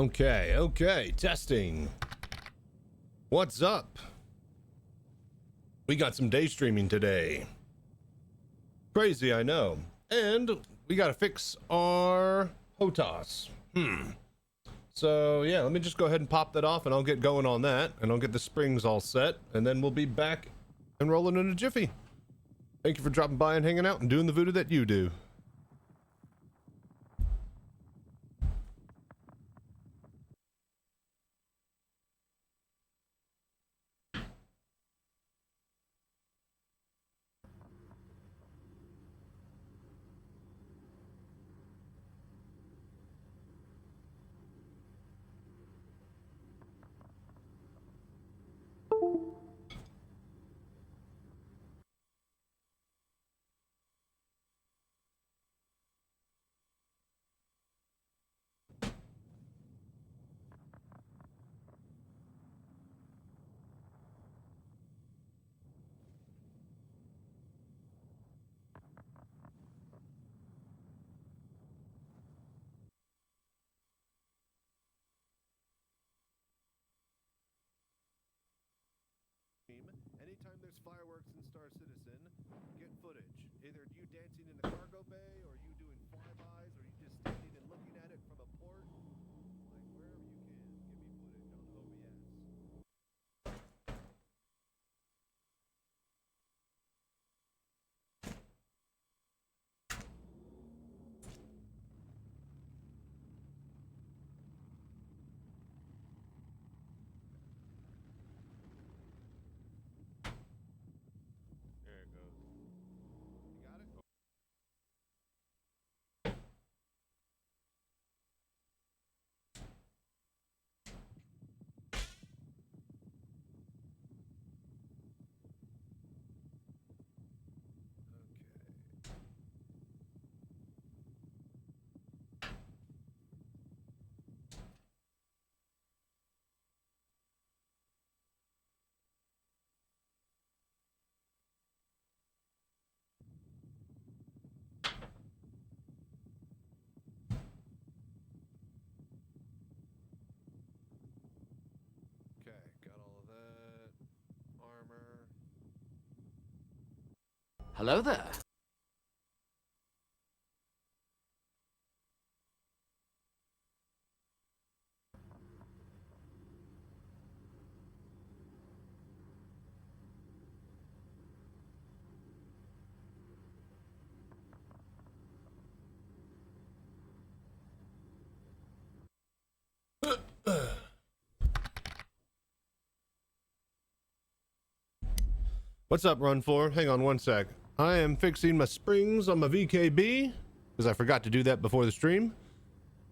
Okay, testing. What's up? We got some day streaming today. Crazy, I know. And we gotta fix our HOTAS. So yeah, let me just go ahead and pop that off and I'll get going on that and I'll get the springs all set and then we'll be back and rolling in a jiffy. Thank you for dropping by and hanging out and doing the voodoo that you do. Anytime there's fireworks in Star Citizen, get footage. Either you dancing in the cargo bay, or you doing flybys, or you just standing and looking at it from a port. Like wherever you can, give me footage on OBS. There it goes. You got it? Okay, got all of that. Armor. Hello there. What's up, Run 4? Hang on one sec. I am fixing my springs on my VKB because I forgot to do that before the stream.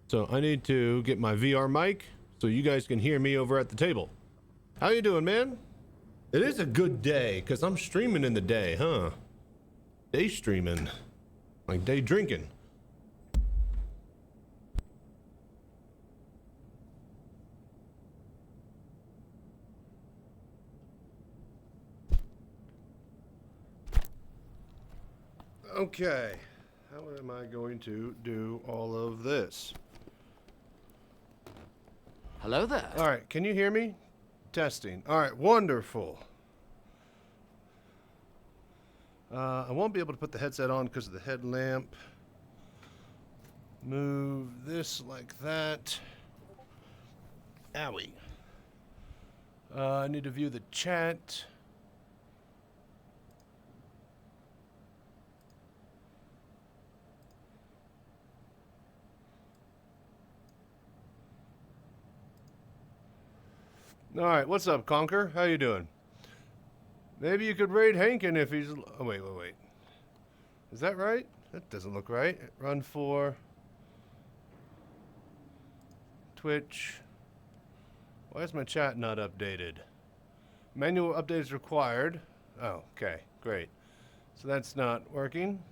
So I need to get my VR mic so you guys can hear me over at the table. How you doing, man? It is a good day because I'm streaming in the day, huh? Day streaming. Like day drinking. Okay, how am I going to do all of this? Hello there. All right, can you hear me? Testing. All right, wonderful. I won't be able to put the headset on because of the headlamp. Move this like that. Owie. I need to view the chat. All right, what's up, Conker? How you doing? Maybe you could raid Hankin if he's... Oh, wait. Is that right? That doesn't look right. Run 4. Twitch. Why is my chat not updated? Manual update is required. Oh, okay, great. So that's not working.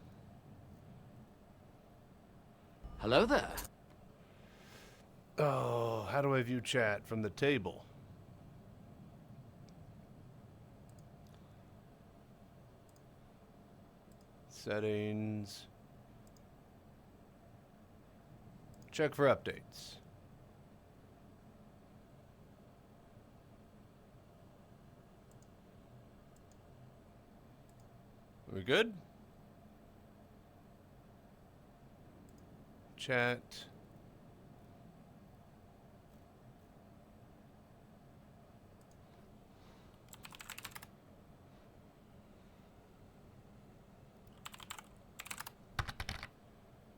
Hello there. Oh, how do I view chat from the table? Settings. Check for updates. We good? Chat.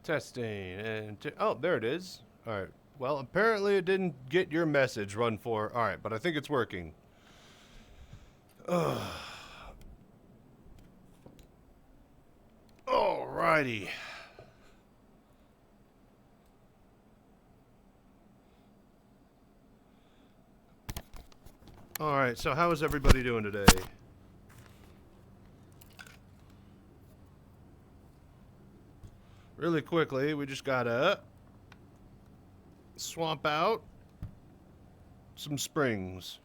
Testing and oh, there it is. All right. Well, apparently it didn't get your message run for. All right, but I think it's working. Ugh. Alrighty. All right. So how is everybody doing today? Really quickly, we just gotta swamp out some springs.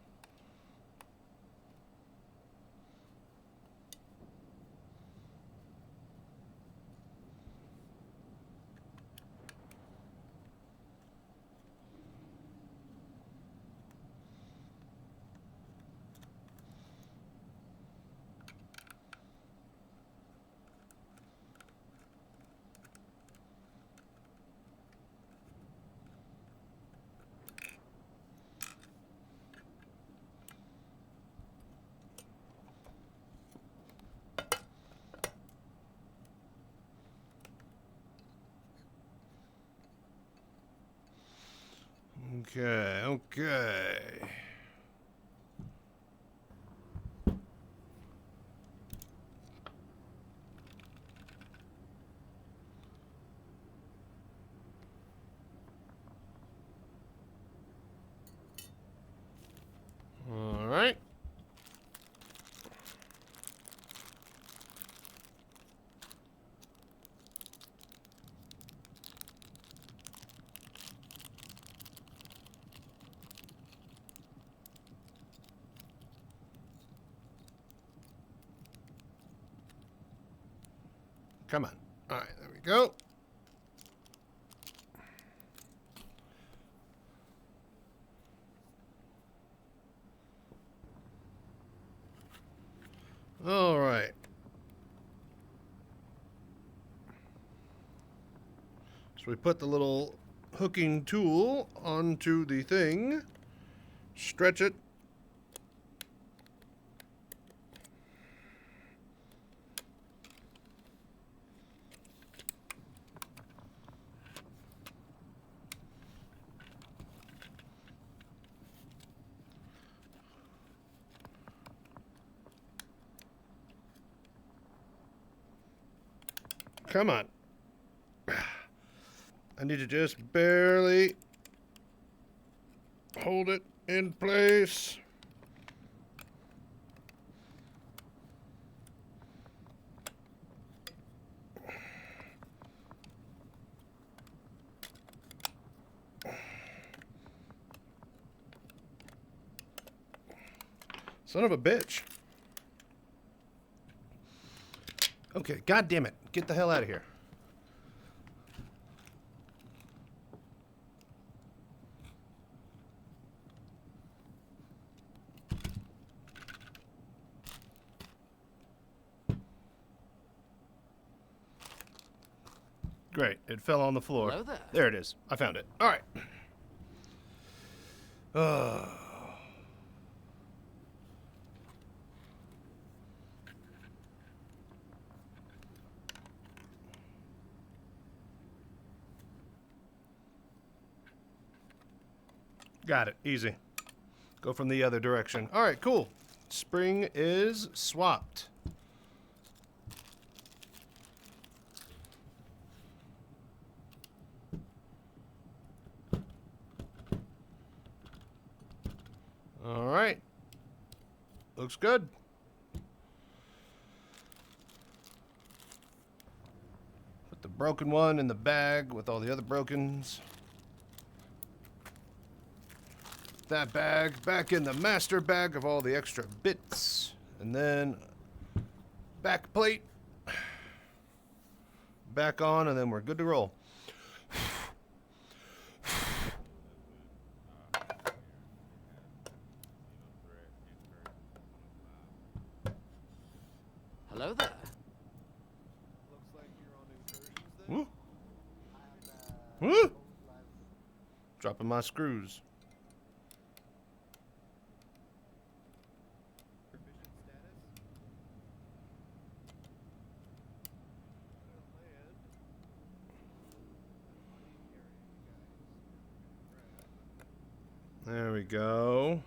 Okay, okay. All right. Come on. All right, there we go. All right. So we put the little hooking tool onto the thing, stretch it. Come on. I need to just barely hold it in place. Son of a bitch. Okay, god damn it. Get the hell out of here. Great. It fell on the floor. Hello there. There it is. I found it. All right. Got it. Easy. Go from the other direction. All right, cool. Spring is swapped. All right. Looks good. Put the broken one in the bag with all the other brokens. That bag back in the master bag of all the extra bits. And then back plate. Back on, and then we're good to roll. Hello there. Woo! Dropping my screws. There we go.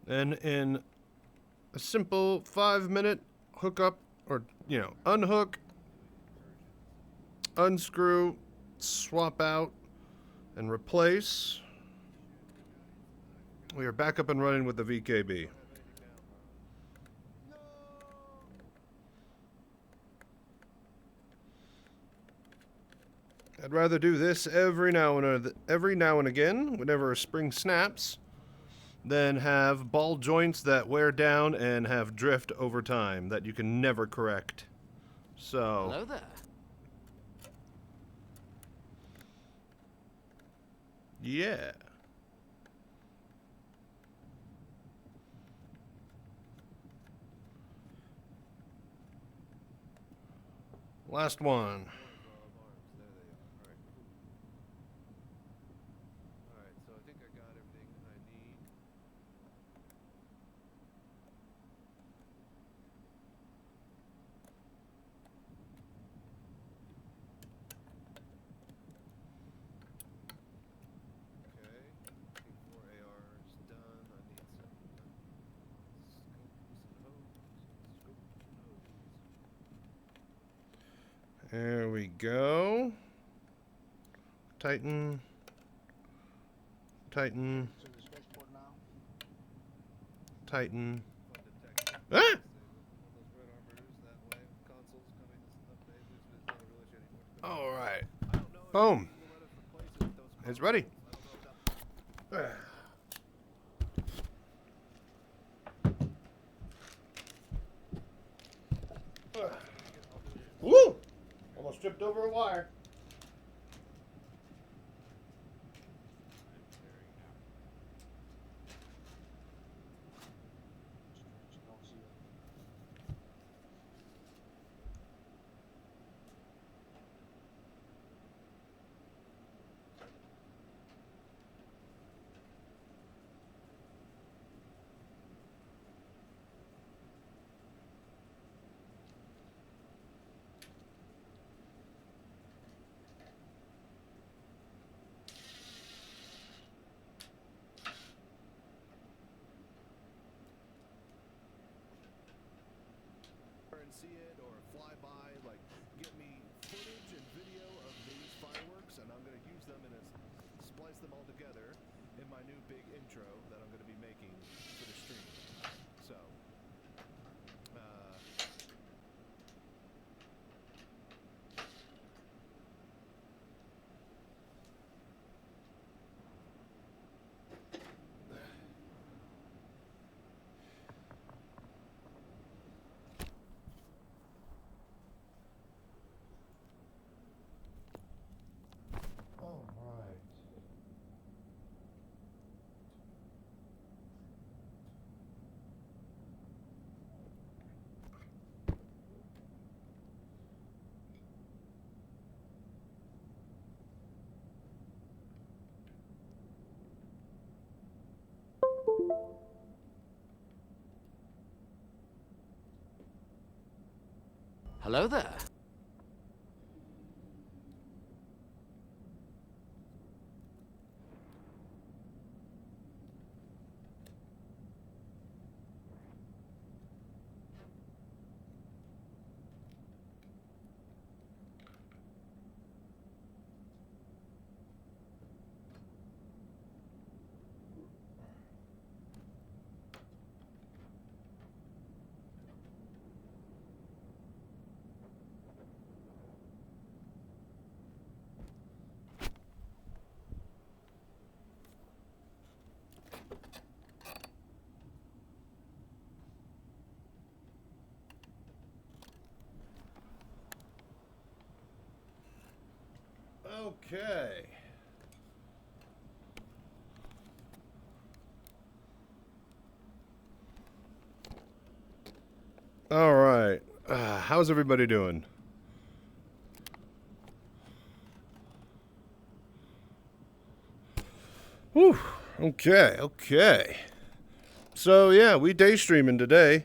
And in a simple 5-minute hookup, or, you know, unhook, unscrew, swap out, and replace, we are back up and running with the VKB. I'd rather do this every now and again, whenever a spring snaps, than have ball joints that wear down and have drift over time that you can never correct. So, Hello there. yeah. Last one. There we go. Tighten. Tighten. Tighten. Ah! All right. Boom. It's ready. Woo! Almost tripped over a wire. See it or fly by, like get me footage and video of these fireworks, and I'm going to use them and splice them all together in my new big intro that I'm going to be making for the stream. So, Hello there. Okay. All right. How's everybody doing? Okay, okay. So yeah, we day streaming today.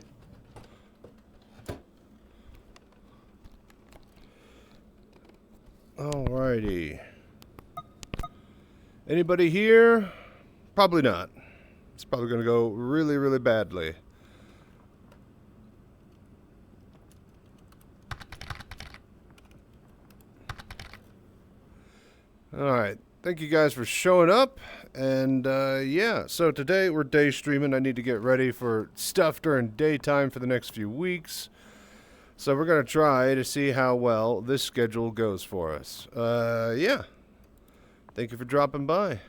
Alrighty. Anybody here? Probably not. It's probably gonna go really, really badly. Alright. Thank you guys for showing up. And yeah, so today we're day streaming. I need to get ready for stuff during daytime for the next few weeks. So we're going to try to see how well this schedule goes for us. Yeah. Thank you for dropping by.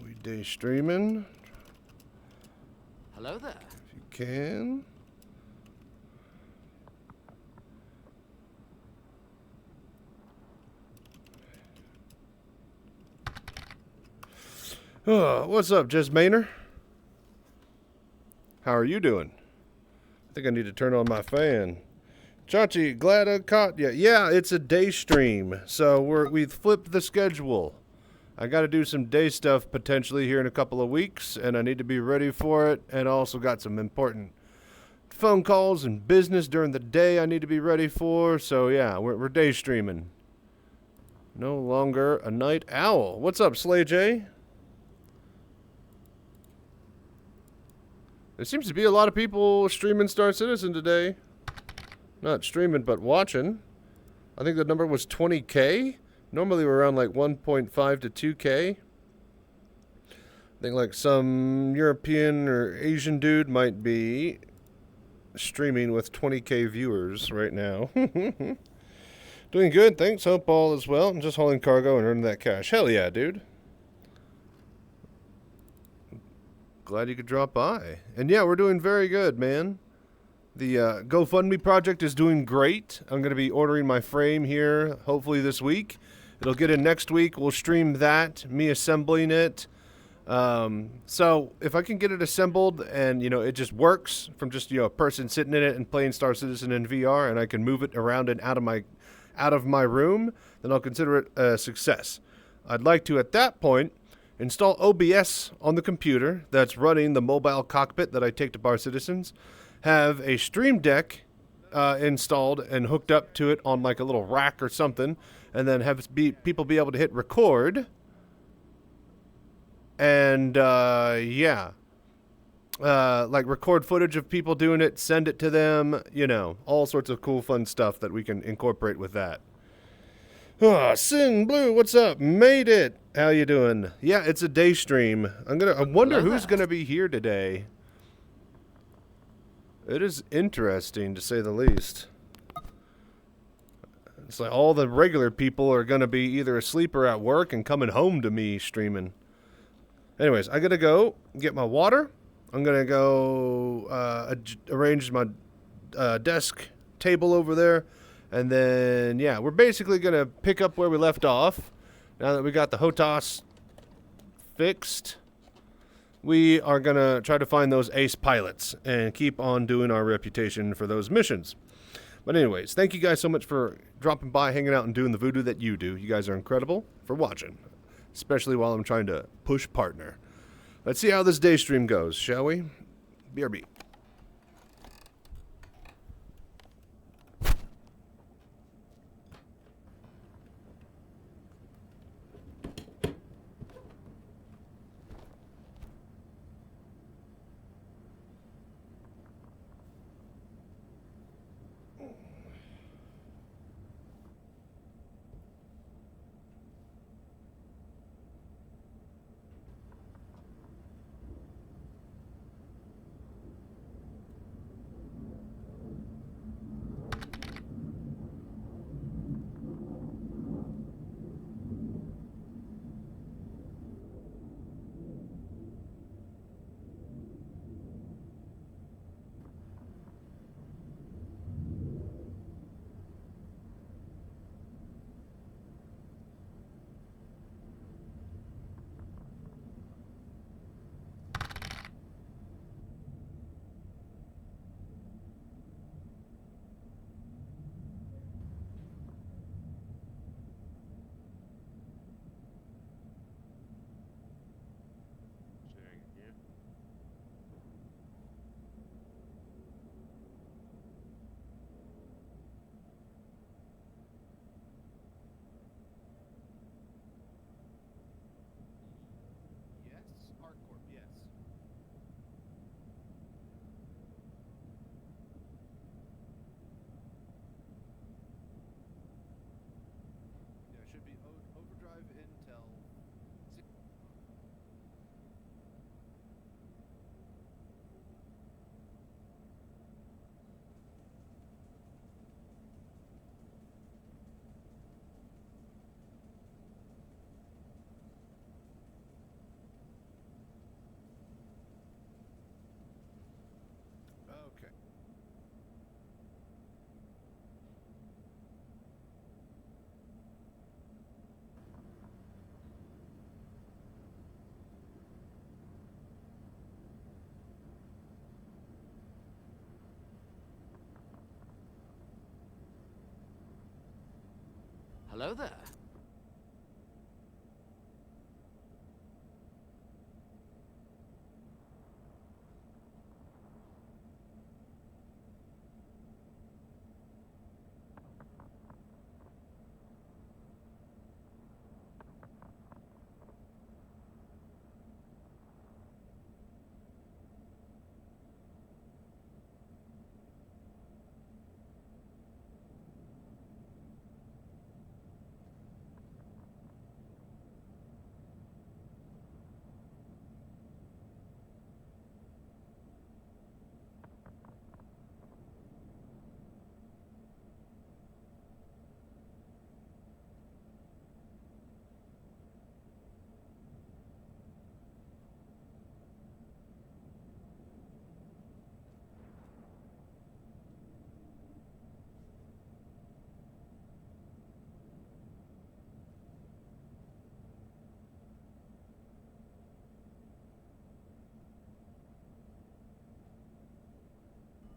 We day streaming. Hello there. If you can. Oh, what's up, Jess Maynor? How are you doing? I think I need to turn on my fan. Chachi, glad I caught you. Yeah, it's a day stream, so we've flipped the schedule. I got to do some day stuff potentially here in a couple of weeks, and I need to be ready for it. And also got some important phone calls and business during the day I need to be ready for. So yeah, we're day streaming. No longer a night owl. What's up, Slay J? There seems to be a lot of people streaming Star Citizen today. Not streaming, but watching. I think the number was 20K. Normally we're around like 1.5 to 2K. I think like some European or Asian dude might be streaming with 20K viewers right now. Doing good, thanks. Hope all is well. I'm just hauling cargo and earning that cash. Hell yeah, dude. Glad you could drop by. And yeah, we're doing very good, man. The GoFundMe project is doing great. I'm going to be ordering my frame here, hopefully this week. It'll get in next week. We'll stream that, me assembling it. So if I can get it assembled and, you know, it just works from just, you know, a person sitting in it and playing Star Citizen in VR, and I can move it around and out of my room, then I'll consider it a success. I'd like to, at that point, install OBS on the computer that's running the mobile cockpit that I take to Bar Citizens, have a Stream Deck installed and hooked up to it on like a little rack or something, and then have people be able to hit record. And yeah, like record footage of people doing it, send it to them, you know, all sorts of cool fun stuff that we can incorporate with that. Oh, Sin Blue, what's up? Made it. How you doing? Yeah, it's a day stream. I wonder who's gonna be here today. It is interesting to say the least. It's like all the regular people are gonna be either asleep or at work and coming home to me streaming. Anyways, I gotta go get my water. I'm gonna go arrange my desk table over there. And then, yeah, we're basically going to pick up where we left off. Now that we got the HOTAS fixed, we are going to try to find those ace pilots and keep on doing our reputation for those missions. But anyways, thank you guys so much for dropping by, hanging out, and doing the voodoo that you do. You guys are incredible for watching, especially while I'm trying to push partner. Let's see how this day stream goes, shall we? BRB. Hello there.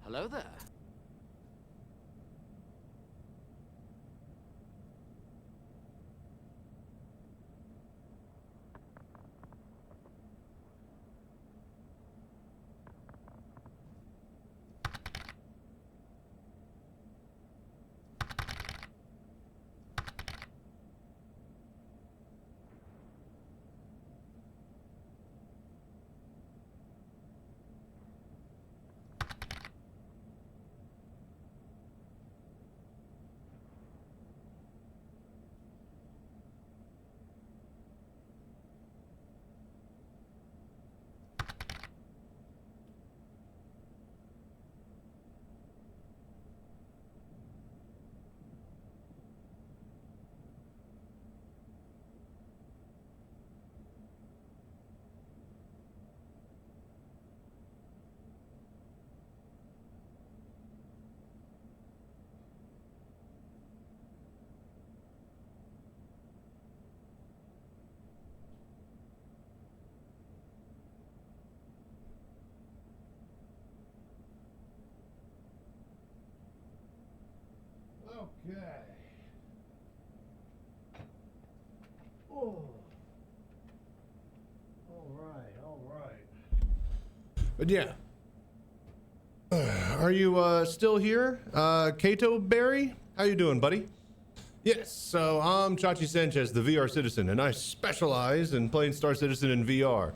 Hello there. Okay. Oh. All right. But yeah. Are you still here? Kato Barry? How you doing, buddy? Yes, so I'm Chachi Sanchez, the VR Citizen, and I specialize in playing Star Citizen in VR.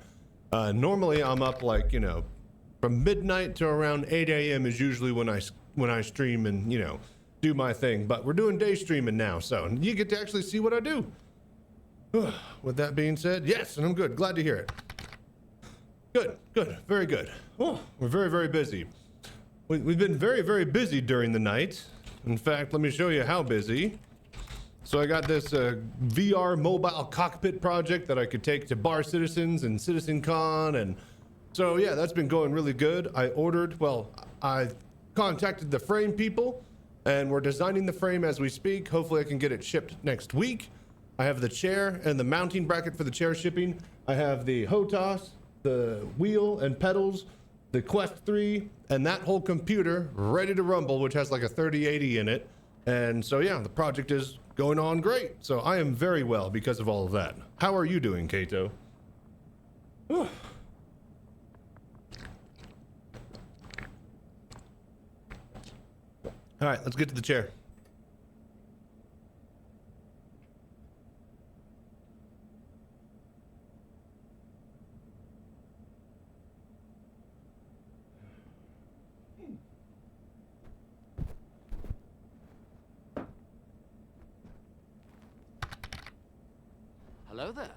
Normally I'm up like, from midnight to around 8 a.m. is usually when I stream and, do my thing. But we're doing day streaming now, so you get to actually see what I do. With that being said, yes, and I'm good. Glad to hear it. Good, very good. Oh, we're very, very busy. We've been very, very busy during the night. In fact, let me show you how busy. So I got this VR mobile cockpit project that I could take to bar citizens and Citizencon, and so yeah, that's been going really good. I contacted the frame people, and we're designing the frame as we speak. Hopefully I can get it shipped next week. I have the chair and the mounting bracket for the chair shipping. I have the HOTAS, the wheel and pedals, the Quest 3, and that whole computer ready to rumble, which has like a 3080 in it. And so yeah, the project is going on great. So I am very well because of all of that. How are you doing, Kato? All right, let's get to the chair. Hello there.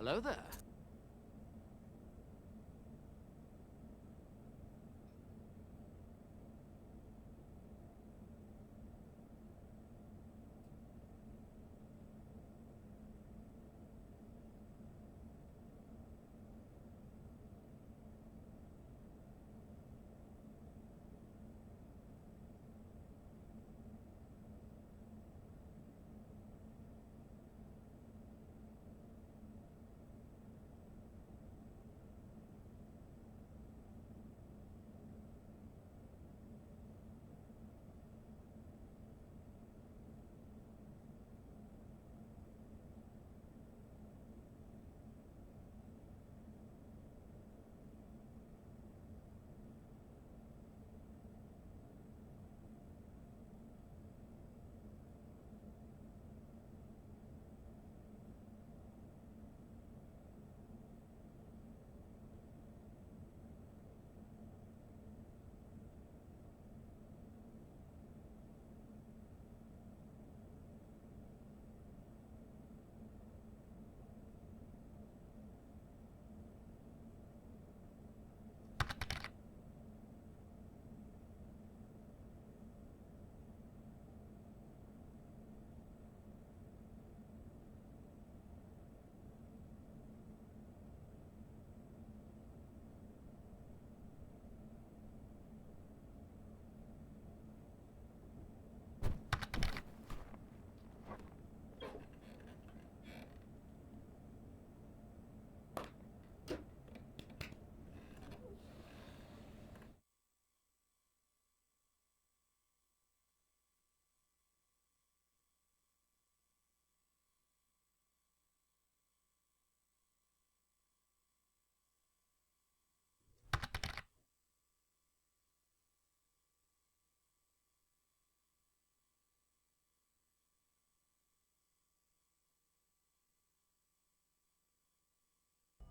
Hello there.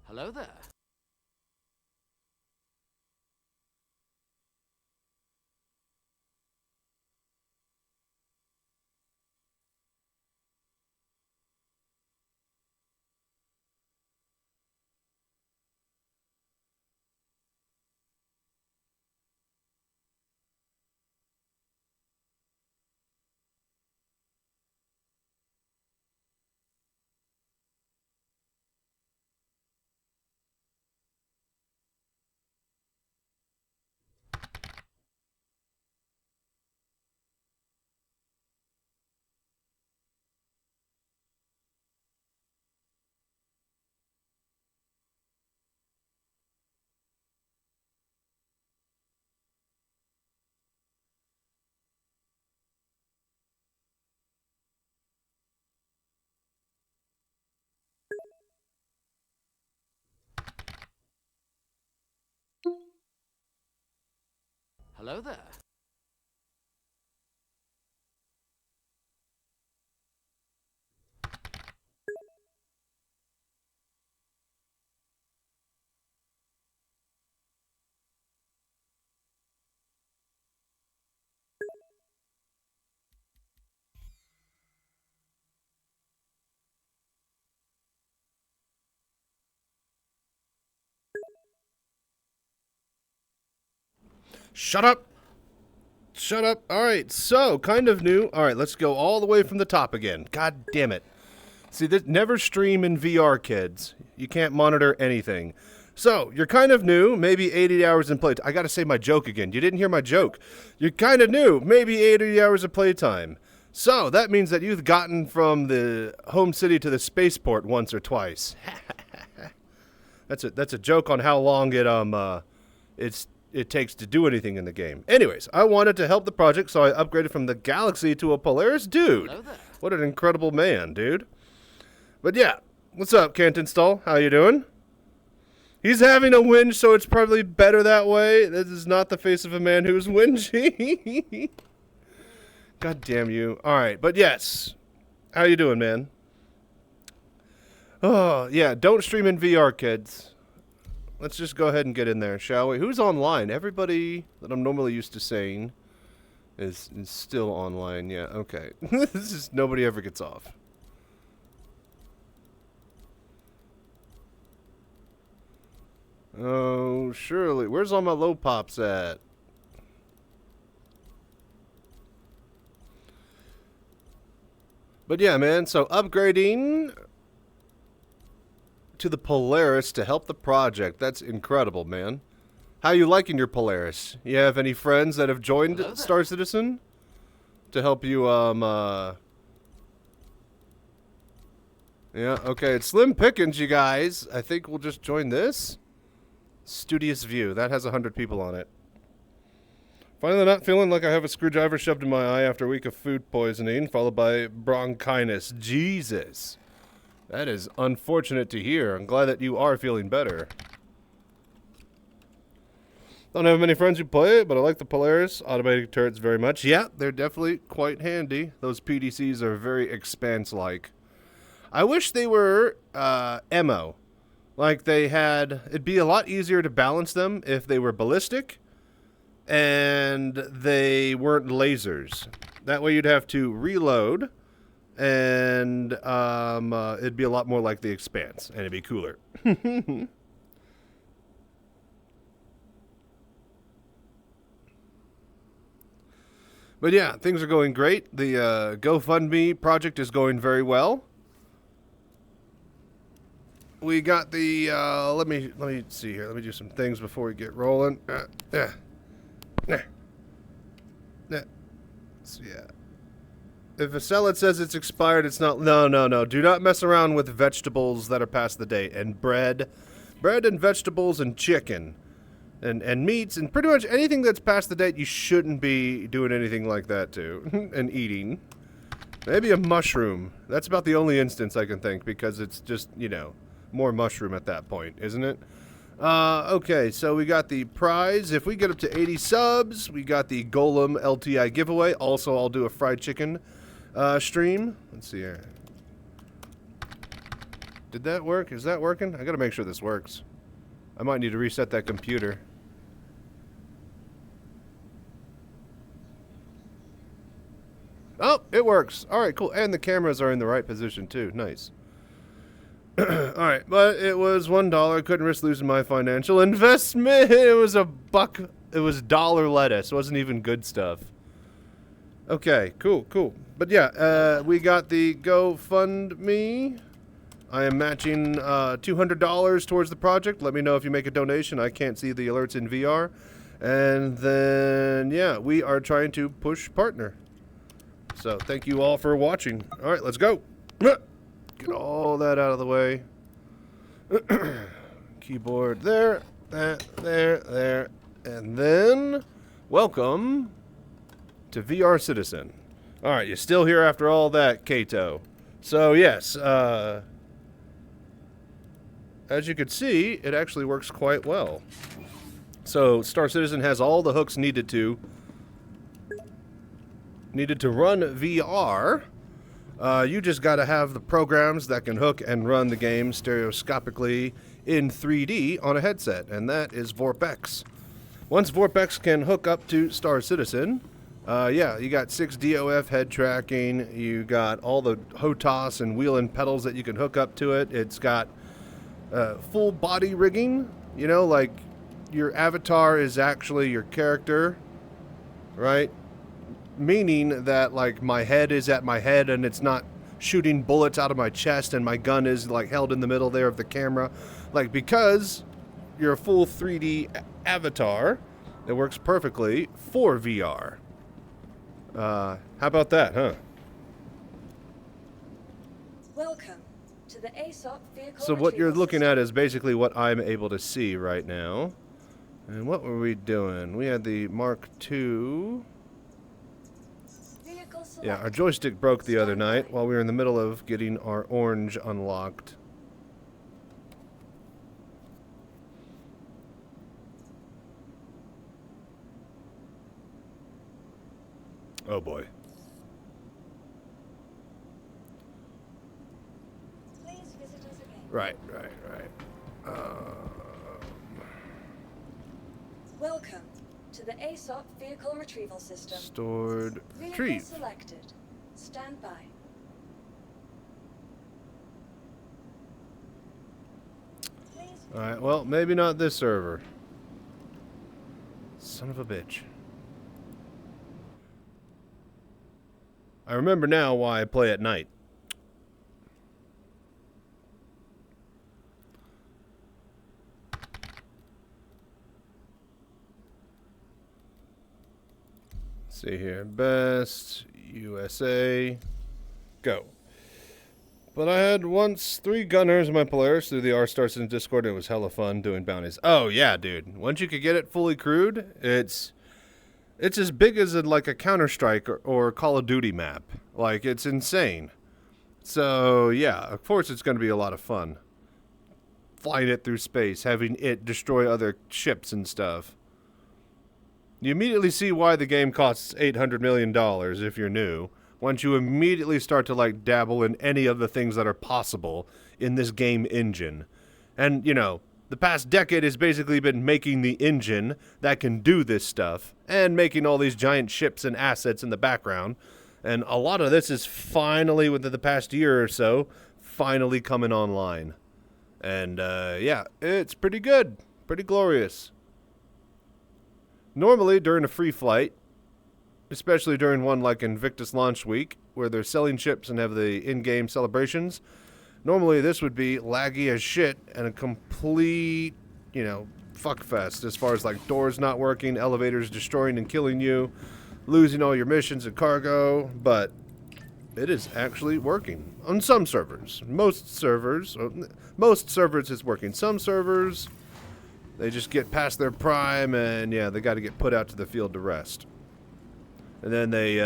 Hello there. Hello there. Shut up! Shut up. All right, so kind of new. All right, let's go all the way from the top again. God damn it. See, this never stream in VR, kids. You can't monitor anything. So, you're kind of new, maybe 80 hours in playtime. I gotta say my joke again. You didn't hear my joke. You're kind of new, maybe 80 hours of playtime. So, that means that you've gotten from the home city to the spaceport once or twice. That's a joke on how long it takes to do anything in the game. Anyways, I wanted to help the project, so I upgraded from the Galaxy to a Polaris. Dude, Hello there. what an incredible man, dude. But yeah, what's up, Canton Stall? How you doing? He's having a whinge, so it's probably better that way. This is not the face of a man who's whingy. God damn you. All right, but yes. How you doing, man? Oh, yeah, don't stream in VR, kids. Let's just go ahead and get in there, shall we? Who's online? Everybody that I'm normally used to saying is still online. Yeah, okay. This is nobody ever gets off. Oh, surely. Where's all my low pops at? But yeah, man, so upgrading to the Polaris to help the project. That's incredible, man. How you liking your Polaris? You have any friends that have joined Hello there. Star Citizen to help you, yeah, okay, it's slim pickings, you guys. I think we'll just join this. Studious View. That has 100 people on it. Finally not feeling like I have a screwdriver shoved in my eye after a week of food poisoning, followed by bronchitis. Jesus. That is unfortunate to hear. I'm glad that you are feeling better. Don't have many friends who play it, but I like the Polaris automatic turrets very much. Yeah, they're definitely quite handy. Those PDCs are very expanse-like. I wish they were MO. Like they had... It'd be a lot easier to balance them if they were ballistic and they weren't lasers. That way you'd have to reload and it'd be a lot more like the Expanse and it'd be cooler. But yeah, things are going great. The GoFundMe project is going very well. We got the let me see here. Let me do some things before we get rolling. So, yeah. If a salad says it's expired, it's not. No. Do not mess around with vegetables that are past the date. And bread and vegetables and chicken and meats and pretty much anything that's past the date. You shouldn't be doing anything like that to and eating. Maybe a mushroom. That's about the only instance I can think because it's just, you know, more mushroom at that point, isn't it? Okay, so we got the prize. If we get up to 80 subs, we got the Golem LTI giveaway. Also, I'll do a fried chicken stream. Let's see here. Did that work? Is that working? I gotta make sure this works. I might need to reset that computer. Oh, it works. All right, cool. And the cameras are in the right position, too. Nice. Alright, but it was $1. Couldn't risk losing my financial investment. It was $1. It was dollar lettuce. It wasn't even good stuff. Okay, cool. But yeah, we got the GoFundMe. I am matching $200 towards the project. Let me know if you make a donation. I can't see the alerts in VR. And then, yeah, we are trying to push partner. So thank you all for watching. Alright, let's go. Get all that out of the way. Keyboard there, there. And then, welcome to VR Citizen. Alright, you're still here after all that, Kato. So, yes, as you can see, it actually works quite well. So, Star Citizen has all the hooks needed to run VR. You just got to have the programs that can hook and run the game stereoscopically in 3D on a headset, and that is VorpX. Once VorpX can hook up to Star Citizen, yeah, you got 6 DOF head tracking, you got all the HOTAS and wheel and pedals that you can hook up to it. It's got full body rigging, you know, like your avatar is actually your character, right? Meaning that, like, my head is at my head and it's not shooting bullets out of my chest and my gun is, like, held in the middle there of the camera. Like, because you're a full 3D avatar, it works perfectly for VR. How about that, huh? Welcome to the ASOP vehicle. So what you're looking at is basically what I'm able to see right now. And what were we doing? We had the Mark II. Yeah, our joystick broke the other night while we were in the middle of getting our orange unlocked. Oh boy. Please visit us again. Right. Welcome to the ASOP vehicle retrieval system. Stored. Vehicle Retrieve. selected. Stand by. Alright, well, maybe not this server. Son of a bitch. I remember now why I play at night. Let's see here. Best, USA, go. But I had once 3 gunners in my Polaris through the R-Stars in Discord, and it was hella fun doing bounties. Oh, yeah, dude. Once you could get it fully crewed, it's as big as like a Counter-Strike or Call of Duty map. Like, it's insane. So, yeah, of course it's going to be a lot of fun. Flying it through space, having it destroy other ships and stuff. You immediately see why the game costs $800 million if you're new. Once you immediately start to, like, dabble in any of the things that are possible in this game engine. And, you know, the past decade has basically been making the engine that can do this stuff. And making all these giant ships and assets in the background. And a lot of this is finally, within the past year or so, finally coming online. And, yeah, it's pretty good. Pretty glorious. Normally, during a free flight, especially during one like Invictus Launch Week, where they're selling ships and have the in-game celebrations, normally this would be laggy as shit and a complete, you know, fuckfest as far as like doors not working, elevators destroying and killing you, losing all your missions and cargo, but it is actually working on some servers. Most servers is working. Some servers, they just get past their prime and yeah, they got to get put out to the field to rest. And then they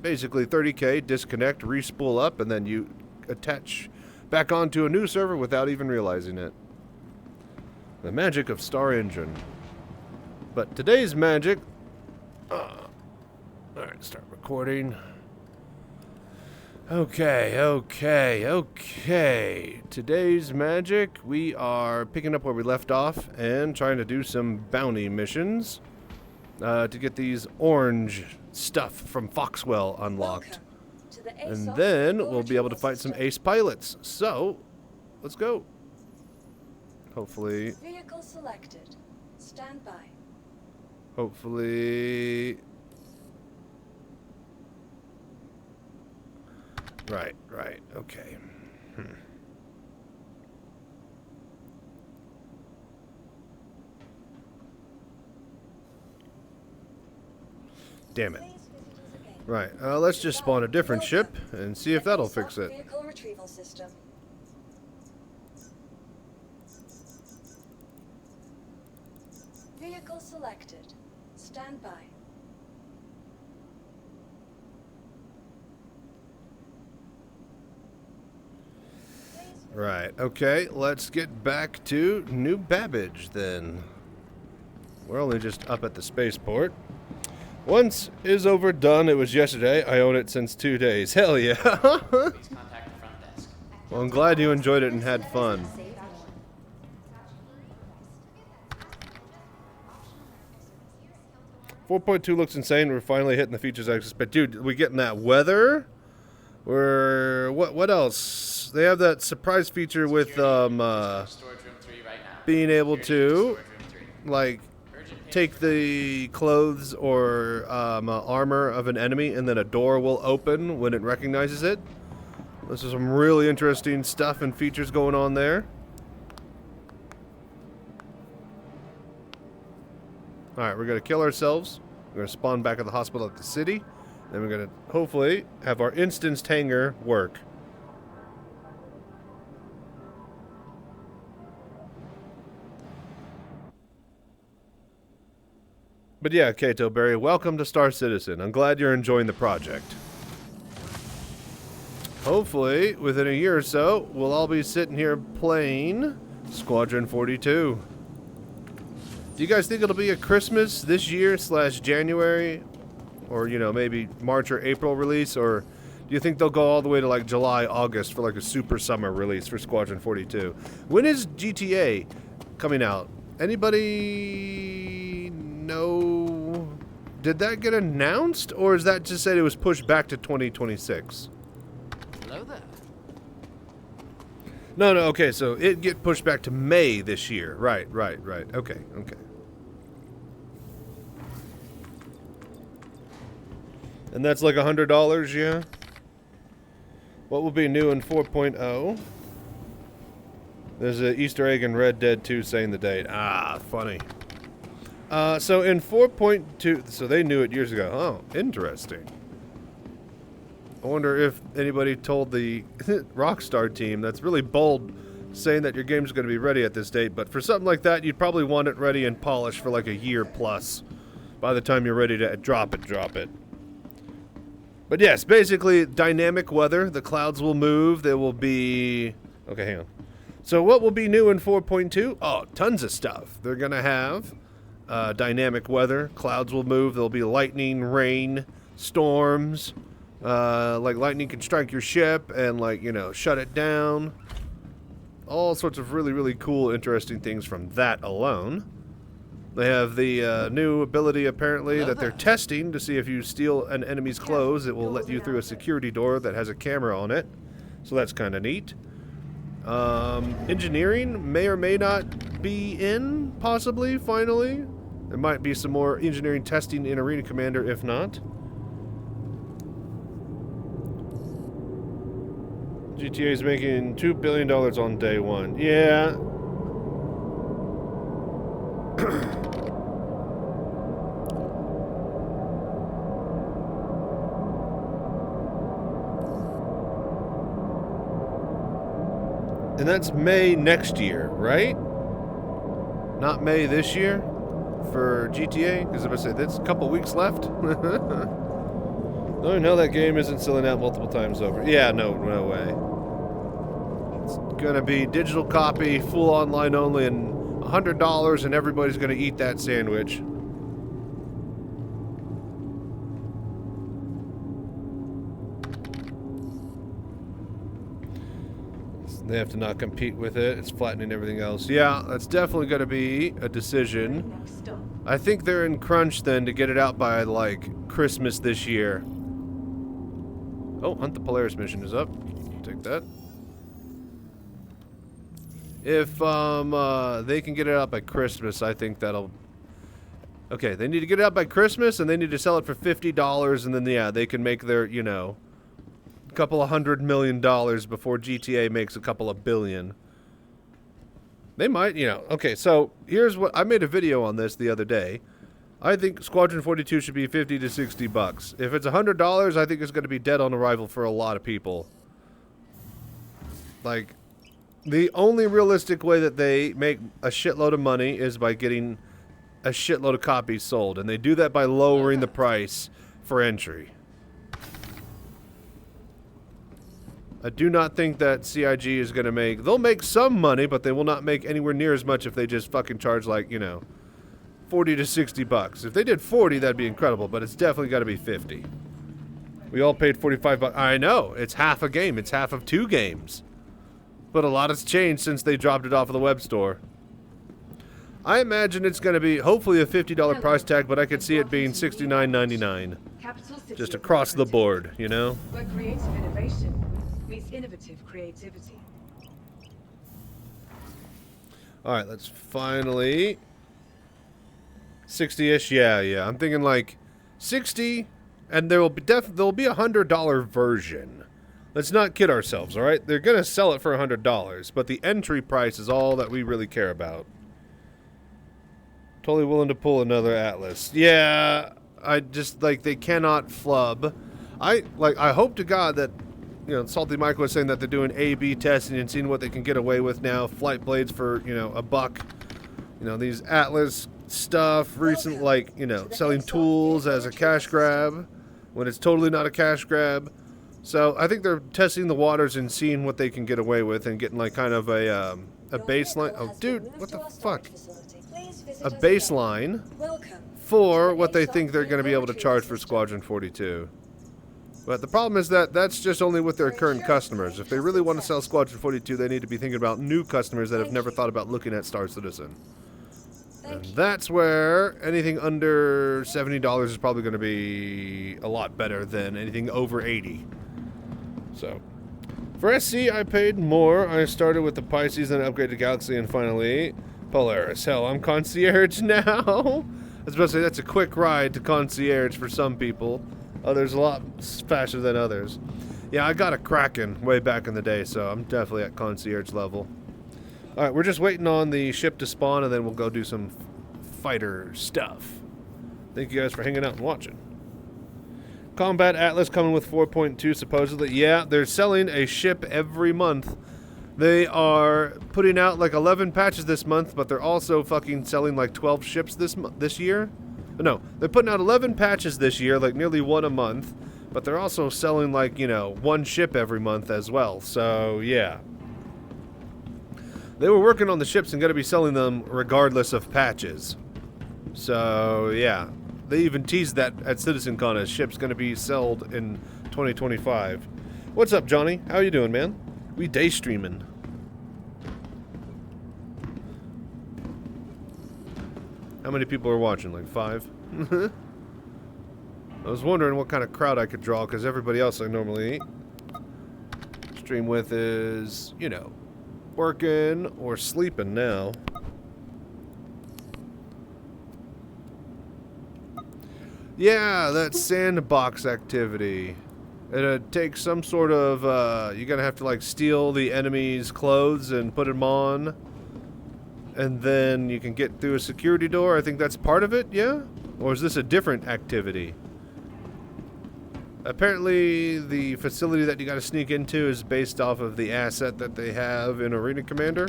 basically 30k, disconnect, respool up, and then you attach back onto a new server without even realizing it. The magic of Star Engine. But today's magic... Alright, start recording. Okay. Today's magic, we are picking up where we left off and trying to do some bounty missions to get these orange stuff from Foxwell unlocked. And then we'll be able to fight some ace pilots. So, let's go. Hopefully. Vehicle selected. Stand by. Hopefully. Right. Okay. Damn it. Right, let's just spawn a different ship and see if that'll fix it. Vehicle retrieval system. Vehicle selected. Stand by. Right, okay, let's get back to New Babbage then. We're only just up at the spaceport. Once is overdone, it was yesterday. I own it since 2 days. Hell yeah. Well, I'm glad you enjoyed it and had fun. .2 looks insane. We're finally hitting the features I expect. Dude, we getting that weather? What else? They have that surprise feature with being able to like take the clothes or armor of an enemy and then a door will open when it recognizes it. This is some really interesting stuff and features going on there. Alright, we're going to kill ourselves. We're going to spawn back at the hospital at the city. Then we're going to hopefully have our instanced hangar work. But yeah, Kato Berry, welcome to Star Citizen. I'm glad you're enjoying the project. Hopefully, within a year or so, we'll all be sitting here playing Squadron 42. Do you guys think it'll be a Christmas this year / January? Or, you know, maybe March or April release? Or do you think they'll go all the way to like July, August for like a super summer release for Squadron 42? When is GTA coming out? Anybody know? Did that get announced? Or is that just said it was pushed back to 2026? Hello there. No, no, okay, so it get pushed back to May this year. Right. Okay. And that's like $100, yeah? What will be new in 4.0? There's an Easter egg in Red Dead 2 saying the date. Ah, funny. So in 4.2, so they knew it years ago. Oh, interesting. I wonder if anybody told the Rockstar team. That's really bold, saying that your game's going to be ready at this date. But for something like that, you'd probably want it ready and polished for like a year plus. By the time you're ready to drop it. But yes, basically dynamic weather. The clouds will move. There will be... Okay, hang on. So what will be new in 4.2? Oh, tons of stuff. They're going to have dynamic weather. Clouds will move. There'll be lightning, rain, storms. Like lightning can strike your ship and, like, you know, shut it down. All sorts of really, really cool, interesting things from that alone. They have the new ability, apparently, that they're testing to see if you steal an enemy's clothes, it will let you through a security door that has a camera on it. So that's kind of neat. Engineering may or may not be in, possibly, finally. There might be some more engineering testing in Arena Commander, if not. GTA is making $2 billion on day one. Yeah. And that's May next year, right? Not May this year for GTA? Because if I say that's a couple weeks left. Oh, no, that game isn't selling out multiple times over. Yeah, no way. It's gonna be digital copy, full online only, and $100, and everybody's gonna eat that sandwich. They have to not compete with it. It's flattening everything else. Yeah, that's definitely going to be a decision. I think they're in crunch then to get it out by, like, Christmas this year. Oh, Hunt the Polaris mission is up. Take that. If they can get it out by Christmas, I think that'll... Okay, they need to get it out by Christmas, and they need to sell it for $50, and then, yeah, they can make their, you know... couple of $100 million before GTA makes a couple of billion. They might, you know. Okay, so here's what I made a video on this the other day. I think Squadron 42 should be $50 to $60. If it's $100, I think it's going to be dead on arrival for a lot of people. Like, the only realistic way that they make a shitload of money is by getting a shitload of copies sold, and they do that by lowering the price for entry. I do not think that CIG is going to make... They'll make some money, but they will not make anywhere near as much if they just fucking charge, like, you know, $40 to $60. If they did 40, that'd be incredible, but it's definitely got to be 50. We all paid $45. I know, it's half a game. It's half of 2 games. But a lot has changed since they dropped it off of the web store. I imagine it's going to be, hopefully, a $50 price tag, but I could see it being $69.99. Just across the board, you know? Where creative innovation meets innovative creativity. Alright, let's finally... 60-ish? Yeah. I'm thinking like 60, and there'll be a $100 version. Let's not kid ourselves, alright? They're gonna sell it for $100, but the entry price is all that we really care about. Totally willing to pull another Atlas. Yeah, I just, like, they cannot flub. I hope to God that, you know, Salty Mike was saying that they're doing A/B testing and seeing what they can get away with now. Flight blades for, you know, $1. You know, these Atlas stuff, recent, like, you know, selling tools as a cash grab when it's totally not a cash grab. So I think they're testing the waters and seeing what they can get away with and getting, like, kind of a baseline. Oh, dude, what the fuck? A baseline for what they think they're going to be able to charge for Squadron 42. But the problem is that that's just only with their current customers. If they really want to sell Squadron 42, they need to be thinking about new customers that have never thought about looking at Star Citizen. And that's where anything under $70 is probably going to be a lot better than anything over $80. So, For SC, I paid more. I started with the Pisces, then upgraded to Galaxy, and finally Polaris. Hell, I'm Concierge now. I was about to say, that's a quick ride to Concierge for some people. Others a lot faster than others. Yeah, I got a Kraken way back in the day, so I'm definitely at Concierge level. Alright, we're just waiting on the ship to spawn, and then we'll go do some fighter stuff. Thank you guys for hanging out and watching. Combat Atlas coming with 4.2 supposedly. Yeah, they're selling a ship every month. They are putting out like 11 patches this month, but they're also fucking selling like 12 ships this year. No, they're putting out 11 patches this year, like nearly one a month, but they're also selling like, you know, one ship every month as well. So, yeah. They were working on the ships and going to be selling them regardless of patches. So, yeah. They even teased that at Citizencon as ships going to be sold in 2025. What's up, Johnny? How you doing, man? We day streaming. How many people are watching? Like 5? I was wondering what kind of crowd I could draw, because everybody else I normally stream with is, you know, working or sleeping now. Yeah, that sandbox activity. It takes some sort of, you're gonna have to like steal the enemy's clothes and put them on. And then you can get through a security door. I think that's part of it, yeah? Or is this a different activity? Apparently, the facility that you gotta sneak into is based off of the asset that they have in Arena Commander.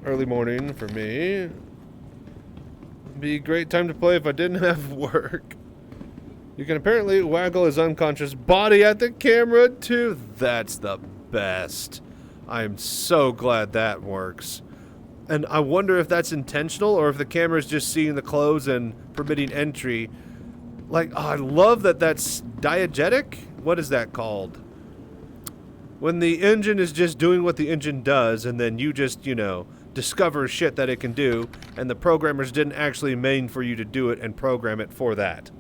Early morning for me. Be a great time to play if I didn't have work. You can apparently waggle his unconscious body at the camera too. That's the best. I'm so glad that works. And I wonder if that's intentional or if the camera is just seeing the clothes and permitting entry. Like, oh, I love that that's diegetic. What is that called? When the engine is just doing what the engine does and then you just, you know, discover shit that it can do, and the programmers didn't actually mean for you to do it and program it for that.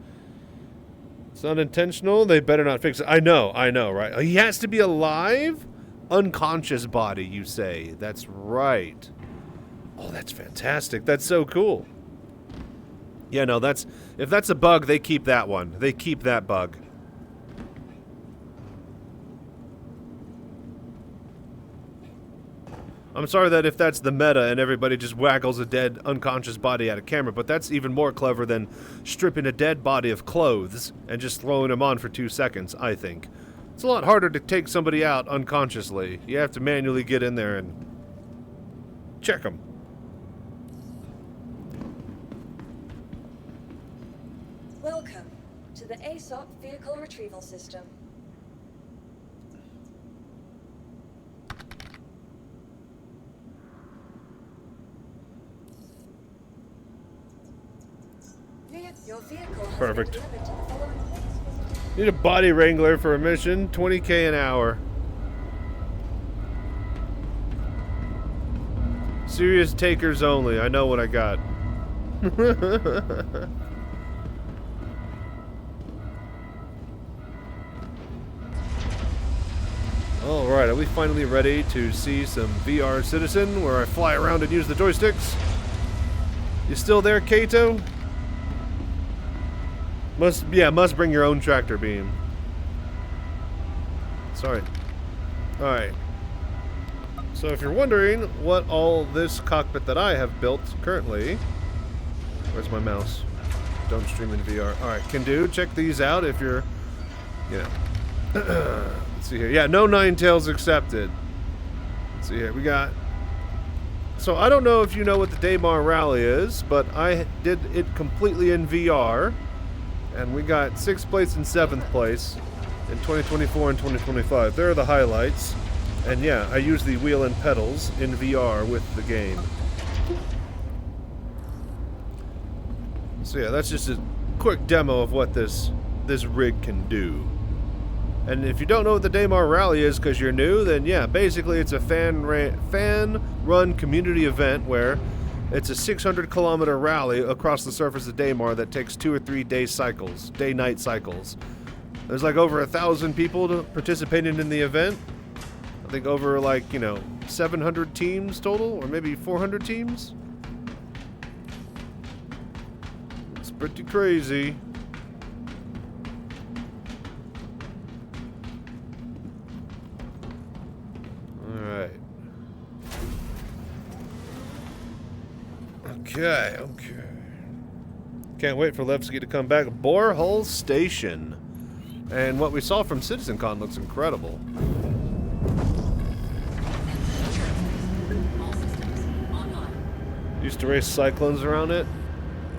It's unintentional. They better not fix it. I know, right? He has to be alive? Unconscious body, you say. That's right. Oh, that's fantastic. That's so cool. Yeah, no, that's... If that's a bug, they keep that one. They keep that bug. I'm sorry that if that's the meta and everybody just waggles a dead, unconscious body at a camera, but that's even more clever than stripping a dead body of clothes and just throwing them on for 2 seconds, I think. It's a lot harder to take somebody out unconsciously. You have to manually get in there and check them. Welcome to the ASOP Vehicle Retrieval System. Your vehicle has Perfect. been delivered to the following place. Need a body wrangler for a mission. 20k an hour. Serious takers only. I know what I got. Alright, are we finally ready to see some VR Citizen where I fly around and use the joysticks? You still there, Kato? Must bring your own tractor beam. Sorry. Alright. So if you're wondering what all this cockpit that I have built currently... Where's my mouse? Don't stream in VR. Alright, can do. Check these out if you're... You know. Let's see here. Yeah, no Ninetales accepted. Let's see here. We got... So I don't know if you know what the Daymar Rally is, but I did it completely in VR. And we got 6th place and 7th place in 2024 and 2025. There are the highlights. And yeah, I use the wheel and pedals in VR with the game. So yeah, that's just a quick demo of what this rig can do. And if you don't know what the Daymar Rally is because you're new, then yeah, basically it's a fan-run community event where it's a 600-kilometer rally across the surface of Daymar that takes 2 or 3 day cycles, day-night cycles. There's like over 1,000 people participating in the event. I think over like, 700 teams total, or maybe 400 teams. It's pretty crazy. Alright. Okay. Can't wait for Levski to come back. Borehole Station. And what we saw from Citizencon looks incredible. Used to race cyclones around it.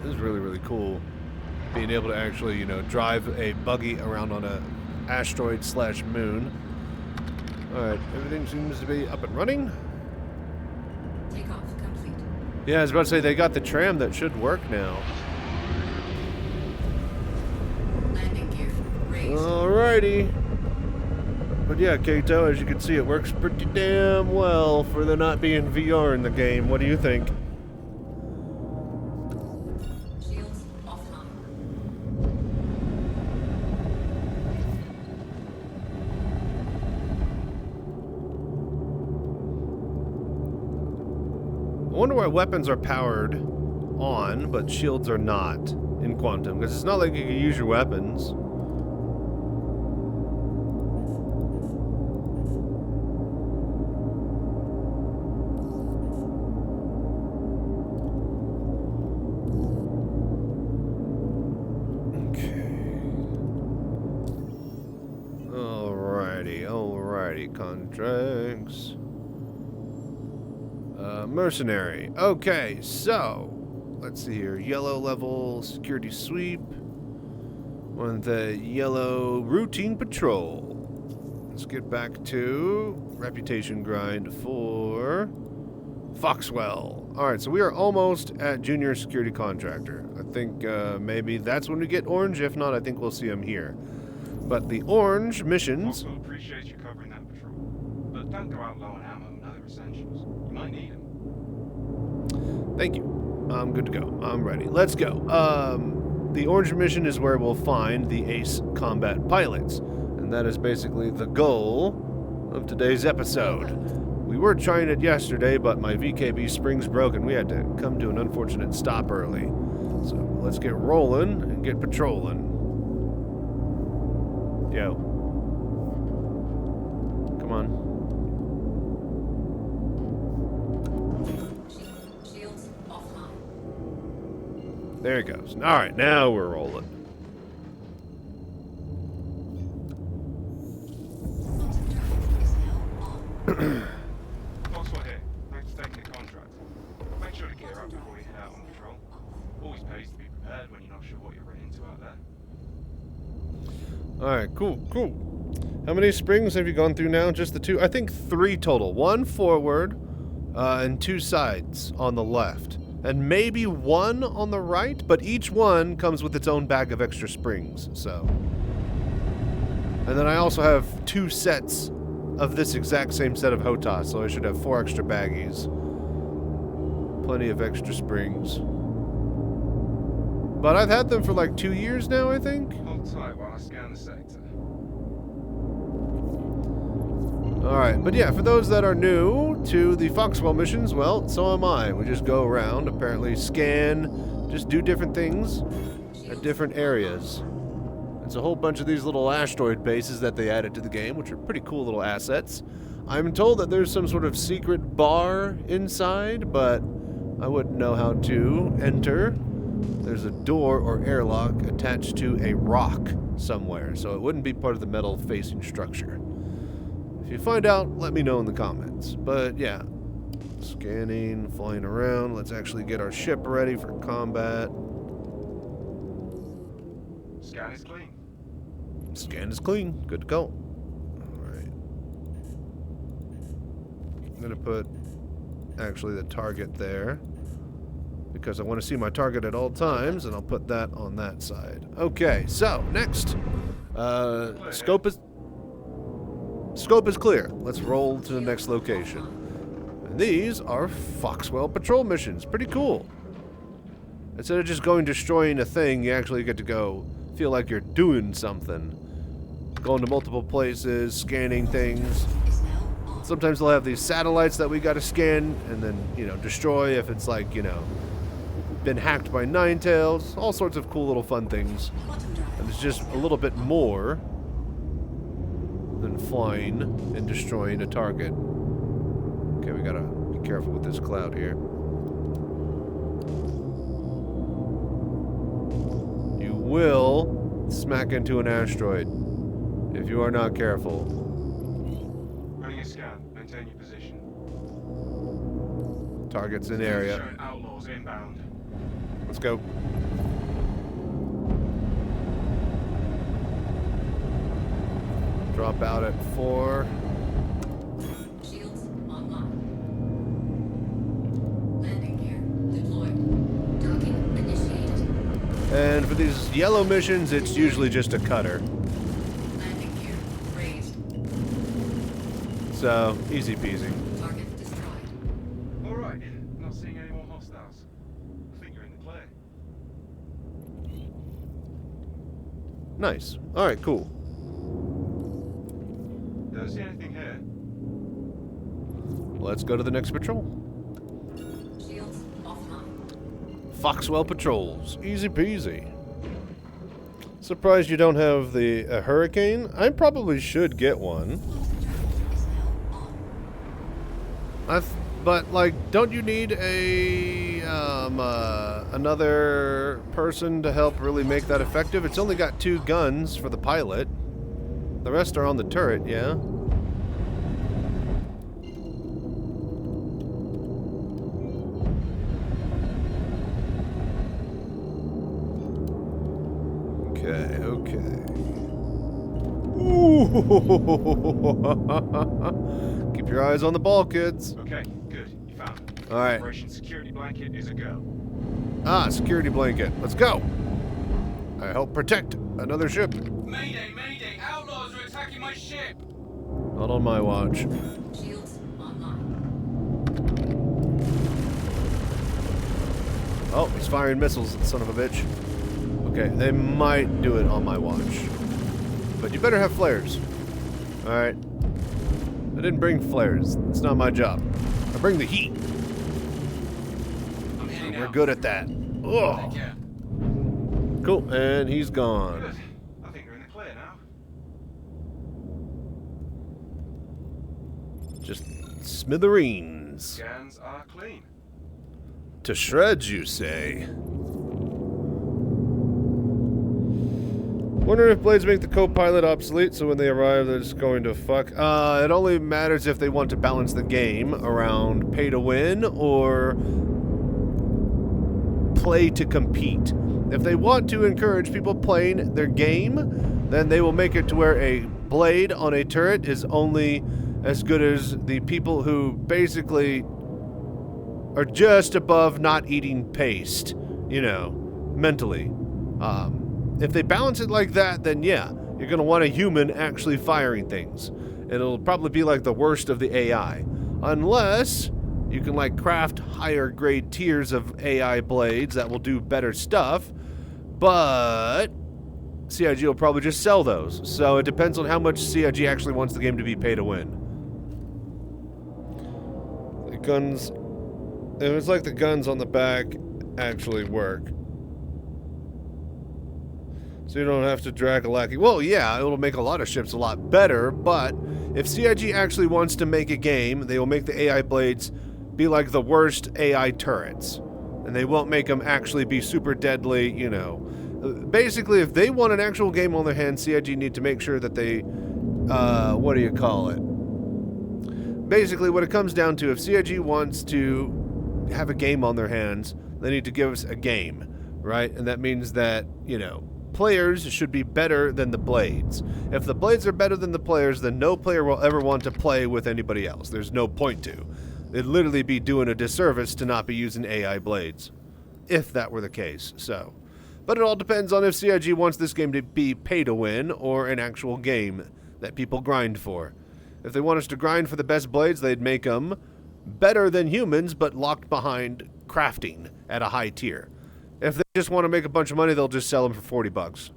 It was really, really cool. Being able to actually, drive a buggy around on a asteroid/moon. Alright, everything seems to be up and running. Takeoff complete. Yeah, I was about to say, they got the tram that should work now. Landing gear raised. Alrighty. But yeah, Kato, as you can see, it works pretty damn well for there not being VR in the game. What do you think? Shields offline. I wonder why weapons are powered on, but shields are not in Quantum, because it's not like you can use your weapons. Alrighty, contracts. Mercenary. Okay, so let's see here. Yellow level security sweep. On the yellow routine patrol. Let's get back to reputation grind for Foxwell. Alright, so we are almost at junior security contractor. I think maybe that's when we get orange. If not, I think we'll see him here. But the orange missions. Foxwell appreciates you covering that patrol, but don't go out low on ammo and other essentials. You might need them. Thank you. I'm good to go. I'm ready. Let's go. The orange mission is where we'll find the ace combat pilots, and that is basically the goal of today's episode. We were trying it yesterday, but my VKB springs broke, and we had to come to an unfortunate stop early. So let's get rolling and get patrolling. Yo. Come on. Shields offline. There it goes. Alright, now we're rolling. Foxwell here. Thanks for taking the contract. Make sure to gear up before you head out on patrol. Always pays to be prepared when you're not sure what you're running into out there. Alright, cool. How many springs have you gone through now? Just the two? I think 3 total. 1 forward, and 2 sides on the left. And maybe 1 on the right, but each one comes with its own bag of extra springs, so. And then I also have 2 sets of this exact same set of HOTAS, so I should have 4 extra baggies. Plenty of extra springs. But I've had them for like 2 years now, I think. Hold tight while I scan the sector. Alright, but yeah, for those that are new to the Foxwell missions, well, so am I. We just go around, apparently scan, just do different things at different areas. It's a whole bunch of these little asteroid bases that they added to the game, which are pretty cool little assets. I'm told that there's some sort of secret bar inside, but I wouldn't know how to enter. There's a door or airlock attached to a rock somewhere, so it wouldn't be part of the metal facing structure. If you find out, let me know in the comments. But yeah, scanning, flying around. Let's actually get our ship ready for combat. Scan is clean. Scan is clean. Good to go. Alright. I'm going to put actually the target there, because I want to see my target at all times, and I'll put that on that side. Okay, so next. Scope is clear. Let's roll to the next location. And these are Foxwell patrol missions. Pretty cool. Instead of just going destroying a thing, you actually get to go feel like you're doing something. going to multiple places, scanning things. Is now on. Sometimes they'll have these satellites that we gotta scan and then, you know, destroy if it's like, you know, been hacked by Ninetales. All sorts of cool little fun things. Quantum drive. And it's just a little bit more than flying and destroying a target. Okay, we gotta be careful with this cloud here. You will smack into an asteroid if you are not careful. Running a scan. Maintain your position. Targets in area. Showing outlaws inbound. Let's go. Drop out at 4. Shields online. Landing gear deployed. Docking initiated. And for these yellow missions, it's usually just a cutter. Landing gear raised. So, easy peasy. Target destroyed. Alright, not seeing any more hostiles. I think you're in the clear. Nice. Alright, cool. Don't see anything here. Let's go to the next patrol. Shields offline. Foxwell Patrols. Easy peasy. Surprised you don't have the Hurricane? I probably should get one. Is now on. But, like, don't you need a, another person to help really make that effective? It's only got 2 guns for the pilot. The rest are on the turret, yeah? Okay, okay. Ooh. Keep your eyes on the ball, kids. Okay, good. You found it. Alright. Operation Security Blanket is a go. Ah, security blanket. Let's go. I help protect another ship. Mayday, mayday! Outlaws are attacking my ship! Not on my watch. Shields online. Oh, he's firing missiles, son of a bitch. Okay, they might do it on my watch. But you better have flares. Alright. I didn't bring flares. It's not my job. I bring the heat. I'm heading We're out. good at that. Take Oh, care. cool. And he's gone. Good. I think you're in the clear now. Just smithereens. Scans are clean. To shreds, you say? Wondering if blades make the co-pilot obsolete, so when they arrive, they're just going to fuck. It only matters if they want to balance the game around pay to win or play to compete. If they want to encourage people playing their game, then they will make it to where a blade on a turret is only as good as the people who basically are just above not eating paste, you know, mentally. If they balance it like that, then yeah, you're going to want a human actually firing things. It'll probably be like the worst of the AI. Unless you can like craft higher grade tiers of AI blades that will do better stuff. But CIG will probably just sell those. So it depends on how much CIG actually wants the game to be pay to win. The guns... It was like the guns on the back actually work. So you don't have to drag a lackey. Well, yeah, it'll make a lot of ships a lot better, but if CIG actually wants to make a game, they will make the AI blades be like the worst AI turrets. And they won't make them actually be super deadly, you know. Basically, if they want an actual game on their hands, CIG need to make sure that they, what do you call it? Basically, what it comes down to, if CIG wants to have a game on their hands, they need to give us a game, right? And that means that, you know, players should be better than the blades. If the blades are better than the players, then no player will ever want to play with anybody else. There's no point to. It'd literally be doing a disservice to not be using AI blades, if that were the case. So, but it all depends on if CIG wants this game to be pay to win or an actual game that people grind for. If they want us to grind for the best blades, they'd make them better than humans, but locked behind crafting at a high tier. If they just want to make a bunch of money, they'll just sell them for $40.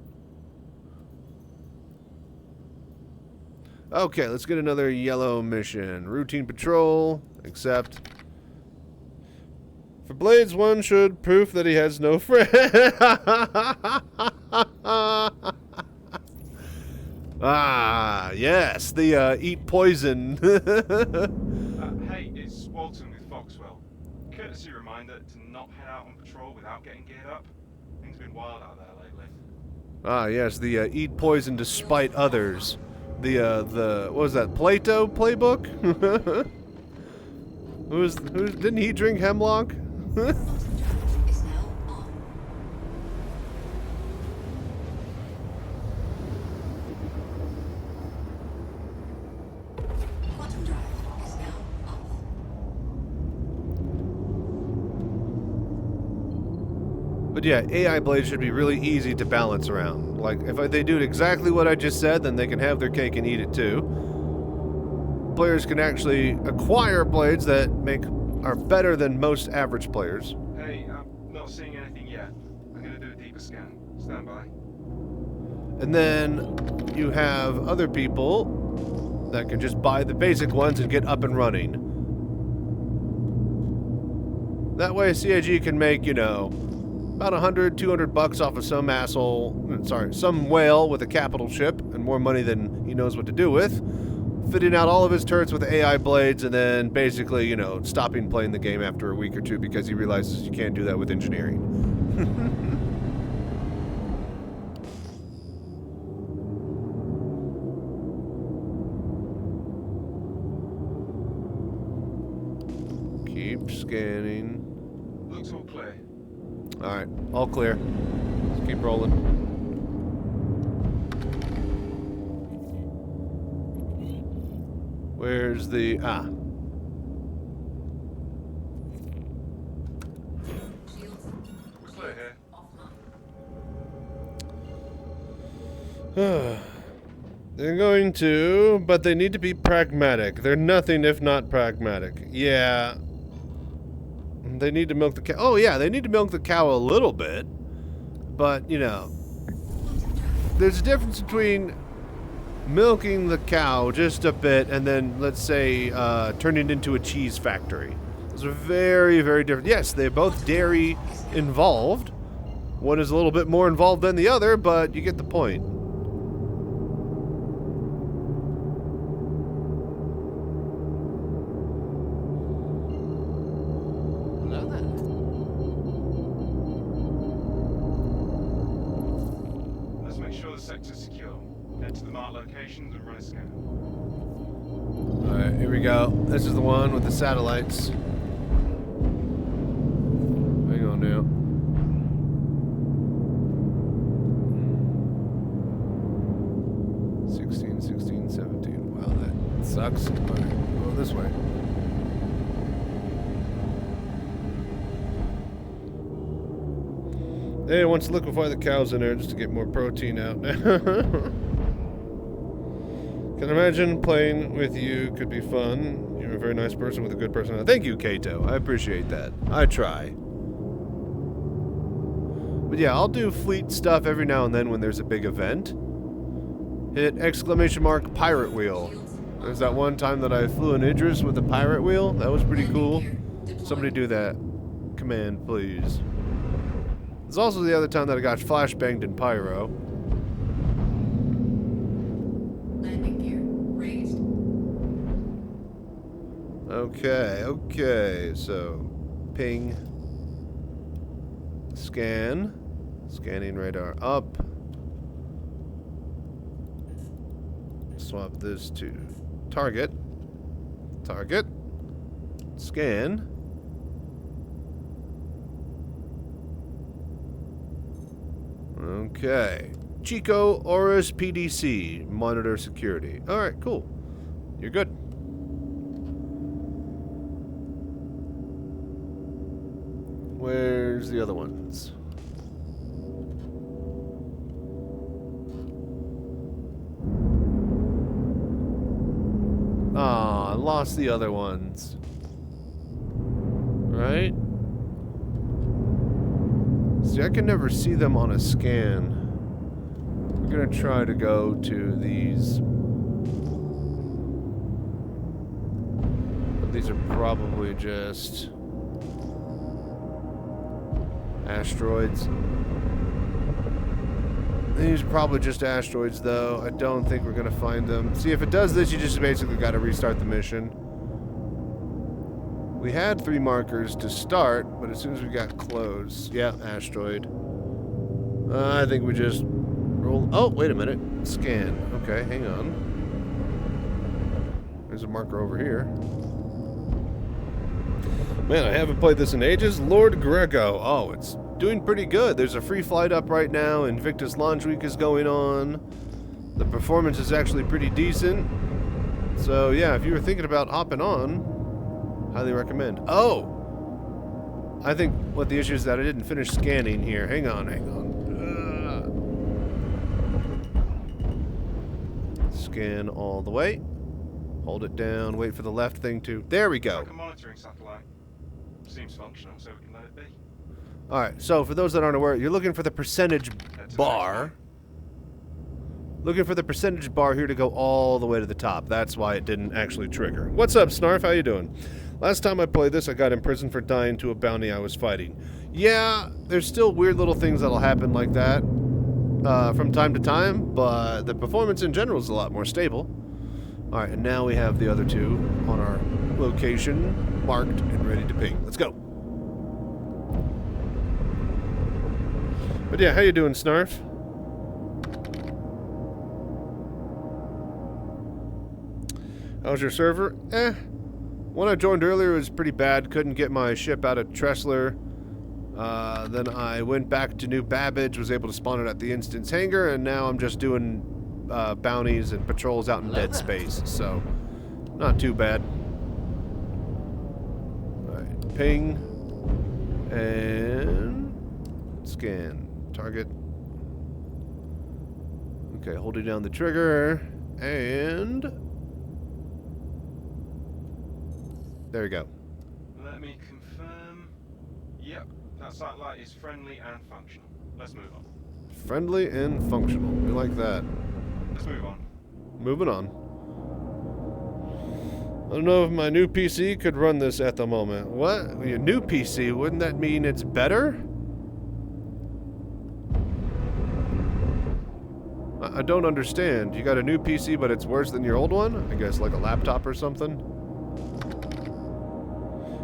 Okay, let's get another yellow mission. Routine patrol, except... For Blades, one should prove that he has no friend. Ah, yes, the eat poison. Hey, it's Walton with Foxwell. Courtesy reminder to not head out on patrol without getting geared up. Things have been wild out there lately. Ah, yes, the eat poison to spite others. The what was that, Plato playbook? who's didn't he drink hemlock? Quantum drive is now on. Quantum drive is now off. But yeah, AI blades should be really easy to balance around. Like, if they do exactly what I just said, then they can have their cake and eat it too. Players can actually acquire blades that are better than most average players. Hey, I'm not seeing anything yet. I'm gonna do a deeper scan. Stand by. And then you have other people that can just buy the basic ones and get up and running. That way CIG can make, you know, about $100-200 off of some some whale with a capital ship and more money than he knows what to do with, fitting out all of his turrets with AI blades, and then basically, you know, stopping playing the game after a week or two because he realizes you can't do that with engineering. Keep scanning. Looks all clear. Alright, all clear. Let's keep rolling. Where's the... Shields We're clear here. offline. They're going to, but they need to be pragmatic. They're nothing if not pragmatic. Yeah. They need to milk the cow. Oh, yeah, they need to milk the cow a little bit. But, you know, there's a difference between milking the cow just a bit and then, let's say, turning it into a cheese factory. Those are very, very different. Yes, they're both dairy involved. One is a little bit more involved than the other, but you get the point. Hello there. Let's make sure the sector's secure. Head to the marked locations and run a scan. Alright, here we go. This is the one with the satellites. Hang on now. Wow, that sucks. Alright, go this way. Hey, wants to liquefy the cows in there just to get more protein out. Can imagine playing with you could be fun. You're a very nice person with a good personality. Thank you, Kato. I appreciate that. I try. But yeah, I'll do fleet stuff every now and then when there's a big event. Hit ! Pirate wheel. There's that one time that I flew an Idris with a pirate wheel. That was pretty cool. Somebody do that command, please. There's also the other time that I got flashbanged in Pyro. Landing gear raised. Okay, so ping, scan, scanning radar up, swap this to target, scan, okay, Chico Oris PDC, monitor security. Alright, cool, you're good. Where's the other ones? Ah, I lost the other ones. Right? See, I can never see them on a scan. We're gonna try to go to these These are probably just asteroids. These are probably just asteroids, though. I don't think we're gonna find them. See, if it does this, you just basically got to restart the mission. We had 3 markers to start, but as soon as we got close, yeah, asteroid. I think we just roll. Oh, wait a minute. Scan. Okay, hang on. There's a marker over here. Man, I haven't played this in ages. Lord Grego. Oh, it's doing pretty good. There's a free flight up right now. Invictus Launch Week is going on. The performance is actually pretty decent. So, yeah, if you were thinking about hopping on, highly recommend. Oh! I think what the issue is that I didn't finish scanning here. Hang on, hang on. Scan all the way. Hold it down. Wait for the left thing to... There we go. Like a monitoring satellite. Seems functional, so we can let it be. Alright, so for those that aren't aware, you're looking for the percentage bar. Looking for the percentage bar here to go all the way to the top. That's why it didn't actually trigger. What's up, Snarf? How you doing? Last time I played this, I got imprisoned for dying to a bounty I was fighting. Yeah, there's still weird little things that'll happen like that from time to time, but the performance in general is a lot more stable. Alright, and now we have the other 2 on our location, marked and ready to ping. Let's go. But yeah, how you doing, Snarf? How's your server? One I joined earlier was pretty bad. Couldn't get my ship out of Tressler. Then I went back to New Babbage, was able to spawn it at the Instance hangar, and now I'm just doing bounties and patrols out in dead space. So, not too bad. Alright, ping. And scan. Target. Okay, holding down the trigger. And... there we go. Let me confirm. Yep, that satellite is friendly and functional. Let's move on. Friendly and functional. We like that. Let's move on. Moving on. I don't know if my new PC could run this at the moment. What? Your new PC? Wouldn't that mean it's better? I don't understand. You got a new PC, but it's worse than your old one? I guess like a laptop or something?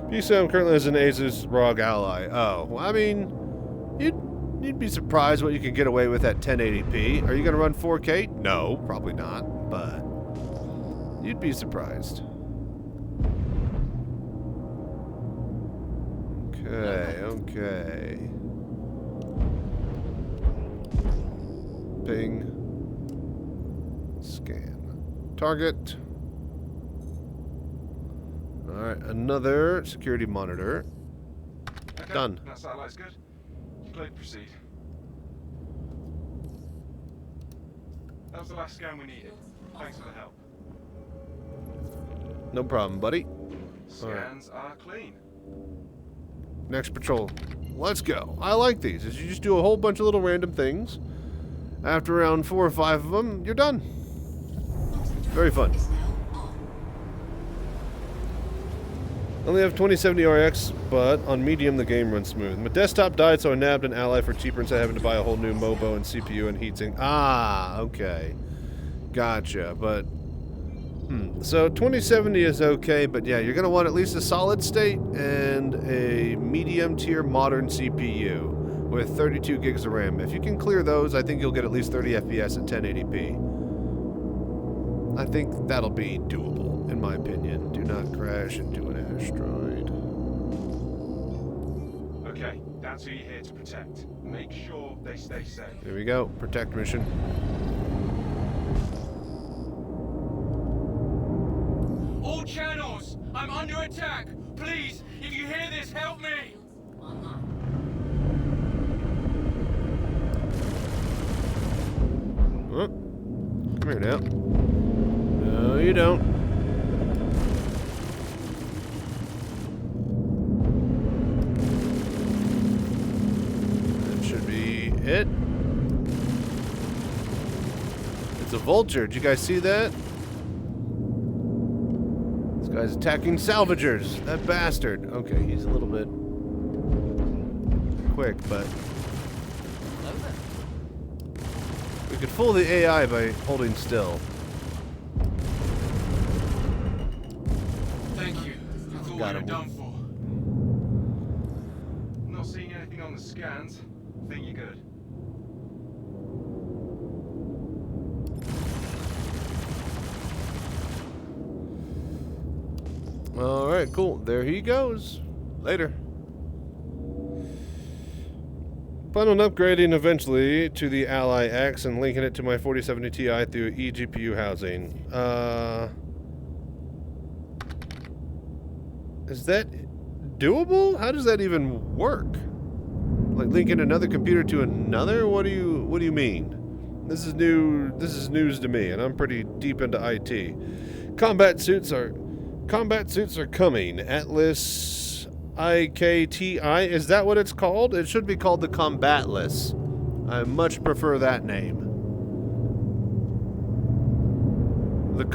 PC I'm currently as an Asus ROG Ally. Oh, well, I mean, you'd be surprised what you can get away with at 1080p. Are you going to run 4K? No, probably not, but you'd be surprised. Okay, okay. Ping. Scan. Target. Alright, another security monitor. Okay, done. That satellite's good. Clear to proceed. That was the last scan we needed. Thanks for the help. No problem, buddy. Scans are clean. Next patrol. Let's go. I like these. Is you just do a whole bunch of little random things. After around 4 or 5 of them, you're done. Very fun. I only have 2070 RX, but on medium the game runs smooth. My desktop died, so I nabbed an Ally for cheaper instead of having to buy a whole new MOBO and CPU and heatsink. Ah, okay. Gotcha, but... So 2070 is okay, but yeah, you're going to want at least a solid state and a medium tier modern CPU with 32 gigs of RAM. If you can clear those, I think you'll get at least 30 FPS at 1080p. I think that'll be doable, in my opinion. Do not crash into an asteroid. Okay, that's who you're here to protect. Make sure they stay safe. Here we go. Protect mission. All channels! I'm under attack! Please, if you hear this, help me! Oh. Come here now. No, you don't. That should be it. It's a vulture. Did you guys see that? It's Guy's attacking salvagers. That bastard. Okay, he's a little bit quick, but Hello there. we could fool the AI by holding still. Thank you. I thought we Got were him. done for. Not seeing anything on the scans. Think you're good. Alright, cool. There he goes. Later. Plan on upgrading eventually to the Ally X and linking it to my 4070 Ti through eGPU housing. Is that doable? How does that even work? Like linking another computer to another? What do you mean? This is news to me, and I'm pretty deep into IT. Combat suits are coming. Atlas IKTI, is that what it's called? It should be called the Combatless. I much prefer that name. The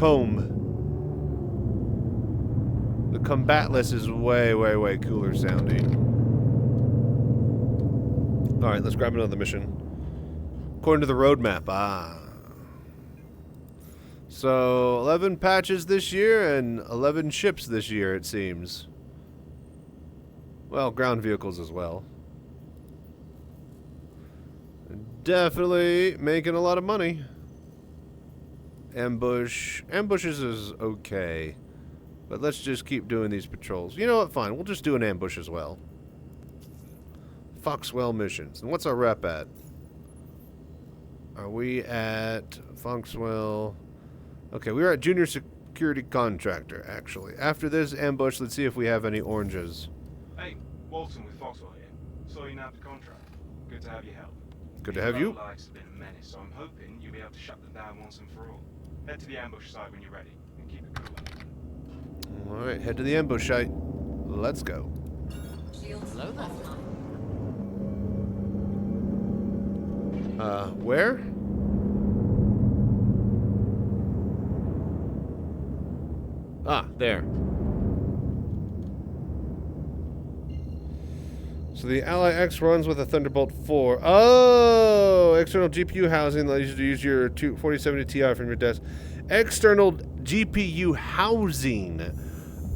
Combatless is way, way, way cooler sounding. Alright, let's grab another mission. According to the roadmap, So, 11 patches this year and 11 ships this year, it seems. Well, ground vehicles as well. Definitely making a lot of money. Ambushes is okay. But let's just keep doing these patrols. You know what? Fine. We'll just do an ambush as well. Foxwell missions. And what's our rep at? Are we at Foxwell? Okay, we were at Junior Security Contractor, actually. After this ambush, let's see if we have any oranges. Hey, Walton with Foxwell here. Saw you nabbed the contract. Good to have your help. Good to have you. Likes have been a menace, so I'm hoping you'll be able to shut them down once and for all. Head to the ambush site when you're ready, and keep it cool. Alright, head to the ambush site. Let's go. Shields Hello there. offline. Where? Ah, there. So the Ally X runs with a Thunderbolt 4. Oh! External GPU housing allows you to use your 4070 Ti from your desk. External GPU housing.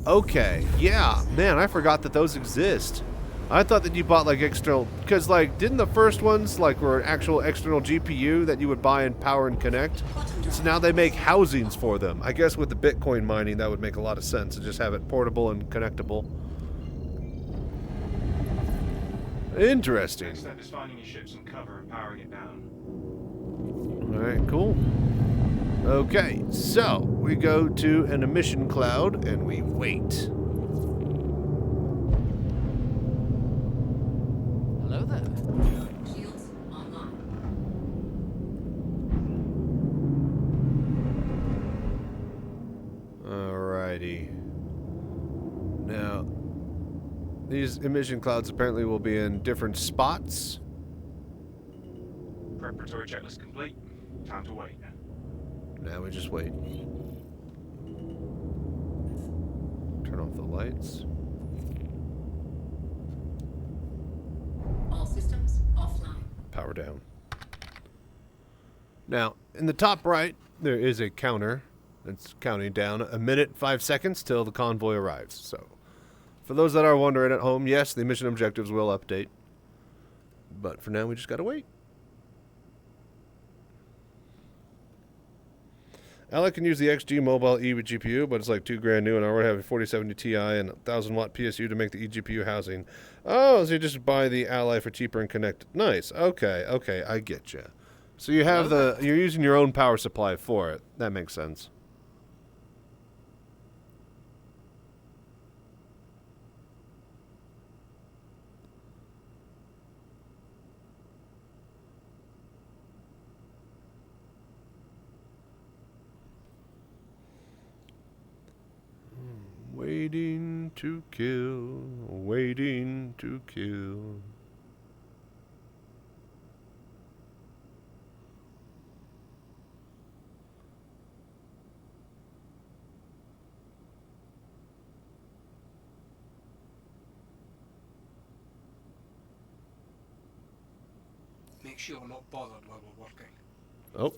Okay. Yeah. Man, I forgot that those exist. I thought that you bought like external, because like didn't the first ones like were an actual external GPU that you would buy and power and connect? So now they make housings for them. I guess with the Bitcoin mining that would make a lot of sense to just have it portable and connectable. Interesting. Next step is finding your ship some cover and powering it down. Alright, cool. Okay, so we go to an emission cloud and we wait. Hello there. Shields online. Alrighty. Now, these emission clouds apparently will be in different spots. Preparatory checklist complete. Time to wait. Now we just wait. Turn off the lights. All systems offline. Power down. Now, in the top right, there is a counter that's counting down 1 minute, 5 seconds till the convoy arrives. So, for those that are wondering at home, yes, the mission objectives will update. But for now, we just gotta wait. Ally can use the XG mobile eGPU, but it's like $2,000 new, and I already have a 4070 Ti and 1000-watt PSU to make the eGPU housing. Oh, so you just buy the Ally for cheaper and connect. Nice. Okay, okay, I get you. So you have you're using your own power supply for it. That makes sense. Waiting to kill, waiting to kill. make sure we're not bothered while we're working. Oh.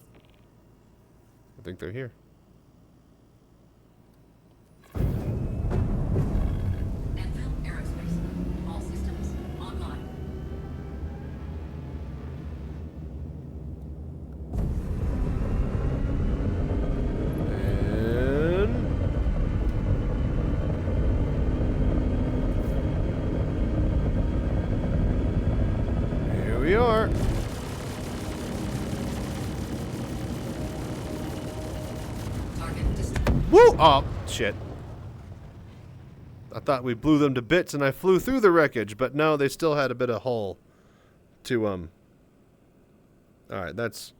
I think they're here. Anvil Aerospace. All systems online. And here we are. Target destroyed. Woo! Oh, shit. I thought we blew them to bits and I flew through the wreckage, but no, they still had a bit of hull to, Alright, that's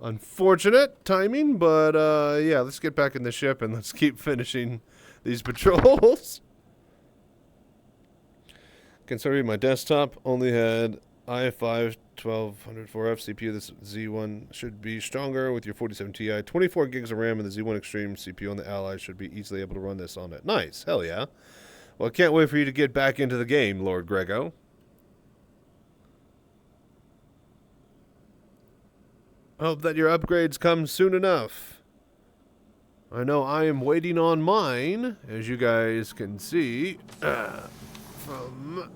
unfortunate timing, but, yeah, let's get back in the ship and let's keep finishing these patrols. Considering my desktop only had i5 1204F CPU, this Z1 should be stronger with your 47 Ti. 24 gigs of RAM and the Z1 Extreme CPU on the Allies should be easily able to run this on it. Nice, hell yeah. Well, I can't wait for you to get back into the game, Lord Grego. Hope that your upgrades come soon enough. I know I am waiting on mine, as you guys can see, from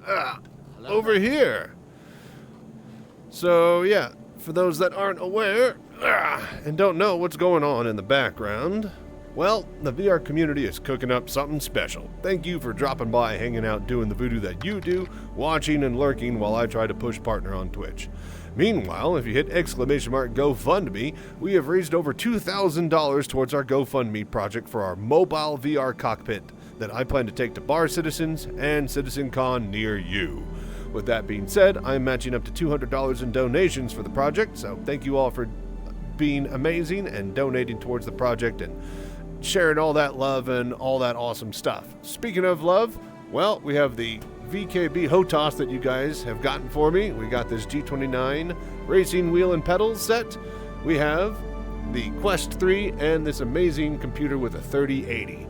over here. So, yeah, for those that aren't aware and don't know what's going on in the background, well, the VR community is cooking up something special. Thank you for dropping by, hanging out, doing the voodoo that you do, watching and lurking while I try to push partner on Twitch. Meanwhile, if you hit !GoFundMe, we have raised over $2,000 towards our GoFundMe project for our mobile VR cockpit that I plan to take to bar citizens and Citizencon near you. With that being said, I'm matching up to $200 in donations for the project, so thank you all for being amazing and donating towards the project and sharing all that love and all that awesome stuff. Speaking of love, well, we have the VKB HOTOS that you guys have gotten for me. We got this G29 racing wheel and pedals set. We have the Quest 3 and this amazing computer with a 3080.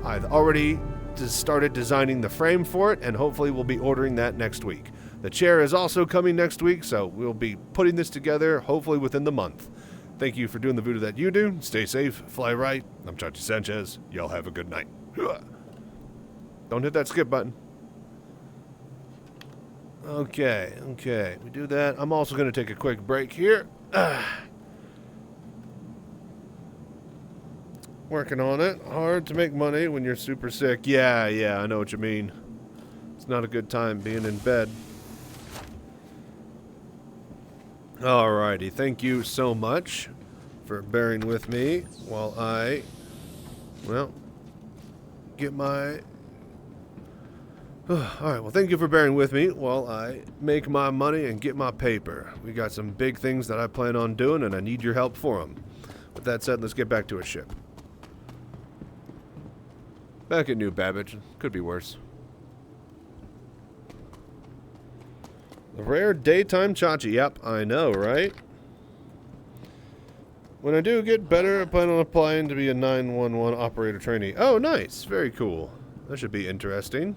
I've already started designing the frame for it, and hopefully we'll be ordering that next week. The chair is also coming next week, so we'll be putting this together hopefully within the month. Thank you for doing the voodoo that you do. Stay safe, fly right. I'm Chachi Sanchez. Y'all have a good night. Don't hit that skip button. Okay, we do that. I'm also going to take a quick break here. Working on it. Hard to make money when you're super sick. Yeah, I know what you mean. It's not a good time being in bed. Alrighty, thank you so much for bearing with me while I, well, get my... Alright, well, thank you for bearing with me while I make my money and get my paper. We got some big things that I plan on doing, and I need your help for them. With that said, let's get back to a ship. Back at New Babbage. Could be worse. The rare daytime Chachi. Yep, I know, right? When I do get better, I plan on applying to be a 911 operator trainee. Oh, nice. Very cool. That should be interesting.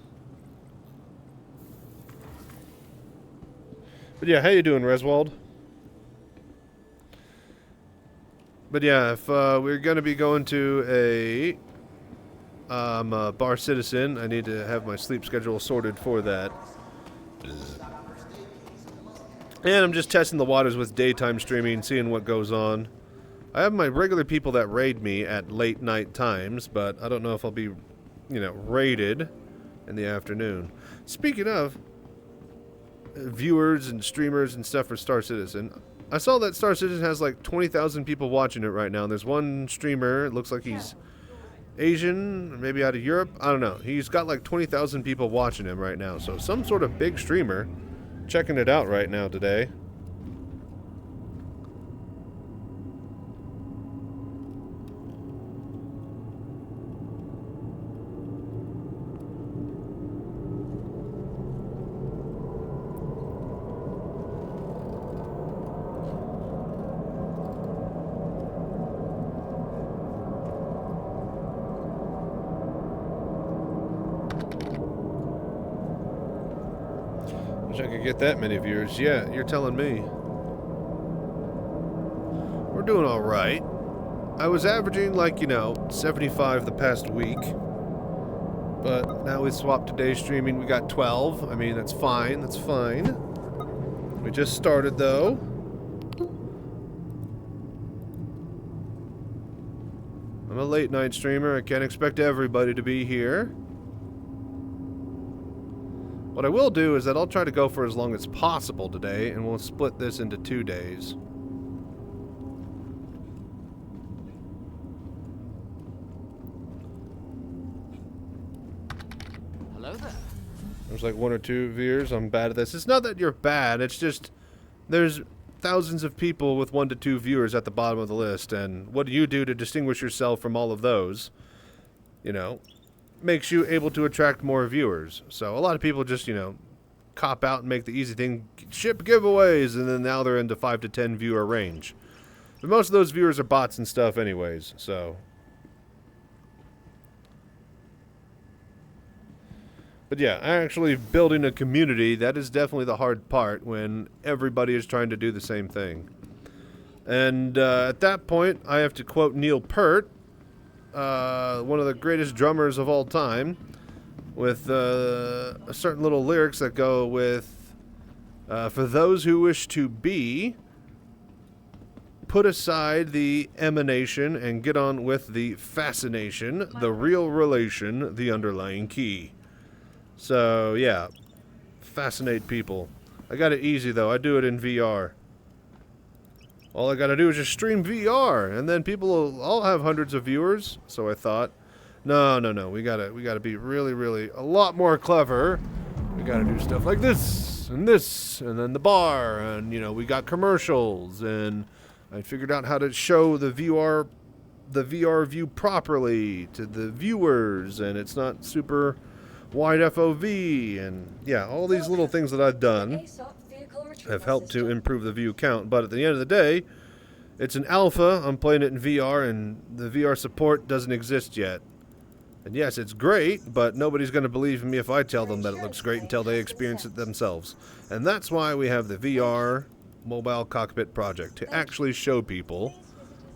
But yeah, how you doing, Reswald? But yeah, if we're going to be going to a bar citizen, I need to have my sleep schedule sorted for that. And I'm just testing the waters with daytime streaming, seeing what goes on. I have my regular people that raid me at late night times, but I don't know if I'll be, raided in the afternoon. Speaking of viewers and streamers and stuff for Star Citizen, I saw that Star Citizen has like 20,000 people watching it right now. And there's one streamer, it looks like he's Asian, maybe out of Europe. I don't know. He's got like 20,000 people watching him right now. So some sort of big streamer checking it out right now today. Wish I could get that many viewers. Yeah, you're telling me. we're doing all right. I was averaging like, 75 the past week. But now we swapped to day streaming. We got 12. I mean, that's fine. That's fine. We just started, though. I'm a late night streamer. I can't expect everybody to be here. What I will do is that I'll try to go for as long as possible today, and we'll split this into 2 days. Hello there. There's like 1 or 2 viewers. I'm bad at this. It's not that you're bad. It's just there's thousands of people with 1 to 2 viewers at the bottom of the list. And what do you do to distinguish yourself from all of those? Makes you able to attract more viewers. So a lot of people just, cop out and make the easy thing, ship giveaways, and then now they're into 5 to 10 viewer range. But most of those viewers are bots and stuff anyways, so. But yeah, actually building a community, that is definitely the hard part when everybody is trying to do the same thing. And at that point, I have to quote Neil Peart, one of the greatest drummers of all time, with a certain little lyrics that go with, for those who wish to be, put aside the emanation and get on with the fascination, the real relation, the underlying key. So, yeah, fascinate people. I got it easy, though. I do it in VR. All I gotta do is just stream VR, and then people will all have hundreds of viewers. So I thought, no, we gotta be really a lot more clever. We gotta do stuff like this, and then the bar, and we got commercials, and I figured out how to show the VR view properly to the viewers, and it's not super wide FOV, and yeah, all these little things that I've done have helped to improve the view count. But at the end of the day, it's an alpha. I'm playing it in VR, and the VR support doesn't exist yet. And yes, it's great, but nobody's going to believe me if I tell them that it looks great until they experience it themselves. And that's why we have the VR Mobile Cockpit project, to actually show people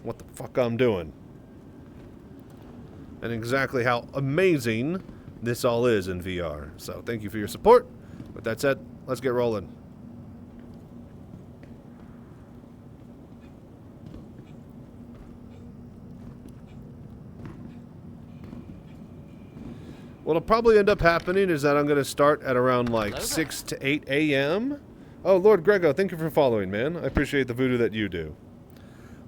what the fuck I'm doing. And exactly how amazing this all is in VR. So thank you for your support. With that said, let's get rolling. What'll probably end up happening is that I'm going to start at around like 6 to 8 a.m. Oh, Lord Grego, thank you for following, man. I appreciate the voodoo that you do.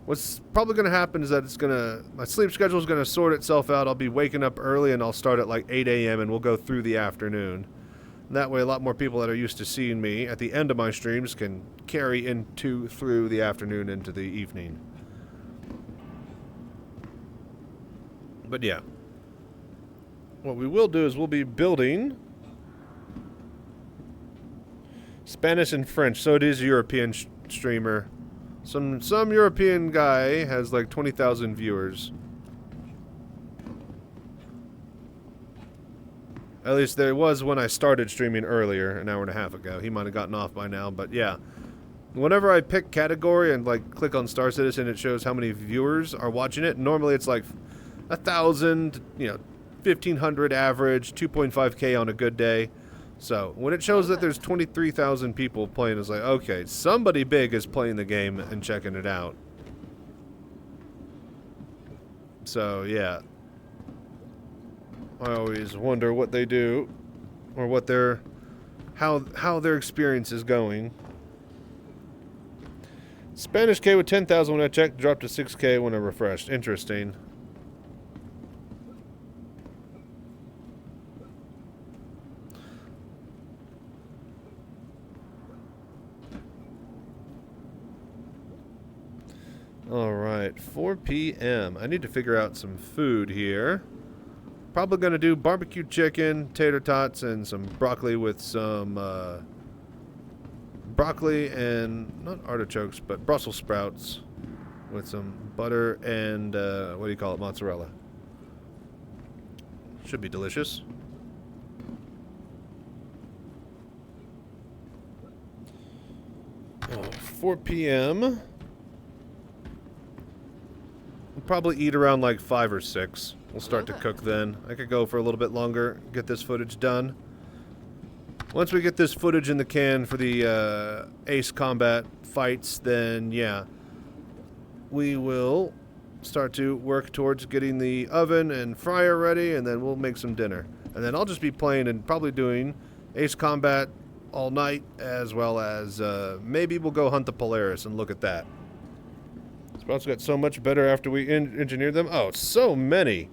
What's probably going to happen is that my sleep schedule is going to sort itself out. I'll be waking up early, and I'll start at like 8 a.m. and we'll go through the afternoon. And that way, a lot more people that are used to seeing me at the end of my streams can carry through the afternoon into the evening. But yeah. What we will do is we'll be building Spanish and French, so it is a European streamer. Some European guy has like 20,000 viewers. At least there was when I started streaming earlier, an hour and a half ago. He might have gotten off by now, but yeah. Whenever I pick category and like click on Star Citizen, it shows how many viewers are watching it. Normally it's like 1,000, 1,500 average, 2.5K on a good day. So when it shows that there's 23,000 people playing, it's like, okay, somebody big is playing the game and checking it out. So yeah, I always wonder what they do, or what how their experience is going. Spanish K with 10,000 when I checked, dropped to 6K when I refreshed. Interesting. Alright, 4 p.m. I need to figure out some food here. Probably going to do barbecue chicken, tater tots, and some broccoli with some, broccoli and, not artichokes, but Brussels sprouts with some butter and, what do you call it, mozzarella. Should be delicious. Oh, 4 p.m. probably eat around like 5 or 6. We'll start to cook then. I could go for a little bit longer, get this footage done. Once we get this footage in the can for the Ace Combat fights, then yeah, we will start to work towards getting the oven and fryer ready, and then we'll make some dinner. And then I'll just be playing and probably doing Ace Combat all night, as well as maybe we'll go hunt the Polaris and look at that. Sprouts got so much better after we engineered them. Oh, so many.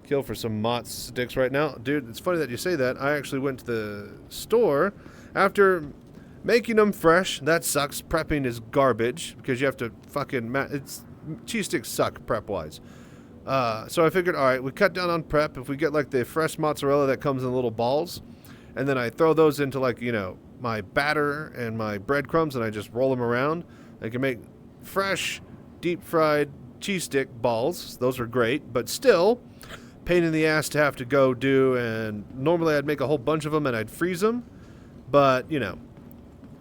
Kill for some Mott sticks right now. Dude, it's funny that you say that. I actually went to the store after making them fresh. That sucks. Prepping is garbage because you have to fucking... cheese sticks suck prep-wise. So I figured, all right, we cut down on prep. If we get like the fresh mozzarella that comes in little balls, and then I throw those into like, you know, my batter and my breadcrumbs, and I just roll them around, I can make fresh, deep-fried cheese stick balls. Those are great, but still, pain in the ass to have to go do, and normally I'd make a whole bunch of them and I'd freeze them, but, you know,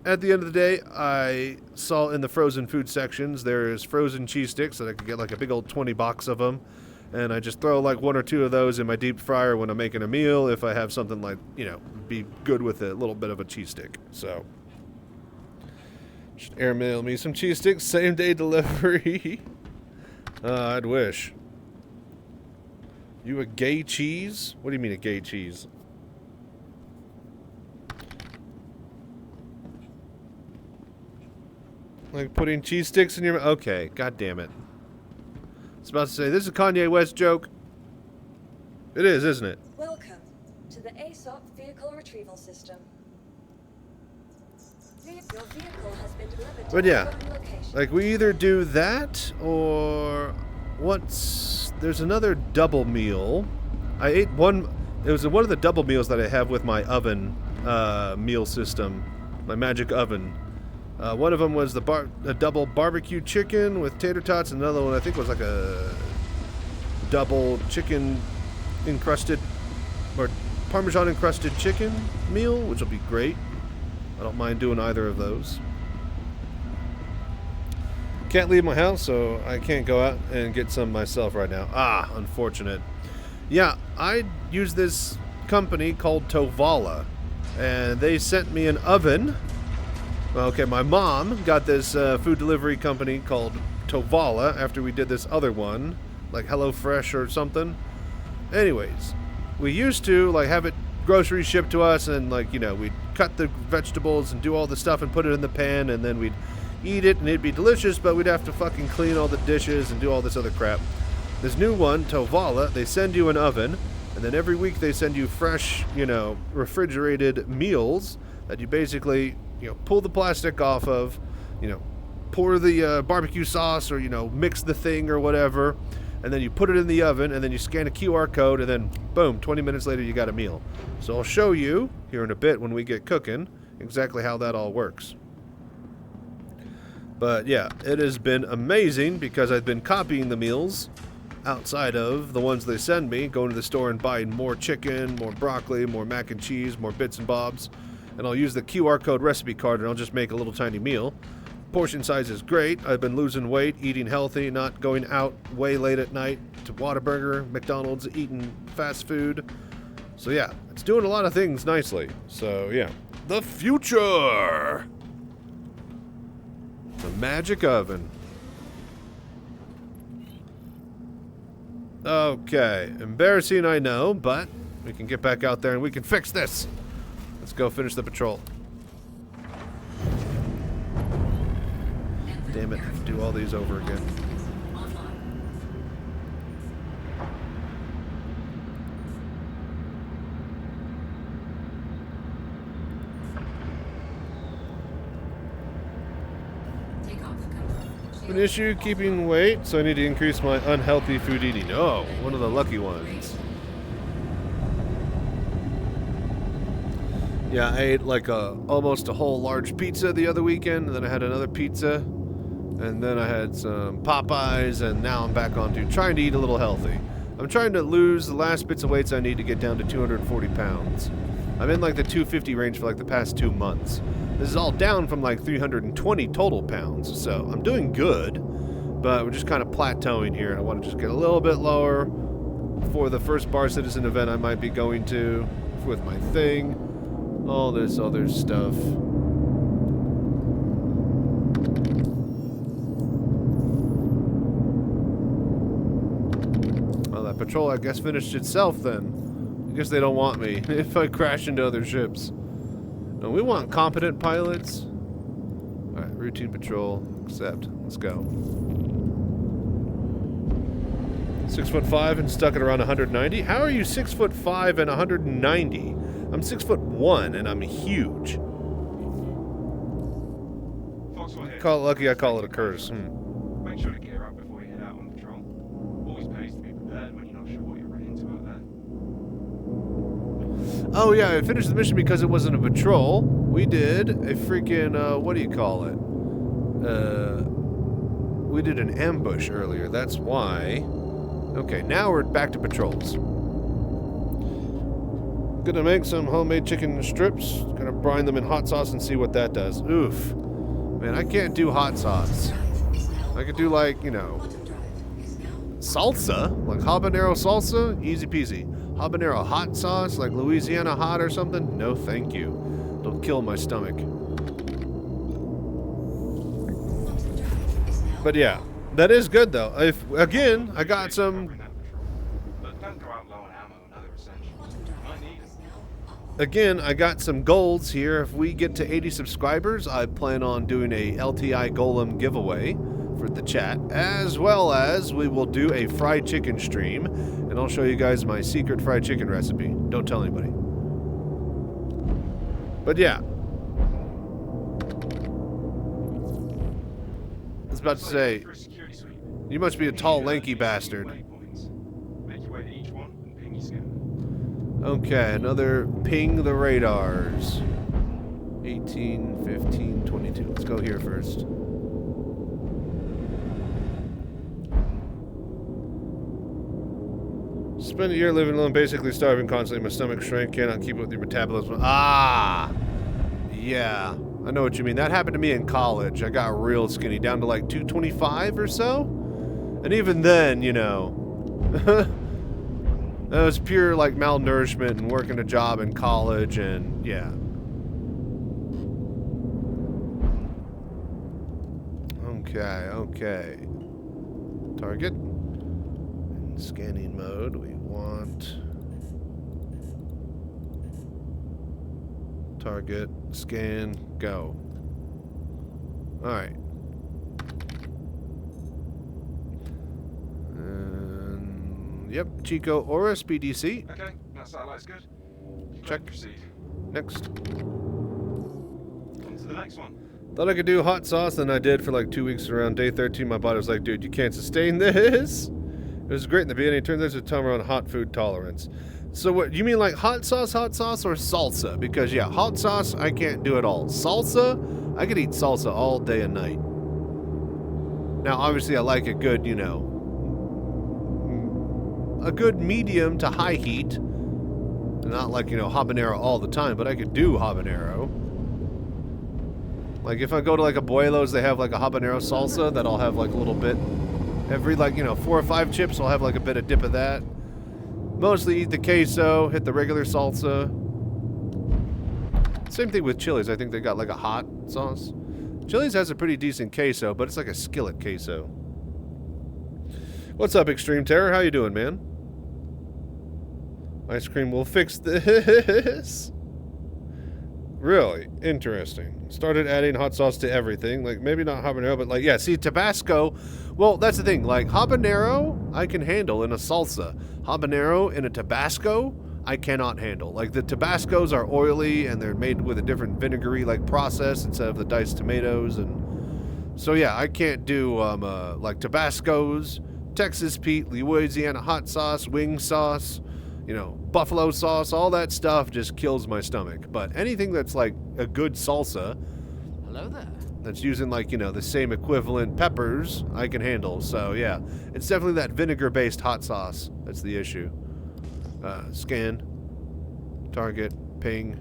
at the end of the day, I saw in the frozen food sections there's frozen cheese sticks that I could get like a big old 20 box of them, and I just throw like 1 or 2 of those in my deep fryer when I'm making a meal if I have something like, you know, be good with a little bit of a cheese stick. So should airmail me some cheese sticks, same day delivery. I'd wish. You a gay cheese? What do you mean a gay cheese? Like putting cheese sticks in your... Okay, god damn it. I was about to say, this is a Kanye West joke. It is, isn't it? Welcome to the ASOP Vehicle Retrieval System. Your vehicle has been delivered to But yeah, the location. like we either do that or... There's another double meal. I ate one... It was one of the double meals that I have with my oven meal system. My magic oven. One of them was a double barbecue chicken with tater tots, and another one I think was like a double chicken encrusted, or Parmesan encrusted chicken meal, which will be great. I don't mind doing either of those. Can't leave my house, so I can't go out and get some myself right now. Ah, unfortunate. Yeah, I use this company called Tovala, and they sent me an oven. Okay, my mom got this food delivery company called Tovala after we did this other one, like HelloFresh or something. Anyways, we used to like have it groceries shipped to us, and like, you know, we'd cut the vegetables and do all the stuff and put it in the pan, and then we'd eat it and it'd be delicious, but we'd have to fucking clean all the dishes and do all this other crap. This new one, Tovala, they send you an oven, and then every week they send you fresh, you know, refrigerated meals that you basically, you know, pull the plastic off of, you know, pour the barbecue sauce, or, you know, mix the thing or whatever, and then you put it in the oven, and then you scan a QR code, and then boom, 20 minutes later you got a meal. So I'll show you here in a bit when we get cooking exactly how that all works. But yeah, it has been amazing because I've been copying the meals outside of the ones they send me, going to the store and buying more chicken, more broccoli, more mac and cheese, more bits and bobs, and I'll use the QR code recipe card and I'll just make a little tiny meal. Portion size is great. I've been losing weight, eating healthy, not going out way late at night to Whataburger, McDonald's, eating fast food. So yeah, it's doing a lot of things nicely. So yeah, the future! The magic oven. Okay, embarrassing, I know, but we can get back out there and we can fix this. Let's go finish the patrol. Damn it, I have to do all these over again. An issue keeping weight, so I need to increase my unhealthy food eating. Oh, one of the lucky ones. Yeah, I ate like almost a whole large pizza the other weekend, and then I had another pizza, and then I had some Popeyes, and now I'm back on to trying to eat a little healthy. I'm trying to lose the last bits of weights I need to get down to 240 pounds. I'm in like the 250 range for like the past 2 months. This is all down from like 320 total pounds, so I'm doing good, But we're just kind of plateauing here, and I want to just get a little bit lower for the first Bar Citizen event I might be going to with my thing. All this other stuff. Well, that patrol, I guess, finished itself then. I guess they don't want me if I crash into other ships. No, we want competent pilots. Alright, routine patrol, accept. Let's go. 6'5" and stuck at around 190. How are you 6'5" and 190? I'm 6'1" and I'm huge. Foxwell here. Call it lucky, I call it a curse. Make sure to gear up before you head out on patrol. Always pays to be prepared when you're not sure what you're running into out there. Oh yeah, I finished the mission because it wasn't a patrol. We did a freaking, what do you call it? We did an ambush earlier, that's why. Okay, now we're back to patrols. Gonna make some homemade chicken strips. Gonna brine them in hot sauce and see what that does. Oof. Man, I can't do hot sauce. I could do like, you know, salsa, like habanero salsa, easy peasy. Habanero hot sauce, like Louisiana hot or something? No, thank you. It'll kill my stomach. But yeah, that is good though. If again, I got some. But don't go out low on ammo and other essentials. Might need it. Again, I got some golds here. If we get to 80 subscribers, I plan on doing a LTI Golem giveaway for the chat, as well as we will do a fried chicken stream, and I'll show you guys my secret fried chicken recipe. Don't tell anybody. But yeah. I was about to say, For a security sweep. you must be a tall, lanky bastard. Waypoints. Make your way to each one and ping your scanner. Okay, another ping the radars. 18, 15, 22. Let's go here first. Spent a year living alone, basically starving constantly. My stomach shrank, cannot keep up with your metabolism. Ah! Yeah, I know what you mean. That happened to me in college. I got real skinny, down to like 225 or so. And even then, you know, that was pure like malnourishment and working a job in college and yeah. Okay. Target. In scanning mode, we want target, scan, go. Alright. Yep, Chico or SPDC. Okay, that satellite's good. Check. Proceed. Next. On to the next one. Thought I could do hot sauce, and I did for like 2 weeks. Around day 13, my body was like, dude, you can't sustain this. It was great in the beginning. It turns out it's a timer on hot food tolerance. So what, you mean like hot sauce, or salsa? Because yeah, hot sauce, I can't do it all. Salsa, I could eat salsa all day and night. Now, obviously, I like a good, you know, a good medium to high heat. Not like, you know, habanero all the time, but I could do habanero. Like if I go to like Abuelo's, they have like a habanero salsa that I'll have like a little bit. Every like, you know, 4 or 5 chips, I'll have like a bit of dip of that. Mostly eat the queso, hit the regular salsa. Same thing with Chili's. I think they got like a hot sauce. Chili's has a pretty decent queso, but it's like a skillet queso. What's up, Extreme Terror? How you doing, man? Ice cream will fix this. Really interesting. Started adding hot sauce to everything. Like, maybe not habanero, but like, yeah, see, Tabasco. Well, that's the thing. Like, habanero, I can handle in a salsa. Habanero in a Tabasco, I cannot handle. Like, the Tabascos are oily, and they're made with a different vinegary, like, process instead of the diced tomatoes. And so, yeah, I can't do, like, Tabascos, Texas Pete, Louisiana hot sauce, wing sauce, you know, buffalo sauce, all that stuff just kills my stomach. But anything that's like a good salsa, Hello there. that's using like, you know, the same equivalent peppers, I can handle. So yeah, it's definitely that vinegar-based hot sauce that's the issue. Scan, target, ping.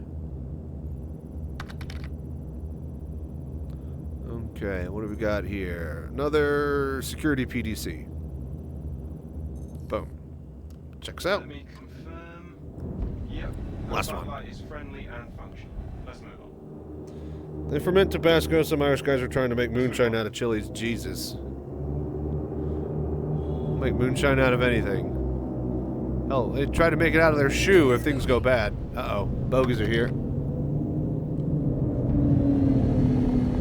Okay, what do we got here? Another security PDC. Boom. Checks out. Let me confirm. Yep. Last That one. light is friendly and functional. Let's move on. They ferment Tabasco. Some Irish guys are trying to make moonshine out of chilies. Jesus. Make moonshine out of anything. Hell, they try to make it out of their shoe if things go bad. Uh-oh. Bogies are here.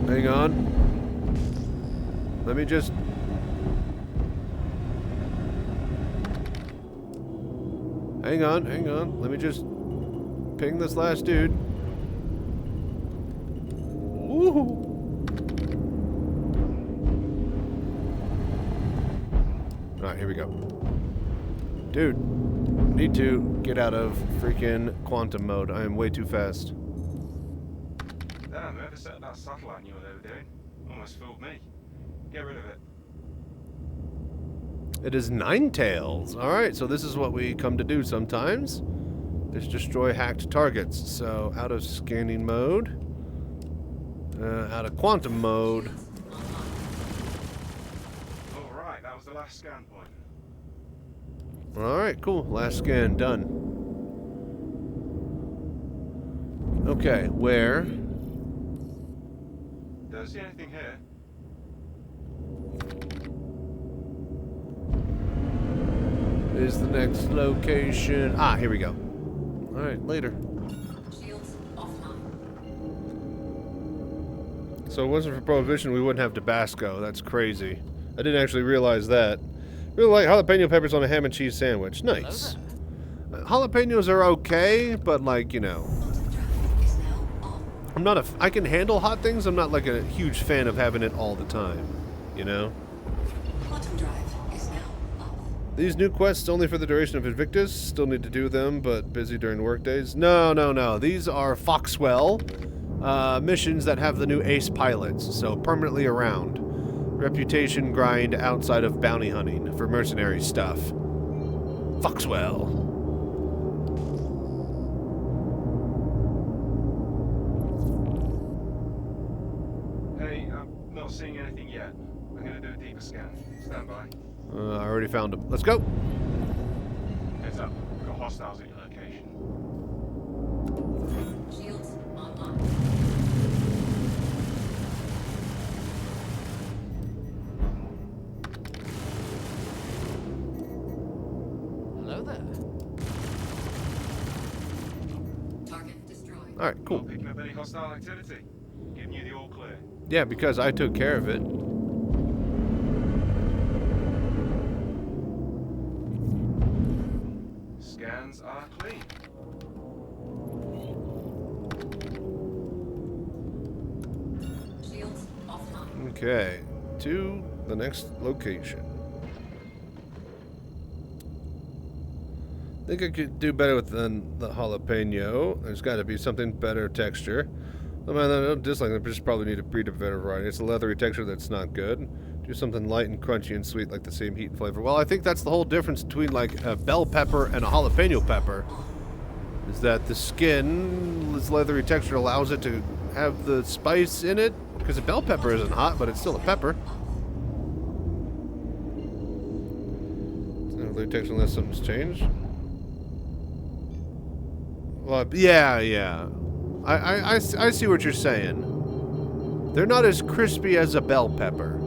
Hang on. Let me just... Hang on, hang on. Let me just ping this last dude. Woohoo! Alright, here we go. Dude, need to get out of freaking quantum mode. I am way too fast. Damn, whoever set that satellite knew what they were doing. Almost fooled me. Get rid of it. It is Ninetales. Alright, so this is what we come to do sometimes. Is destroy hacked targets. So, out of scanning mode. Out of quantum mode. Alright, that was the last scan point. Alright, cool. Last scan done. Okay, where? Don't see anything here. Is the next location? Ah, here we go. Alright, later. Shields offline. So it wasn't for Prohibition, we wouldn't have Tabasco. That's crazy. I didn't actually realize that. Really like jalapeno peppers on a ham and cheese sandwich. Nice. Jalapenos are okay, but like, you know. Is now on. I'm not I can handle hot things. I'm not like a huge fan of having it all the time. You know? Quantum drive is now off. These new quests only for the duration of Invictus. Still need to do them, but busy during work days. No, no, no. These are Foxwell missions that have the new ace pilots, so permanently around. Reputation grind outside of bounty hunting for mercenary stuff. Foxwell. Hey, I'm not seeing anything yet. I'm gonna do a deeper scan. Stand by. I already found him. Let's go. Heads up. We've got hostiles at your location. Shields online. Hello there. Target destroyed. All right, Not cool. picking up any hostile activity. Giving you the all clear. Yeah, because I took care of it. Scans are clean. Shields offline. Okay, to the next location. I think I could do better with than the jalapeno. There's got to be something better texture. I mean, I don't dislike it, but just probably need to breed a better variety. It's a leathery texture that's not good. Do something light and crunchy and sweet, like the same heat and flavor. Well, I think that's the whole difference between like a bell pepper and a jalapeno pepper. Is that the skin, this leathery texture allows it to have the spice in it? Because a bell pepper isn't hot, but it's still a pepper. It's not leathery texture unless something's changed. Well, yeah. I see what you're saying. They're not as crispy as a bell pepper.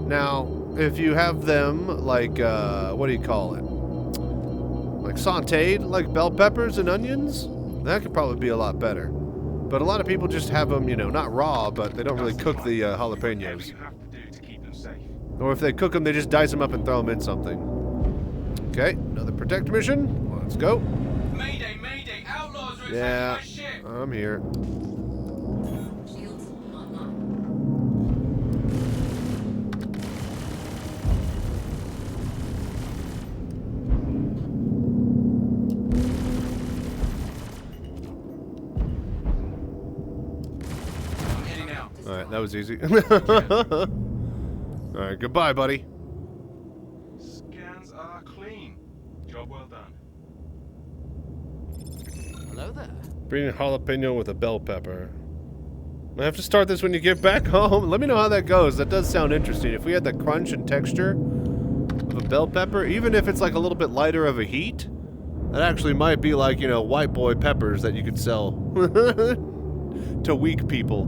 Now, if you have them like, what do you call it? Like sauteed, like bell peppers and onions, that could probably be a lot better. But a lot of people just have them, you know, not raw, but they don't really cook the Whatever jalapenos. you have to do to keep them safe. Or if they cook them, they just dice them up and throw them in something. Okay, another protect mission. Let's go. Mayday, mayday! Outlaws are attacking Yeah, my ship! I'm here. Shields online. I'm heading out. Alright, that was easy. Alright, goodbye, buddy. Scans are clean. Job well done. Hello there. Bring jalapeno with a bell pepper. I have to start this when you get back home. Let me know how that goes. That does sound interesting. If we had the crunch and texture of a bell pepper, even if it's like a little bit lighter of a heat, that actually might be like, you know, white boy peppers that you could sell to weak people.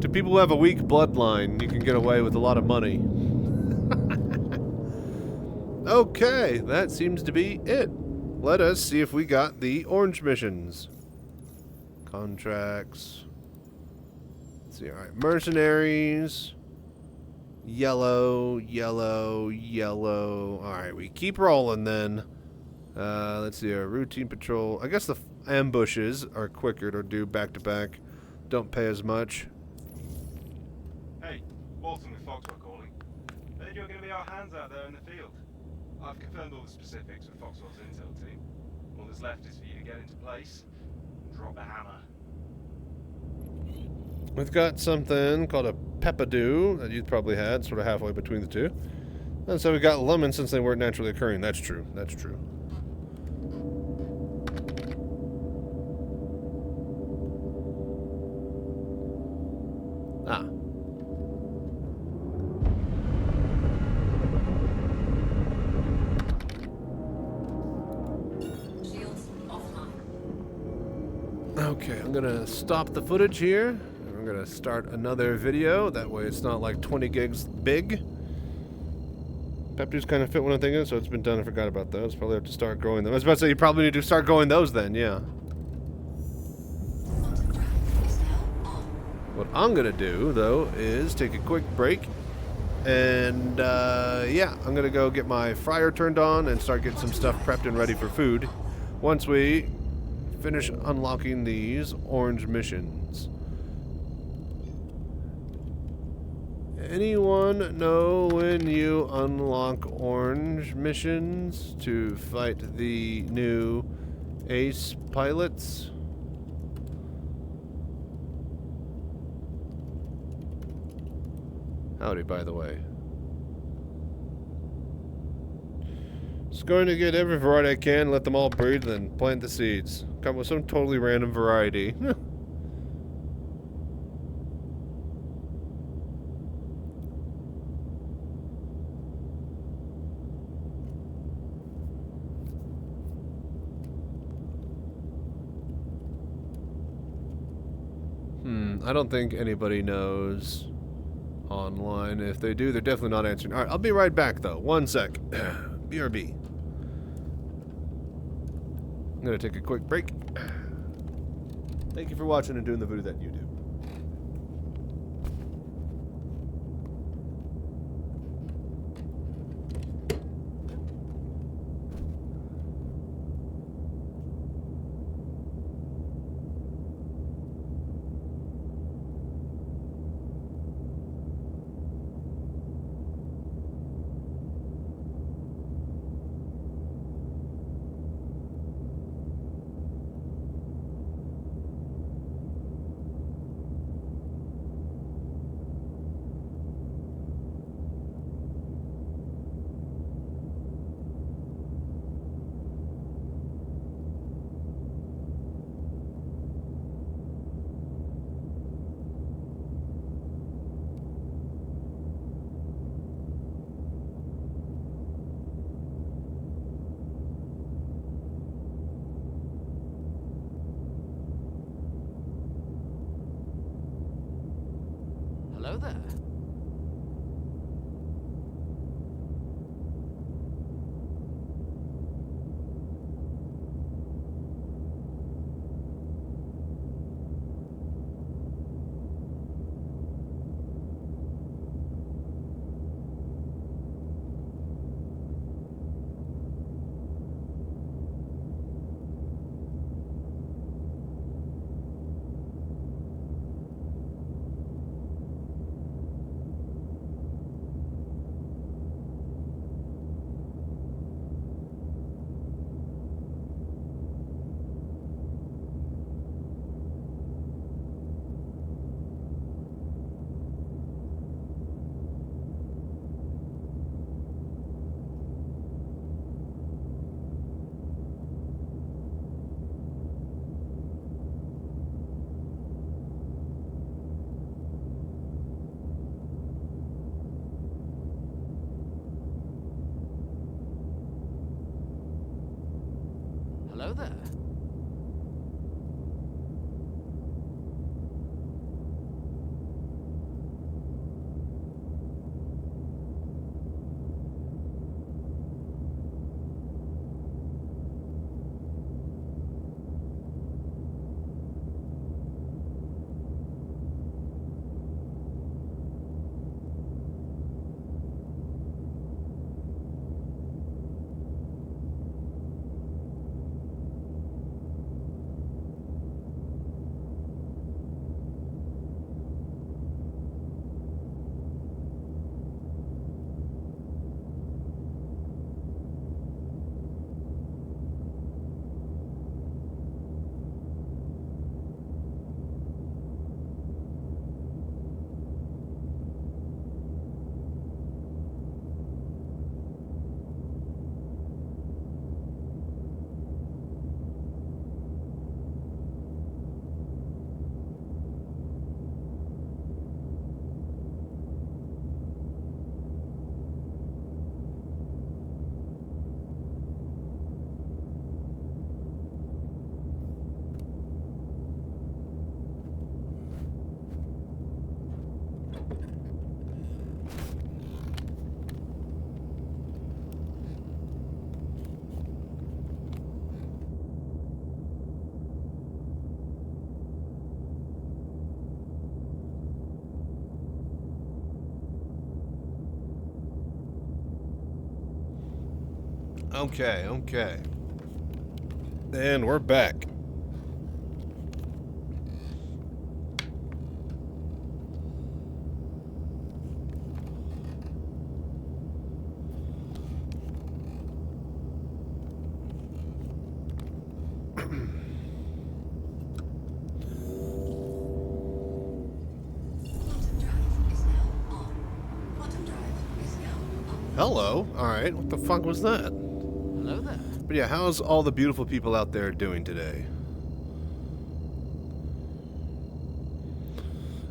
To people who have a weak bloodline, you can get away with a lot of money. Okay, that seems to be it. Let us see if we got the orange missions. Contracts. Let's see, alright. Mercenaries. Yellow, yellow, yellow. Alright, we keep rolling then. Let's see, our routine patrol. I guess the ambushes are quicker to do back to back. Don't pay as much. Hey, Walton with Foxwell calling. Heard you're going to be our hands out there in the field. I've confirmed all the specifics with Foxwell's intel team. All that's left is for you to get into place and drop the hammer. We've got something called a Peppadoo that you've probably had, sort of halfway between the two. And so we got lemons since they weren't naturally occurring. That's true. That's true. Ah. Shields offline. Okay, I'm gonna stop the footage here. I'm gonna start another video. That way it's not like 20 gigs big. Peptoos kind of fit what I'm thinking, so it's been done. I forgot about those. Probably have to start growing them. I was about to say you probably need to start growing those then, yeah. Quantum drive is now on. What I'm gonna do, though, is take a quick break. And, yeah, I'm gonna go get my fryer turned on and start getting some stuff prepped and ready for food. Once we finish unlocking these orange missions. Anyone know when you unlock orange missions to fight the new ace pilots? Howdy, by the way. Just going to get every variety I can, let them all breed, then plant the seeds. Come with some totally random variety. I don't think anybody knows online. If they do, they're definitely not answering. Alright, I'll be right back, though. One sec. BRB. I'm gonna take a quick break. Thank you for watching and doing the voodoo that you do. Hello there. Hello there. Okay, okay. And we're back. Hello. All right. What the fuck was that? Hello there. But yeah, how's all the beautiful people out there doing today?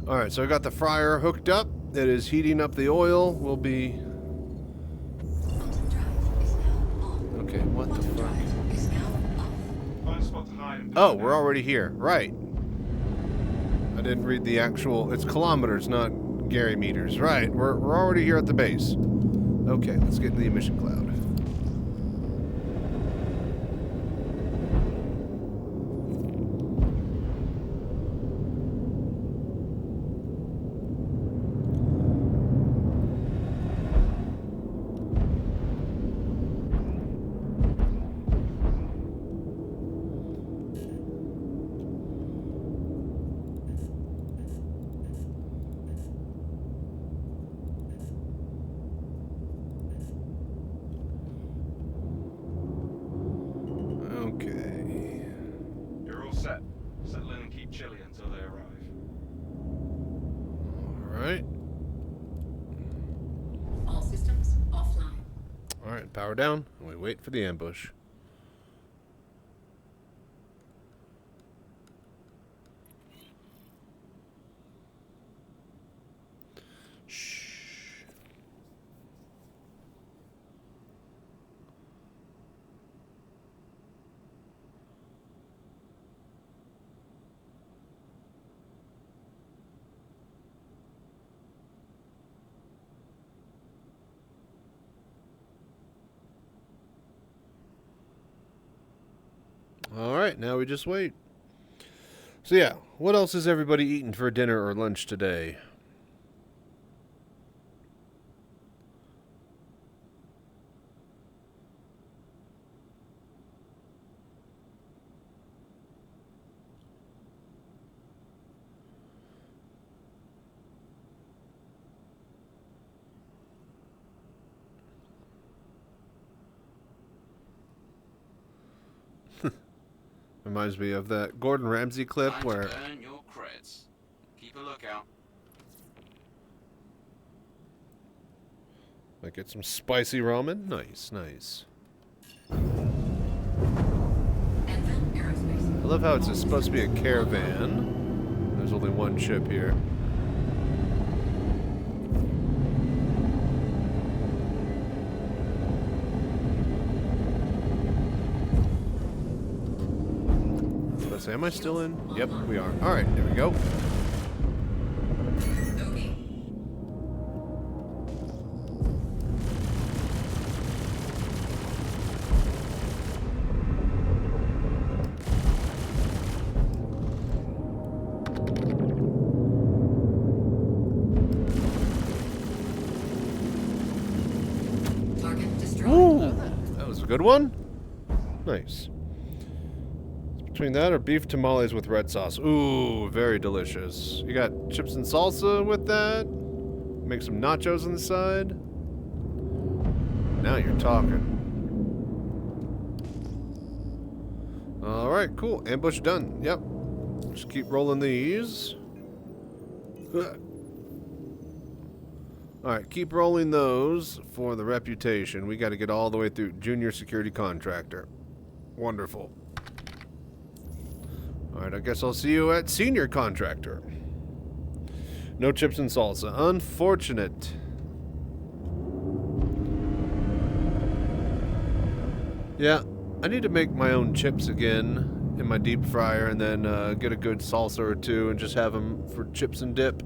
All right, so I got the fryer hooked up. It is heating up the oil. We'll be... Okay, what the fuck? Find a spot to hide and Oh, we're already here. Right. I didn't read the actual... It's kilometers, not Gary meters. Right, we're already here at the base. Okay, let's get into the emission cloud. Okay. You're all set. Settle in and keep chilly until they arrive. Alright. All systems offline. Alright, power down, and we wait for the ambush. Shh. Alright, now we just wait. So yeah, what else is everybody eating for dinner or lunch today? Reminds me of that Gordon Ramsay clip Time to where... earn your creds. Keep a lookout. Might get some spicy ramen. Nice, nice. I love how it's supposed to be a caravan. There's only one ship here. say, am I still in? Yep, we are. All right, there we go. Okay. Target destroyed. Ooh, that was a good one. Nice. Between that or beef tamales with red sauce. Ooh, very delicious. You got chips and salsa with that? Make some nachos on the side? Now you're talking. Alright, cool. Ambush done. Yep. Just keep rolling these. Alright, keep rolling those for the reputation. We got to get all the way through junior security contractor. Wonderful. Alright, I guess I'll see you at senior contractor. No chips and salsa. Unfortunate. Yeah, I need to make my own chips again in my deep fryer and then get a good salsa or two and just have them for chips and dip.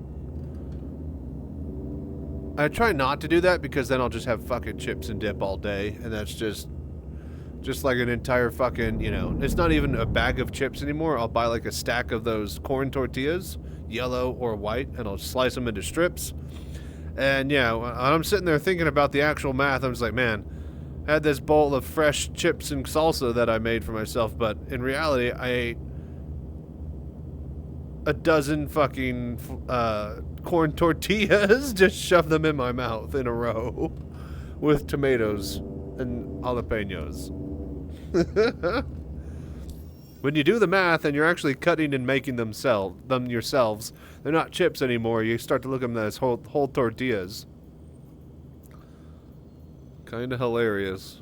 I try not to do that because then I'll just have fucking chips and dip all day, and that's just like an entire fucking, you know, it's not even a bag of chips anymore. I'll buy like a stack of those corn tortillas, yellow or white, and I'll slice them into strips. And yeah, I'm sitting there thinking about the actual math. I'm just like, man, I had this bowl of fresh chips and salsa that I made for myself, but in reality, I ate a dozen fucking corn tortillas, just shove them in my mouth in a row with tomatoes and jalapenos. When you do the math and you're actually cutting and making them yourselves, they're not chips anymore. You start to look at them as whole tortillas. Kinda hilarious.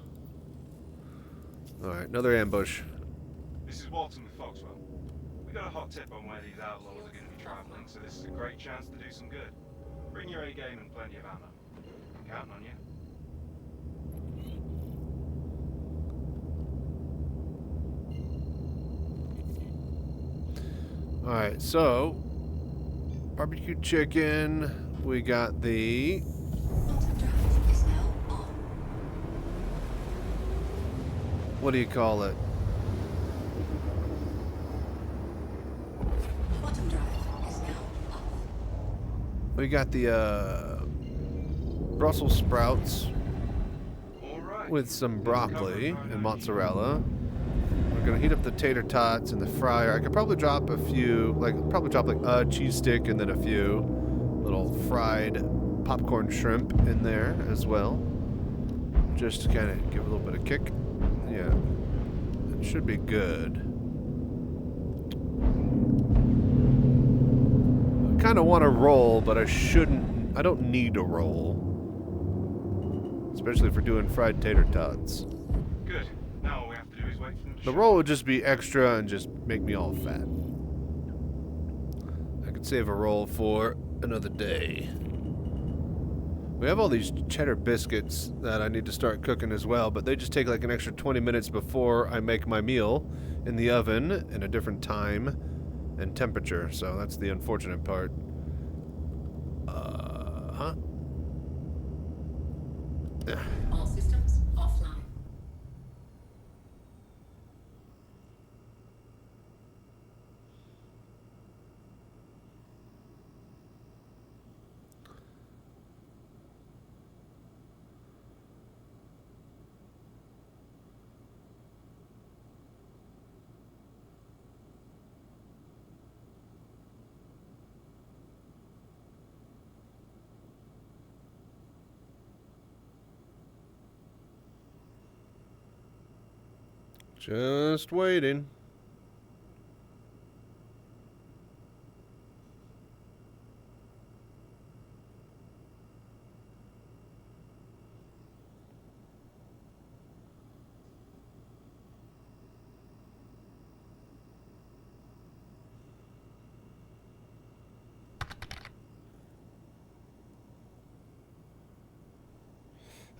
Alright, another ambush. This is Walton with Foxwell. We got a hot tip on where these outlaws are going to be traveling, so this is a great chance to do some good. Bring your A game and plenty of ammo. I'm counting on you. Alright, so barbecue chicken. We got the Bottom drive is now on. what do you call it? Bottom drive is now up. We got the Brussels sprouts All right. with some broccoli and mozzarella. We're gonna heat up the tater tots in the fryer. I could probably drop a few, like a cheese stick and then a few little fried popcorn shrimp in there as well, just to kind of give a little bit of kick. Yeah, it should be good. I kind of want to roll, but I shouldn't. I don't need to roll, especially for doing fried tater tots. Good. Now all we have to do is wait for them to The show roll up. would just be extra and just make me all fat. I could save a roll for another day. We have all these cheddar biscuits that I need to start cooking as well, but they just take like an extra 20 minutes before I make my meal in the oven in a different time and temperature, so that's the unfortunate part. All systems offline. Just waiting.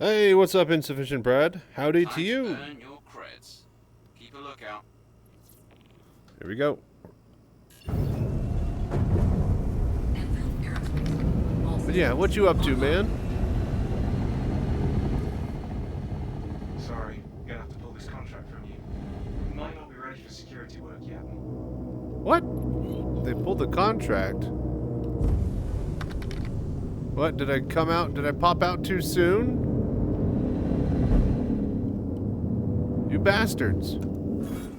Hey, what's up, Insufficient Brad? Howdy to Time you. earn your creds. Keep a lookout. Here we go. But yeah, what you up to, man? Sorry, I'm gonna have to pull this contract from you. It might not be ready for security work yet. What? They pulled the contract. What? Did I come out? Did I pop out too soon? You bastards.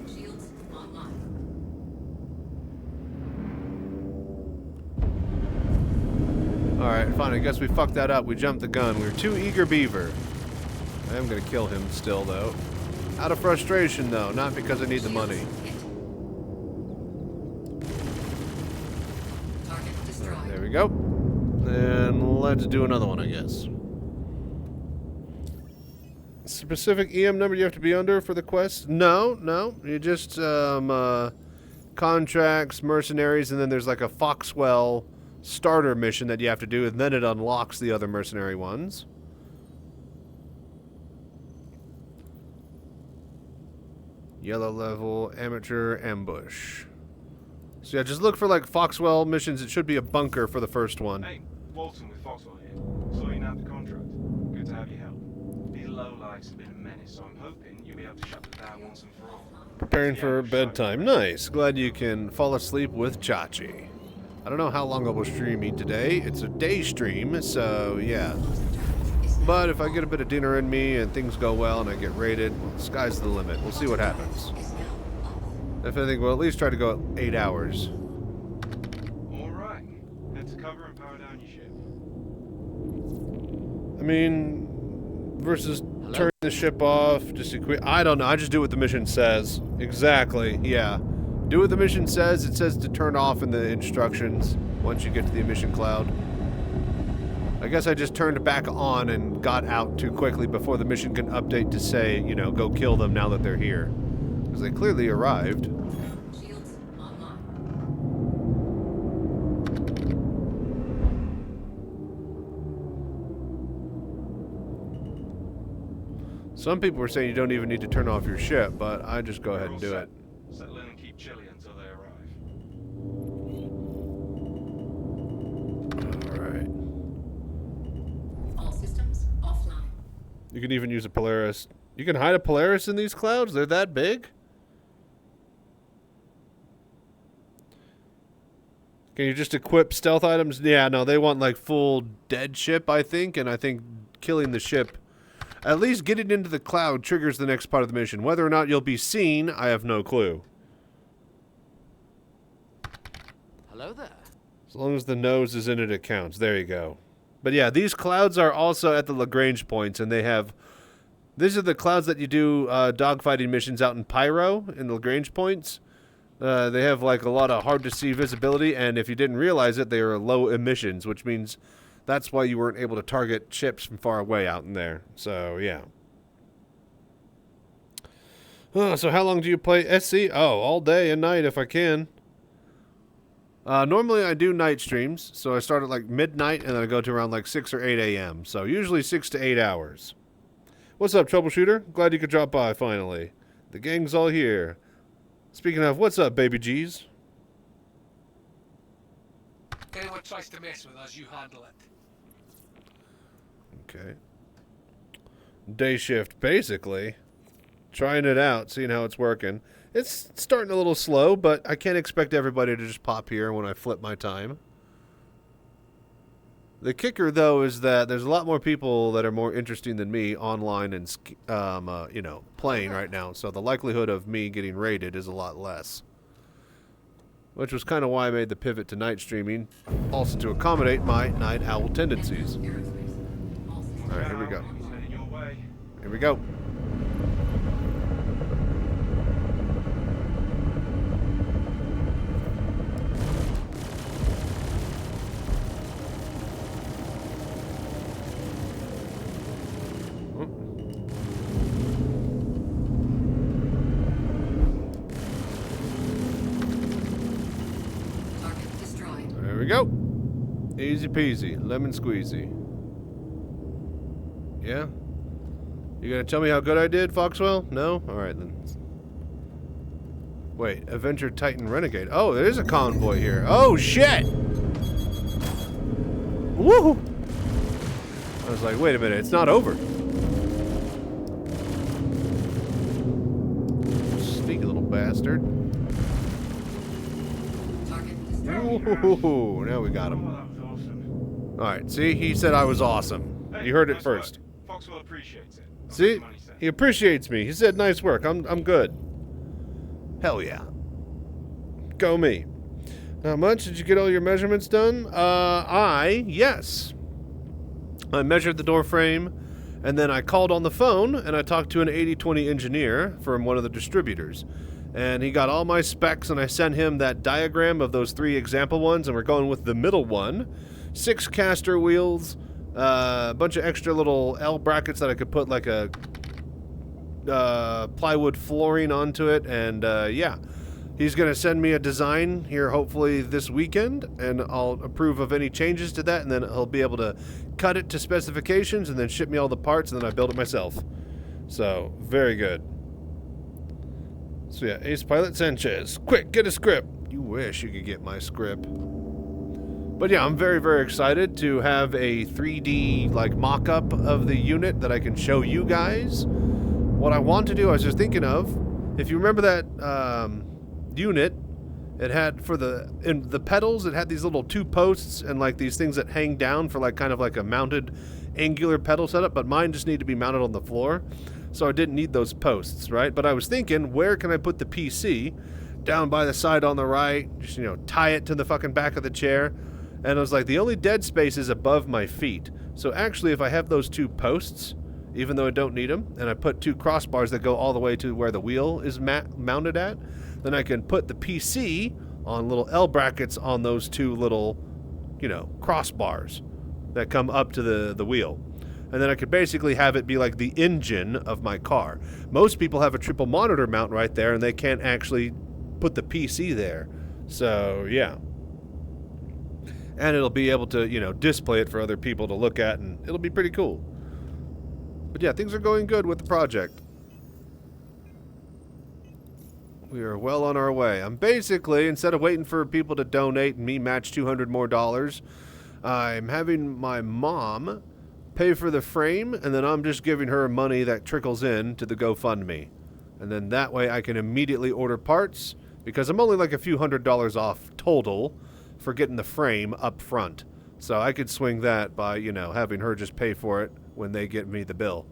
Shields online. Alright, fine. I guess we fucked that up. We jumped the gun. We were too eager beaver. I am gonna kill him still, though. Out of frustration, though. Not because I need the money. Target destroyed. There we go. And let's do another one, I guess. Specific EM number you have to be under for the quest? No, no. You just, contracts, mercenaries, and then there's like a Foxwell starter mission that you have to do, and then it unlocks the other mercenary ones. Yellow level, amateur, ambush. So yeah, just look for like Foxwell missions. It should be a bunker for the first one. Hey, Walton with Foxwell here. Saw you nabbed the contract. Good to have your help. These lowlifes have been a menace, so I'm hoping you'll be able to shut them down once and for all. Preparing for bedtime. Nice. Glad you can fall asleep with Chachi. I don't know how long I will stream today. It's a day stream, so yeah. But if I get a bit of dinner in me and things go well and I get rated, well, the sky's the limit. We'll see what happens. If anything, we'll at least try to go 8 hours. Alright. Head to cover and power down your ship. I mean, versus turning the ship off, just equip. I don't know. I just do what the mission says. Exactly. Yeah. Do what the mission says. It says to turn off in the instructions once you get to the emission cloud. I guess I just turned back on and got out too quickly before the mission can update to say, you know, go kill them now that they're here. Because they clearly arrived. Shields online. Some people were saying you don't even need to turn off your ship, but I just go ahead and do it. Settle in and keep chilly until they arrive. Alright. All systems offline. You can even use a Polaris. You can hide a Polaris in these clouds? They're that big? Can you just equip stealth items? Yeah, no, they want like full dead ship, I think, and I think killing the ship, at least getting into the cloud, triggers the next part of the mission. Whether or not you'll be seen, I have no clue. Hello there. As long as the nose is in it, it counts. There you go. But yeah, these clouds are also at the Lagrange points, and they have... These are the clouds that you do dogfighting missions out in Pyro, in the Lagrange points. They have like a lot of hard-to-see visibility, and if you didn't realize it, they are low emissions, which means that's why you weren't able to target ships from far away out in there. So, yeah. So how long do you play SC? Oh, all day and night if I can. Normally I do night streams, so I start at like midnight and then I go to around like 6 or 8 a.m. So usually 6 to 8 hours. What's up, troubleshooter? Glad you could drop by finally. The gang's all here. Speaking of, what's up, baby G's? If anyone tries to mess with us, you handle it. Okay. Day shift, basically. Trying it out, seeing how it's working. It's starting a little slow, but I can't expect everybody to just pop here when I flip my time. The kicker, though, is that there's a lot more people that are more interesting than me online and, you know, playing right now. So the likelihood of me getting raided is a lot less. Which was kind of why I made the pivot to night streaming, also to accommodate my night owl tendencies. Alright, here we go. Here we go. There we go. Easy peasy, lemon squeezy. Yeah? You gonna tell me how good I did, Foxwell? No? Alright then. Wait, Avenger Titan Renegade. Oh, there's a convoy here. Oh, shit! Woo! I was like, wait a minute, it's not over. Sneaky little bastard. Target destroyed. Ooh, now we got him. Oh, that was awesome. Alright, see, he said I was awesome. Hey, You heard it nice first. work. Foxwell appreciates it. That's See? what the money said. He appreciates me. He said nice work. I'm good. Hell yeah. Go me. How much? Did you get all your measurements done? Yes. I measured the door frame, and then I called on the phone, and I talked to an 80/20 engineer from one of the distributors. And he got all my specs, and I sent him that diagram of those 3 example ones, and we're going with the middle one. 6 caster wheels, a bunch of extra little L brackets that I could put like a plywood flooring onto it, and yeah. He's going to send me a design here hopefully this weekend, and I'll approve of any changes to that, and then he'll be able to cut it to specifications and then ship me all the parts, and then I build it myself. So, very good. So yeah, Ace Pilot Sanchez, quick, get a script. You wish you could get my script. But yeah, I'm very, very excited to have a 3D like mock-up of the unit that I can show you guys. What I want to do, I was just thinking of, if you remember that unit, it had in the pedals, it had these little 2 posts and like these things that hang down for like kind of like a mounted angular pedal setup, but mine just need to be mounted on the floor, so I didn't need those posts, right? But I was thinking, where can I put the PC? Down by the side on the right, just, you know, tie it to the fucking back of the chair. And I was like, the only dead space is above my feet. So actually, if I have those 2 posts, even though I don't need them, and I put 2 crossbars that go all the way to where the wheel is mounted at, then I can put the PC on little L brackets on those 2 little, you know, crossbars that come up to the wheel. And then I could basically have it be like the engine of my car. Most people have a triple monitor mount right there, and they can't actually put the PC there. So, yeah. And it'll be able to, you know, display it for other people to look at, and it'll be pretty cool. But yeah, things are going good with the project. We are well on our way. I'm basically, instead of waiting for people to donate and me match $200 more, I'm having my mom pay for the frame, and then I'm just giving her money that trickles in to the GoFundMe. And then that way I can immediately order parts, because I'm only like a few $100s off total for getting the frame up front. So I could swing that by, you know, having her just pay for it when they get me the bill.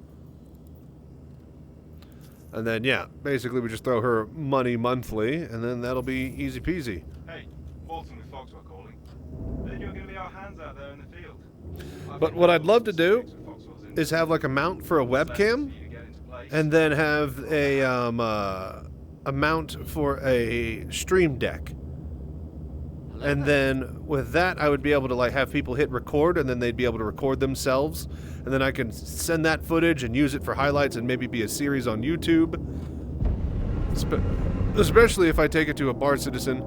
And then, yeah, basically we just throw her money monthly, and then that'll be easy peasy. Hey, Walton with Foxwell calling. Then you're going to be our hands out there in the field. But what I'd love to do is have like a mount for a webcam, and then have a mount for a stream deck. And then with that, I would be able to like have people hit record, and then they'd be able to record themselves, and then I can send that footage and use it for highlights and maybe be a series on YouTube. Especially if I take it to a bar citizen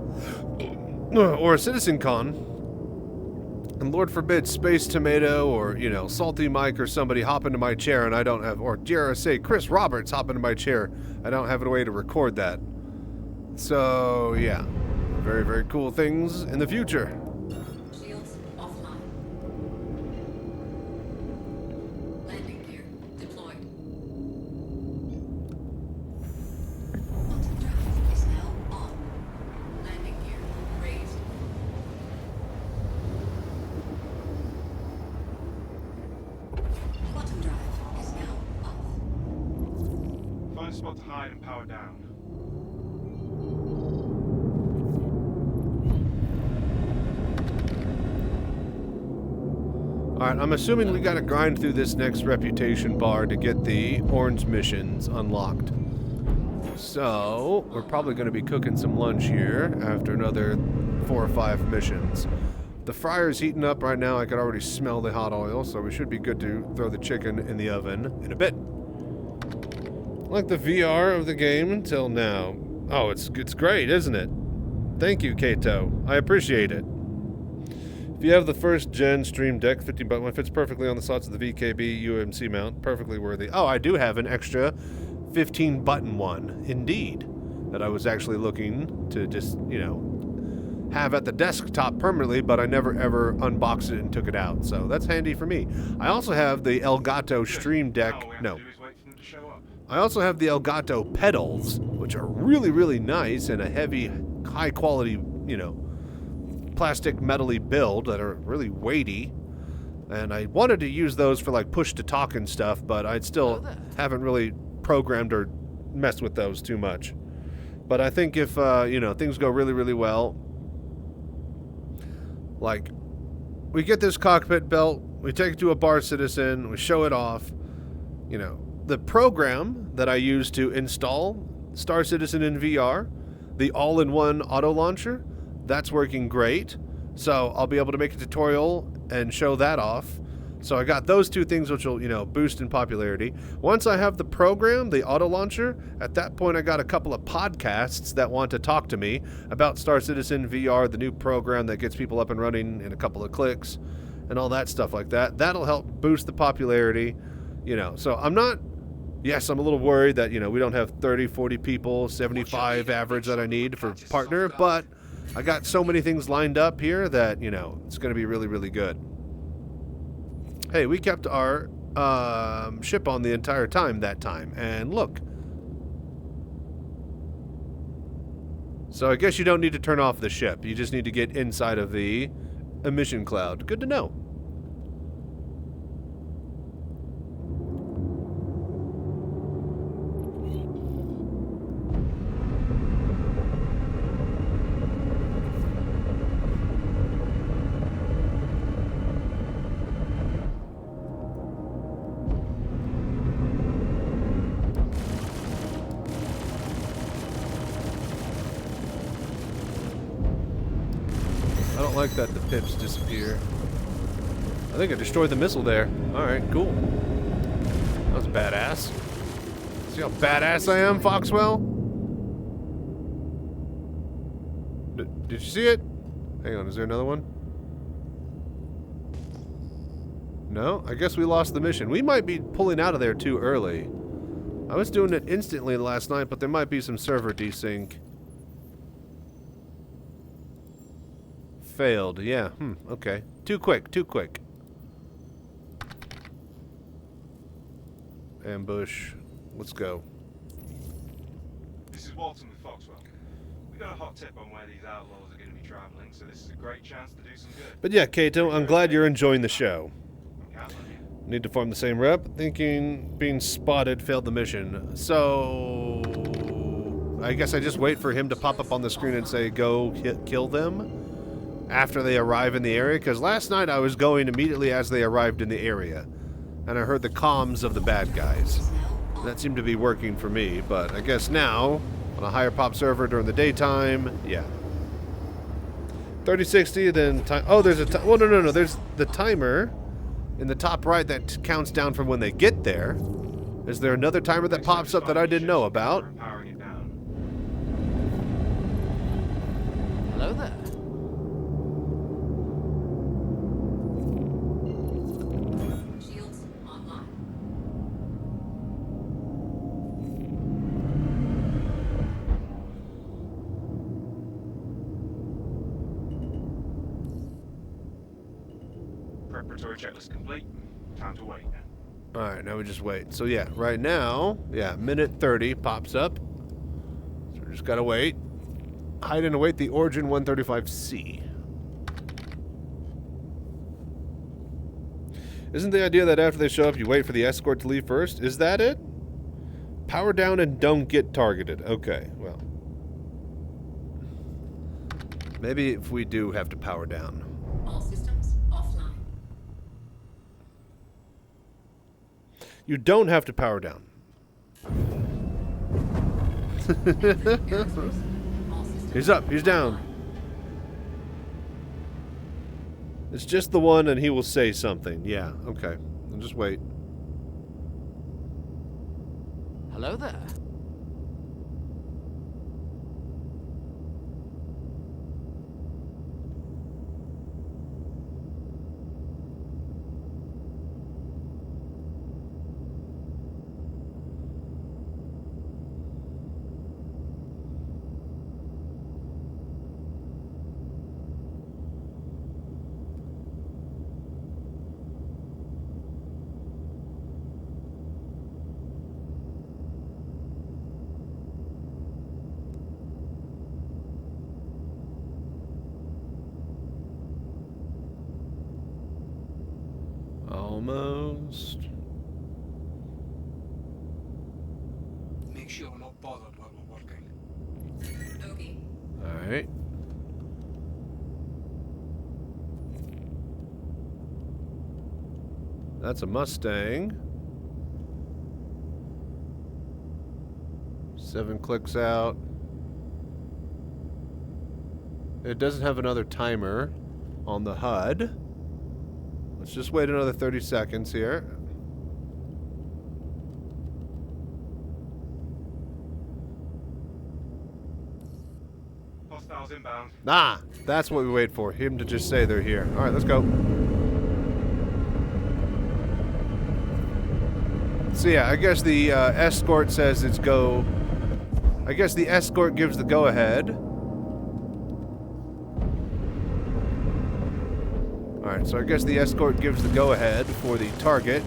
or a Citizencon, and Lord forbid Space Tomato or, you know, Salty Mike or somebody hop into my chair and I don't have, or dare I say Chris Roberts hop into my chair, I don't have a way to record that. So yeah. Very, very cool things in the future. Shields offline. Landing gear deployed. Quantum drive is now on. Landing gear raised. Quantum drive is now off. Find a spot to hide and power down. Alright, I'm assuming we gotta grind through this next reputation bar to get the orange missions unlocked. So, we're probably gonna be cooking some lunch here after another 4 or 5 missions. The fryer's heating up right now. I can already smell the hot oil, so we should be good to throw the chicken in the oven in a bit. Like the VR of the game until now. Oh, it's great, isn't it? Thank you, Kato. I appreciate it. If you have the first gen Stream Deck, 15 button one fits perfectly on the slots of the VKB UMC mount. Perfectly worthy. Oh, I do have an extra 15 button one. Indeed. that I was actually looking to just, you know, have at the desktop permanently, but I never ever unboxed it and took it out. So that's handy for me. I also have the Elgato Stream Deck. Now all we have No. to do is wait for them to show up. I also have the Elgato pedals, which are really, really nice and a heavy, high quality, you know, plastic metally build that are really weighty. And I wanted to use those for like push to talk and stuff, but I still haven't really programmed or messed with those too much. But I think if, you know, things go really, really well, like, we get this cockpit belt, we take it to a bar citizen, we show it off, you know, the program that I use to install Star Citizen in VR, the all-in-one auto launcher, that's working great. So I'll be able to make a tutorial and show that off. So I got those two things which will, you know, boost in popularity. Once I have the program, the auto launcher, at that point I got a couple of podcasts that want to talk to me about Star Citizen VR, the new program that gets people up and running in a couple of clicks and all that stuff like that. That'll help boost the popularity, you know. So I'm not, yes, I'm a little worried that, you know, we don't have 30, 40 people, 75 average that I need for partner, but I got so many things lined up here that, you know, it's going to be really, really good. Hey, we kept our ship on the entire time that time, and look. So I guess you don't need to turn off the ship. You just need to get inside of the emission cloud. Good to know. I don't like that the pips disappear. I think I destroyed the missile there. Alright, cool. That was badass. See how badass I am, Foxwell? Did you see it? Hang on, is there another one? No? I guess we lost the mission. We might be pulling out of there too early. I was doing it instantly last night, but there might be some server desync. Failed, yeah. Okay. Too quick, too quick. Ambush. Let's go. This is Walton with Foxwell. We got a hot tip on where these outlaws are going to be traveling, so this is a great chance to do some good. But yeah, Kato, I'm glad you're enjoying the show. I'm counting on you. Need to form the same rep. Thinking being spotted failed the mission. So I guess I just wait for him to pop up on the screen and say, go kill them after they arrive in the area. Because last night I was going immediately as they arrived in the area. And I heard the comms of the bad guys. That seemed to be working for me. But I guess now, on a higher pop server during the daytime, yeah. 3060, then time. Oh, there's a well, no. There's the timer in the top right that counts down from when they get there. Is there another timer that pops up that I didn't know about? Powering it down. Hello there. Shields online. Preparatory checklist complete. Time to wait. Alright, now we just wait. So yeah, right now, yeah, minute 30 pops up. So we just gotta wait. Hide and await the Origin 135C. Isn't the idea that after they show up, you wait for the escort to leave first? Is that it? Power down and don't get targeted. Okay, well. Maybe if we do have to power down. All systems offline. You don't have to power down. Aerospace. All systems He's up, he's down. online. It's just the one and he will say something. Yeah, okay. I'll just wait. Hello there. Almost. Make sure we're not bothered while we're working. Okay. Alright. That's a Mustang. 7 clicks out. It doesn't have another timer on the HUD. Let's just wait another 30 seconds here. Hostiles inbound. Ah, that's what we wait for. Him to just say they're here. Alright, let's go. So yeah, I guess the escort says it's go. I guess the escort gives the go-ahead. Alright, so I guess the escort gives the go-ahead for the target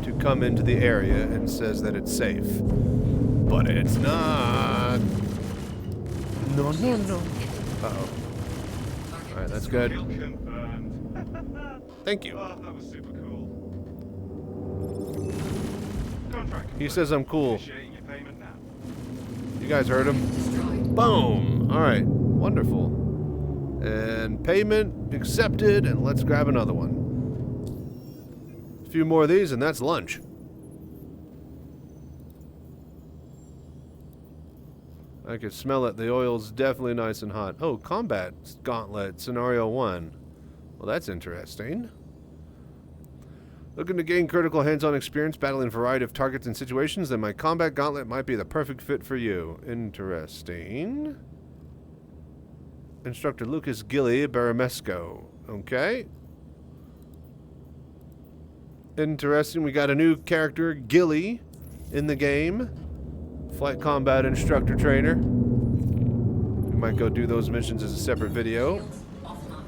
to come into the area and says that it's safe. But it's not. No, no, no. Uh-oh. Alright, that's good. Kill confirmed. Thank you. Oh, that was super cool. Contract. He says I'm cool. Initiating your payment now. You guys heard him? Destroyed. Boom! Alright, wonderful. And payment accepted, and let's grab another one. A few more of these, and that's lunch. I could smell it. The oil's definitely nice and hot. Oh, combat gauntlet, scenario 1. Well, that's interesting. Looking to gain critical hands-on experience battling a variety of targets and situations, then my combat gauntlet might be the perfect fit for you. Interesting. Instructor Lucas Gilly Baramesco. Okay. Interesting. We got a new character, Gilly, in the game. Flight combat instructor trainer. We might go do those missions as a separate video. Shields offline.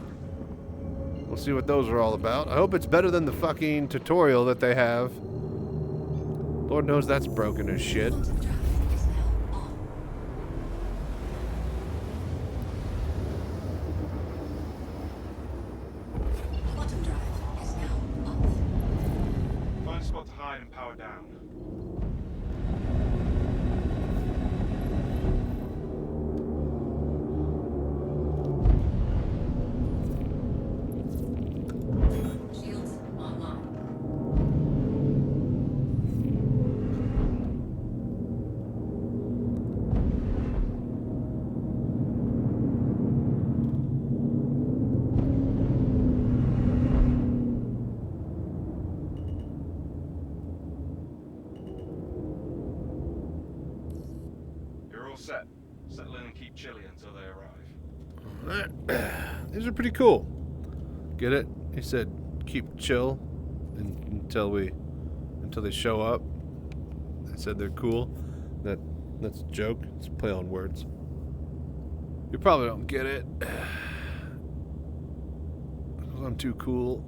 We'll see what those are all about. I hope it's better than the fucking tutorial that they have. Lord knows that's broken as shit. Quantum drive is now on. Quantum drive is now off. Find a spot to hide and power down. Shields online. You're all set. Settle in and keep chilly until they arrive. These are pretty cool. Get it? He said keep chill until they show up. I said they're cool. That's a joke. It's a play on words. You probably don't get it. Because I'm too cool.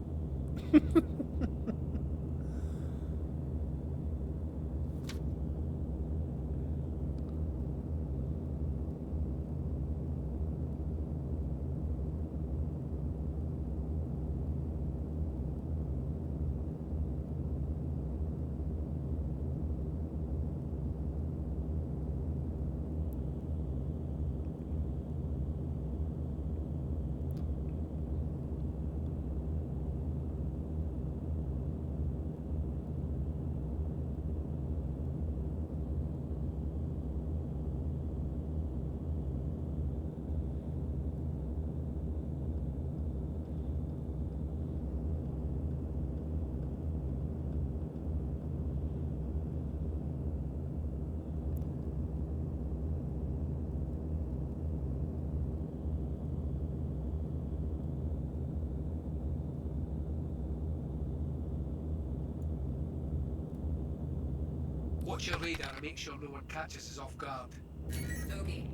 Watch your radar and make sure no one catches us off guard. Okay.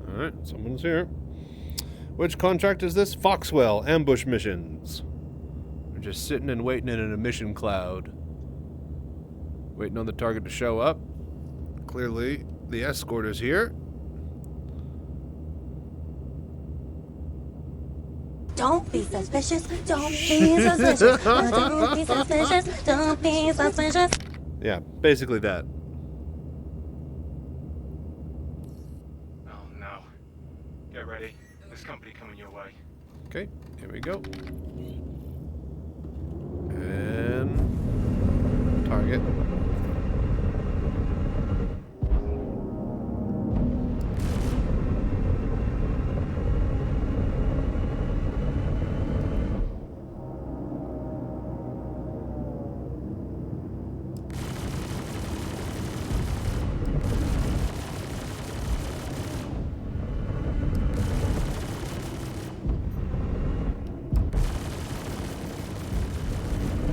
Alright, someone's here. Which contract is this? Foxwell, ambush missions. We're just sitting and waiting in an emission cloud. Waiting on the target to show up. Clearly, the escort is here. Don't be suspicious. Don't be suspicious. Don't be suspicious. Don't be suspicious. Yeah, basically that. Oh no. Get ready. There's company coming your way. Okay, here we go. And target.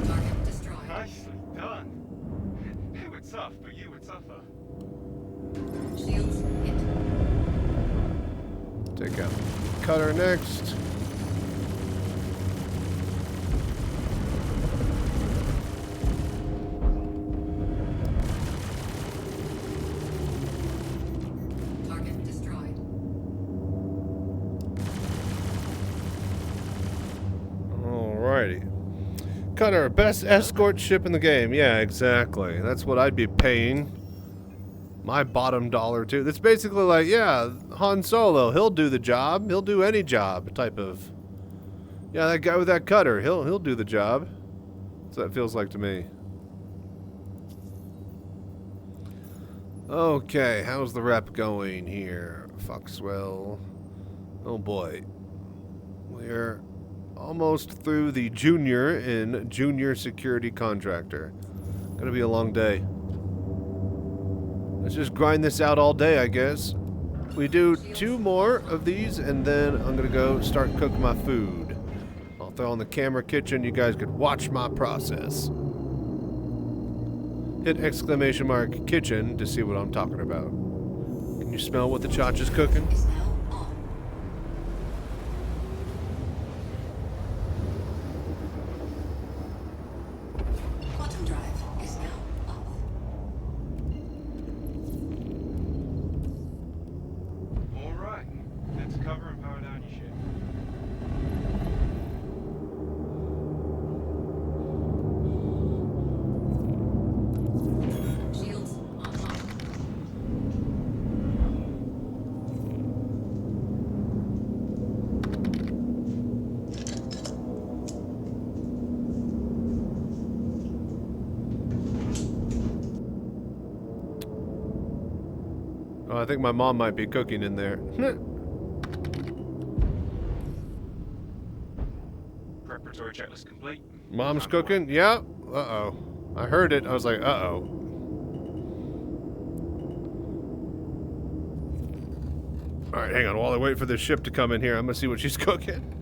Target destroyed. Nicely done. They were tough, but you were tougher. Shields hit. Take out cutter next. Target destroyed. Alrighty. Cutter, best escort ship in the game. Yeah, exactly. That's what I'd be paying my bottom dollar to. That's basically like, yeah, Han Solo, he'll do the job. He'll do any job type of. Yeah, that guy with that cutter, he'll do the job. That's what it feels like to me. Okay, how's the rep going here, Foxwell? Oh boy. We're almost through the junior and junior security contractor. Gonna be a long day. Let's just grind this out all day, I guess. We do 2 more of these, and then I'm gonna go start cooking my food. I'll throw on the camera kitchen. You guys could watch my process. Hit exclamation mark kitchen to see what I'm talking about. Can you smell what the Chach is cooking? Is now on. Quantum drive is now up. Alright. Let's cover and power down your ship. Shields online. Oh, I think my mom might be cooking in there. Preparatory checklist complete. Mom's Time to work. cooking? Yeah. Uh-oh. I heard it. I was like, uh-oh. All right, hang on. While I wait for this ship to come in here, I'm going to see what she's cooking.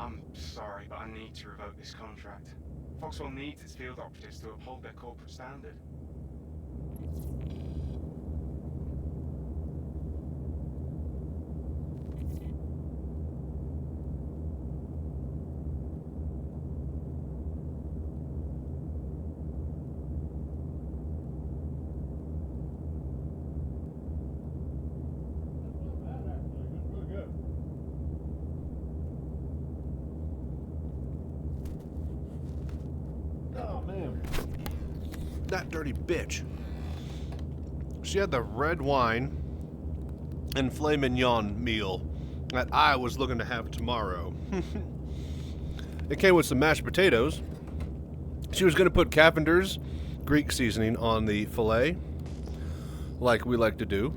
I'm sorry, but I need to revoke this contract. Foxwell needs its field operatives to uphold their corporate standard. Oh man. That dirty bitch. She had the red wine and filet mignon meal that I was looking to have tomorrow. It came with some mashed potatoes. She was going to put Cavender's Greek seasoning on the filet, like we like to do.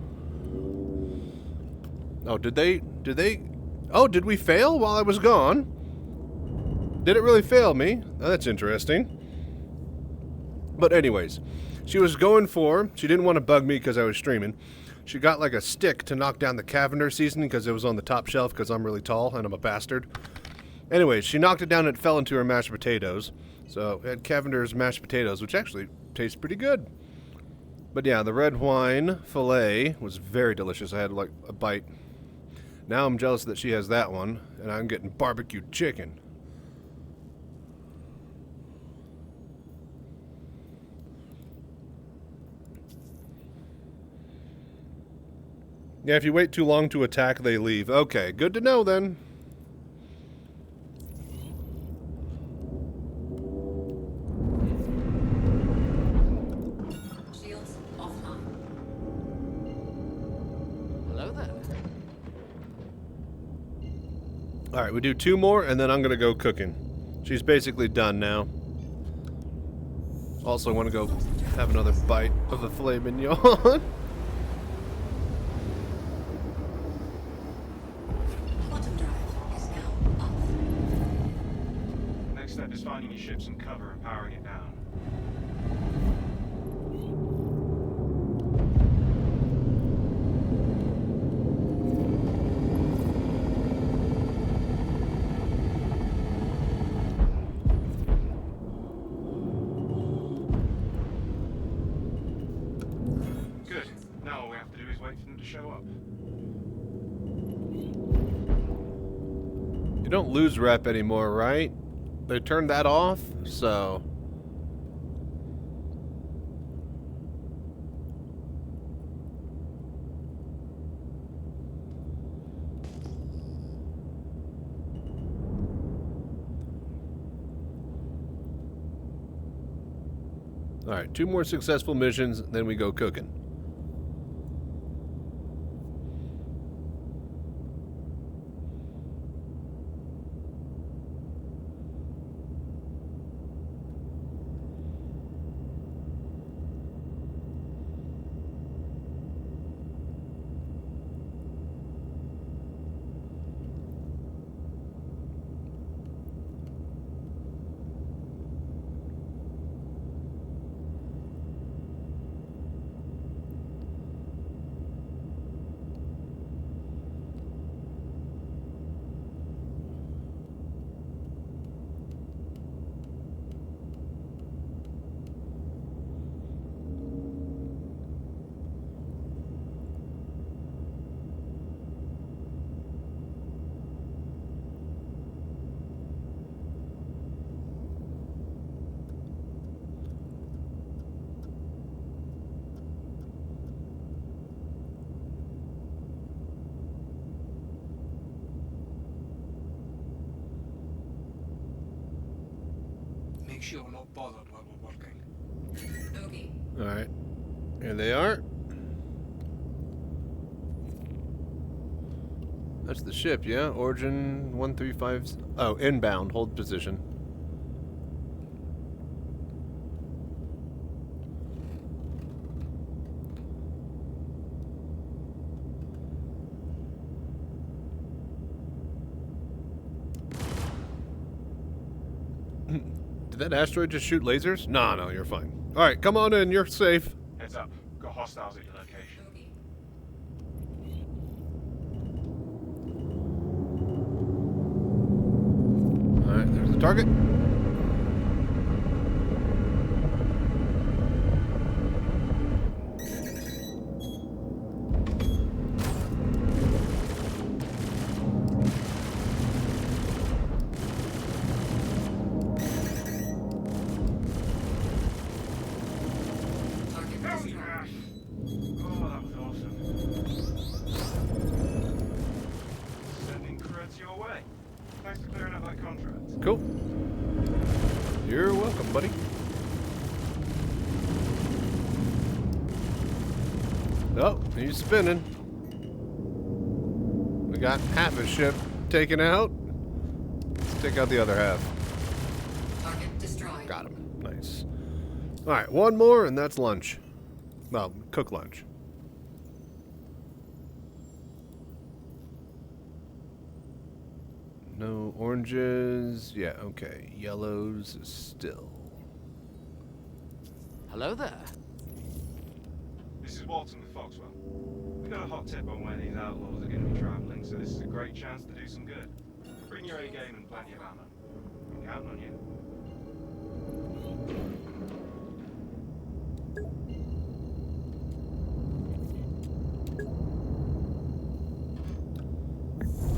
Oh, did we fail while I was gone? Did it really fail me? Oh, that's interesting. But anyways, she didn't want to bug me because I was streaming. She got like a stick to knock down the Cavender seasoning because it was on the top shelf because I'm really tall and I'm a bastard. Anyways, she knocked it down and it fell into her mashed potatoes. So it had Cavender's mashed potatoes, which actually tastes pretty good. But yeah, the red wine filet was very delicious. I had like a bite. Now I'm jealous that she has that one, and I'm getting barbecued chicken. Yeah, if you wait too long to attack, they leave. Okay, good to know then. Shields offline. Hello there. Alright, we do 2 more, and then I'm gonna go cooking. She's basically done now. Also, I want to go have another bite of the filet mignon. Quantum drive is now off. Next step is finding your ship some cover and powering it down. Good. Now all we have to do is wait for them to show up. You don't lose rep anymore, right? They turned that off, so... Alright, 2 more successful missions, then we go cooking. Make sure you're not bothered while we're working. Okay. Alright. Here they are. That's the ship, yeah? Origin 135... Oh, inbound. Hold position. Did that asteroid just shoot lasers? No, you're fine. Alright, come on in. You're safe. Heads up. Got hostiles at your location. Okay. Alright, there's the target. Target Oh, destroyed. yeah. Oh, that was awesome. Sending creds your way. Thanks for clearing up that contract. Cool. You're welcome, buddy. Oh, he's spinning. We got half a ship taken out. Let's take out the other half. Target destroyed. Got him. Nice. Alright, one more and that's lunch. Well, cook lunch. No oranges. Yeah, okay. Yellows still. Hello there. This is Walton with Foxwell. We got a hot tip on where these outlaws are going to be traveling, so this is a great chance to do some good. Bring your A game and plenty of ammo. I'm counting on you.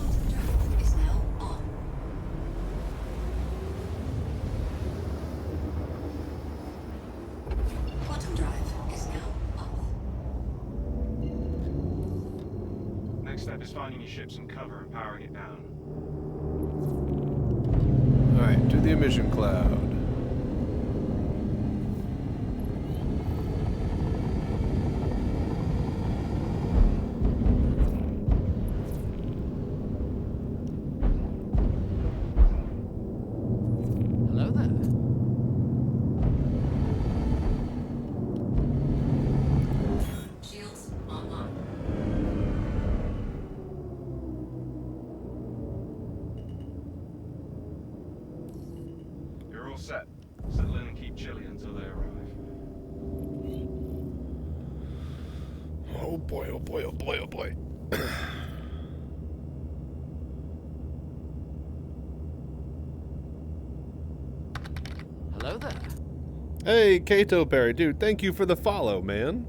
Quantum drive is now on. Quantum drive is now off. Next step is finding your ship some cover and powering it down. Alright, to the emission cloud. Hello there. Shields online. You're all set. Settle in and keep chilly until they arrive. Oh boy, oh boy, oh boy, oh boy. Hello there. Hey, Kato Berry, dude, thank you for the follow, man.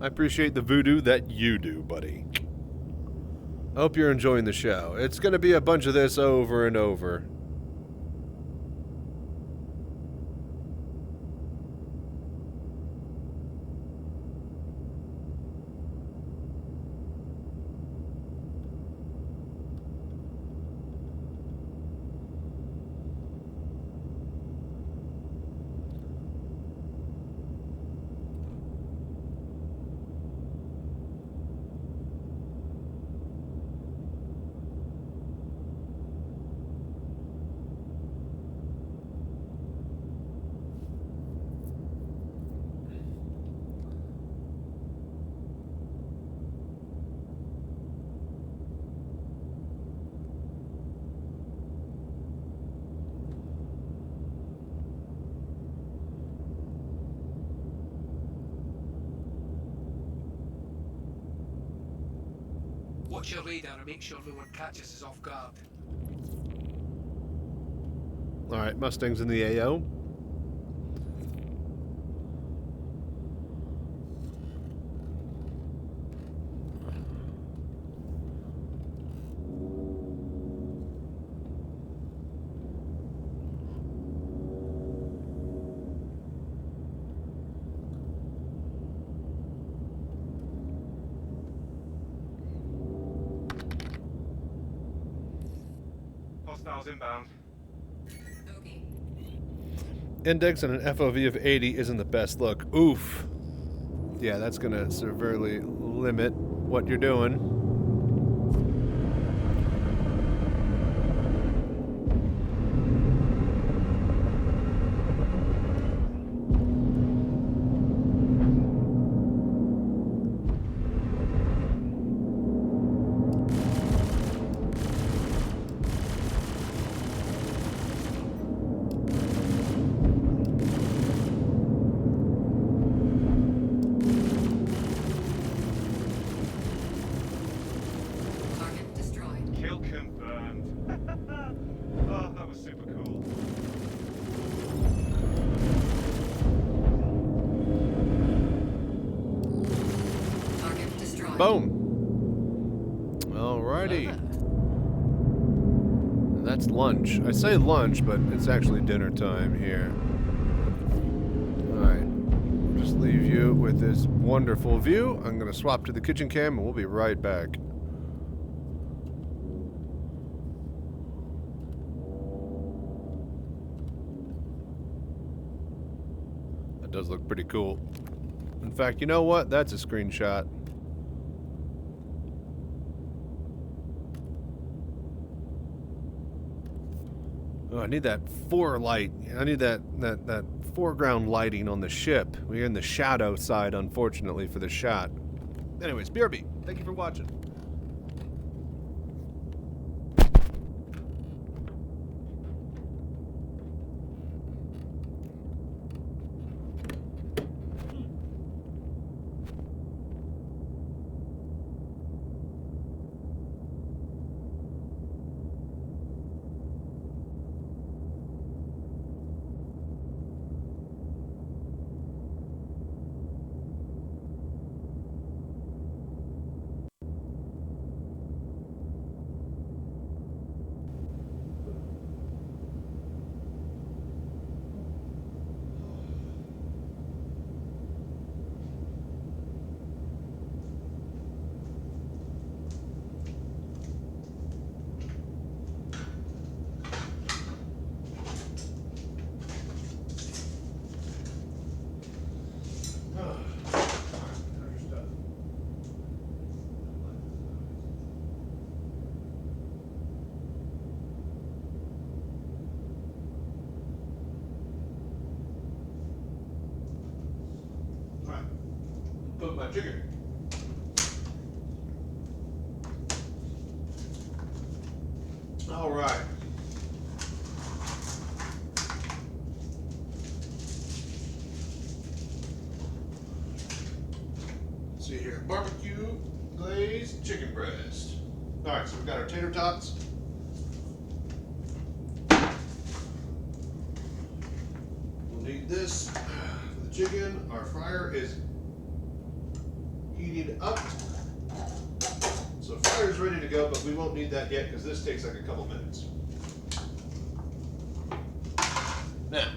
I appreciate the voodoo that you do, buddy. I hope you're enjoying the show. It's gonna be a bunch of this over and over. Watch your radar and make sure no one catches us off guard. Alright, Mustang's in the AO. Hostiles inbound. Okay. Index and an FOV of 80 isn't the best look. Oof. Yeah, that's gonna severely limit what you're doing. Target destroyed. Kill confirmed. Oh, that was super cool. Target destroyed. Boom. Alrighty. Hello That's lunch. I say lunch, but it's actually dinner time here. Alright. Just leave you with this wonderful view. I'm gonna swap to the kitchen cam and we'll be right back. That does look pretty cool. In fact, you know what? That's a screenshot. Oh, I need that light. I need that foreground lighting on the ship. We're in the shadow side, unfortunately, for the shot. Anyways, BRB, thank you for watching. Cook my chicken. All right. Let's see here. Barbecue glazed chicken breast. All right, so we've got our tater tots. We'll need this for the chicken. Our fryer is heated up. So fryer's ready to go, but we won't need that yet because this takes like a couple minutes. Now,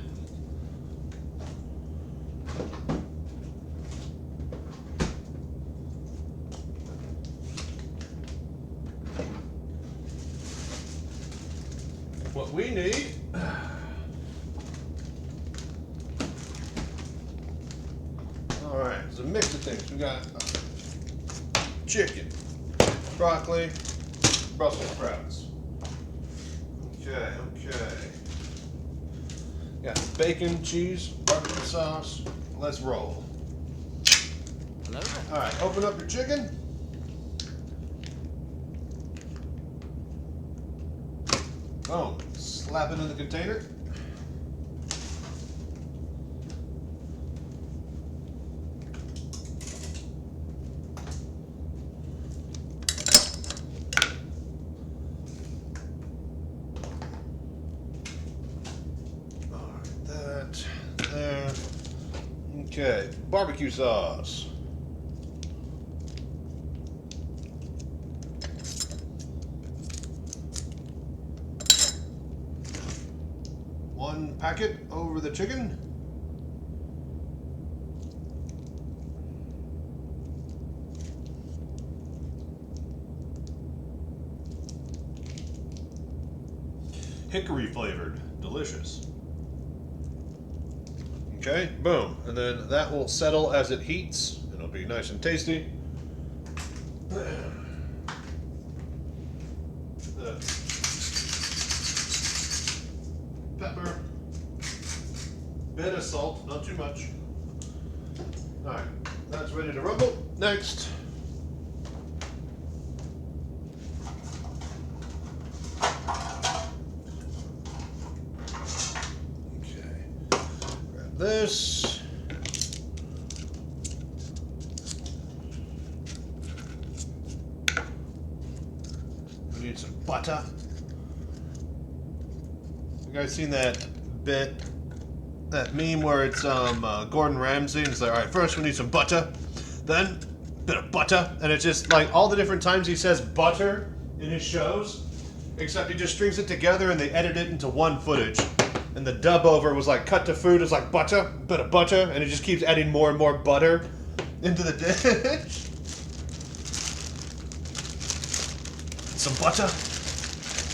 what we need all right, it's a mix of things. We got chicken, broccoli, Brussels sprouts. Okay. Got bacon, cheese, barbecue sauce. Let's roll. Hello there. All right, open up your chicken. Boom. Slap it in the container. There. Okay, barbecue sauce. One packet over the chicken. Hickory flavored, delicious. Okay, boom. And then that will settle as it heats. It'll be nice and tasty. Pepper. Bit of salt, not too much. Alright, that's ready to rumble. Next. This. We need some butter. You guys seen that bit, that meme where it's Gordon Ramsay and it's like, all right, first we need some butter, then a bit of butter, and it's just like all the different times he says butter in his shows, except he just strings it together and they edit it into one footage. And the dub over was like cut to food, it's like butter, bit of butter, and it just keeps adding more and more butter into the dish. Some butter.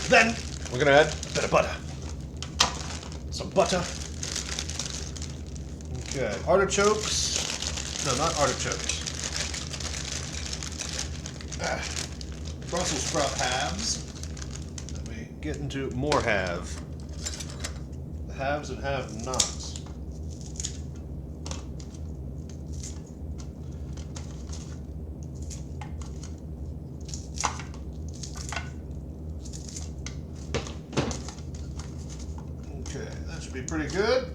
Then we're gonna add a bit of butter. Some butter. Okay, artichokes. No, not artichokes. Brussels sprout halves. Let me get into more have. The haves and have-nots. Okay, that should be pretty good.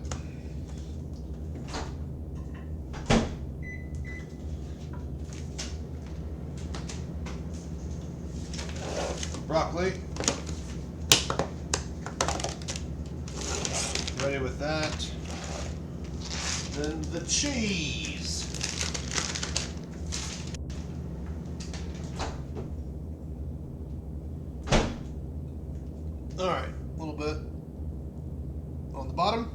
Broccoli. Ready with that. Then the cheese. All right, a little bit on the bottom.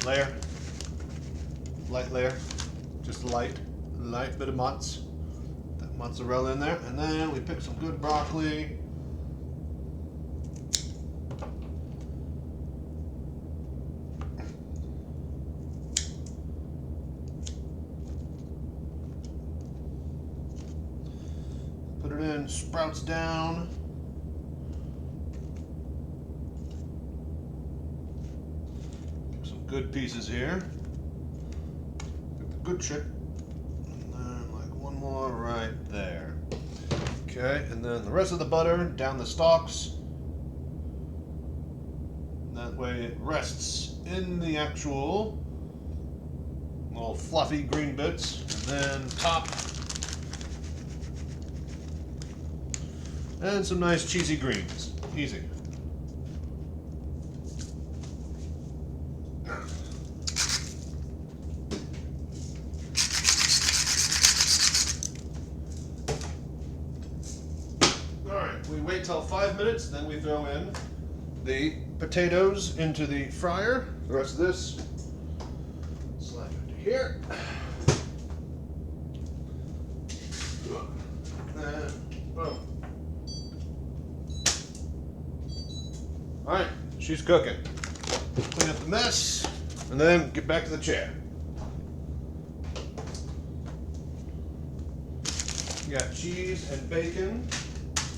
Layer. Light layer. Just a light bit of mozz. That mozzarella in there. And then we pick some good broccoli. Put it in, sprouts down. Pick some good pieces here. Good shit. And then like one more right there. Okay, and then the rest of the butter down the stalks. That way it rests in the actual little fluffy green bits. And then top. And some nice cheesy greens. Easy. We wait till 5 minutes, then we throw in the potatoes into the fryer. The rest of this, slide into here. And boom. All right, she's cooking. Clean up the mess, and then get back to the chair. You got cheese and bacon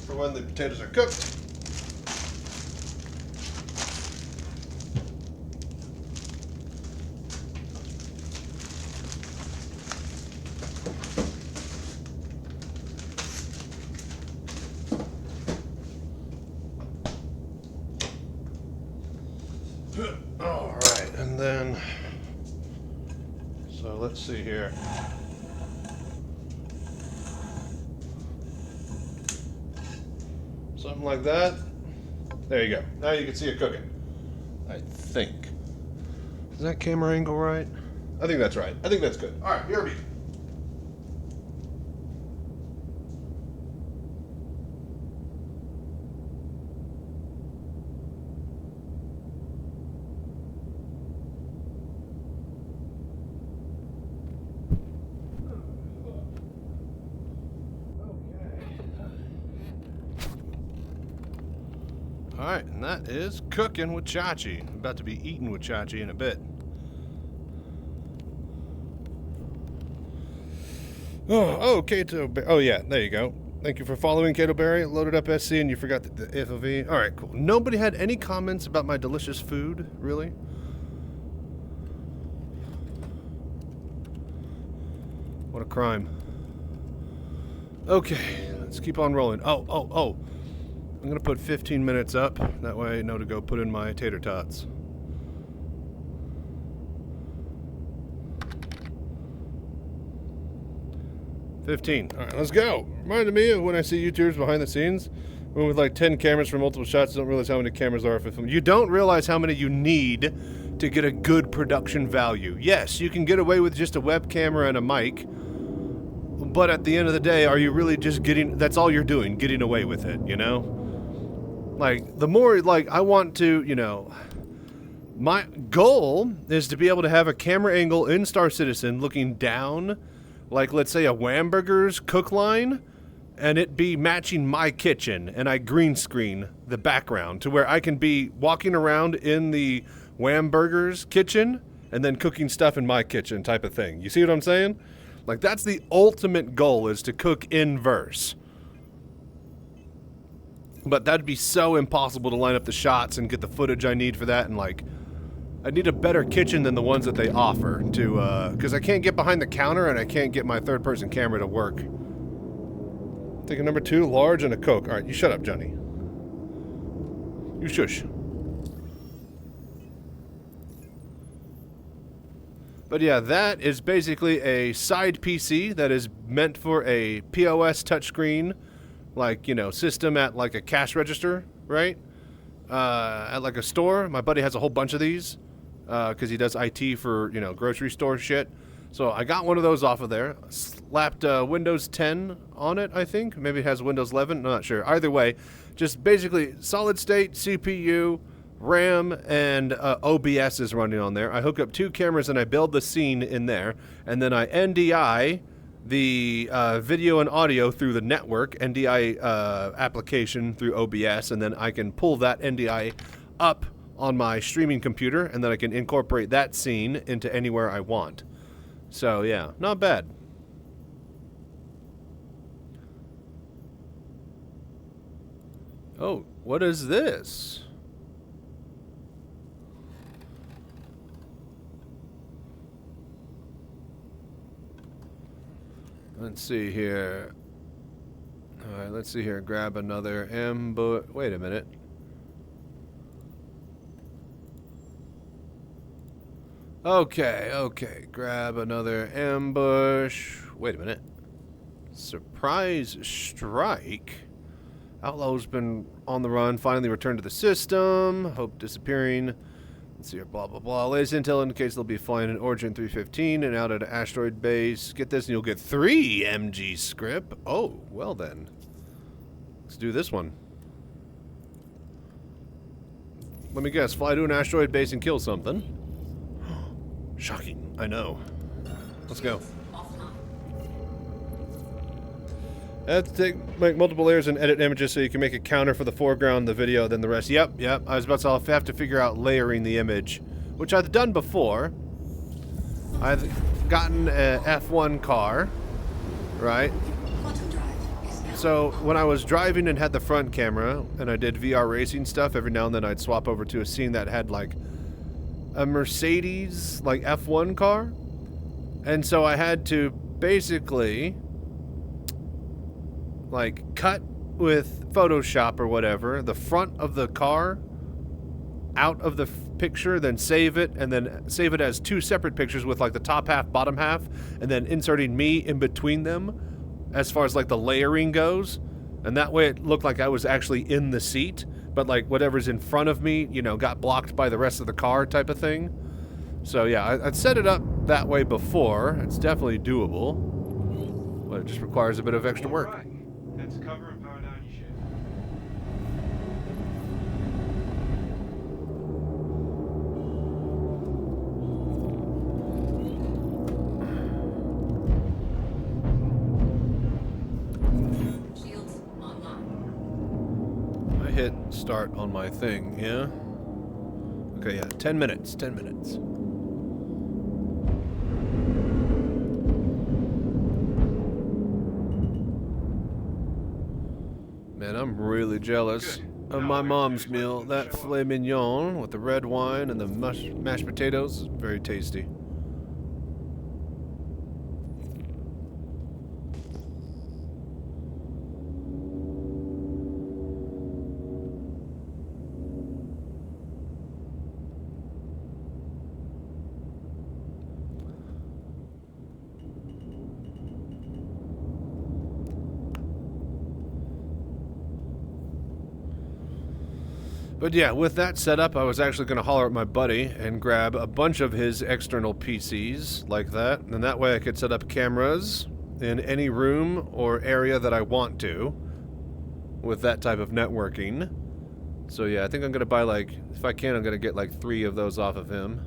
for when the potatoes are cooked. All right, and then, so let's see here. Something like that. There you go. Now you can see it cooking. I think. Is that camera angle right? I think that's right. I think that's good. All right, here we go. Alright, and that is cooking with Chachi. About to be eating with Chachi in a bit. Oh, Kato. Oh, yeah, there you go. Thank you for following, Kato Berry. Loaded up SC and you forgot the FOV. Alright, cool. Nobody had any comments about my delicious food, really? What a crime. Okay, let's keep on rolling. Oh. I'm going to put 15 minutes up. That way I know to go put in my tater tots. $15. Alright, let's go. Reminded me of when I see YouTubers behind the scenes. When with like 10 cameras for multiple shots, you don't realize how many cameras there are for film. You don't realize how many you need to get a good production value. Yes, you can get away with just a web camera and a mic. But at the end of the day, are you really just getting... That's all you're doing, getting away with it, you know? Like, the more, like, I want to, you know, my goal is to be able to have a camera angle in Star Citizen looking down, like, let's say a Whamburger's cook line, and it be matching my kitchen, and I green screen the background to where I can be walking around in the Wham Burgers kitchen and then cooking stuff in my kitchen type of thing. You see what I'm saying? Like, that's the ultimate goal, is to cook in verse. But that'd be so impossible to line up the shots and get the footage I need for that, and like, I need a better kitchen than the ones that they offer to, because I can't get behind the counter and I can't get my third-person camera to work. Take a number 2, large, and a Coke. All right, you shut up, Johnny. You shush. But yeah, that is basically a side PC that is meant for a POS touchscreen, like, you know, system at like a cash register, right? At like a store. My buddy has a whole bunch of these because he does IT for, you know, grocery store shit. So I got one of those off of there, slapped Windows 10 on it, I think. Maybe it has Windows 11, I'm not sure. Either way, just basically solid state, CPU, RAM, and OBS is running on there. I hook up 2 cameras and I build the scene in there, and then I NDI the video and audio through the network, NDI application through OBS, and then I can pull that NDI up on my streaming computer, and then I can incorporate that scene into anywhere I want. So yeah, not bad. Oh, what is this? Let's see here. Alright, let's see here. Grab another ambush. Wait a minute. Okay. Grab another ambush. Wait a minute. Surprise strike. Outlaw's been on the run. Finally returned to the system. Hope disappearing. Let's see here. Blah, blah, blah. Latest intel indicates they'll be flying an Origin 315 and out at an asteroid base. Get this and you'll get 3 MG script. Oh, well then. Let's do this one. Let me guess. Fly to an asteroid base and kill something. Shocking. I know. Let's go. I have to make multiple layers and edit images so you can make a counter for the foreground, the video, then the rest. Yep. I was about to say, I'll have to figure out layering the image, which I've done before. I've gotten a F1 car, right? So when I was driving and had the front camera, and I did VR racing stuff, every now and then I'd swap over to a scene that had like a Mercedes, like F1 car. And so I had to basically like cut with Photoshop or whatever the front of the car out of the picture, then save it, and then save it as 2 separate pictures with like the top half, bottom half, and then inserting me in between them as far as like the layering goes. And that way it looked like I was actually in the seat, but like whatever's in front of me, you know, got blocked by the rest of the car type of thing. So yeah, I'd set it up that way before. It's definitely doable, but it just requires a bit of extra work. Right. Head to cover and power down your ship. Shields online. I hit start on my thing, yeah? Okay, yeah, 10 minutes, 10 minutes. Man, I'm really jealous of my mom's meal. That filet mignon with the red wine and the mashed potatoes is very tasty. But yeah, with that setup, I was actually going to holler at my buddy and grab a bunch of his external PCs like that. And that way I could set up cameras in any room or area that I want to with that type of networking. So yeah, I think I'm going to buy like, if I can, I'm going to get like 3 of those off of him.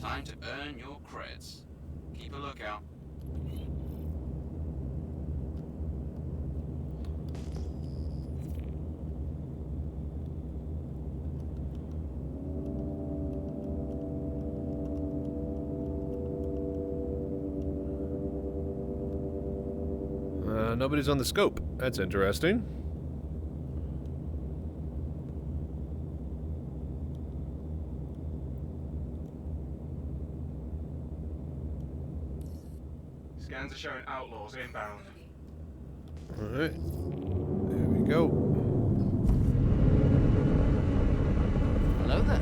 Time to earn your creds. Keep a lookout. Nobody's on the scope. That's interesting. Scans are showing outlaws inbound. Alright. There we go. Hello there.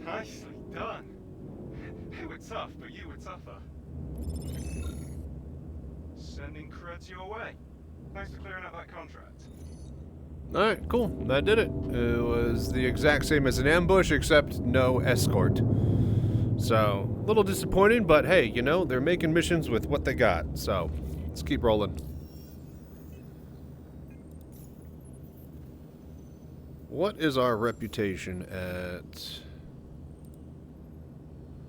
Nicely done. They were tough, but you would tougher. Sending creds your way. Thanks for clearing out that contract. Alright, cool. That did it. It was the exact same as an ambush, except no escort. So, a little disappointing, but hey, you know, they're making missions with what they got. So, let's keep rolling. What is our reputation at...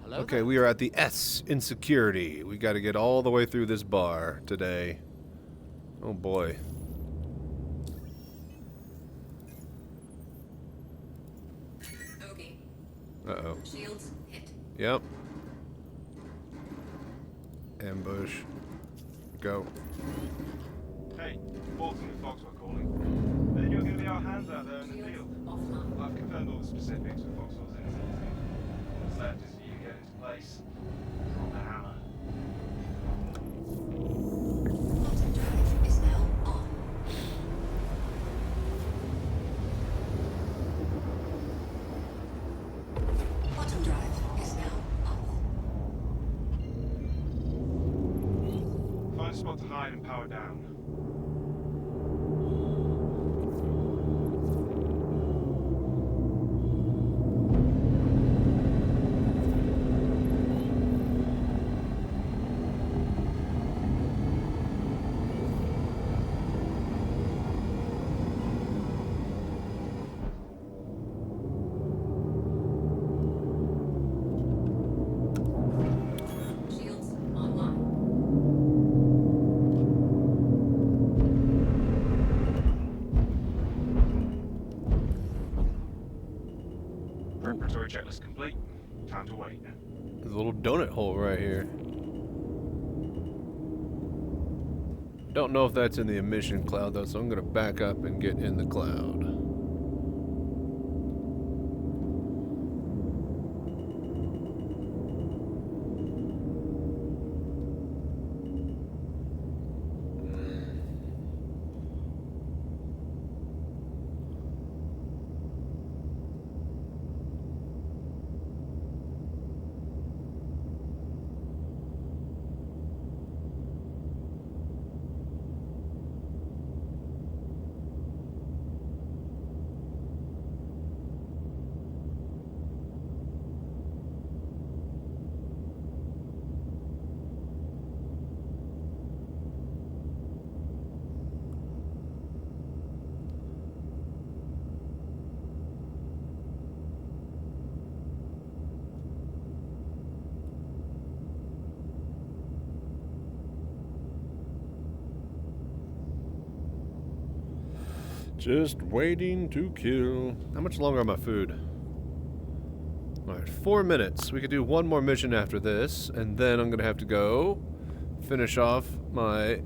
Hello Okay, there. we are at the S in security. We got to get all the way through this bar today. Oh boy. Okay. Uh-oh. Shields hit. Yep. Ambush. Go. Hey, Walton and Fox were calling. Then you're going to be our hands out there in the Shields field. offline. I've confirmed all the specifics with Foxwell's intel team. All that's left is for you to get into place. Drop the hammer. Quantum drive is now on. Quantum drive is now off. Find a spot to hide and power down. Shields online. Preparatory checklist complete. Time to wait. There's a little donut hole right here. Don't know if that's in the emission cloud though, so I'm gonna back up and get in the cloud. Just waiting to kill. How much longer on my food? Alright, 4 minutes. We could do one more mission after this, and then I'm gonna have to go finish off my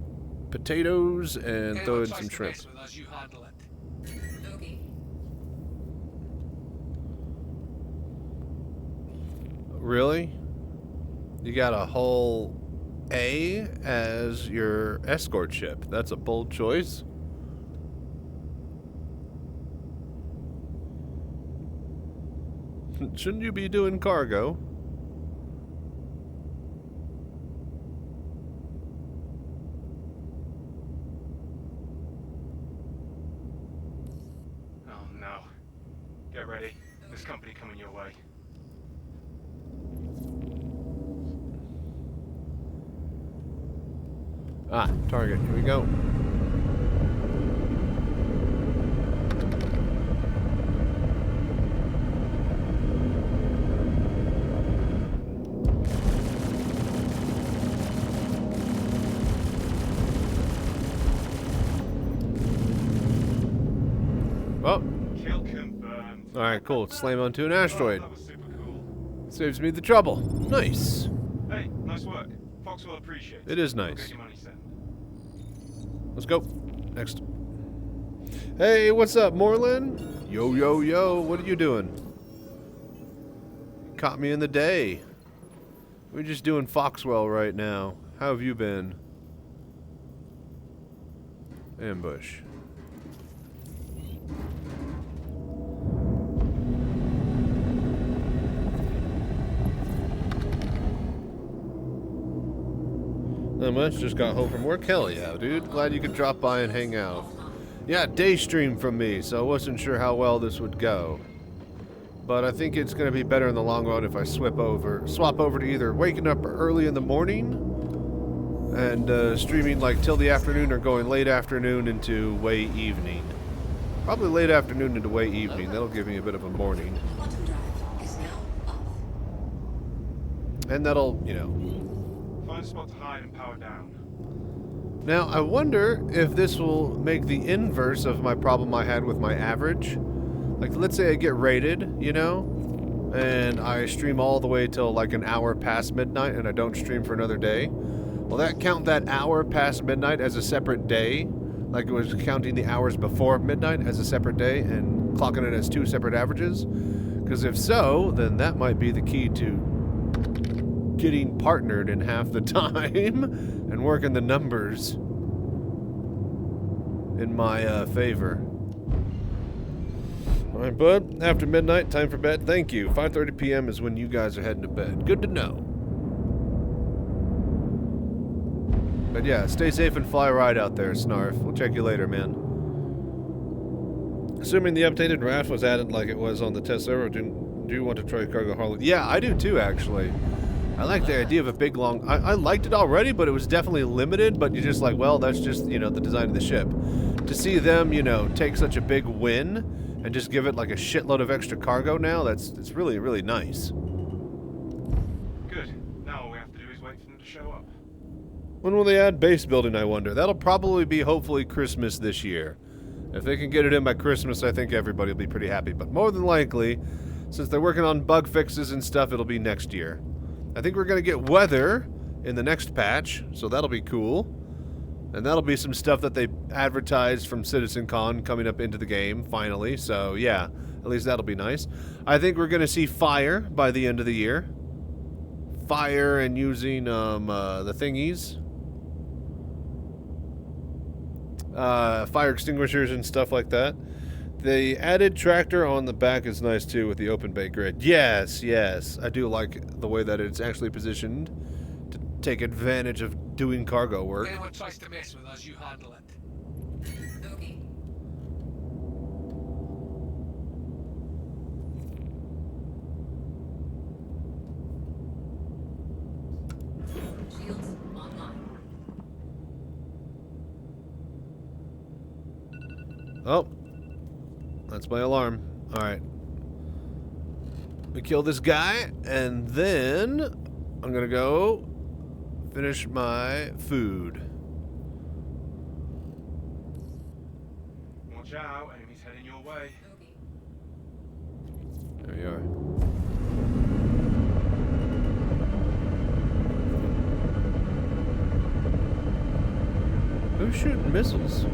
potatoes and throw in some shrimp. You handle it. Okay. Really? You got a whole A as your escort ship. That's a bold choice. Shouldn't you be doing cargo? Get ready. There's company coming your way. Ah, target. Here we go. Oh. Kill confirmed. Alright, cool. Slam onto an asteroid. That was super cool. Saves me the trouble. Nice. Hey, nice work. Fox will appreciate it. It is We'll nice. get your money sent. Let's go. Next. Hey, what's up, Moreland? Yo, yo, yo. What are you doing? Caught me in the day. We're just doing Foxwell right now. How have you been? Ambush. Not much, just got home from work. Hell yeah, dude. Glad you could drop by and hang out. Yeah, day stream from me, so I wasn't sure how well this would go. But I think it's going to be better in the long run if I swap over to either waking up early in the morning and streaming like till the afternoon, or going late afternoon into way evening. Probably late afternoon into way evening. That'll give me a bit of a morning. Quantum drive is now up. And that'll, you know... Find a spot to hide and power down. Now, I wonder if this will make the inverse of my problem I had with my average. Like, let's say I get raided, you know, and I stream all the way till like an hour past midnight and I don't stream for another day. Will that count that hour past midnight as a separate day? Like it was counting the hours before midnight as a separate day and clocking it as two separate averages? Because if so, then that might be the key to getting partnered in half the time and working the numbers in my favor. Alright, bud. After midnight, time for bed. Thank you. 5:30 p.m. is when you guys are heading to bed. Good to know. But yeah, stay safe and fly right out there, Snarf. We'll check you later, man. Assuming the updated raft was added like it was on the test server, do you want to try cargo Harley? Yeah, I do too, actually. I like the idea of a big long... I liked it already, but it was definitely limited, but you're just like, well, that's just, you know, the design of the ship. To see them, you know, take such a big win and just give it like a shitload of extra cargo now, it's really, really nice. Good. Now all we have to do is wait for them to show up. When will they add base building, I wonder? That'll probably be hopefully Christmas this year. If they can get it in by Christmas, I think everybody will be pretty happy. But more than likely, since they're working on bug fixes and stuff, it'll be next year. I think we're going to get weather in the next patch, so that'll be cool. And that'll be some stuff that they advertised from Citizencon coming up into the game, finally. So, yeah, at least that'll be nice. I think we're going to see fire by the end of the year. Fire and using the thingies. Fire extinguishers and stuff like that. The added tractor on the back is nice too with the open bay grid. Yes, yes. I do like the way that it's actually positioned to take advantage of doing cargo work. If anyone tries to mess with us, you handle it. Okay. Shields online. Oh. That's my alarm. Alright. We kill this guy, and then I'm gonna go finish my food. Watch out, enemies heading your way. Okay. There you are. Who's shooting missiles?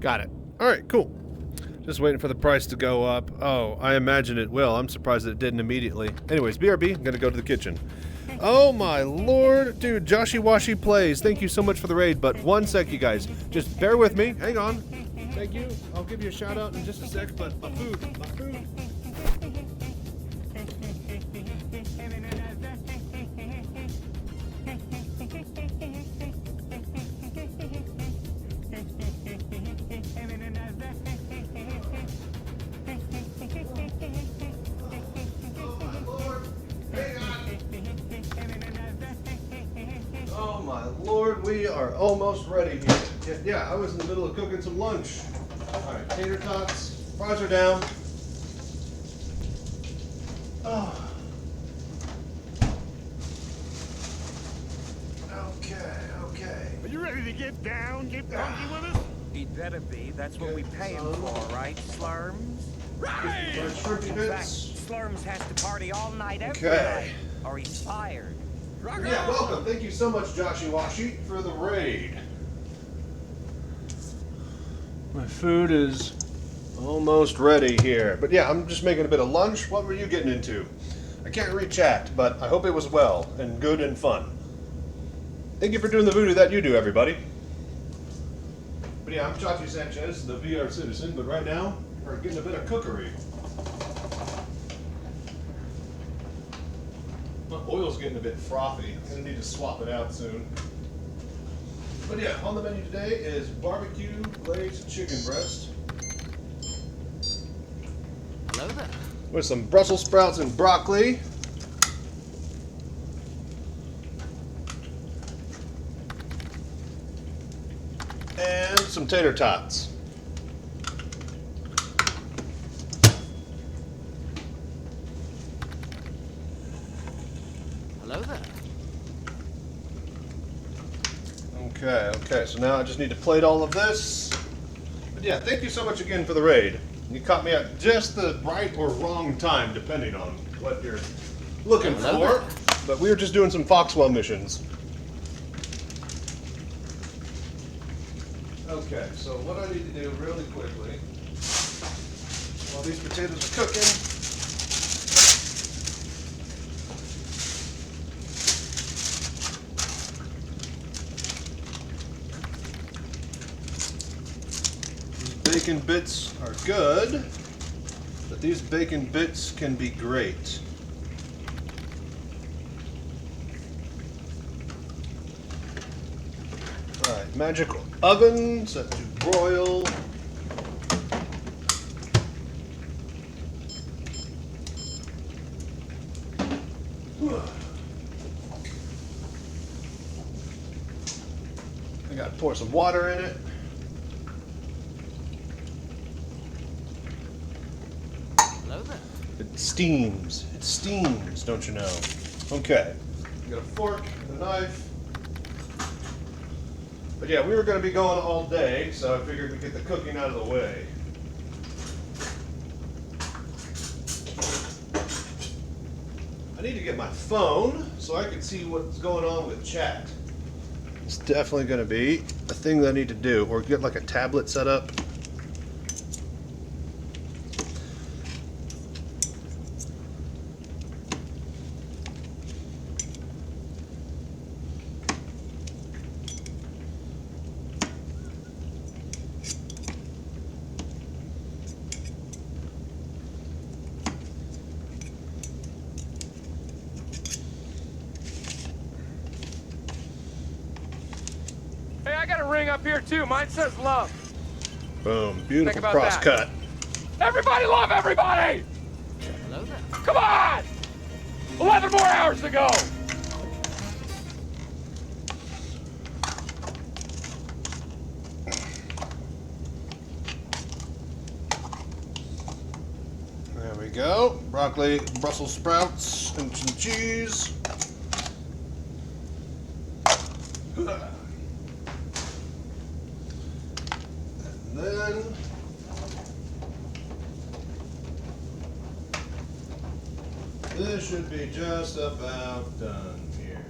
Got it. All right, cool. Just waiting for the price to go up. Oh, I imagine it will. I'm surprised that it didn't immediately. Anyways, BRB, I'm gonna go to the kitchen. Oh my lord, dude, Joshy Washy plays. Thank you so much for the raid, but one sec, you guys. Just bear with me. Hang on. Thank you. I'll give you a shout out in just a sec, but my food. Oh my lord, we are almost ready here. Yeah, I was in the middle of cooking some lunch. Alright, tater tots, fries are down. Oh. Okay. Are you ready to get down, get funky with us? He'd better be. That's what we pay him for, right, Slurms? Right! In fact, Slurms has to party all night every Okay. night, or he's fired. Yeah, welcome. Thank you so much, Joshy Washy, for the raid. My food is almost ready here. But yeah, I'm just making a bit of lunch. What were you getting into? I can't read chat, but I hope it was well and good and fun. Thank you for doing the voodoo that you do, everybody. But yeah, I'm Chachi Sanchez, the VR citizen, but right now, we're getting a bit of cookery. My oil's getting a bit frothy. I'm gonna need to swap it out soon. But yeah, on the menu today is barbecue glazed chicken breast. Hello there. With some Brussels sprouts and broccoli. And some tater tots. Hello there. Okay, so now I just need to plate all of this. But yeah, thank you so much again for the raid. You caught me at just the right or wrong time, depending on what you're looking for. But we were just doing some Foxwell missions. Okay, so what I need to do really quickly, while these potatoes are cooking, these bacon bits are good, but these bacon bits can be great. Alright, magical oven set to broil. I gotta pour some water in it. Hello there. It steams, don't you know? Okay, got a fork and a knife. But yeah, we were going to be going all day, so I figured we'd get the cooking out of the way. I need to get my phone so I can see what's going on with chat. It's definitely going to be a thing that I need to do, or get like a tablet set up. Hey, I got a ring up here too. Mine says love. Boom, beautiful about cross that. cut. Everybody love everybody! Hello there. Come on! 11 more hours to go! There we go. Broccoli, Brussels sprouts, and some cheese. And then this should be just about done here.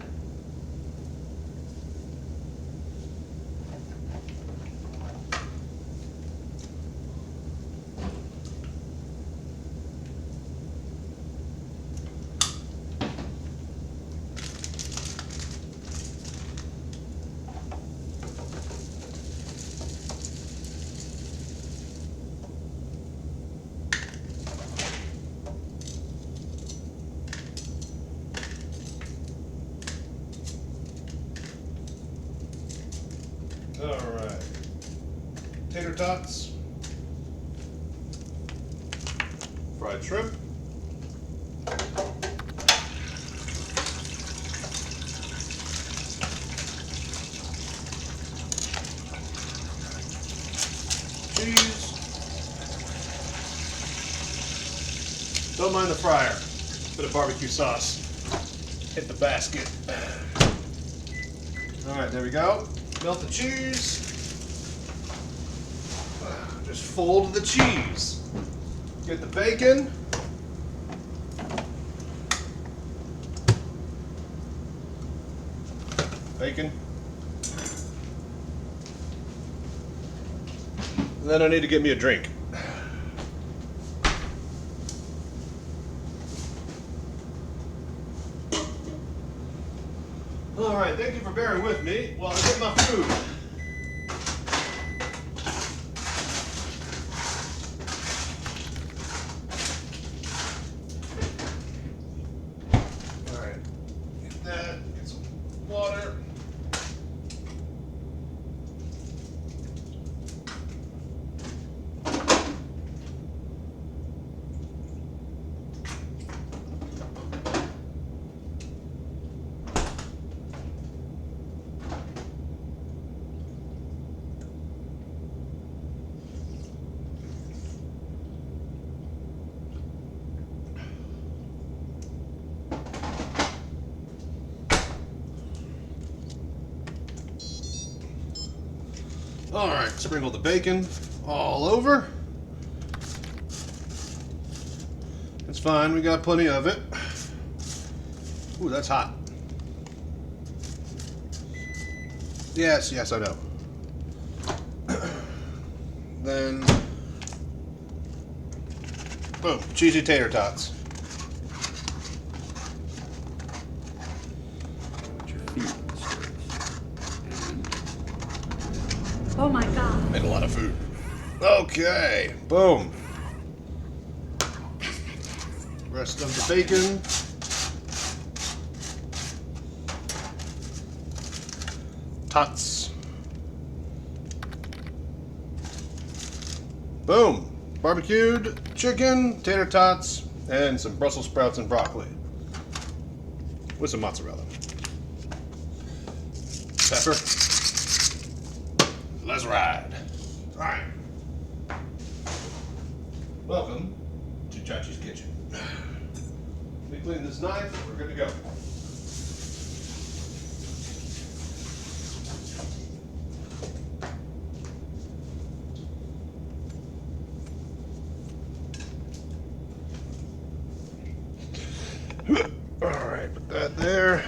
tots, fried shrimp, cheese. Don't mind the fryer. Bit of barbecue sauce. Hit the basket. Alright, there we go. Melt the cheese. Just fold the cheese. Get the bacon. Bacon. And then I need to get me a drink. Alright, thank you for bearing with me while I get my food. Alright, get that, get some water. Alright, sprinkle the bacon all over. It's fine, we got plenty of it. Ooh, that's hot. Yes, yes, I know. Then, boom, cheesy tater tots. Oh my god. Made a lot of food. Okay, boom. Rest of the bacon. Tots. Boom. Barbecued chicken, tater tots, and some Brussels sprouts and broccoli. With some mozzarella. Pepper. Let's ride. All right. Welcome to Chachi's Kitchen. Let me clean this knife. We're good to go. All right, put that there.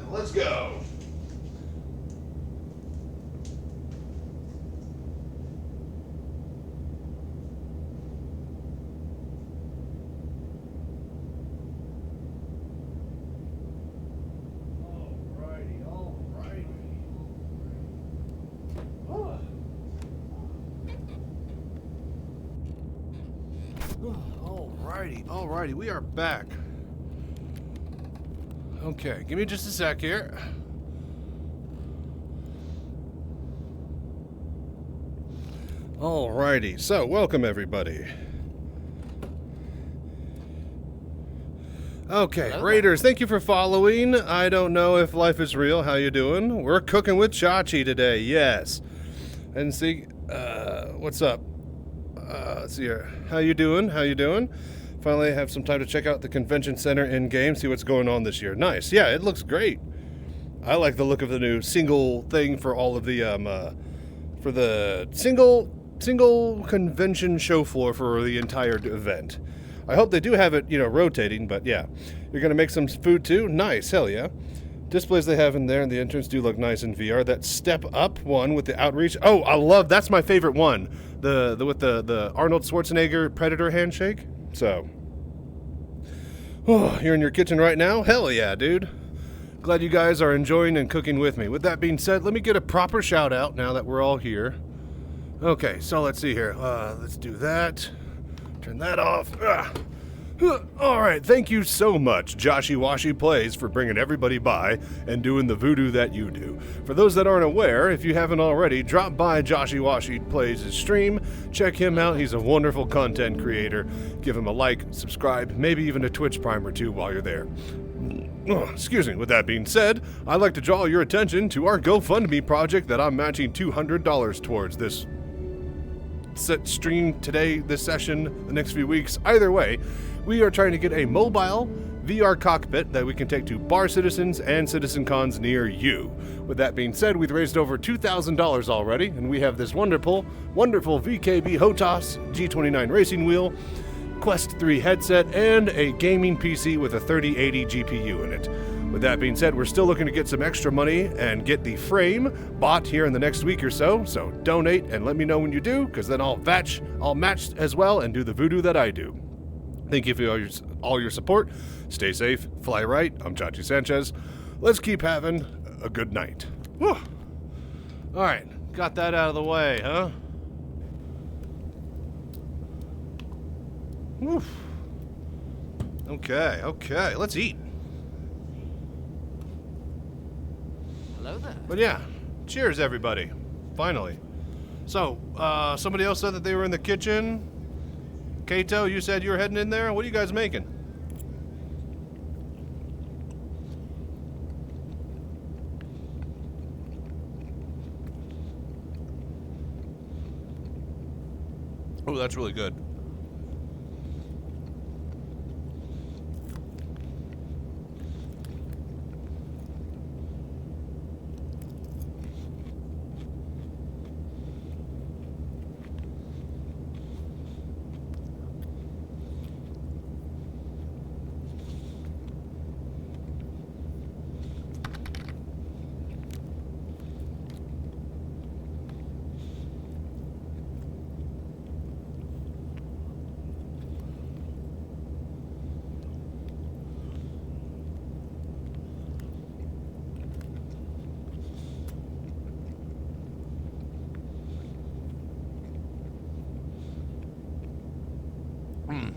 Let's go. Alrighty, we are back. Okay, give me just a sec here. Alrighty, so welcome everybody. Okay, Raiders, thank you for following. I don't know if life is real. How you doing? We're cooking with Chachi today, yes. And see, what's up? Let's see here. How you doing? How you doing? Finally have some time to check out the convention center in-game, see what's going on this year. Nice. Yeah, it looks great. I like the look of the new single thing for all of the, for the single convention show floor for the entire event. I hope they do have it, rotating, but yeah. You're going to make some food too? Nice. Hell yeah. Displays they have in there in the entrance do look nice in VR. That step up one with the outreach. Oh, I love, that's my favorite one. The with the Arnold Schwarzenegger Predator handshake. So, you're in your kitchen right now? Hell yeah, dude. Glad you guys are enjoying and cooking with me. With that being said, let me get a proper shout out now that we're all here. Okay, so let's see here. Let's do that. Turn that off. Alright, thank you so much, Joshy Washy Plays, for bringing everybody by and doing the voodoo that you do. For those that aren't aware, if you haven't already, drop by Joshy Washy Plays' stream, check him out, he's a wonderful content creator. Give him a like, subscribe, maybe even a Twitch Prime or two while you're there. Excuse me, with that being said, I'd like to draw your attention to our GoFundMe project that I'm matching $200 towards this set stream today, this session, the next few weeks. Either way, we are trying to get a mobile VR cockpit that we can take to bar citizens and Citizencons near you. With that being said, we've raised over $2,000 already, and we have this wonderful VKB HOTAS G29 racing wheel, Quest 3 headset, and a gaming PC with a 3080 GPU in it. With that being said, we're still looking to get some extra money and get the frame bought here in the next week or so donate and let me know when you do, because then I'll match as well and do the voodoo that I do. Thank you for all your support. Stay safe, fly right. I'm Chachi Sanchez. Let's keep having a good night. Whew. All right, got that out of the way, huh? Whew. Okay, let's eat. Hello there. But yeah, cheers everybody. Finally. So, somebody else said that they were in the kitchen. Kato, you said you were heading in there? What are you guys making? Oh, that's really good.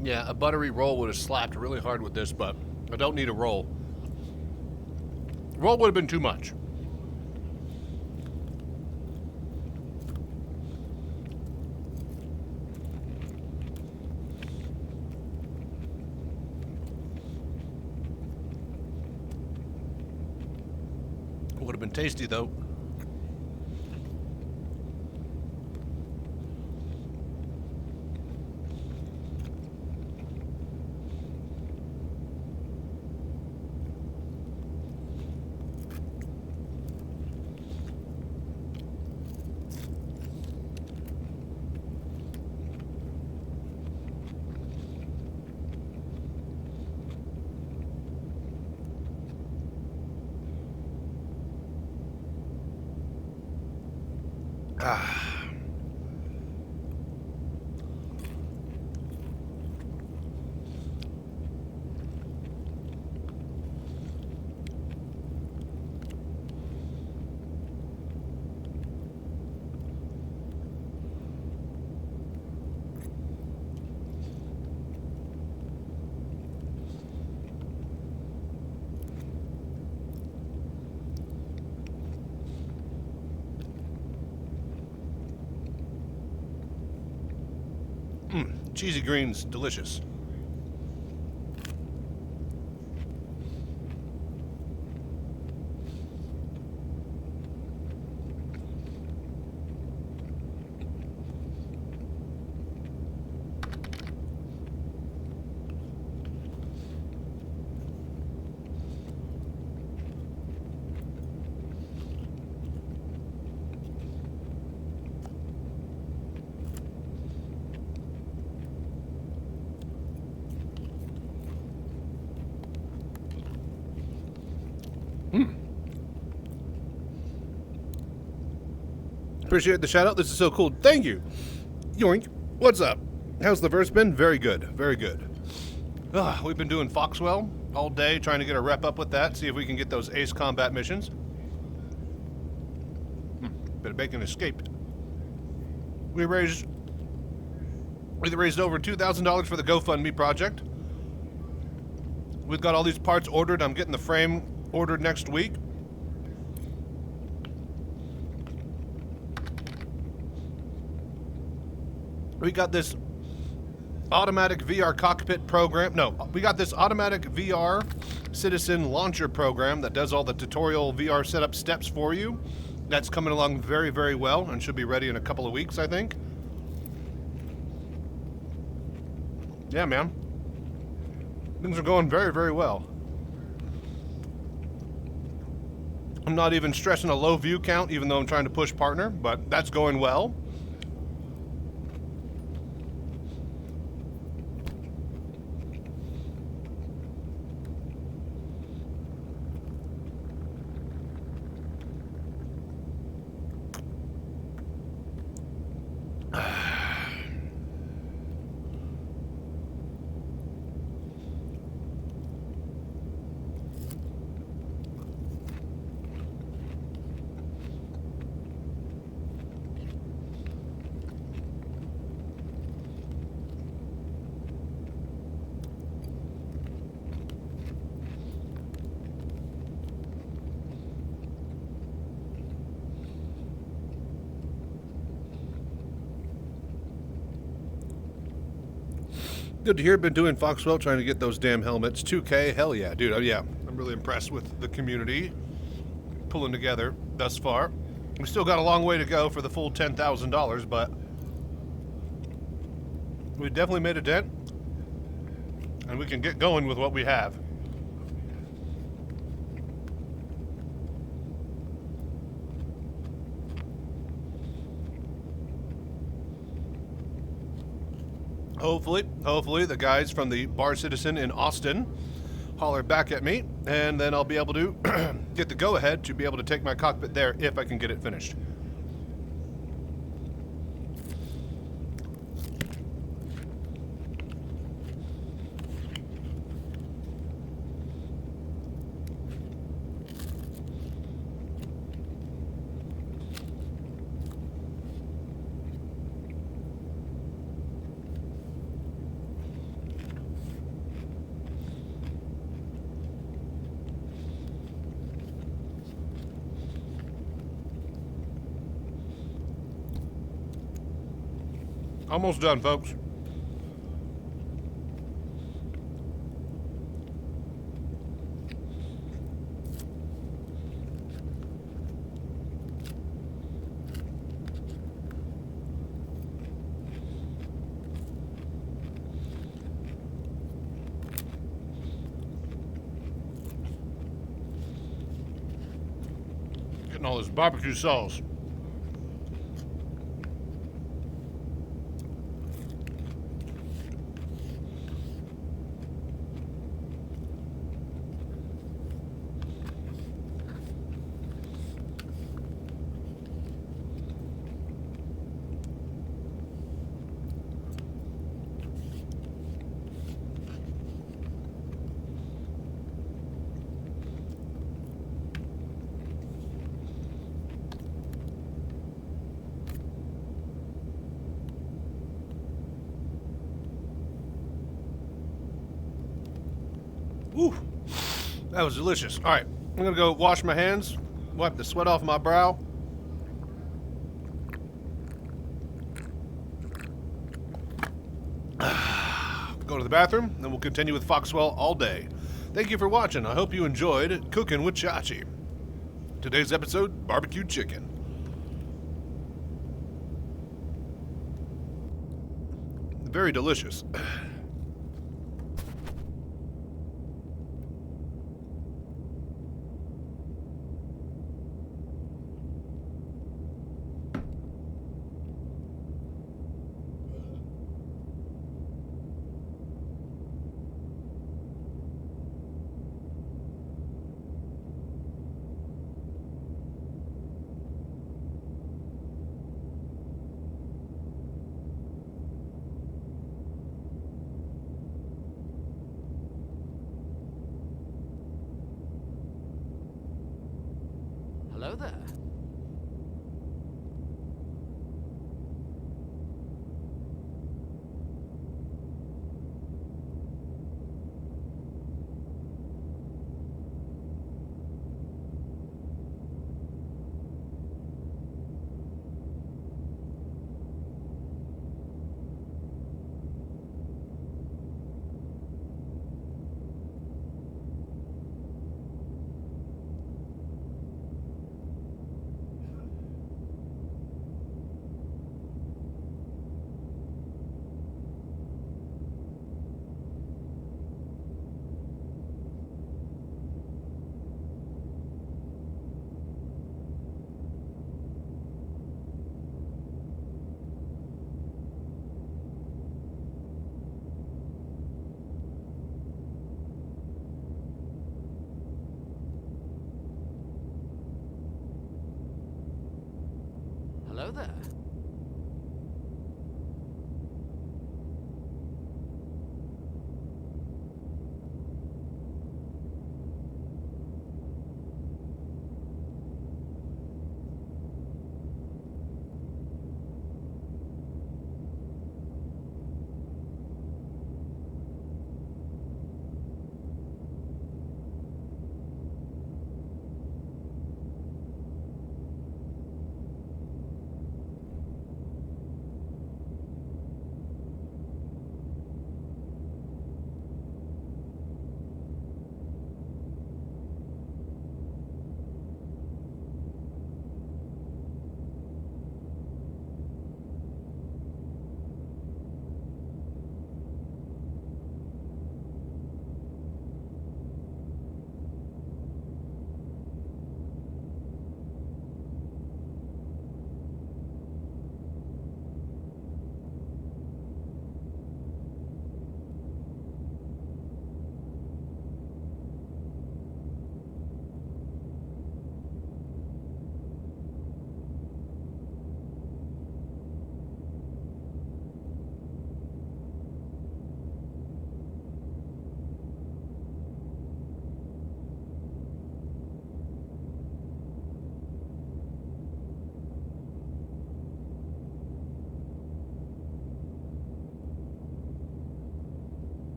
Yeah, a buttery roll would have slapped really hard with this, but I don't need a roll. Roll would have been too much. Would have been tasty though. Cheesy greens, delicious. Appreciate the shout out. This is so cool. Thank you. Yoink. What's up? How's the verse been? Very good. Very good. We've been doing Foxwell all day, trying to get a rep up with that, see if we can get those ace combat missions. Bit of bacon escape. We raised over $2,000 for the GoFundMe project. We've got all these parts ordered. I'm getting the frame ordered next week. We got this automatic VR cockpit program. No, we got this automatic VR citizen launcher program that does all the tutorial VR setup steps for you. That's coming along very, very well and should be ready in a couple of weeks, I think. Yeah, man. Things are going very, very well. I'm not even stressing a low view count, even though I'm trying to push partner, but that's going well. Good to hear. Been doing Foxwell, trying to get those damn helmets. 2K, hell yeah, dude. Oh yeah, I'm really impressed with the community pulling together thus far. We still got a long way to go for the full $10,000, but we definitely made a dent, and we can get going with what we have. Hopefully the guys from the Bar Citizen in Austin holler back at me, and then I'll be able to get the go-ahead to be able to take my cockpit there if I can get it finished. Almost done, folks. Getting all this barbecue sauce. Woo, that was delicious. All right, I'm gonna go wash my hands, wipe the sweat off my brow. Go to the bathroom, then we'll continue with Foxwell all day. Thank you for watching. I hope you enjoyed Cooking with Chachi. Today's episode, barbecue chicken. Very delicious. Hello there. Hello there.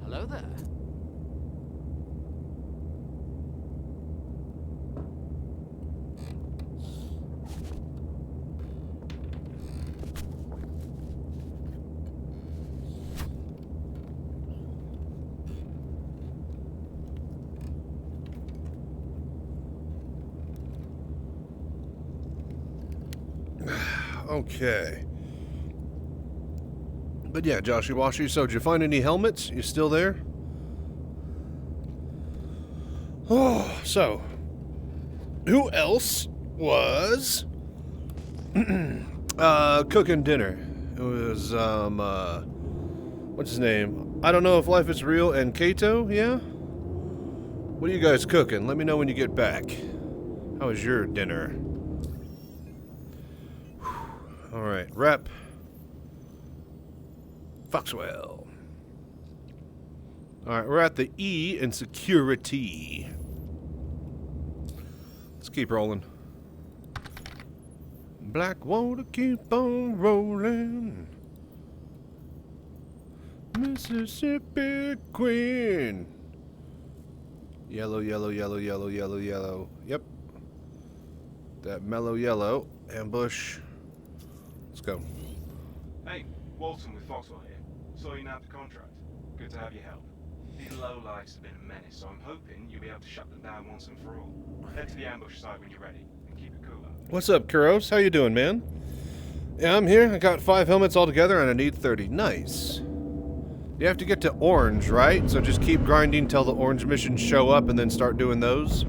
Hello there. Okay. But yeah, Joshy Washy, so did you find any helmets? You still there? Oh, so who else was cooking dinner? It was what's his name? I don't know if life is real and Kato, yeah? What are you guys cooking? Let me know when you get back. How was your dinner? Alright, rep. Foxwell. Alright, we're at the E in security. Let's keep rolling. Black water keep on rolling. Mississippi Queen. Yellow, yellow, yellow, yellow, yellow, yellow. Yep. That mellow yellow. Ambush. Let's go. Hey, Walton with Foxwell here. Saw you nabbed the contract. Good to have your help. These lowlifes have been a menace, so I'm hoping you'll be able to shut them down once and for all. Head to the ambush site when you're ready, and keep it cool out. What's up, Kuros? How you doing, man? Yeah, I'm here. I got 5 helmets altogether, and I need 30. Nice. You have to get to orange, right? So just keep grinding till the orange missions show up, and then start doing those.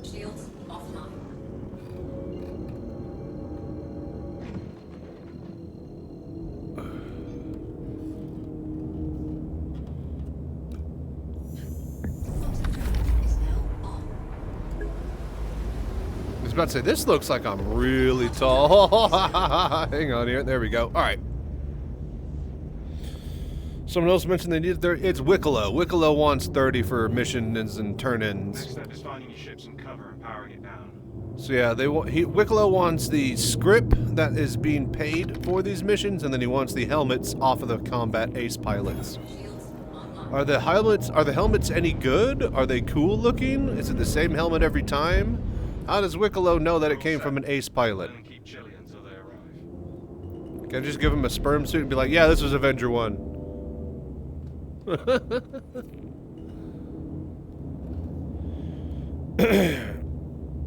Shields offline. Is now on. I was about to say, this looks like I'm really tall. Hang on here. There we go. All right. Someone else mentioned they needed 30. It's Wicklow. Wicklow wants 30 for missions and turn-ins. Next step is finding your ship some cover and powering it down. So yeah, Wicklow wants the script that is being paid for these missions, and then he wants the helmets off of the combat ace pilots. Are the helmets any good? Are they cool looking? Is it the same helmet every time? How does Wicklow know that it came from an ace pilot? Keep chilly until they arrive. Can I just give him a sperm suit and be like, yeah, this was Avenger 1.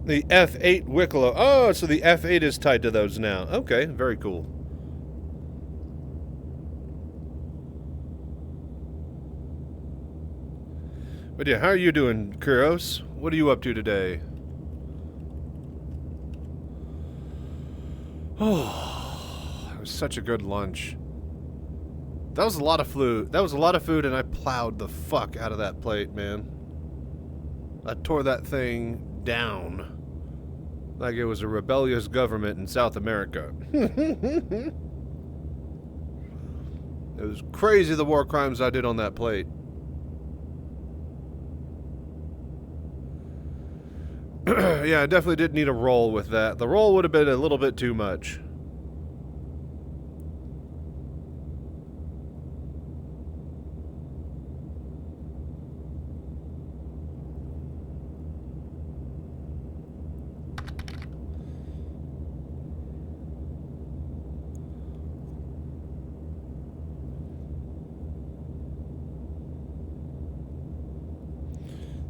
The F8 Wicklow. Oh, so the F8 is tied to those now. Okay, very cool. But yeah, how are you doing, Kuros? What are you up to today? Oh, it was such a good lunch. That was a lot of food. That was a lot of food, and I plowed the fuck out of that plate, man. I tore that thing down like it was a rebellious government in South America. It was crazy the war crimes I did on that plate. Yeah, I definitely did need a roll with that. The roll would have been a little bit too much.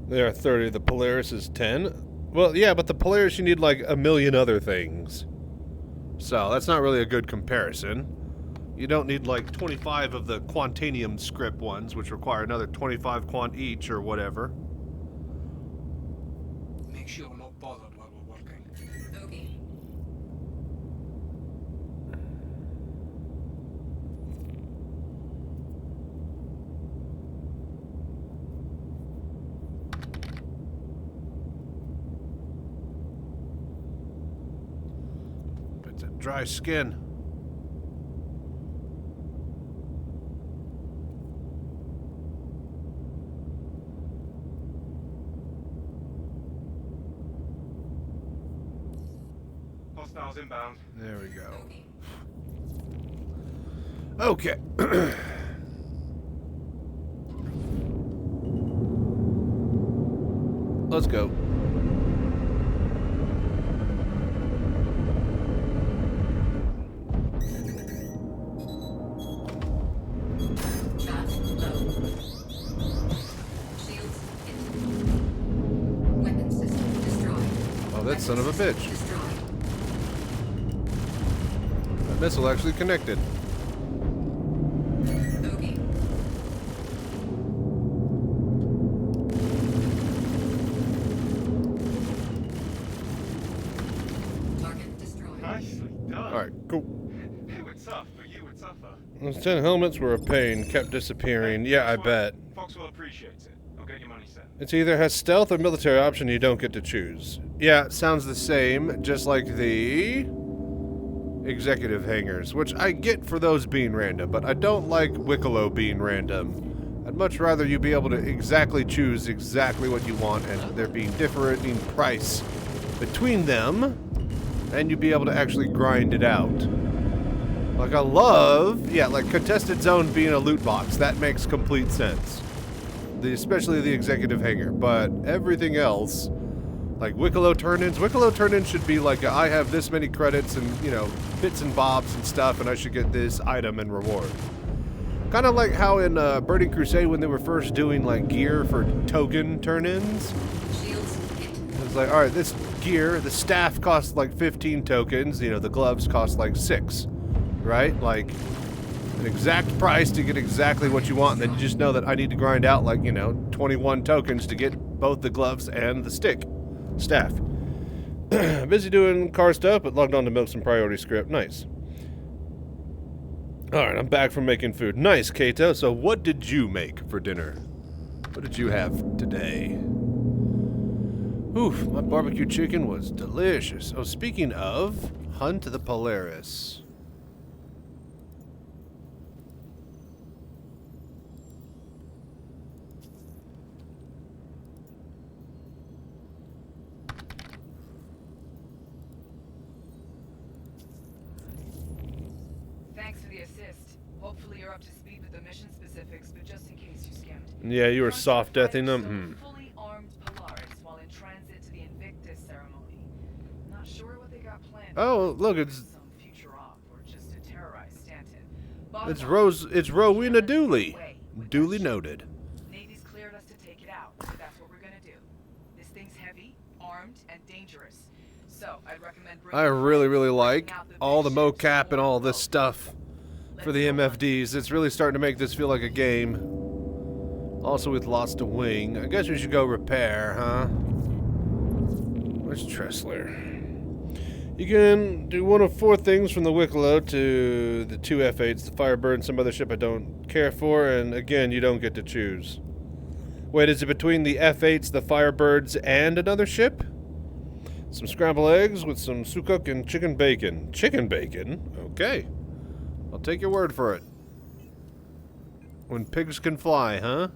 There are 30. The Polaris is 10. Well, yeah, but the Polaris, you need like a million other things. So, that's not really a good comparison. You don't need like 25 of the Quantanium script ones, which require another 25 quant each or whatever. Make sure you're not bothered while we're working. Okay. It's a dry skin. Hostiles inbound. There we go. Okay. Let's go. Shots low. Shields hit. Weapon system destroyed. Oh, that son of a bitch. Destroyed. That missile actually connected. Okay. Target destroyed. Nicely done. Alright, cool. It would suffer, but you would suffer. Those 10 helmets were a pain, kept disappearing. Yeah, I bet. Fox will appreciate it. I'll get your money sent. It's either has stealth or military option, you don't get to choose. Yeah, it sounds the same, just like the executive hangars, which I get for those being random, but I don't like Wicklow being random. I'd much rather you be able to exactly choose exactly what you want and there being differing price between them, and you be able to actually grind it out. Like I love, yeah, like contested zone being a loot box. That makes complete sense. Especially the executive hangar, but everything else, like Wicklow turn-ins should be like, I have this many credits and, you know, bits and bobs and stuff, and I should get this item and reward. Kind of like how in Burning Crusade when they were first doing like gear for token turn-ins. It's like, alright, this gear, the staff costs like 15 tokens, you know, the gloves cost like 6. Right? Like, an exact price to get exactly what you want, and then you just know that I need to grind out, like, you know, 21 tokens to get both the gloves and the staff. Busy doing car stuff, but logged on to milk some priority script. Nice. Alright, I'm back from making food. Nice, Kato. So what did you make for dinner? What did you have today? Oof, my barbecue chicken was delicious. Oh, speaking of, hunt the Polaris. Thanks for the assist. Hopefully you're up to speed with the mission specifics, but just in case you skimmed. Yeah, you were soft deathing them. Fully armed Polaris while in transit to the Invictus ceremony. Not sure what they got planned. Oh, look, it's some future op or just to terrorize Stanton. it's Rowena Dooley. Duly noted. Navy's cleared us to take it out, so that's what we're gonna do. This thing's heavy, armed, and dangerous. I really, really like all the mocap and all this stuff for the MFDs. It's really starting to make this feel like a game. Also with lots to wing. I guess we should go repair, huh? Where's Tressler? You can do one of 4 things from the Wicklow to the 2 F8s, the Firebird, and some other ship I don't care for, and again, you don't get to choose. Wait, is it between the F8s, the Firebirds, and another ship? Some scrambled eggs with some sukuk and chicken bacon. Chicken bacon? Okay. I'll take your word for it. When pigs can fly, huh?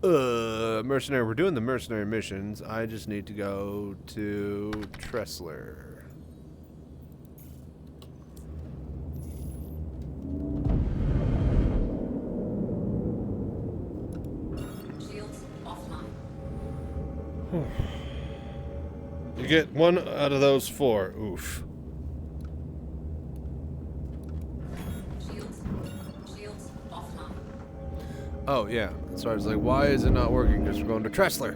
Mercenary. We're doing the mercenary missions. I just need to go to Tressler. Shields offline. You get 1 out of those 4. Oof. Shields offline. Oh, yeah. So I was like, why is it not working? Because we're going to Tressler.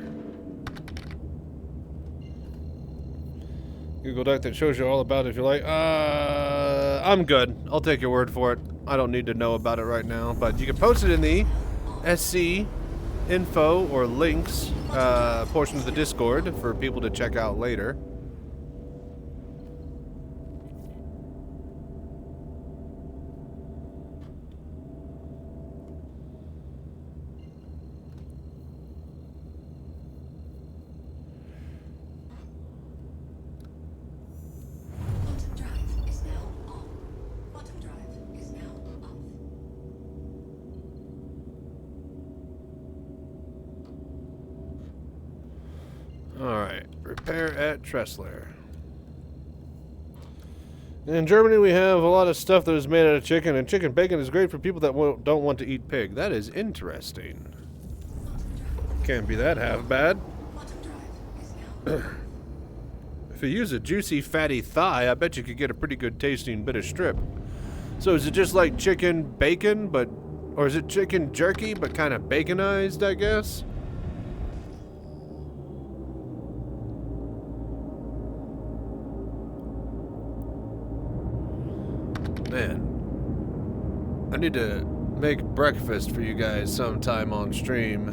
Google Doc that shows you all about it if you like. I'm good. I'll take your word for it. I don't need to know about it right now. But you can post it in the SC info or links portion of the Discord for people to check out later. Quantum drive is now on. Quantum drive is now off. Alright, repair at Tressler. In Germany, we have a lot of stuff that is made out of chicken, and chicken bacon is great for people that don't want to eat pig. That is interesting. Can't be that half bad. If you use a juicy, fatty thigh, I bet you could get a pretty good tasting bit of strip. So is it just like chicken bacon, but... or is it chicken jerky, but kind of baconized, I guess? Man, I need to make breakfast for you guys sometime on stream.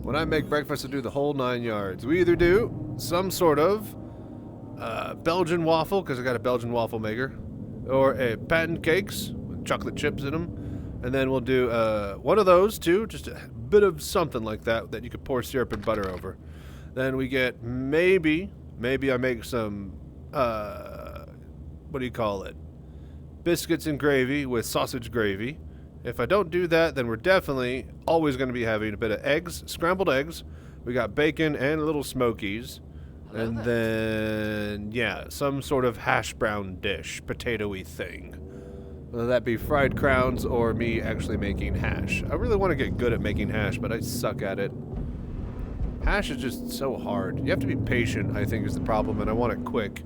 When I make breakfast, I do the whole 9 yards. We either do some sort of Belgian waffle, because I got a Belgian waffle maker, or a patent cakes with chocolate chips in them, and then we'll do one of those too, just a bit of something like that that you could pour syrup and butter over. Then we get maybe I make some what do you call it? Biscuits and gravy with sausage gravy. If I don't do that, then we're definitely always going to be having a bit of eggs, scrambled eggs. We got bacon and little smokies. And then, yeah, some sort of hash brown dish, potato-y thing. Whether that be fried crowns or me actually making hash. I really want to get good at making hash, but I suck at it. Hash is just so hard. You have to be patient, I think, is the problem, and I want it quick.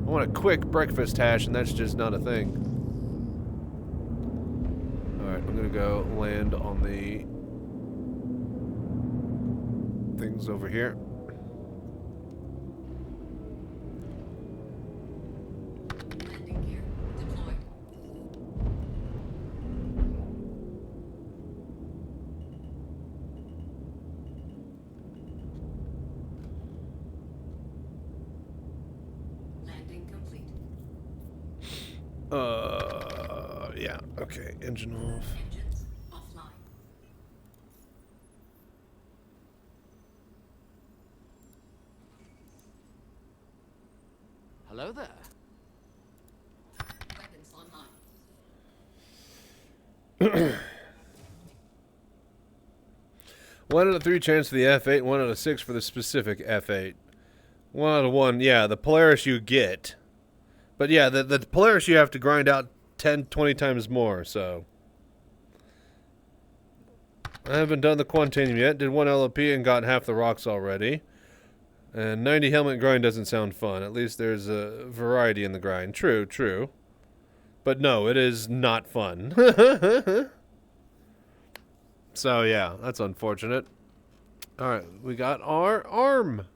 I want a quick breakfast hash, and that's just not a thing. Alright, I'm gonna go land on the things over here. Landing gear deployed. Landing complete. Yeah, okay, engine off. Engines offline. Hello there. Weapons online. 1 out of 3 chance for the F8, 1 out of 6 for the specific F8. 1 out of 1, yeah, the Polaris you get. But yeah, the Polaris you have to grind out 10, 20 times more, so. I haven't done the Quantanium yet. Did 1 LLP and got half the rocks already. And 90 helmet grind doesn't sound fun. At least there's a variety in the grind. True, true. But no, it is not fun. So yeah, that's unfortunate. Alright, we got our arm.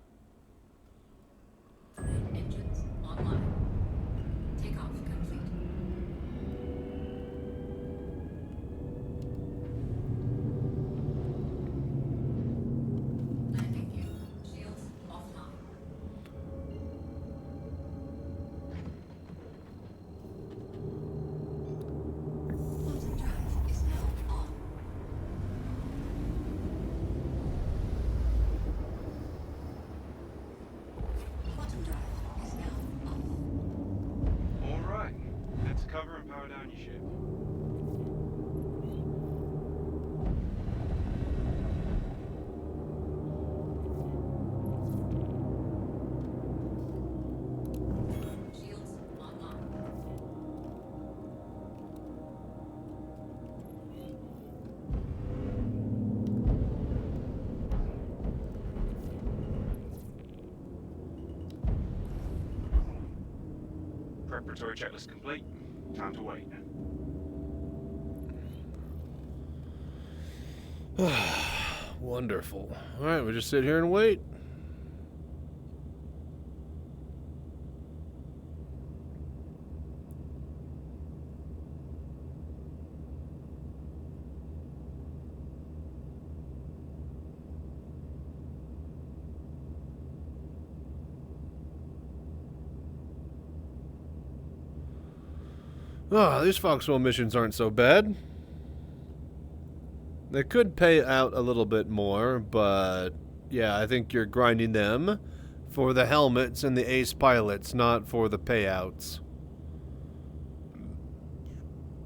power down your ship. Shields online. Preparatory checklist complete. Time to wait. Wonderful. All right, we just sit here and wait. Ah, these Foxwell missions aren't so bad. They could pay out a little bit more, but yeah, I think you're grinding them for the helmets and the ace pilots, not for the payouts.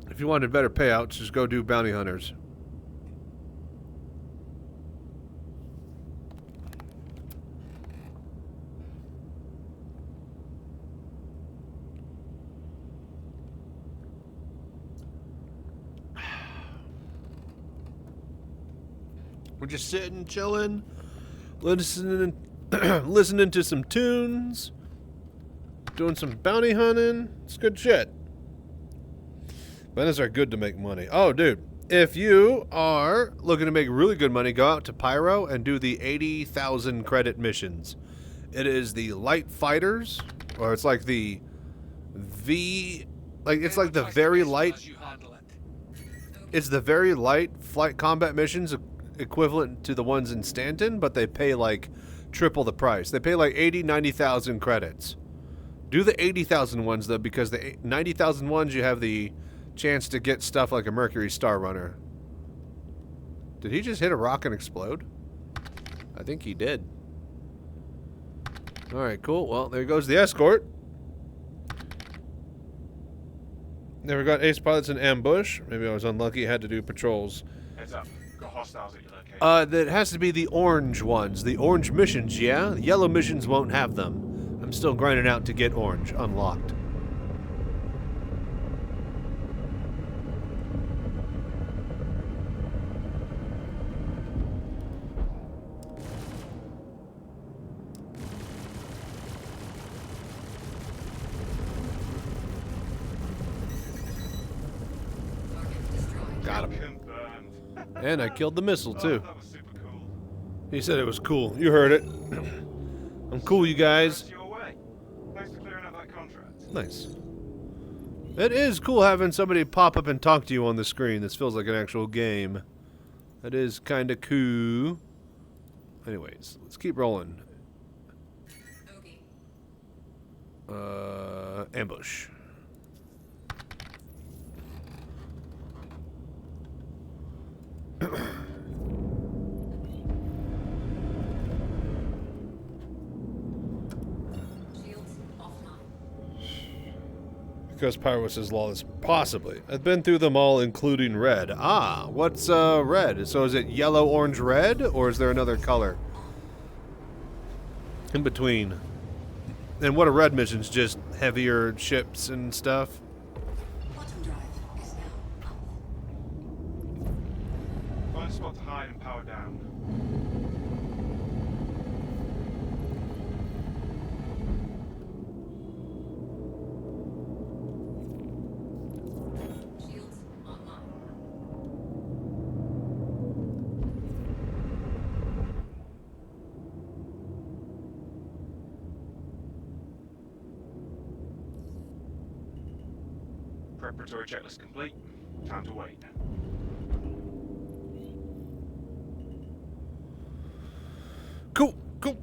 If you wanted better payouts, just go do bounty hunters. We're just sitting, chilling, listening, listening to some tunes, doing some bounty hunting. It's good shit. Vendors are good to make money. Oh, dude, if you are looking to make really good money, go out to Pyro and do the 80,000 credit missions. It is the light fighters, or it's like the it's like the very light. It's the very light flight combat missions equivalent to the ones in Stanton, but they pay like triple the price. They pay like 80, 90,000 credits. Do the 80,000 ones though, because the 90,000 ones you have the chance to get stuff like a Mercury Star Runner. Did he just hit a rock and explode? I think he did. Alright, cool. Well, there goes the escort. Never got ace pilots in ambush. Maybe I was unlucky. Had to do patrols. Heads up. Got hostiles at your location. That has to be the orange ones. The orange missions, yeah? The yellow missions won't have them. I'm still grinding out to get orange unlocked. Got him. And I killed the missile, too. That was super cool. He said it was cool. You heard it. I'm cool, you guys. Your way. Thanks for clearing up that contract. Nice. It is cool having somebody pop up and talk to you on the screen. This feels like an actual game. That is kind of cool. Anyways, let's keep rolling. Ambush. Because Pyrus is lawless. Possibly. I've been through them all, including red. Ah, what's red? So is it yellow, orange, red? Or is there another color in between? And what are red missions? Just heavier ships and stuff? Bottom drive is now up. Find a spot to hide and power down. Shields online. Preparatory checklist complete. Time to wait. Cool, cool.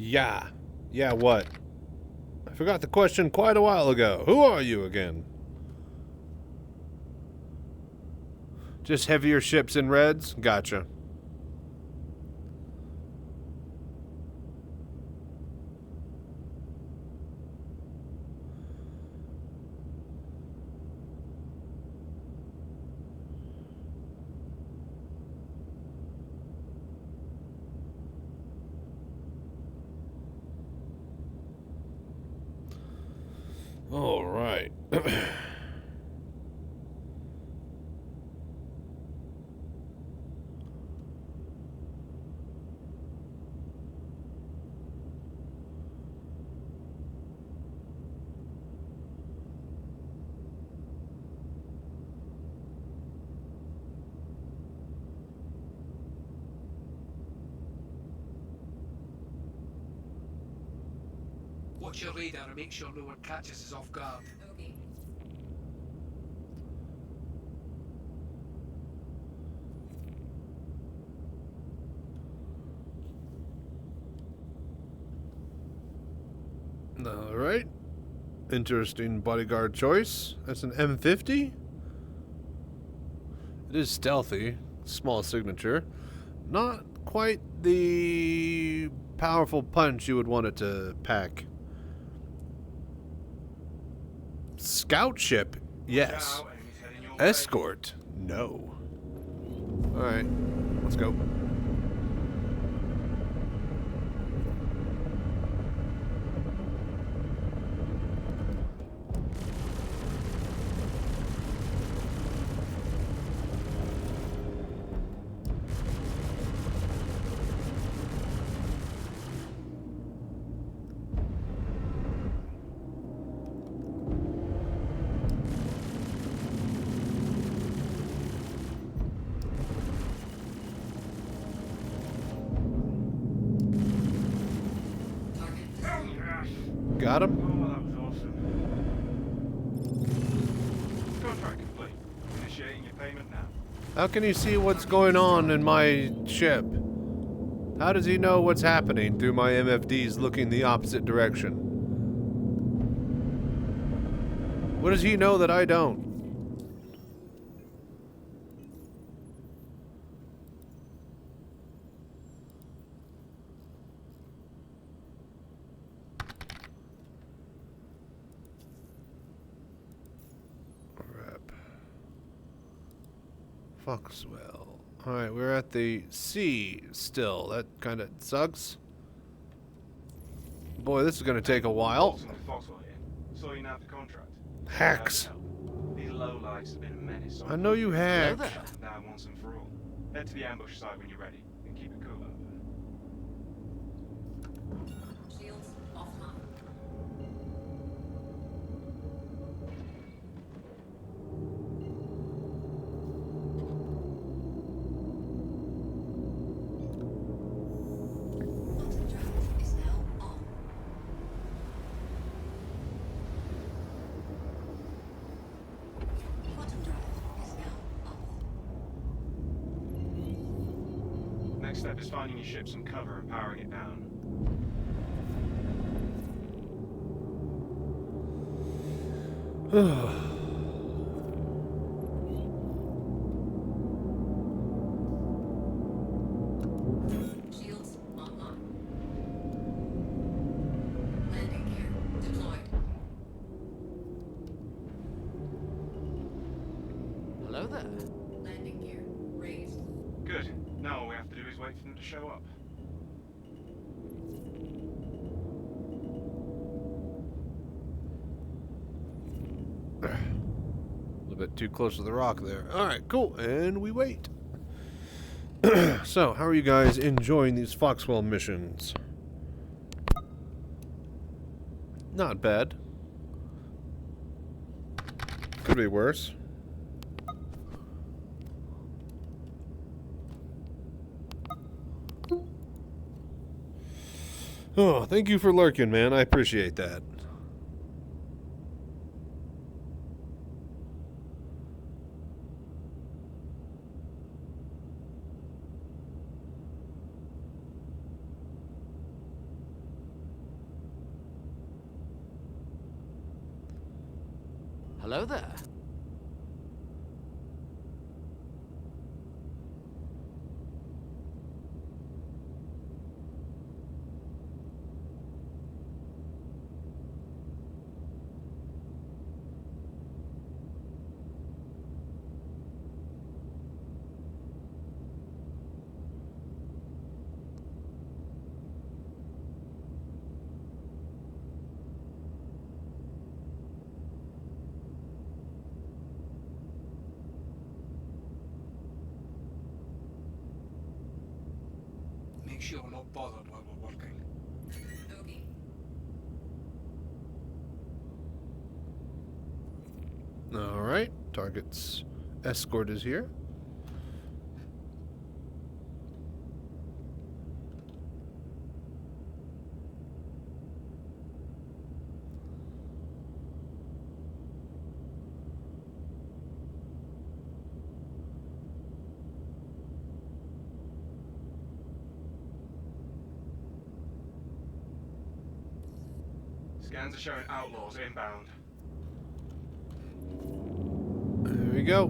Yeah. Yeah, what? I forgot the question quite a while ago. Who are you again? Just heavier ships and reds? Gotcha. All right. Watch your radar and make sure no one catches us off guard. Okay. All right. Interesting bodyguard choice. That's an M50. It is stealthy. Small signature. Not quite the powerful punch you would want it to pack. Scout ship? Yes. Escort? No. Alright. Let's go. Got him? Oh, that was awesome. Contract complete. Initiating your payment now. How can he see what's going on in my ship? How does he know what's happening through my MFDs looking the opposite direction? What does he know that I don't? Foxwell. Alright, we're at the sea still. That kind of sucks. Boy, this is going to take a while. Watson with Foxwell here. Saw you nabbed the contract. Hacks. These lowlifes have been a menace. I know you hack. Shut them down once and for all. Head to the ambush site when you're ready, and keep it cool over there. Shields offline. Quantum drive is now on. Quantum drive is now off. Next step is finding your ship some cover and powering it down. Shields online. Landing gear deployed. Hello there. Landing gear raised. Good. Now all we have to do is wait for them to show up. A little bit too close to the rock there. Alright, cool. And we wait. So, how are you guys enjoying these Foxwell missions? Not bad. Could be worse. Oh, thank you for lurking, man. I appreciate that. Hello there. Make sure you're not bothered while we're working. Okay. All right, target's escort is here. Scans are showing outlaws inbound. There we go.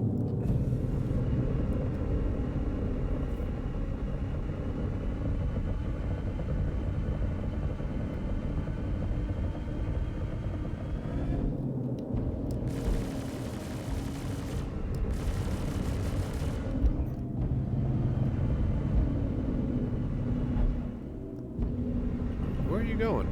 Where are you going?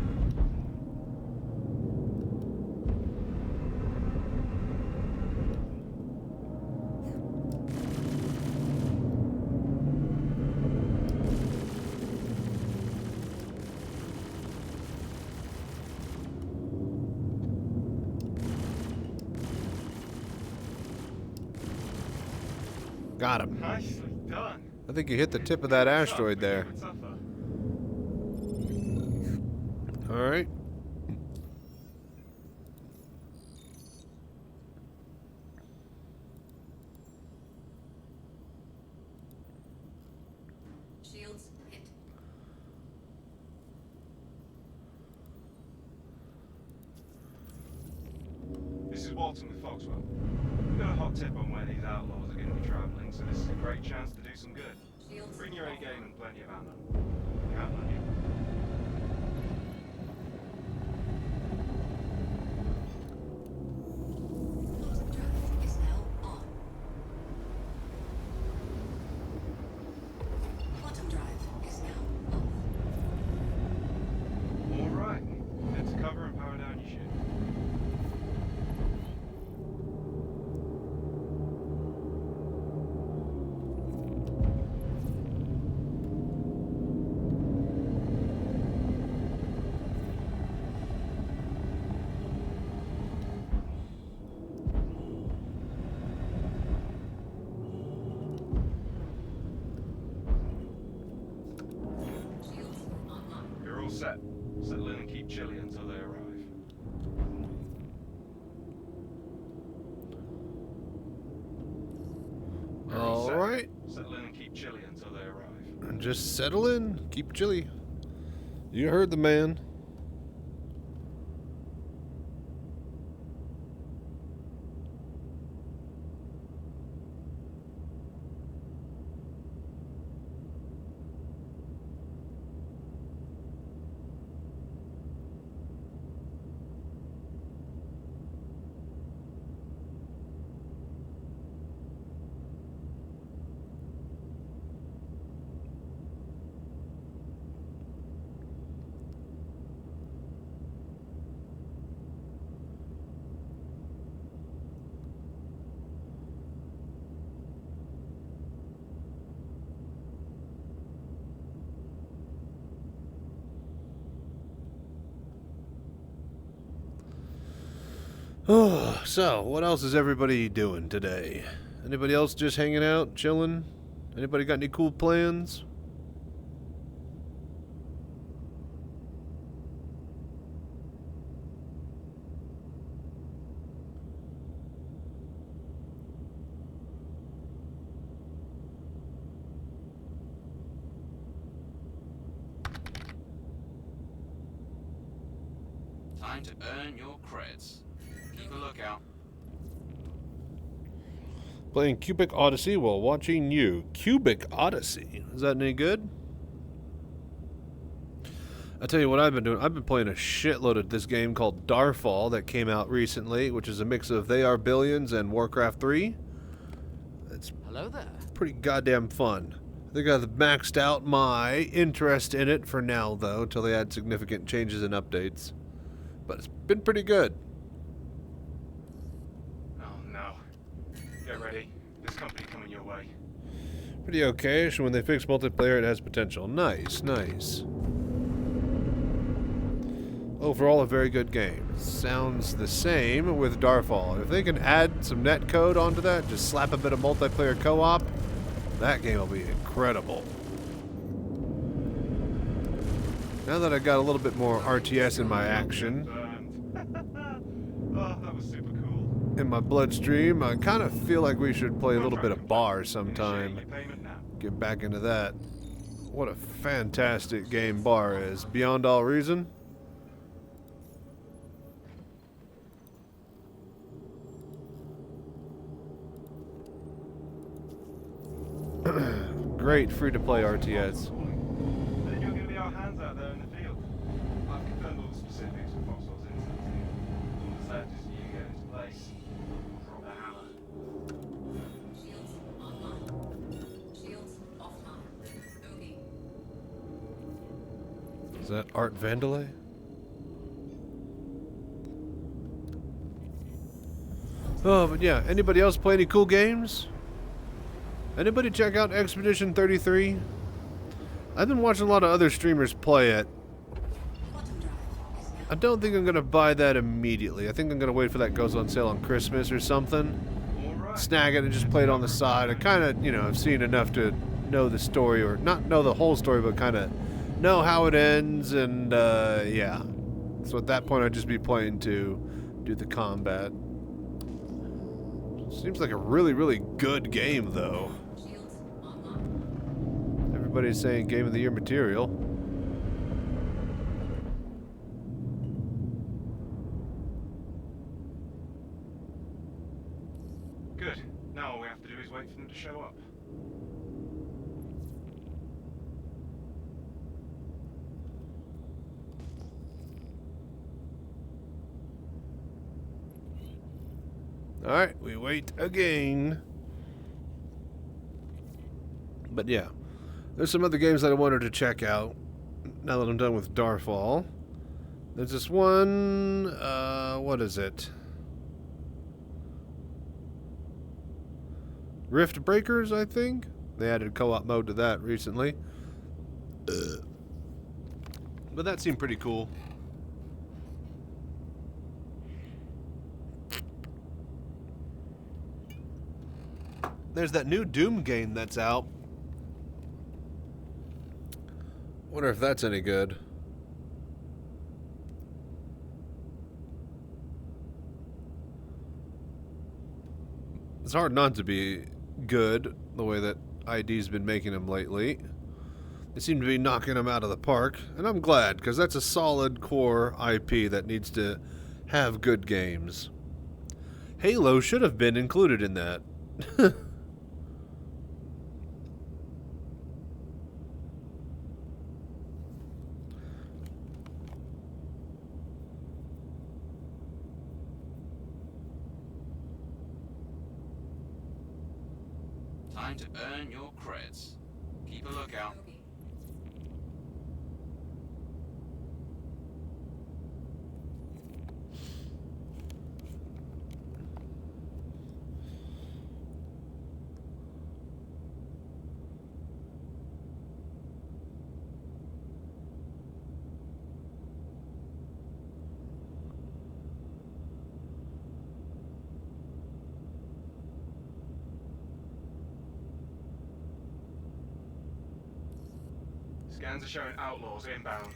Got him. Nicely done. I think you hit the tip of that asteroid there. All right. Shields hit. This is Walton with Foxwell. We've got a hot tip on where these outlaws are going to be traveling, so this is a great chance to do some good. Shields Bring your A off. game and plenty of ammo. Count on you. Bottom drive is now on. Bottom drive is now off. All right. Head to cover and power down your ship. Shields online. You're all set. Settle in and keep chilly until they arrive. You're All set. right. Settle in and keep chilly until they arrive. Just settle in. Keep chilly. You heard the man. So, what else is everybody doing today? Anybody else just hanging out, chilling? Anybody got any cool plans? Time to earn your creds. Keep a lookout. Playing Cubic Odyssey while watching you. Cubic Odyssey. Is that any good? I'll tell you what I've been doing. I've been playing a shitload of this game called Darfall that came out recently, which is a mix of They Are Billions and Warcraft 3. It's Hello there. pretty goddamn fun. I think I've maxed out my interest in it for now, though, till they add significant changes and updates. But it's been pretty good. Oh no. Get ready. There's company coming your way. Pretty okay, so when they fix multiplayer, it has potential. Nice, nice. Overall, a very good game. Sounds the same with Darfall. If they can add some netcode onto that, just slap a bit of multiplayer co-op, that game will be incredible. Now that I got a little bit more RTS in my action, Oh, that was super cool. in my bloodstream, I kind of feel like we should play a little bit of Bar sometime. Your payment now. Get back into that. What a fantastic game Bar is. Beyond all reason. Great free-to-play RTS. Then you're going to be our hands out there in the field. I've confirmed all the specifics with Foxwell's intel team. All that's left is for you to get into place. Drop the hammer. Shields online. Shields offline. Tobii. Is that Art Vandelay? Oh, but yeah. Anybody else play any cool games? Anybody check out Expedition 33? I've been watching a lot of other streamers play it. I don't think I'm going to buy that immediately. I think I'm going to wait for that goes on sale on Christmas or something. Snag it and just play it on the side. I kind of, you know, I've seen enough to know the story, or not know the whole story, but kind of know how it ends, and yeah. So at that point I'd just be playing to do the combat. Seems like a really, really good game, though. Everybody's saying Game of the Year material. Good. Now all we have to do is wait for them to show up. Alright, we wait again. But yeah, there's some other games that I wanted to check out now that I'm done with Darfall. There's this one, what is it? Rift Breakers, I think? They added co-op mode to that recently. But that seemed pretty cool. There's that new Doom game that's out. Wonder if that's any good. It's hard not to be good, the way that ID's been making them lately. They seem to be knocking them out of the park, and I'm glad, because that's a solid core IP that needs to have good games. Halo should have been included in that. Time to earn your creds. Keep a lookout. Scans are showing outlaws inbound.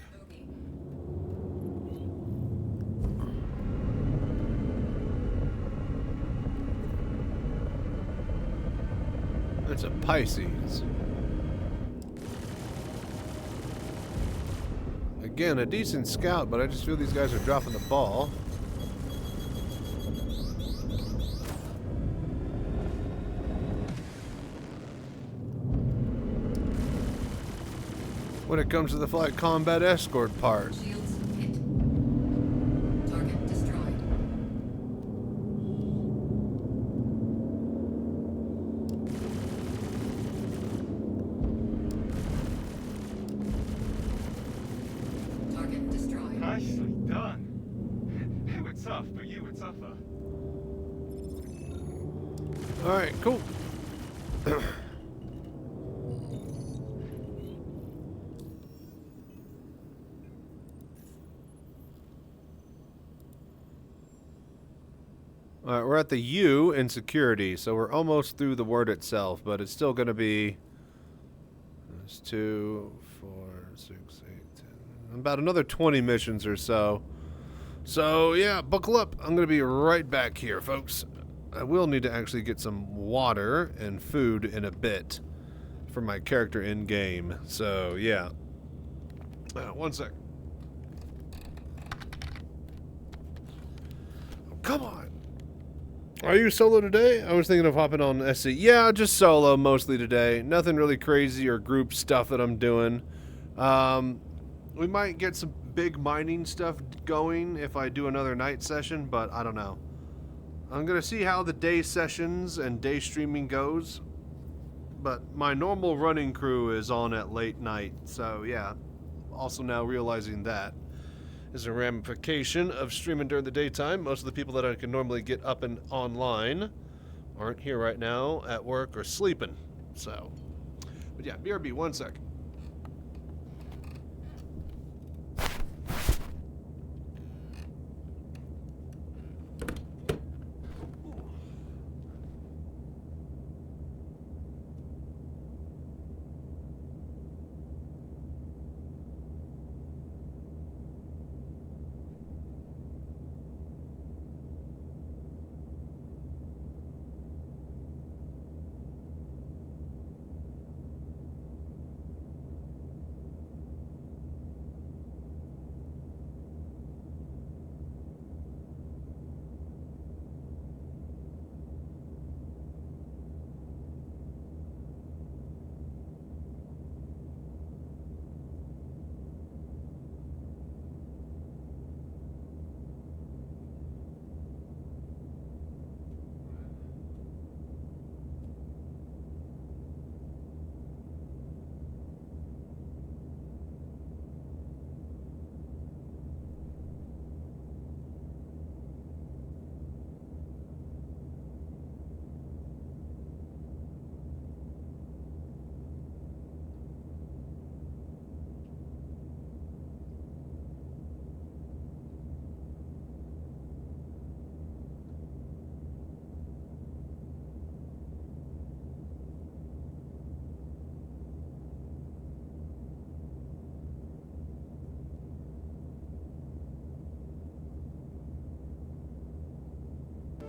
That's a Pisces. Again, a decent scout, but I just feel these guys are dropping the ball. when it comes to the flight combat escort part. Shields hit. Target destroyed. Target destroyed. Nicely done. They were tough, but you were tougher. Alright, cool. Alright, we're at the U in security, so we're almost through the word itself, but it's still going to be... There's 2, 4, 6, 8, 10... About another 20 missions or so. So, yeah, buckle up. I'm going to be right back here, folks. I will need to actually get some water and food in a bit for my character in-game. So, yeah. One sec. Oh, come on. Are you solo today? I was thinking of hopping on SC. Yeah, just solo mostly today. Nothing really crazy or group stuff that I'm doing. We might get some big mining stuff going if I do another night session, but I don't know. I'm going to see how the day sessions and day streaming goes. But my normal running crew is on at late night, so yeah. Also now realizing that is a ramification of streaming during the daytime. Most of the people that I can normally get up and online aren't here right now at work or sleeping. So, but yeah, BRB, one sec.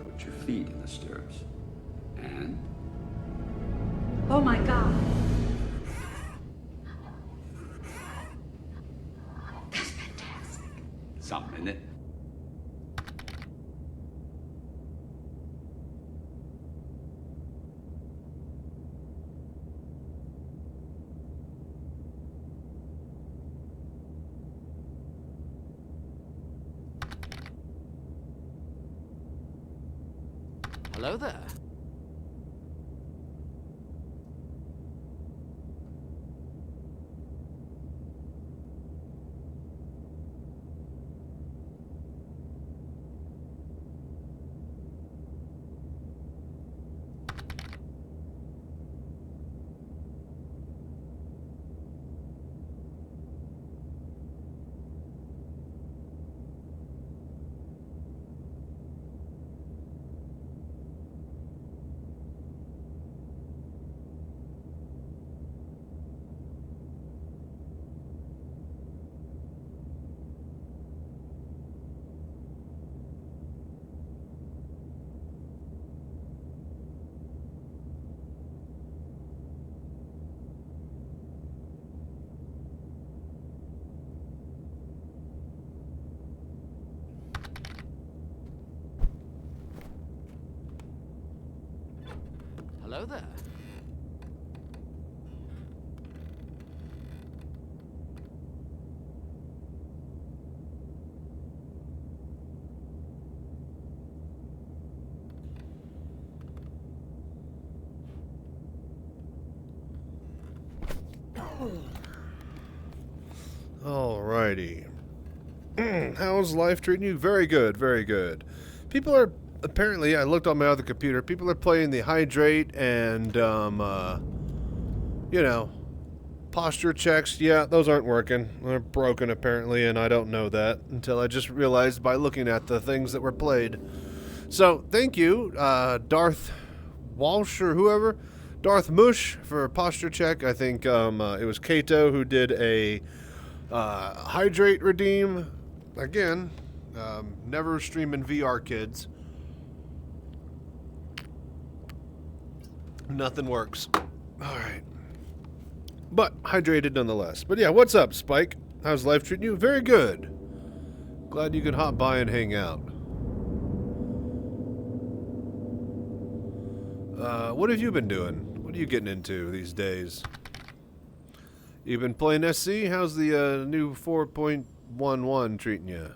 Put your feet in the stirrups. And? Oh my God. That's fantastic. Something, isn't it? Hello there. Hello there. Alrighty. How's life treating you? Very good, very good. People are apparently, I looked on my other computer, people are playing the hydrate and, you know, posture checks. Yeah, those aren't working. They're broken apparently, and I don't know that until I just realized by looking at the things that were played. So, thank you, Darth Walsh or whoever, Darth Mush for posture check. I think it was Kato who did a hydrate redeem. Again, never streaming VR, kids. Nothing works. Alright. But hydrated nonetheless. But yeah, what's up, Spike? How's life treating you? Very good. Glad you could hop by and hang out. What have you been doing? What are you getting into these days? You've been playing SC? How's the new 4.11 treating you?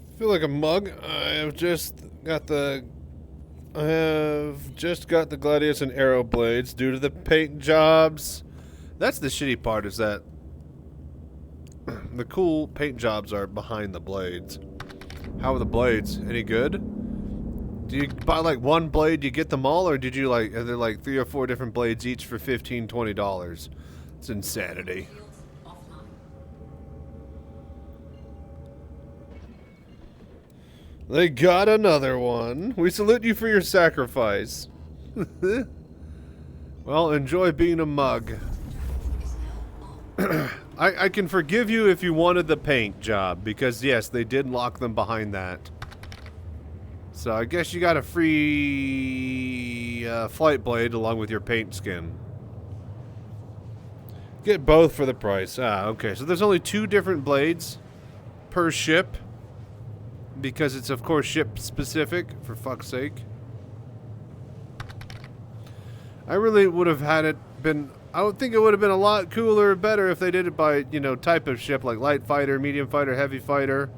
I feel like a mug. I have just got the Gladius and Arrow blades due to the paint jobs. That's the shitty part, is that the cool paint jobs are behind the blades. How are the blades? Any good? Do you buy like one blade, you get them all, or did you like, are there like 3 or 4 different blades each for $15, $20? It's insanity. They got another one. We salute you for your sacrifice. Well, enjoy being a mug. I can forgive you if you wanted the paint job, because yes, they did lock them behind that. So I guess you got a free flight blade along with your paint skin. Get both for the price. Ah, okay. So there's only 2 different blades per ship. Because it's, of course, ship specific, for fuck's sake. I really would have had it been... I would think it would have been a lot cooler, better if they did it by, you know, type of ship, like light fighter, medium fighter, heavy fighter.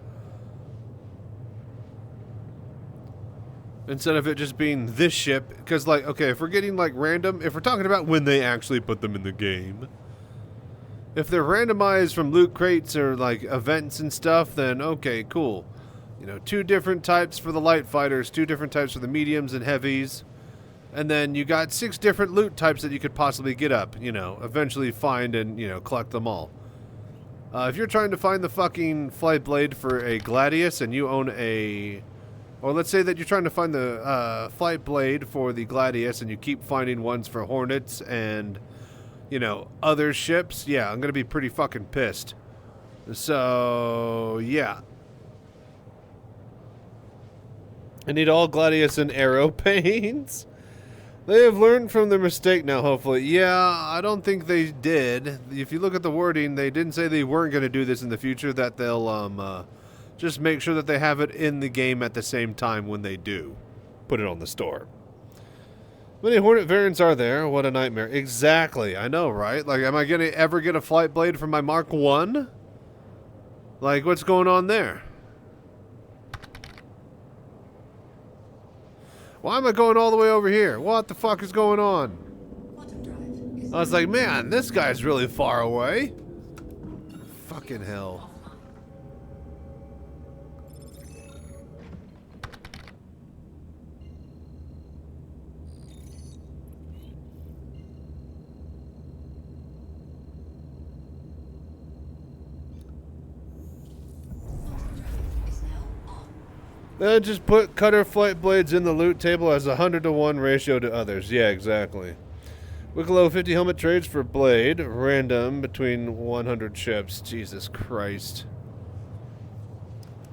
Instead of it just being this ship. Because, like, okay, if we're getting, like, random... If we're talking about when they actually put them in the game... If they're randomized from loot crates or, like, events and stuff, then okay, cool. You know, 2 different types for the light fighters, 2 different types for the mediums and heavies. And then you got 6 different loot types that you could possibly get up, you know, eventually find and, you know, collect them all. If you're trying to find the fucking flight blade for a Gladius and you own a... Or let's say that you're trying to find the flight blade for the Gladius and you keep finding ones for Hornets and, you know, other ships. Yeah, I'm going to be pretty fucking pissed. So, yeah. I need all Gladius and Arrow paints. They have learned from their mistake now, hopefully. Yeah, I don't think they did. If you look at the wording, they didn't say they weren't going to do this in the future, that they'll just make sure that they have it in the game at the same time when they do put it on the store. How many Hornet variants are there? What a nightmare. Exactly. I know, right? Like, am I going to ever get a flight blade for my Mark 1? Like, what's going on there? Why am I going all the way over here? What the fuck is going on? I was like, man, this guy's really far away. Fucking hell. Then just put cutter flight blades in the loot table as a 100-to-1 ratio to others. Yeah, exactly. Wicklow 50 helmet trades for blade. Random between 100 ships. Jesus Christ.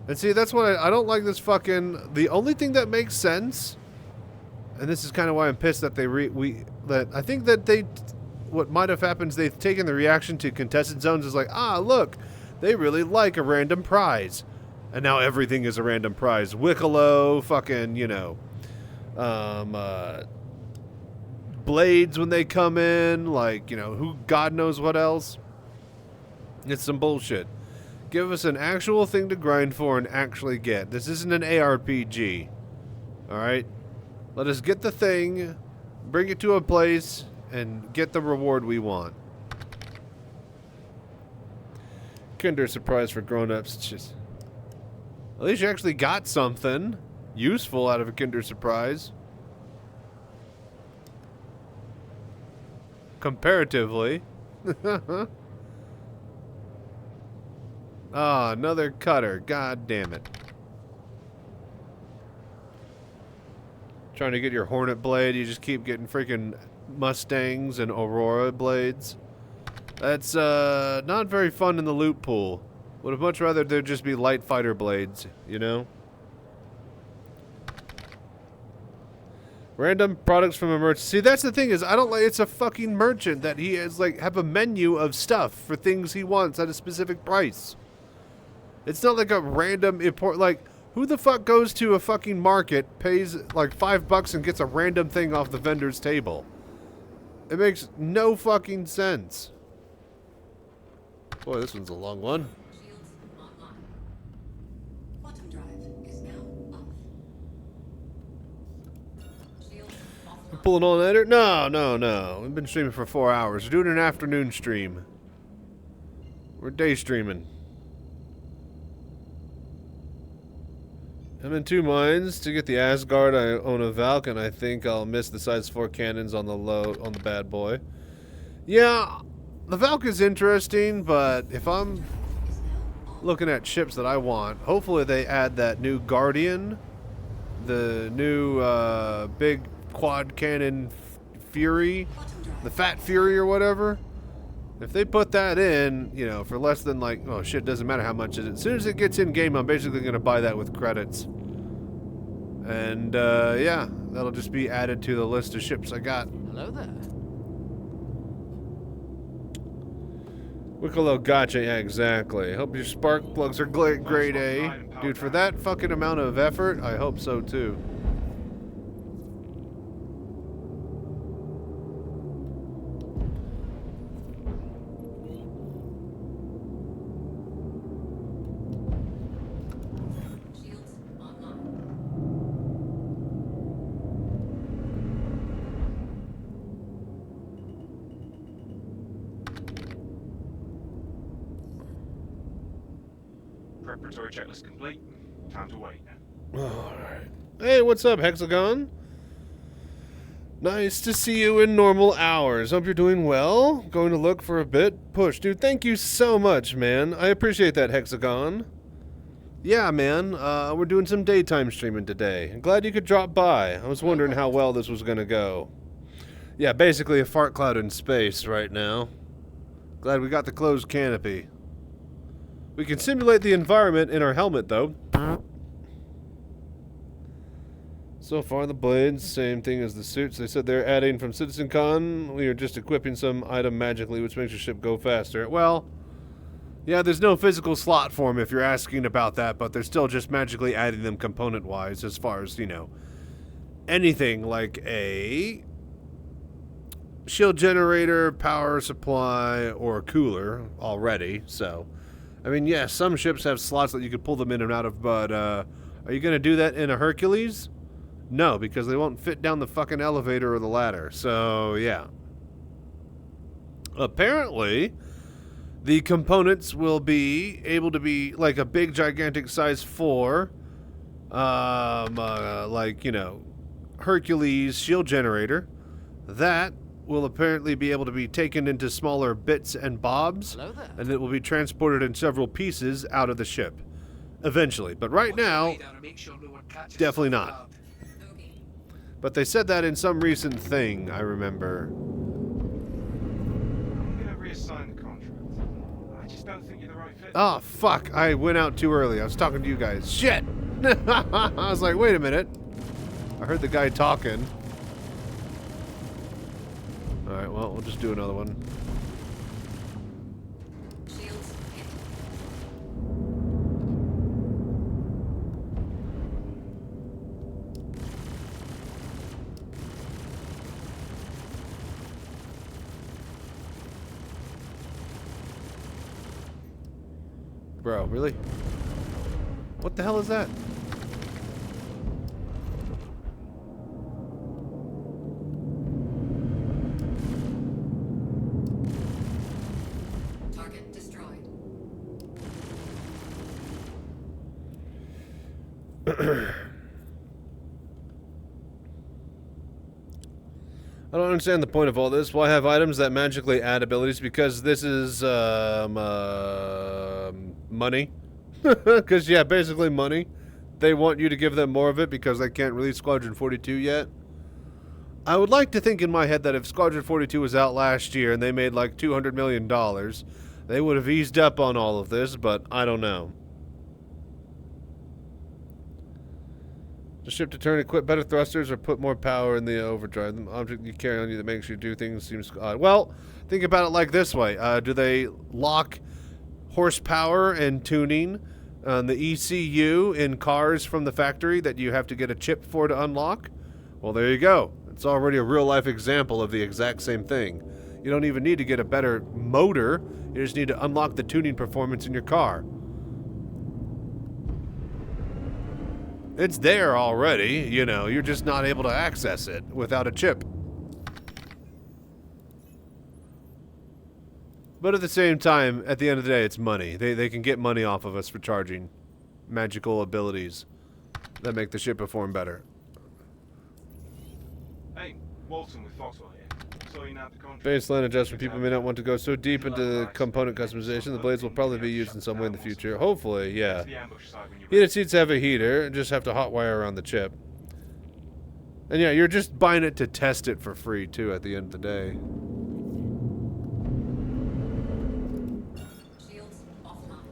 And see, that's what I don't like this fucking... The only thing that makes sense, and this is kind of why I'm pissed that I think that they... What might have happened is they've taken the reaction to contested zones as like, ah, look, they really like a random prize. And now everything is a random prize. Wicklow, fucking, you know, blades when they come in, like, you know, who God knows what else. It's some bullshit. Give us an actual thing to grind for and actually get. This isn't an ARPG. Alright? Let us get the thing, bring it to a place, and get the reward we want. Kinder surprise for grown-ups. Just at least you actually got something useful out of a Kinder surprise. Comparatively. Ah, another cutter. God damn it. Trying to get your Hornet blade, you just keep getting freaking Mustangs and Aurora blades. That's not very fun in the loot pool. Would have much rather there just be light fighter blades, you know? Random products from a merchant. See, that's the thing is, I don't like, it's a fucking merchant that he has, like, have a menu of stuff for things he wants at a specific price. It's not like a random import, like, who the fuck goes to a fucking market, pays like $5 and gets a random thing off the vendor's table? It makes no fucking sense. Boy, this one's a long one. Shields online. Quantum drive is now off. Shields We're offline. pulling all nighter? No. We've been streaming for 4 hours. We're doing an afternoon stream. We're day streaming. I'm in two minds. To get the Asgard, I own a Valk, and I think I'll miss the size 4 cannons on the bad boy. Yeah, the Valk is interesting, but if I'm looking at ships that I want, hopefully they add that new Guardian, the new big quad cannon Fury, the Fat Fury or whatever. If they put that in, you know, for less than like, oh shit, doesn't matter how much it is. As soon as it gets in game, I'm basically going to buy that with credits. And, yeah, that'll just be added to the list of ships I got. Hello there. Wicklow, gotcha, yeah, exactly. Hope your spark plugs are grade A. Dude, for that fucking amount of effort, I hope so too. Shields online. Preparatory checklist complete. Time to wait. Alright. Hey, what's up, Hexagon? Nice to see you in normal hours. Hope you're doing well. Going to look for a bit. Push. Dude, thank you so much, man. I appreciate that, Hexagon. Yeah, man. We're doing some daytime streaming today. I'm glad you could drop by. I was wondering how well this was going to go. Yeah, basically a fart cloud in space right now. Glad we got the closed canopy. We can simulate the environment in our helmet, though. So far, the blades, same thing as the suits. They said they're adding from Citizencon. We are just equipping some item magically, which makes your ship go faster. Well, yeah, there's no physical slot for them if you're asking about that, but they're still just magically adding them component-wise as far as, you know, anything like a shield generator, power supply, or cooler already, so... I mean, yes, some ships have slots that you could pull them in and out of, but, are you going to do that in a Hercules? No, because they won't fit down the fucking elevator or the ladder, so, yeah. Apparently, the components will be able to be, like, a big, gigantic size 4, like, you know, Hercules shield generator. That will apparently be able to be taken into smaller bits and bobs, and it will be transported in several pieces out of the ship eventually. But right now, definitely not. But they said that in some recent thing, I remember. I'm gonna reassign the contract. I just don't think you're the right fit. Oh, fuck. I went out too early. I was talking to you guys. Shit! I was like, wait a minute. I heard the guy talking. Alright, well, we'll just do another one. Shields hit. Bro, really? What the hell is that? Target destroyed. I don't understand the point of all this. Why have items that magically add abilities? Because this is, money. Because, yeah, basically money. They want you to give them more of it because they can't release Squadron 42 yet. I would like to think in my head that if Squadron 42 was out last year and they made like $200 million, they would have eased up on all of this, but I don't know. The ship to turn, equip better thrusters, or put more power in the overdrive. The object you carry on you that makes you do things seems odd. Well, think about it like this way. Do they lock horsepower and tuning on the ECU in cars from the factory that you have to get a chip for to unlock? Well, there you go. It's already a real-life example of the exact same thing. You don't even need to get a better motor. You just need to unlock the tuning performance in your car. It's there already, you know, you're just not able to access it without a chip. But at the same time, at the end of the day, it's money. They can get money off of us for charging magical abilities that make the ship perform better. Hey, Walton with Foxwell here. Saw you now at the contract. Baseline adjustment. People may not want to go so deep into the component customization. The blades will probably be used in some way in the future. Hopefully, yeah. Heated seats have a heater. Just have to hotwire around the chip. And yeah, you're just buying it to test it for free, too, at the end of the day. Shields offline.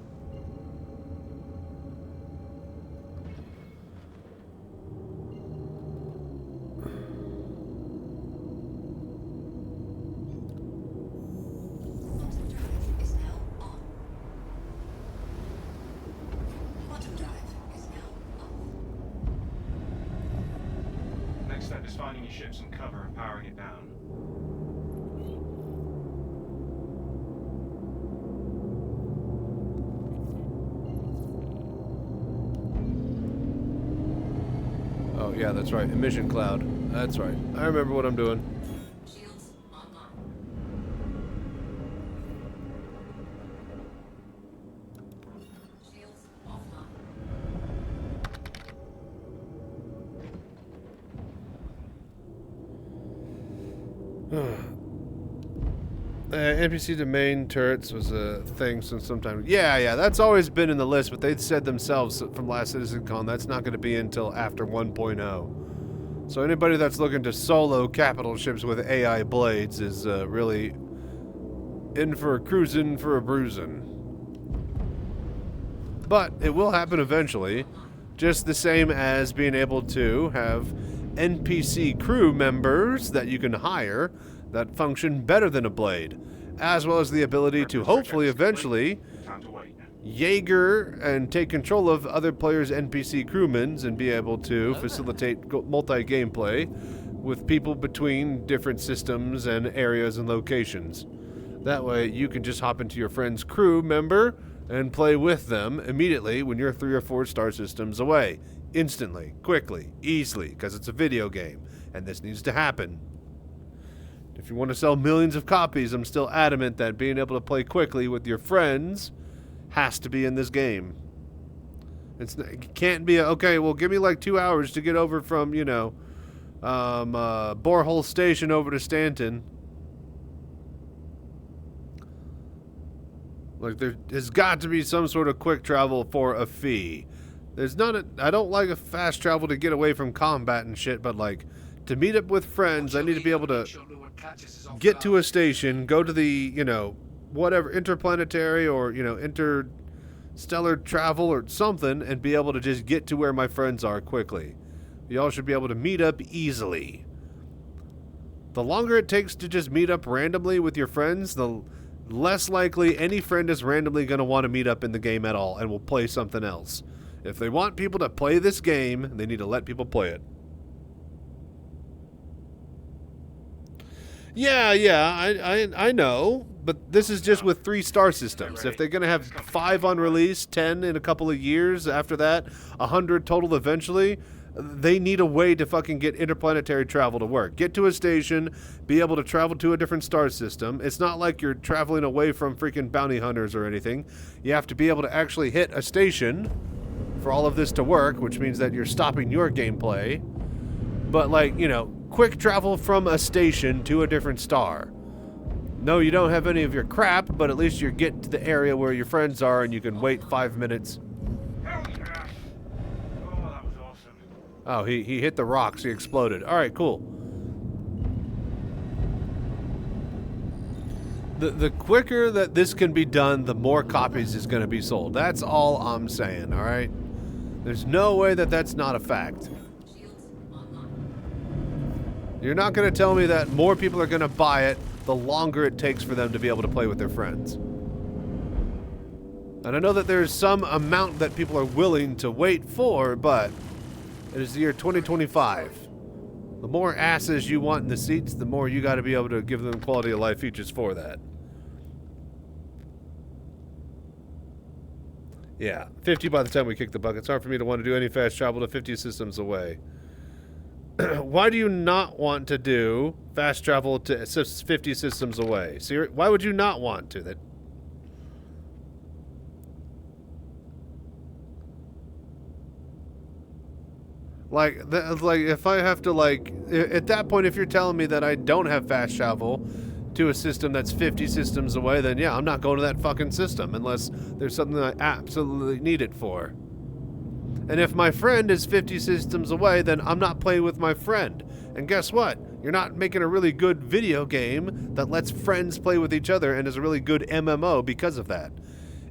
Bottom drive is now on. Bottom drive is now off. Next step is finding your ship some cover and powering it down. Oh, yeah, that's right. Emission cloud. That's right. I remember what I'm doing. Shields online. Shields offline. NPC to main turrets was a thing since sometime. Yeah, that's always been in the list, but they said themselves from last Citizencon that's not going to be until after 1.0. So anybody that's looking to solo capital ships with AI blades is really in for a cruising for a bruising. But it will happen eventually, just the same as being able to have NPC crew members that you can hire that function better than a blade, as well as the ability to hopefully eventually Jaeger and take control of other players' NPC crewmen and be able to facilitate multi-gameplay with people between different systems and areas and locations. That way you can just hop into your friend's crew member and play with them immediately when you're 3 or 4 star systems away. Instantly, quickly, easily, because it's a video game, and this needs to happen. If you want to sell millions of copies, I'm still adamant that being able to play quickly with your friends has to be in this game. It can't be, okay, well, give me like 2 hours to get over from, you know, Borehole Station over to Stanton. Like, there has got to be some sort of quick travel for a fee. There's not a, I don't like a fast travel to get away from combat and shit, but like, to meet up with friends, I need to be able to get to a station, go to the, you know, whatever, interplanetary or, you know, interstellar travel or something, and be able to just get to where my friends are quickly. Y'all should be able to meet up easily. The longer it takes to just meet up randomly with your friends, the less likely any friend is randomly going to want to meet up in the game at all and will play something else. If they want people to play this game, they need to let people play it. Yeah, I know. But this is just with 3 star systems. If they're going to have 5 on release, 10 in a couple of years after that, 100 total eventually, they need a way to fucking get interplanetary travel to work. Get to a station, be able to travel to a different star system. It's not like you're traveling away from freaking bounty hunters or anything. You have to be able to actually hit a station for all of this to work, which means that you're stopping your gameplay. But, like, you know, quick travel from a station to a different star. No, you don't have any of your crap, but at least you get to the area where your friends are and you can wait 5 minutes. Oh, he hit the rocks. He exploded. All right, cool. The quicker that this can be done, the more copies is going to be sold. That's all I'm saying, all right? There's no way that that's not a fact. You're not going to tell me that more people are going to buy it the longer it takes for them to be able to play with their friends. And I know that there's some amount that people are willing to wait for, but it is the year 2025. The more asses you want in the seats, the more you got to be able to give them quality of life features for that. Yeah, 50 by the time we kick the bucket. It's hard for me to want to do any fast travel to 50 systems away. Why do you not want to do fast travel to 50 systems away? Why would you not want to? That. Like if I have to, like, at that point, if you're telling me that I don't have fast travel to a system that's 50 systems away, then yeah, I'm not going to that fucking system unless there's something I absolutely need it for. And if my friend is 50 systems away, then I'm not playing with my friend. And guess what? You're not making a really good video game that lets friends play with each other and is a really good MMO because of that.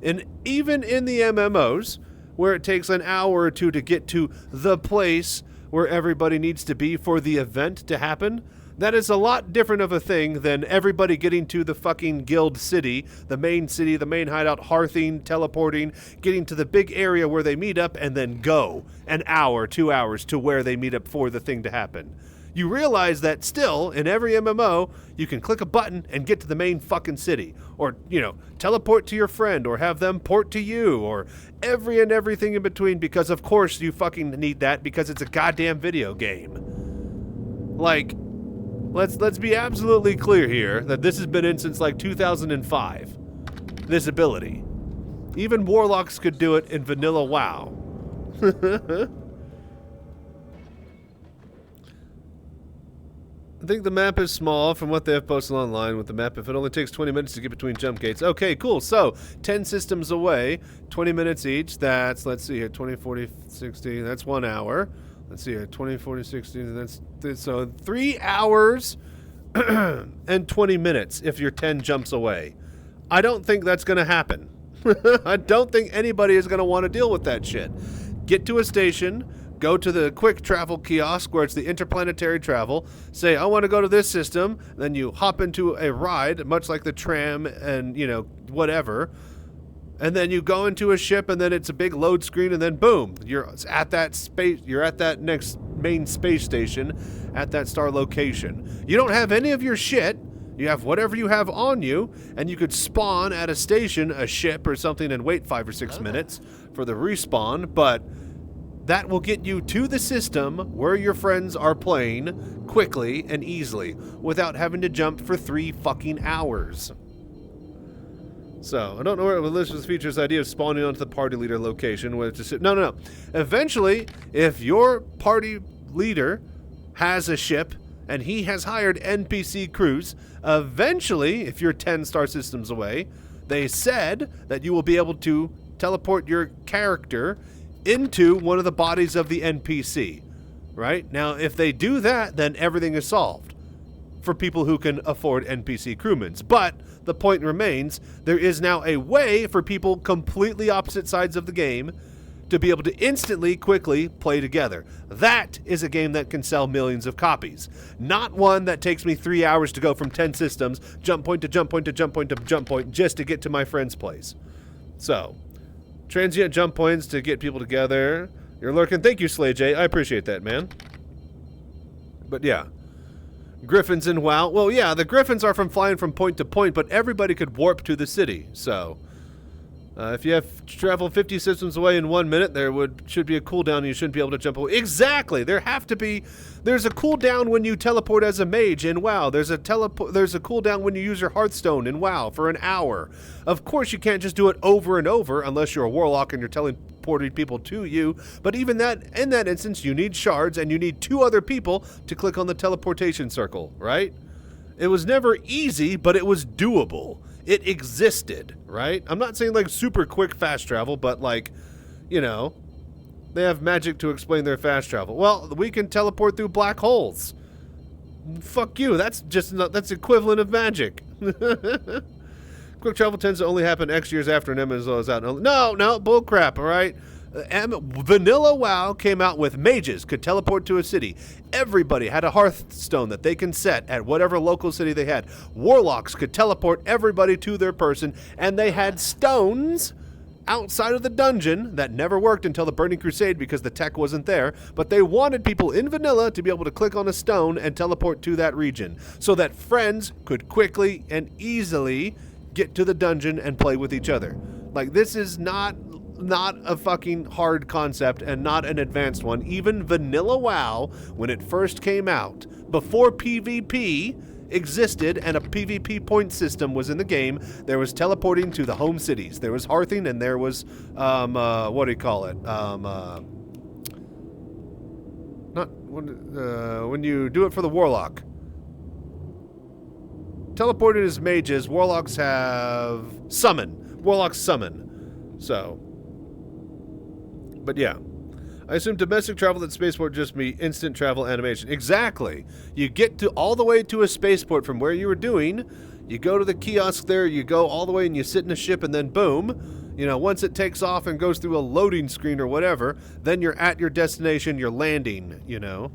And even in the MMOs, where it takes an hour or two to get to the place where everybody needs to be for the event to happen, that is a lot different of a thing than everybody getting to the fucking guild city, the main hideout, hearthing, teleporting, getting to the big area where they meet up, and then go an hour, 2 hours to where they meet up for the thing to happen. You realize that still, in every MMO, you can click a button and get to the main fucking city. Or, you know, teleport to your friend, or have them port to you, or everything in between, because of course you fucking need that, because it's a goddamn video game. Like, let's be absolutely clear here that this has been in since like 2005. This ability. Even Warlocks could do it in vanilla WoW. I think the map is small from what they have posted online with the map. If it only takes 20 minutes to get between jump gates. Okay, cool. So, 10 systems away, 20 minutes each. That's, let's see here, 20, 40, 60. That's 1 hour. Let's see here, 20, 40, 60. That's so 3 hours and 20 minutes if you're 10 jumps away. I don't think that's going to happen. I don't think anybody is going to want to deal with that shit. Get to a station. Go to the quick travel kiosk where it's the interplanetary travel. Say, I want to go to this system. Then you hop into a ride, much like the tram and, you know, whatever. And then you go into a ship, and then it's a big load screen, and then boom, you're at that space. You're at that next main space station at that star location. You don't have any of your shit. You have whatever you have on you, and you could spawn at a station, a ship or something, and wait 5 or 6 minutes for the respawn, but that will get you to the system where your friends are playing quickly and easily without having to jump for 3 fucking hours. So, I don't know where Alicia's features idea of spawning onto the party leader location. No. Eventually, if your party leader has a ship and he has hired NPC crews, eventually, if you're 10 star systems away, they said that you will be able to teleport your character into one of the bodies of the NPC, right? Now, if they do that, then everything is solved for people who can afford NPC crewmen. But the point remains, there is now a way for people completely opposite sides of the game to be able to instantly, quickly play together. That is a game that can sell millions of copies. Not one that takes me 3 hours to go from 10 systems, jump point to jump point to jump point to jump point, just to get to my friend's place. So, transient jump points to get people together. You're lurking. Thank you, Slay J. I appreciate that, man. But yeah. Griffins in WoW. Well, yeah, the Griffins are from flying from point to point, but everybody could warp to the city. So, if you have to travel 50 systems away in 1 minute, should be a cooldown and you shouldn't be able to jump away. Exactly! There's a cooldown when you teleport as a mage in WoW. There's a cooldown when you use your Hearthstone in WoW for an hour. Of course, you can't just do it over and over unless you're a warlock and you're teleporting people to you. But even in that instance, you need shards and you need 2 other people to click on the teleportation circle, right? It was never easy, but it was doable. It existed, right? I'm not saying like super quick fast travel, but like, you know, they have magic to explain their fast travel. Well, we can teleport through black holes. Fuck you. That's equivalent of magic. Quick travel tends to only happen X years after an MMO is out. No, bullcrap, all right? Vanilla WoW came out with mages could teleport to a city. Everybody had a Hearthstone that they can set at whatever local city they had. Warlocks could teleport everybody to their person, and they had stones outside of the dungeon that never worked until the Burning Crusade because the tech wasn't there, but they wanted people in vanilla to be able to click on a stone and teleport to that region so that friends could quickly and easily get to the dungeon and play with each other. Like, this is not a fucking hard concept and not an advanced one. Even vanilla WoW, when it first came out, before PvP existed and a PvP point system was in the game, there was teleporting to the home cities. There was hearthing and there was, what do you call it? When you do it for the warlock. Teleported as mages, warlocks have summon. Warlocks summon. So, but yeah. I assume domestic travel at spaceport just be instant travel animation. Exactly. You get to all the way to a spaceport from where you were doing. You go to the kiosk there, you go all the way and you sit in a ship and then boom. You know, once it takes off and goes through a loading screen or whatever, then you're at your destination, you're landing, you know.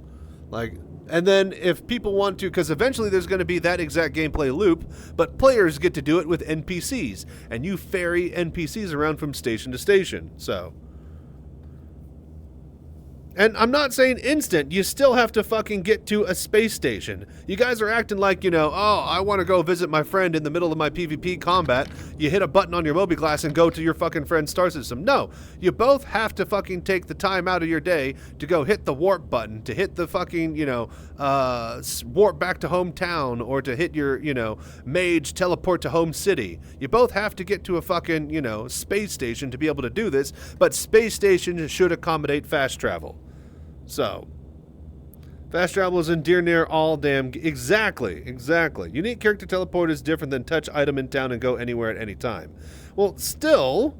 Like, and then if people want to, because eventually there's going to be that exact gameplay loop, but players get to do it with NPCs. And you ferry NPCs around from station to station, so. And I'm not saying instant. You still have to fucking get to a space station. You guys are acting like, you know, oh, I want to go visit my friend in the middle of my PvP combat. You hit a button on your Moby Glass and go to your fucking friend's star system. No, you both have to fucking take the time out of your day to go hit the warp button, to hit the fucking, you know, warp back to hometown, or to hit your, you know, mage teleport to home city. You both have to get to a fucking, you know, space station to be able to do this, but space stations should accommodate fast travel. So, fast travel is in near all damn... Exactly. Unique character teleport is different than touch item in town and go anywhere at any time. Well, still,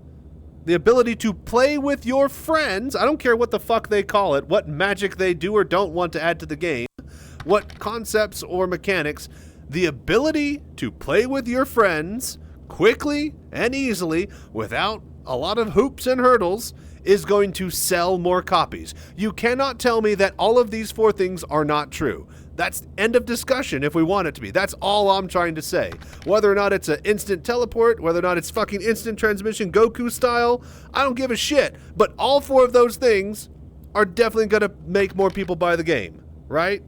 the ability to play with your friends, I don't care what the fuck they call it, what magic they do or don't want to add to the game, what concepts or mechanics, the ability to play with your friends quickly and easily without a lot of hoops and hurdles is going to sell more copies. You cannot tell me that all of these 4 things are not true. That's end of discussion if we want it to be. That's all I'm trying to say. Whether or not it's an instant teleport, whether or not it's fucking instant transmission Goku style, I don't give a shit. But all 4 of those things are definitely going to make more people buy the game, right?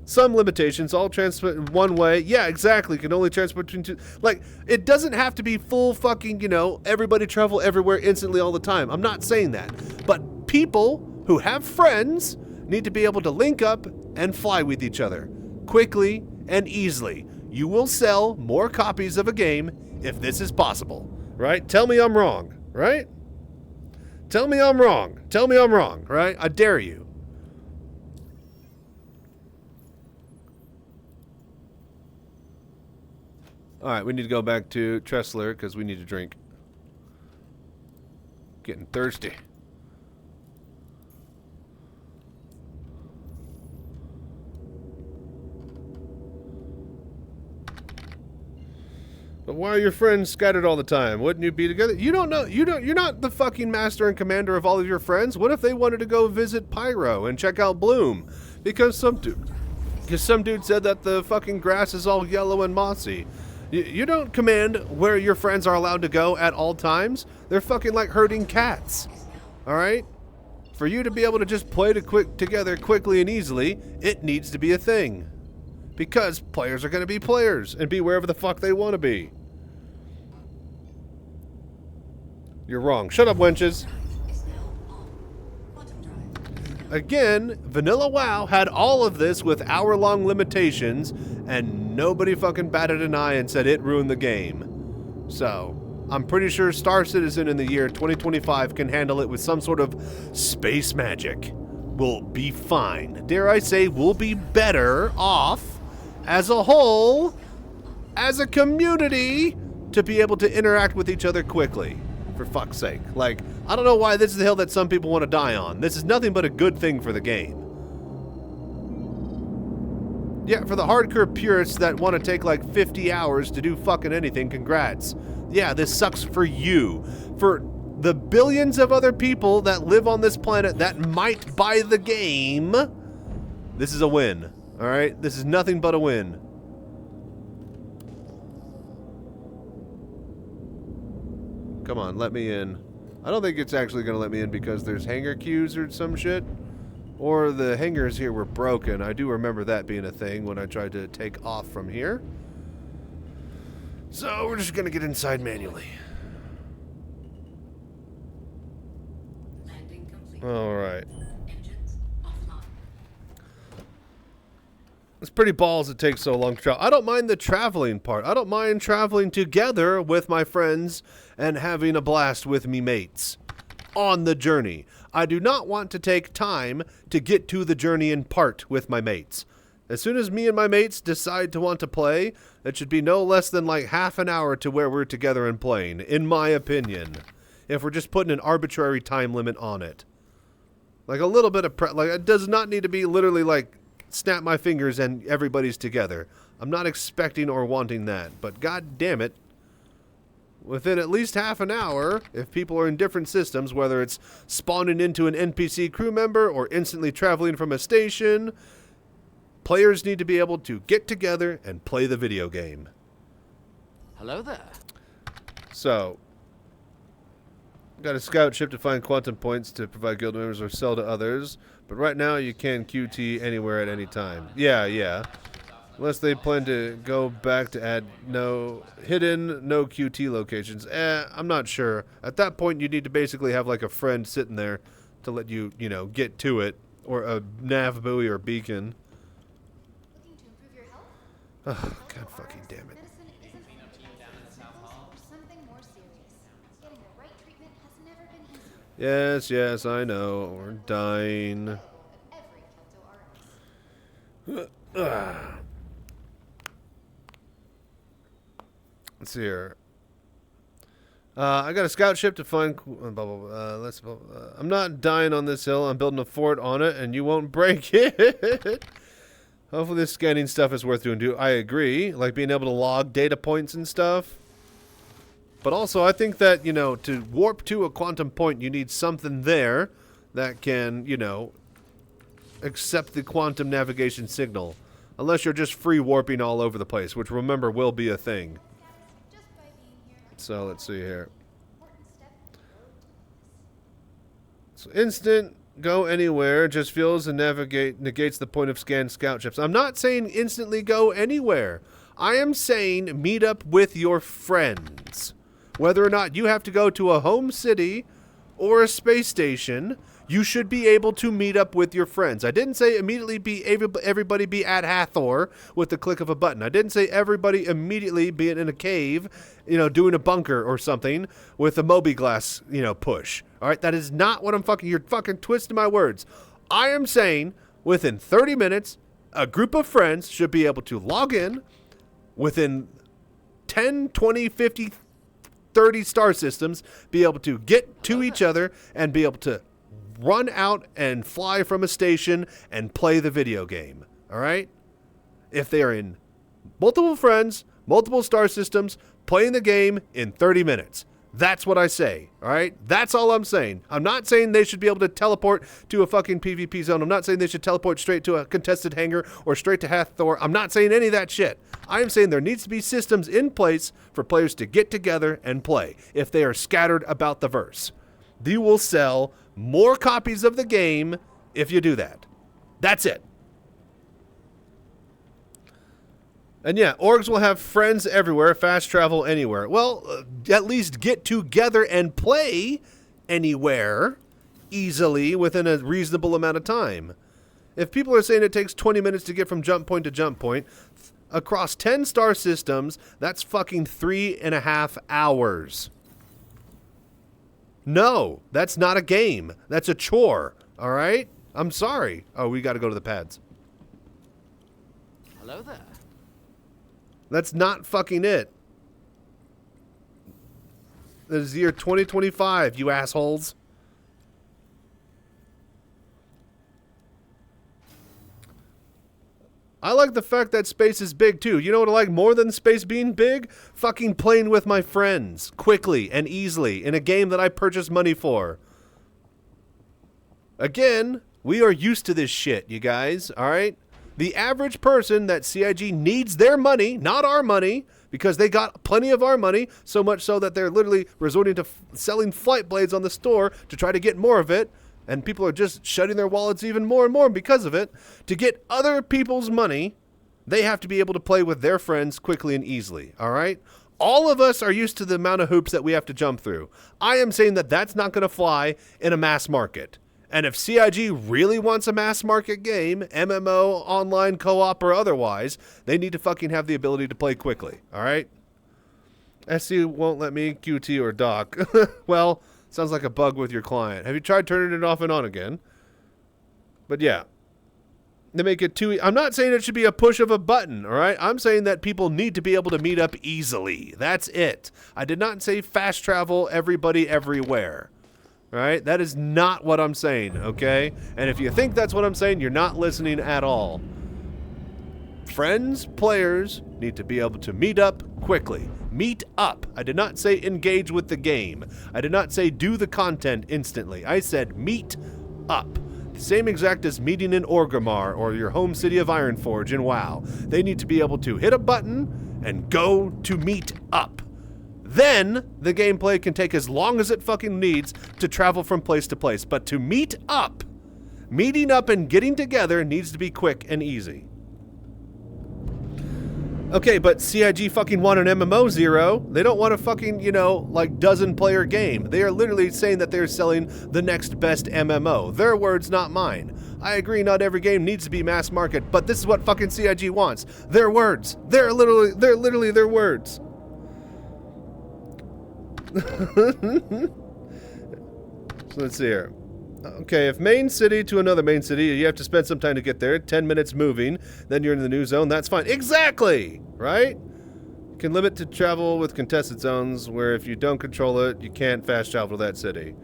Some limitations, all transport one way. Yeah, exactly. Can only transport between 2. Like, it doesn't have to be full fucking, you know, everybody travel everywhere instantly all the time. I'm not saying that. But people who have friends need to be able to link up and fly with each other quickly and easily. You will sell more copies of a game if this is possible, right? Tell me I'm wrong, right? Tell me I'm wrong. Tell me I'm wrong, right? I dare you. All right, we need to go back to Tressler because we need to drink. Getting thirsty. But why are your friends scattered all the time? Wouldn't you be together? You don't know. You're not the fucking master and commander of all of your friends. What if they wanted to go visit Pyro and check out Bloom? Because some dude said that the fucking grass is all yellow and mossy. You don't command where your friends are allowed to go at all times. They're fucking like herding cats. All right? For you to be able to just play together quickly and easily, it needs to be a thing. Because players are going to be players and be wherever the fuck they want to be. You're wrong. Shut up, wenches. Again, Vanilla WoW had all of this with hour-long limitations, and nobody fucking batted an eye and said it ruined the game. So, I'm pretty sure Star Citizen in the year 2025 can handle it with some sort of space magic. We'll be fine. Dare I say, we'll be better off as a whole, as a community, to be able to interact with each other quickly. For fuck's sake. Like, I don't know why this is the hill that some people want to die on. This is nothing but a good thing for the game. Yeah, for the hardcore purists that want to take like 50 hours to do fucking anything, congrats. Yeah, this sucks for you. For the billions of other people that live on this planet that might buy the game, this is a win. Alright? This is nothing but a win. Come on, let me in. I don't think it's actually going to let me in because there's hangar queues or some shit. Or the hangars here were broken. I do remember that being a thing when I tried to take off from here. So we're just going to get inside manually. Alright. It's pretty balls it takes so long to travel. I don't mind the traveling part. I don't mind traveling together with my friends and having a blast with me mates on the journey. I do not want to take time to get to the journey in part with my mates. As soon as me and my mates decide to want to play, it should be no less than like half an hour to where we're together and playing, in my opinion. If we're just putting an arbitrary time limit on it. Like a little bit of like it does not need to be literally like snap my fingers and everybody's together. I'm not expecting or wanting that, but god damn it, within at least half an hour, if people are in different systems, whether it's spawning into an NPC crew member or instantly traveling from a station, players need to be able to get together and play the video game. Hello there. So, got a scout ship to find quantum points to provide guild members or sell to others. But right now, you can QT anywhere at any time. Yeah. Unless they plan to go back to add no QT locations. I'm not sure. At that point, you need to basically have like a friend sitting there to let you, get to it. Or a nav buoy or beacon. Oh, god fucking damn it. Yes, I know. We're dying. Let's see here. I got a scout ship to find. I'm not dying on this hill. I'm building a fort on it, and you won't break it. Hopefully, this scanning stuff is worth doing. I agree. Like being able to log data points and stuff. But also, I think that, to warp to a quantum point, you need something there that can, accept the quantum navigation signal. Unless you're just free warping all over the place, which, remember, will be a thing. So, let's see here. So, instant, go anywhere, just feels and negates the point of scanned scout ships. I'm not saying instantly go anywhere. I am saying meet up with your friends. Whether or not you have to go to a home city or a space station, you should be able to meet up with your friends. I didn't say immediately everybody be at Hathor with the click of a button. I didn't say everybody immediately be in a cave, doing a bunker or something with a Moby glass, push. All right, that is not what you're fucking twisting my words. I am saying within 30 minutes, a group of friends should be able to log in within 10, 20, 50, 30 star systems, be able to get to each other and be able to run out and fly from a station and play the video game. All right? If they are in multiple friends, multiple star systems, playing the game in 30 minutes. That's what I say. All right? That's all I'm saying. I'm not saying they should be able to teleport to a fucking PvP zone. I'm not saying they should teleport straight to a contested hangar or straight to Hathor. I'm not saying any of that shit. I am saying there needs to be systems in place for players to get together and play if they are scattered about the verse. You will sell more copies of the game if you do that. That's it. And yeah, orgs will have friends everywhere, fast travel anywhere. Well, at least get together and play anywhere easily within a reasonable amount of time. If people are saying it takes 20 minutes to get from jump point to jump point, across 10 star systems, that's fucking 3.5 hours. No, that's not a game. That's a chore, all right? I'm sorry. Oh, we got to go to the pads. Hello there. That's not fucking it. This is the year 2025, you assholes. I like the fact that space is big, too. You know what I like more than space being big? Fucking playing with my friends, quickly and easily, in a game that I purchased money for. Again, we are used to this shit, you guys, alright? The average person that CIG needs their money, not our money, because they got plenty of our money, so much so that they're literally resorting to selling flight blades on the store to try to get more of it, and people are just shutting their wallets even more and more because of it. To get other people's money, they have to be able to play with their friends quickly and easily, all right? All of us are used to the amount of hoops that we have to jump through. I am saying that that's not going to fly in a mass market. And if CIG really wants a mass market game, MMO, online, co-op, or otherwise, they need to fucking have the ability to play quickly, all right? SC won't let me, QT or dock. Well, sounds like a bug with your client. Have you tried turning it off and on again? But yeah. They make it too... I'm not saying it should be a push of a button, all right? I'm saying that people need to be able to meet up easily. That's it. I did not say fast travel everybody everywhere. All right? That is not what I'm saying, okay? And if you think that's what I'm saying, you're not listening at all. Friends, players need to be able to meet up quickly. Meet up. I did not say engage with the game. I did not say do the content instantly. I said meet up. The same exact as meeting in Orgrimmar or your home city of Ironforge in WoW. They need to be able to hit a button and go to meet up. Then the gameplay can take as long as it fucking needs to travel from place to place. But to meet up, meeting up and getting together needs to be quick and easy. Okay, but CIG fucking want an MMO, Zero. They don't want a fucking, you know, like dozen-player game. They are literally saying that they're selling the next best MMO. Their words, not mine. I agree not every game needs to be mass market, but this is what fucking CIG wants. Their words. They're literally their words. So let's see here. Okay, if main city to another main city, you have to spend some time to get there, 10 minutes moving, then you're in the new zone, that's fine. Exactly! Right? You can limit to travel with contested zones, where if you don't control it, you can't fast travel to that city.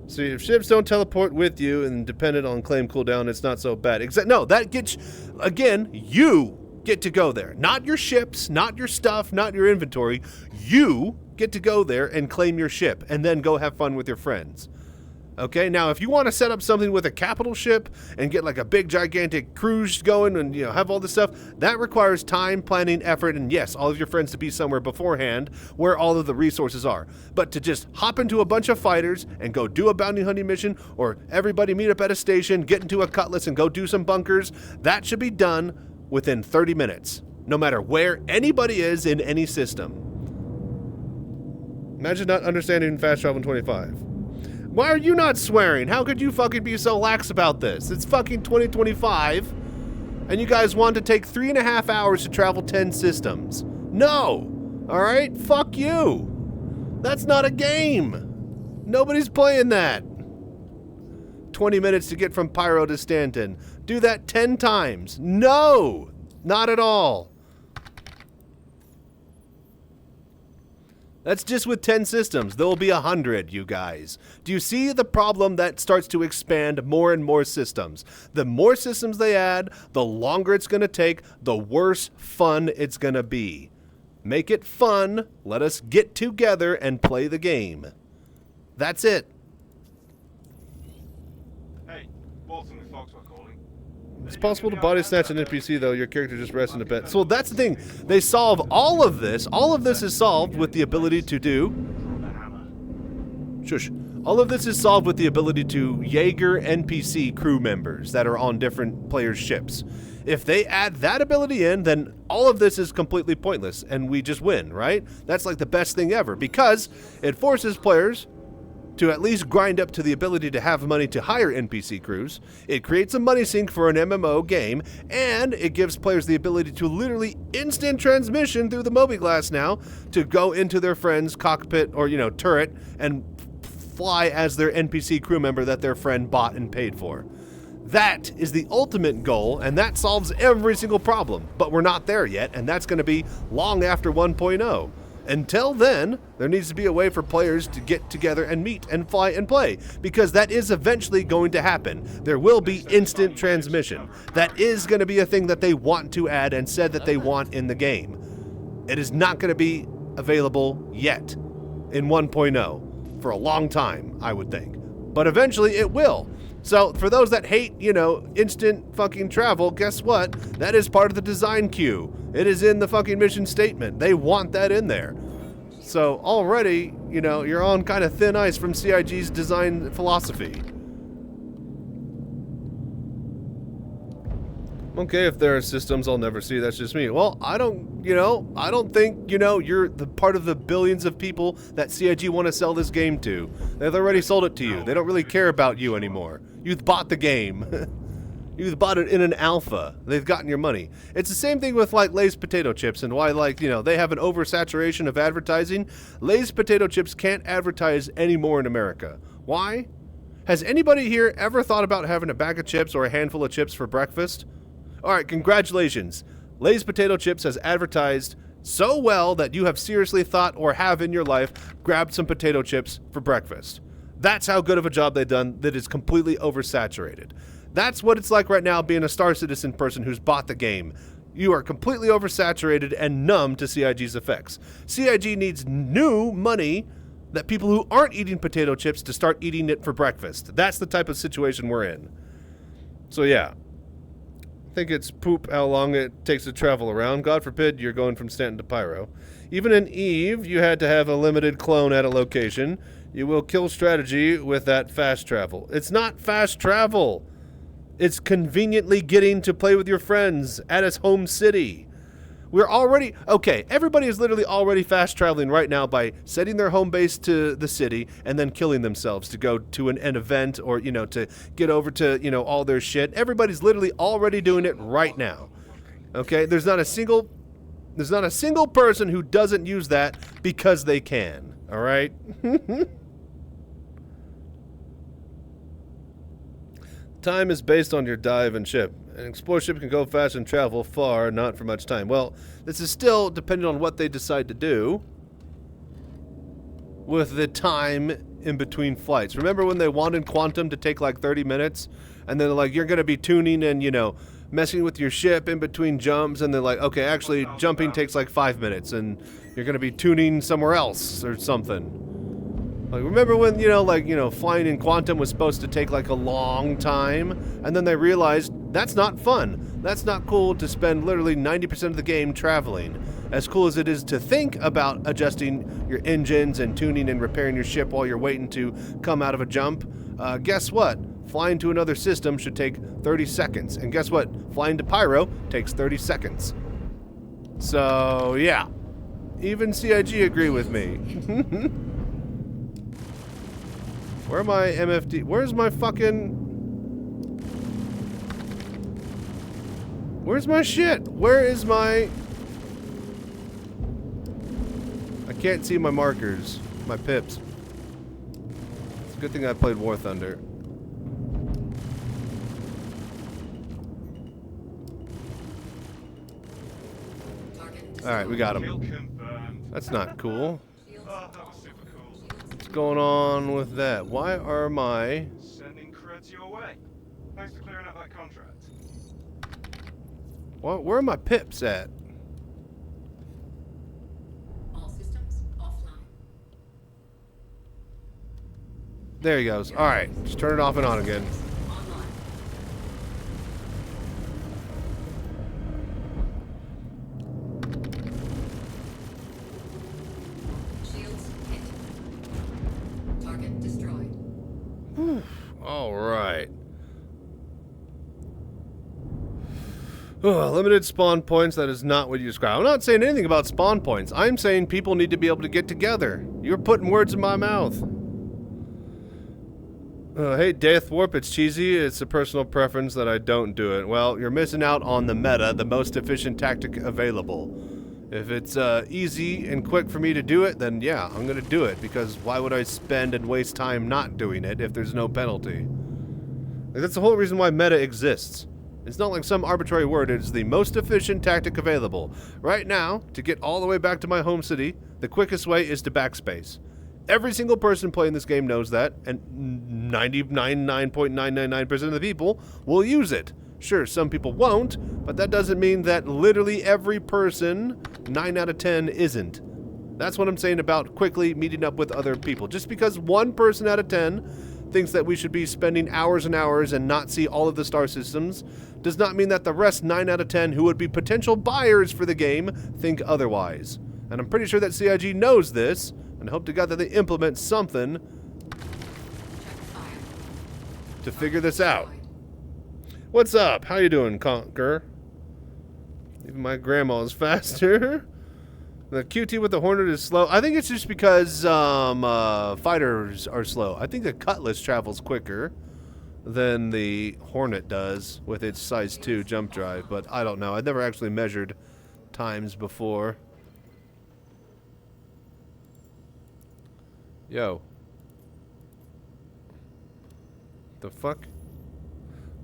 So if ships don't teleport with you and dependent on claim cooldown, it's not so bad. No, that gets, again, you get to go there. Not your ships, not your stuff, not your inventory. You get to go there and claim your ship, and then go have fun with your friends. Okay, now if you want to set up something with a capital ship and get like a big gigantic cruise going and, you know, have all this stuff, that requires time, planning, effort, and yes, all of your friends to be somewhere beforehand where all of the resources are. But to just hop into a bunch of fighters and go do a bounty hunting mission, or everybody meet up at a station, get into a cutlass and go do some bunkers, that should be done within 30 minutes, no matter where anybody is in any system. Imagine not understanding fast travel in 25. Why are you not swearing? How could you fucking be so lax about this? It's fucking 2025, and you guys want to take 3.5 hours to travel 10 systems. No! Alright? Fuck you! That's not a game! Nobody's playing that! 20 minutes to get from Pyro to Stanton. Do that 10 times. No! Not at all. That's just with 10 systems. There will be 100, you guys. Do you see the problem that starts to expand more and more systems? The more systems they add, the longer it's going to take, the worse fun it's going to be. Make it fun. Let us get together and play the game. That's it. Hey, Walton with Fox were calling. It's possible to body snatch an NPC, though. Your character just rests in a bed. So that's the thing. They solve all of this. All of this is solved with the ability to do... Shush. All of this is solved with the ability to Jaeger NPC crew members that are on different players' ships. If they add that ability in, then all of this is completely pointless, and we just win, right? That's like the best thing ever, because it forces players to at least grind up to the ability to have money to hire NPC crews. It creates a money sink for an MMO game, and it gives players the ability to literally instant transmission through the Mobiglass now to go into their friend's cockpit or, turret and fly as their NPC crew member that their friend bought and paid for. That is the ultimate goal, and that solves every single problem. But we're not there yet, and that's going to be long after 1.0. Until then, there needs to be a way for players to get together and meet and fly and play, because that is eventually going to happen. There will be instant transmission. That is going to be a thing that they want to add and said that they want in the game. It is not going to be available yet in 1.0 for a long time, I would think. But eventually it will. So for those that hate, instant fucking travel, guess what? That is part of the design queue. It is in the fucking mission statement. They want that in there. So already, you're on kind of thin ice from CIG's design philosophy. Okay, if there are systems I'll never see, that's just me. Well, I don't think, you're the part of the billions of people that CIG want to sell this game to. They've already sold it to you. They don't really care about you anymore. You've bought the game. You've bought it in an alpha. They've gotten your money. It's the same thing with, Lay's potato chips and why, they have an oversaturation of advertising. Lay's potato chips can't advertise anymore in America. Why? Has anybody here ever thought about having a bag of chips or a handful of chips for breakfast? Alright, congratulations. Lay's Potato Chips has advertised so well that you have seriously thought or have in your life grabbed some potato chips for breakfast. That's how good of a job they've done that is completely oversaturated. That's what it's like right now being a Star Citizen person who's bought the game. You are completely oversaturated and numb to CIG's effects. CIG needs new money that people who aren't eating potato chips to start eating it for breakfast. That's the type of situation we're in. So yeah. I think it's poop how long it takes to travel around. God forbid you're going from Stanton to Pyro. Even in Eve, you had to have a limited clone at a location. You will kill strategy with that fast travel. It's not fast travel. It's conveniently getting to play with your friends at his home city. We're already... Okay, everybody is literally already fast traveling right now by setting their home base to the city and then killing themselves to go to an event or, to get over to, all their shit. Everybody's literally already doing it right now. Okay, there's not a single person who doesn't use that because they can. All right? Time is based on your dive and ship. An explorer ship can go fast and travel far, not for much time. Well, this is still dependent on what they decide to do with the time in between flights. Remember when they wanted Quantum to take 30 minutes? And then you're going to be tuning and, messing with your ship in between jumps. And they're okay, actually, jumping takes 5 minutes. And you're going to be tuning somewhere else or something. Remember when, flying in Quantum was supposed to take a long time, and then they realized that's not fun. That's not cool to spend literally 90% of the game traveling. As cool as it is to think about adjusting your engines and tuning and repairing your ship while you're waiting to come out of a jump, guess what? Flying to another system should take 30 seconds. And guess what? Flying to Pyro takes 30 seconds. So, yeah. Even CIG agree with me. Where are my MFD? Where's my fucking... Where's my shit? Where is my... I can't see my markers. My pips. It's a good thing I played War Thunder. Alright, we got him. That's not cool. What's going on with that? Why are my... Sending creds your way. Thanks for clearing up that contract. Where are my pips at? All systems offline. There he goes. Alright, just turn it off and on again. Online. Shields hit. Target destroyed. All right. Limited spawn points, that is not what you describe. I'm not saying anything about spawn points. I'm saying people need to be able to get together. You're putting words in my mouth. Hey, Death Warp, it's cheesy. It's a personal preference that I don't do it. Well, you're missing out on the meta, the most efficient tactic available. If it's easy and quick for me to do it, then yeah, I'm going to do it. Because why would I spend and waste time not doing it if there's no penalty? Like, that's the whole reason why meta exists. It's not like some arbitrary word. It's the most efficient tactic available. Right now, to get all the way back to my home city, the quickest way is to backspace. Every single person playing this game knows that, and 99.999% of the people will use it. Sure, some people won't, but that doesn't mean that literally every person, 9 out of 10, isn't. That's what I'm saying about quickly meeting up with other people. Just because one person out of 10 thinks that we should be spending hours and hours and not see all of the star systems does not mean that the rest 9 out of 10 who would be potential buyers for the game think otherwise. And I'm pretty sure that CIG knows this, and I hope to God that they implement something to figure this out. What's up? How you doing, Conquer? Even my grandma is faster. The QT with the Hornet is slow. I think it's just because fighters are slow. I think the Cutlass travels quicker than the Hornet does with its size 2 jump drive, but I don't know. I've never actually measured times before. Yo. The fuck?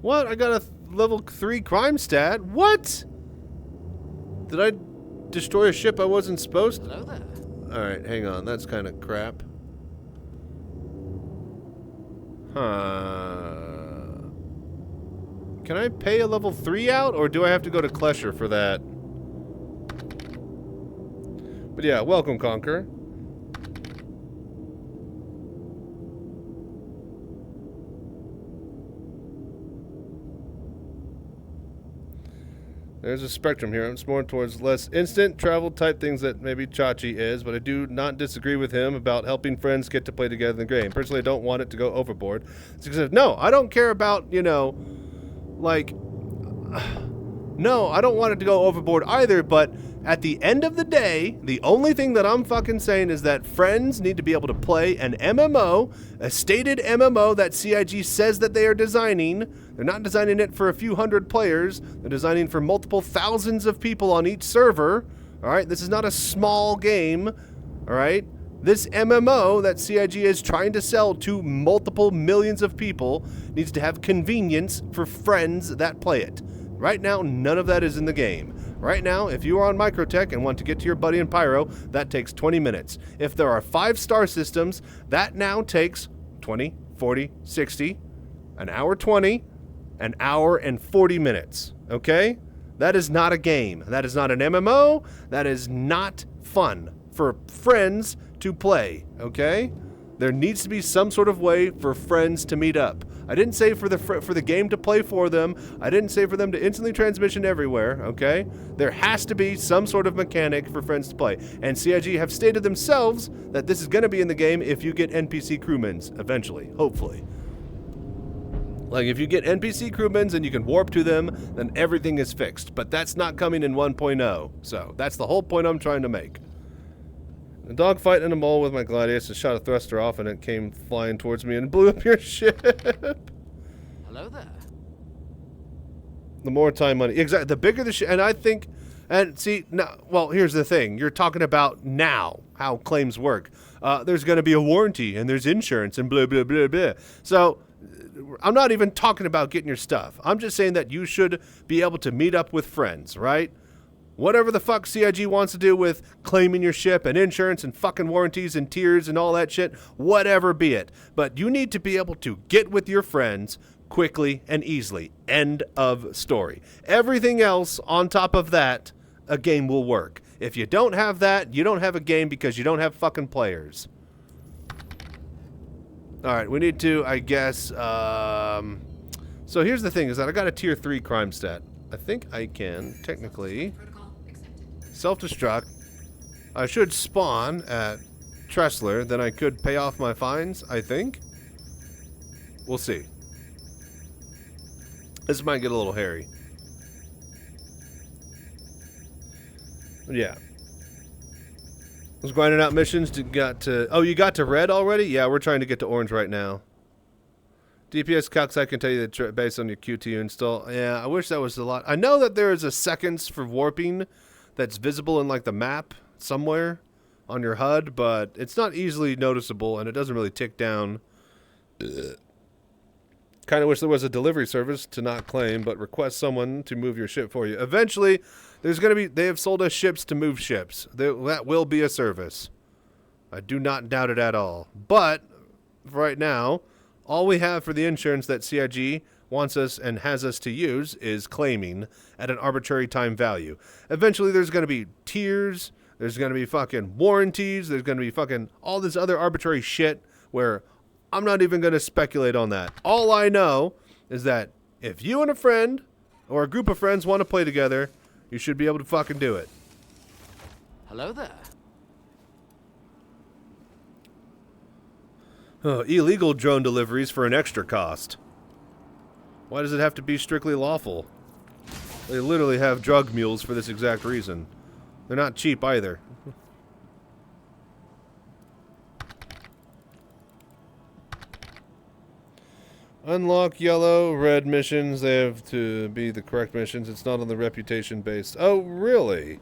What? I got a level 3 crime stat? What? Did I destroy a ship I wasn't supposed to? Hello there. Alright, hang on. That's kind of crap. Huh. Can I pay a level 3 out, or do I have to go to Klesher for that? But yeah, welcome, Conquer. There's a spectrum here. It's more towards less instant travel type things that maybe Chachi is, but I do not disagree with him about helping friends get to play together in the game. Personally, I don't want it to go overboard. No, I don't care about, you know, like, no, I don't want it to go overboard either, but at the end of the day, the only thing that I'm fucking saying is that friends need to be able to play an MMO, a stated MMO that CIG says that they are designing. They're not designing it for a few hundred players. They're designing for multiple thousands of people on each server. All right, this is not a small game. All right, this MMO that CIG is trying to sell to multiple millions of people needs to have convenience for friends that play it. Right now, none of that is in the game. Right now, if you are on Microtech and want to get to your buddy in Pyro, that takes 20 minutes. If there are 5-star systems, that now takes 20, 40, 60, an hour 20, an hour and 40 minutes, okay? That is not a game. That is not an MMO. That is not fun for friends to play, okay? There needs to be some sort of way for friends to meet up. I didn't say for the game to play for them. I didn't say for them to instantly transmission everywhere, okay? There has to be some sort of mechanic for friends to play. And CIG have stated themselves that this is going to be in the game if you get NPC crewmans eventually, hopefully. Like, if you get NPC crewmans and you can warp to them, then everything is fixed. But that's not coming in 1.0. So, that's the whole point I'm trying to make. A dogfight in a mall with my Gladius and shot a thruster off and it came flying towards me and blew up your ship. Hello there. The more time money. Exactly. The bigger the ship. And I think, and see, now, well, here's the thing. You're talking about now, how claims work. There's going to be a warranty and there's insurance and blah, blah, blah, blah. So, I'm not even talking about getting your stuff. I'm just saying that you should be able to meet up with friends, right? Whatever the fuck CIG wants to do with claiming your ship and insurance and fucking warranties and tiers and all that shit, whatever be it. But you need to be able to get with your friends quickly and easily. End of story. Everything else on top of that, a game will work. If you don't have that, you don't have a game because you don't have fucking players. Alright, we need to, I guess, so here's the thing, is that I got a tier 3 crime stat. I think I can, technically, self-destruct. I should spawn at Tressler, then I could pay off my fines, I think. We'll see. This might get a little hairy. But yeah. I was grinding out missions to oh, you got to red already? Yeah, we're trying to get to orange right now. DPS calcs, I can tell you that based on your QTU install. Yeah, I wish that was a lot. I know that there is a seconds for warping that's visible in like the map somewhere on your HUD, but it's not easily noticeable and it doesn't really tick down. Kind of wish there was a delivery service to not claim, but request someone to move your ship for you. Eventually, there's going to be, they have sold us ships to move ships. That will be a service. I do not doubt it at all. But, right now, all we have for the insurance that CIG wants us and has us to use is claiming at an arbitrary time value. Eventually, there's going to be tiers, there's going to be fucking warranties, there's going to be fucking all this other arbitrary shit where I'm not even going to speculate on that. All I know is that if you and a friend or a group of friends want to play together, you should be able to fucking do it. Hello there. Oh, illegal drone deliveries for an extra cost. Why does it have to be strictly lawful? They literally have drug mules for this exact reason. They're not cheap either. Unlock yellow, red missions. They have to be the correct missions. It's not on the reputation based. Oh, really?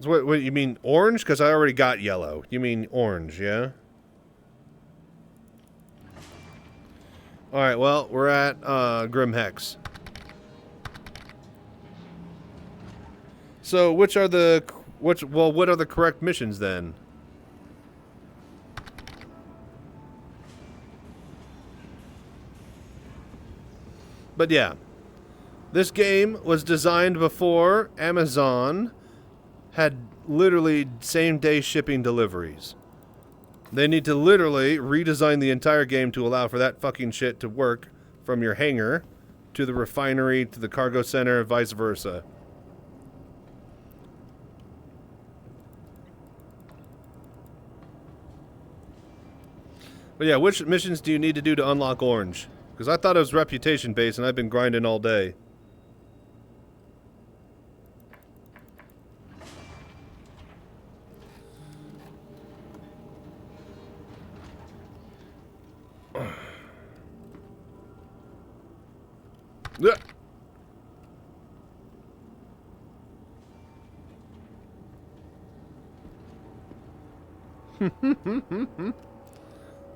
So what you mean orange? Because I already got yellow. You mean orange, yeah? Alright, well, we're at Grim Hex. So what are the correct missions then? But yeah, this game was designed before Amazon had literally same-day shipping deliveries. They need to literally redesign the entire game to allow for that fucking shit to work from your hangar to the refinery to the cargo center, vice versa. But yeah, which missions do you need to do to unlock orange? Because I thought it was reputation based and I've been grinding all day.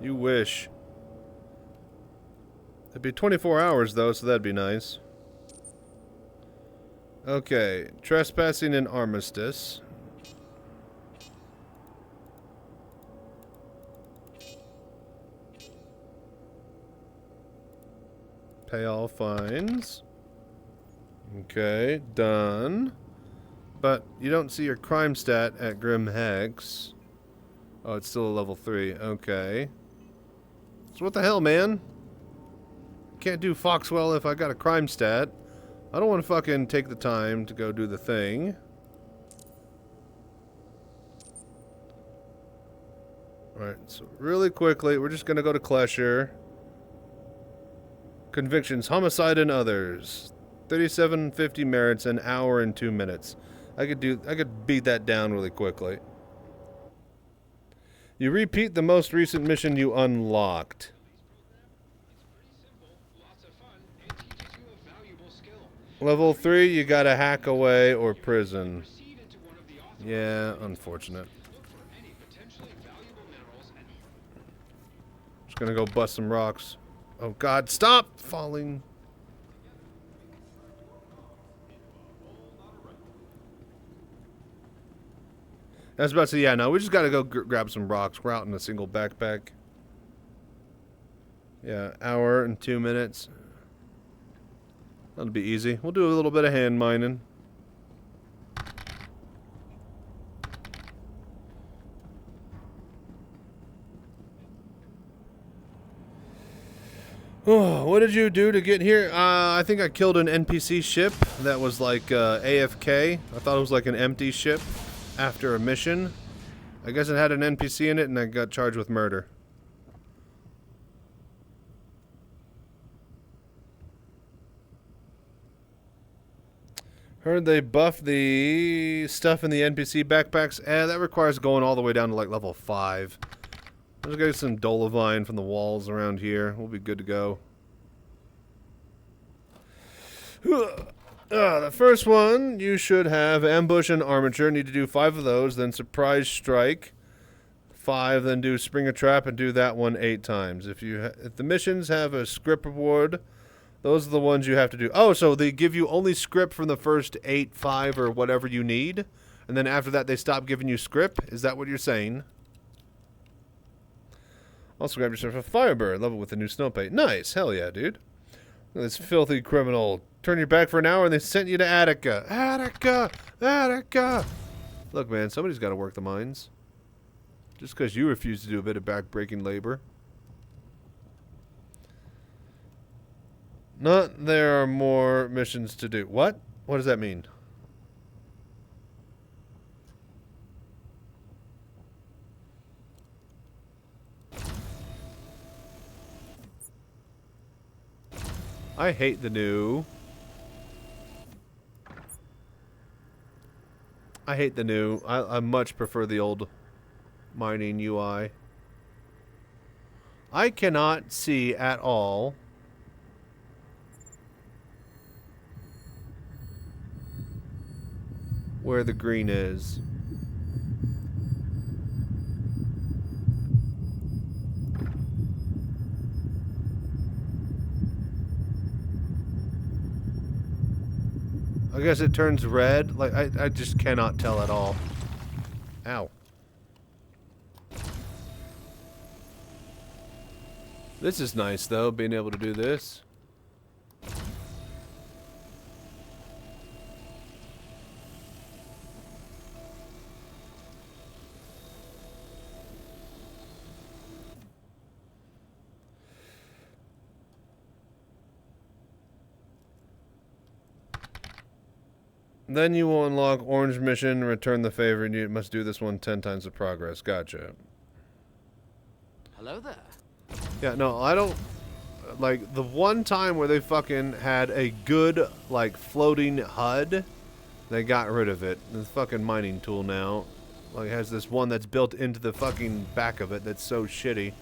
You wish. It'd be 24 hours though, so that'd be nice. Okay, trespassing and armistice. Pay all fines. Okay, done. But you don't see your crime stat at Grim Hex. Oh, it's still a level 3. Okay. So what the hell, man? Can't do Foxwell if I got a crime stat. I don't want to fucking take the time to go do the thing. Alright, so really quickly, we're just gonna go to Klesher. Convictions, homicide and others. 3750 merits, an hour and 2 minutes. I could beat that down really quickly. You repeat the most recent mission you unlocked. Level 3, you gotta hack away or prison. Yeah, unfortunate. Just gonna go bust some rocks. Oh god, stop falling! I was about to say, yeah, no, we just gotta go grab some rocks. We're out in a single backpack. Yeah, hour and 2 minutes. That'll be easy. We'll do a little bit of hand mining. Oh, what did you do to get here? I think I killed an NPC ship that was like AFK. I thought it was like an empty ship after a mission. I guess it had an NPC in it and I got charged with murder. Heard they buffed the stuff in the NPC backpacks. That requires going all the way down to like level 5. Let's get some Dolovine from the walls around here. We'll be good to go. The first one, you should have ambush and armature. Need to do 5 of those, then surprise strike 5, then do spring a trap and do that one 8 times. If the missions have a script reward, those are the ones you have to do. Oh, so they give you only script from the first 8, 5, or whatever you need, and then after that they stop giving you script? Is that what you're saying? Also grab yourself a Firebird, level with the new snow paint. Nice, hell yeah, dude. Look at this filthy criminal. Turn your back for an hour and they sent you to Attica. Attica! Attica! Look, man, somebody's got to work the mines. Just because you refuse to do a bit of back-breaking labor. Not there are more missions to do. What? What does that mean? I hate the new. I hate the new. I much prefer the old mining UI. I cannot see at all where the green is. I guess it turns red. Like, I just cannot tell at all. Ow. This is nice, though, being able to do this. Then you will unlock orange mission, return the favor, and you must do this one 10 times the progress. Gotcha. Hello there. Yeah, no, I don't... Like, the one time where they fucking had a good, like, floating HUD, they got rid of it. The fucking mining tool now, like, has this one that's built into the fucking back of it that's so shitty.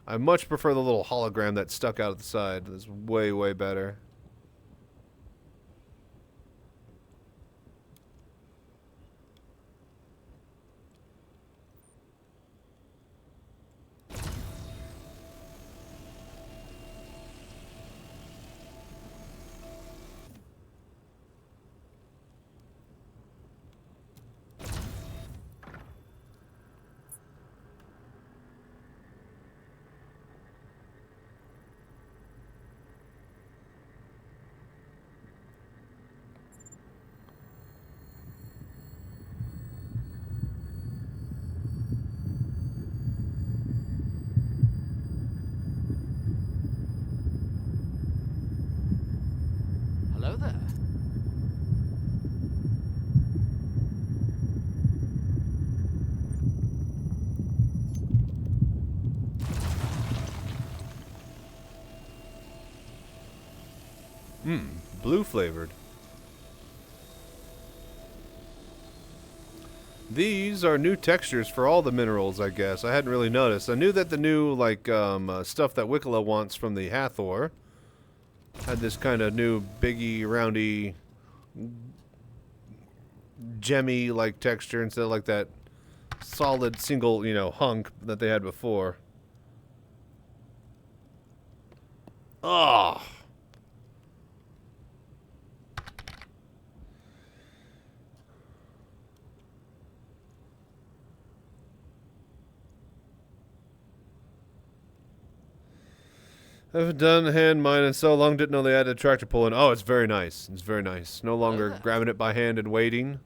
I much prefer the little hologram that stuck out at the side. It's way, way better. Hello there. Blue flavored. These are new textures for all the minerals, I guess. I hadn't really noticed. I knew that the new, like, stuff that Wicklow wants from the Hathor had this kind of new biggie, roundy, gemmy, like, texture instead of, like, that solid single, you know, hunk that they had before. Oh. Haven't done hand mine in so long, didn't know they added tractor pulling. Oh, it's very nice. It's very nice. No longer grabbing it by hand and waiting.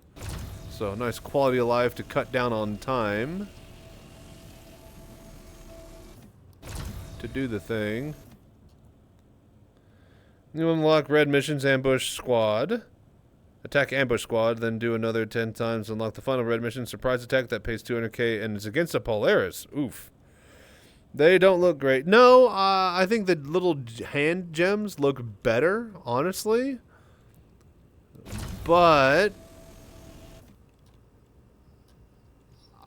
So, nice quality of life to cut down on time. To do the thing. You unlock red missions, ambush squad. Attack ambush squad, then do another 10 times. Unlock the final red mission, surprise attack that pays 200k and is against a Polaris. Oof. They don't look great. No, I think the little hand gems look better, honestly. But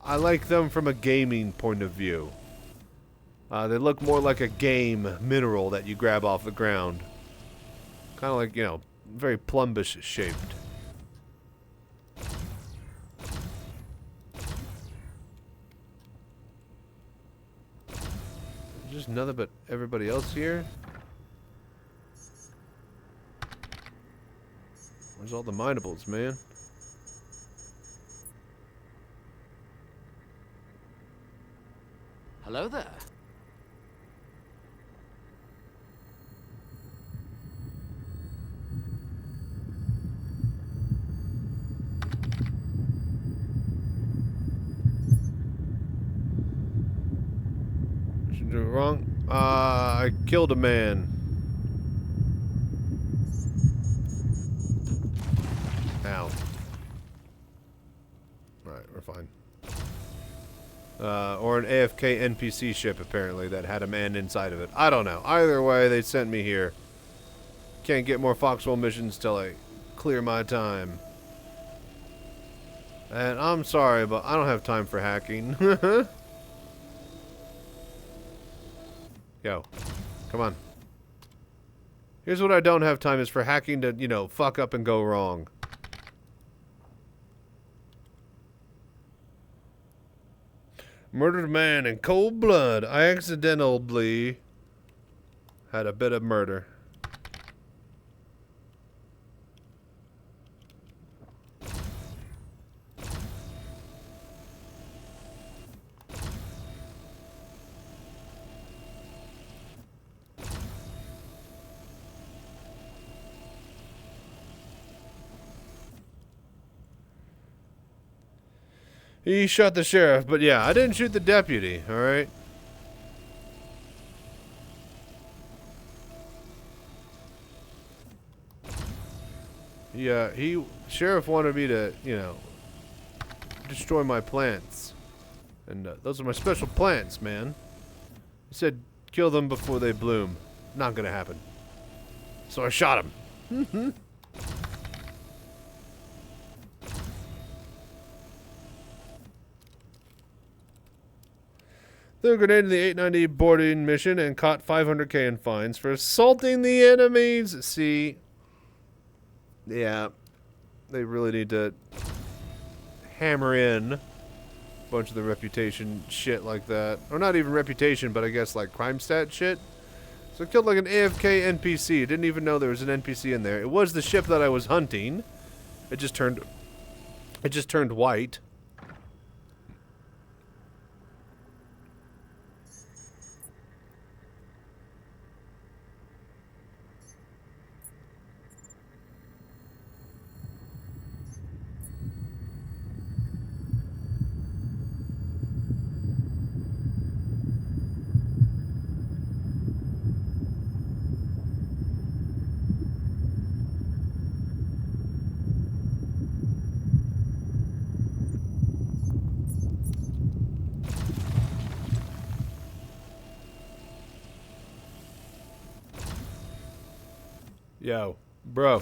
I like them from a gaming point of view. They look more like a game mineral that you grab off the ground. Kind of like, you know, very plumbish shaped. Just nothing but everybody else here. Where's all the minables, man? Hello there. Should do it wrong. I killed a man. Ow. Alright, we're fine. Or an AFK NPC ship, apparently, that had a man inside of it. I don't know. Either way, they sent me here. Can't get more Foxwell missions till I clear my time. And I'm sorry, but I don't have time for hacking. Yo. Come on. Here's what I don't have time is for hacking to, you know, fuck up and go wrong. Murdered a man in cold blood. I accidentally had a bit of murder. He shot the sheriff, but yeah, I didn't shoot the deputy, alright? Yeah, sheriff wanted me to, you know, destroy my plants. And those are my special plants, man. He said, kill them before they bloom. Not gonna happen. So I shot him. Threw a grenade in the 890 boarding mission and caught 500k in fines for assaulting the enemies. See, yeah, they really need to hammer in a bunch of the reputation shit like that. Or not even reputation, but I guess like crime stat shit. So I killed like an AFK NPC. Didn't even know there was an NPC in there. It was the ship that I was hunting. It just turned white. Yo, bro.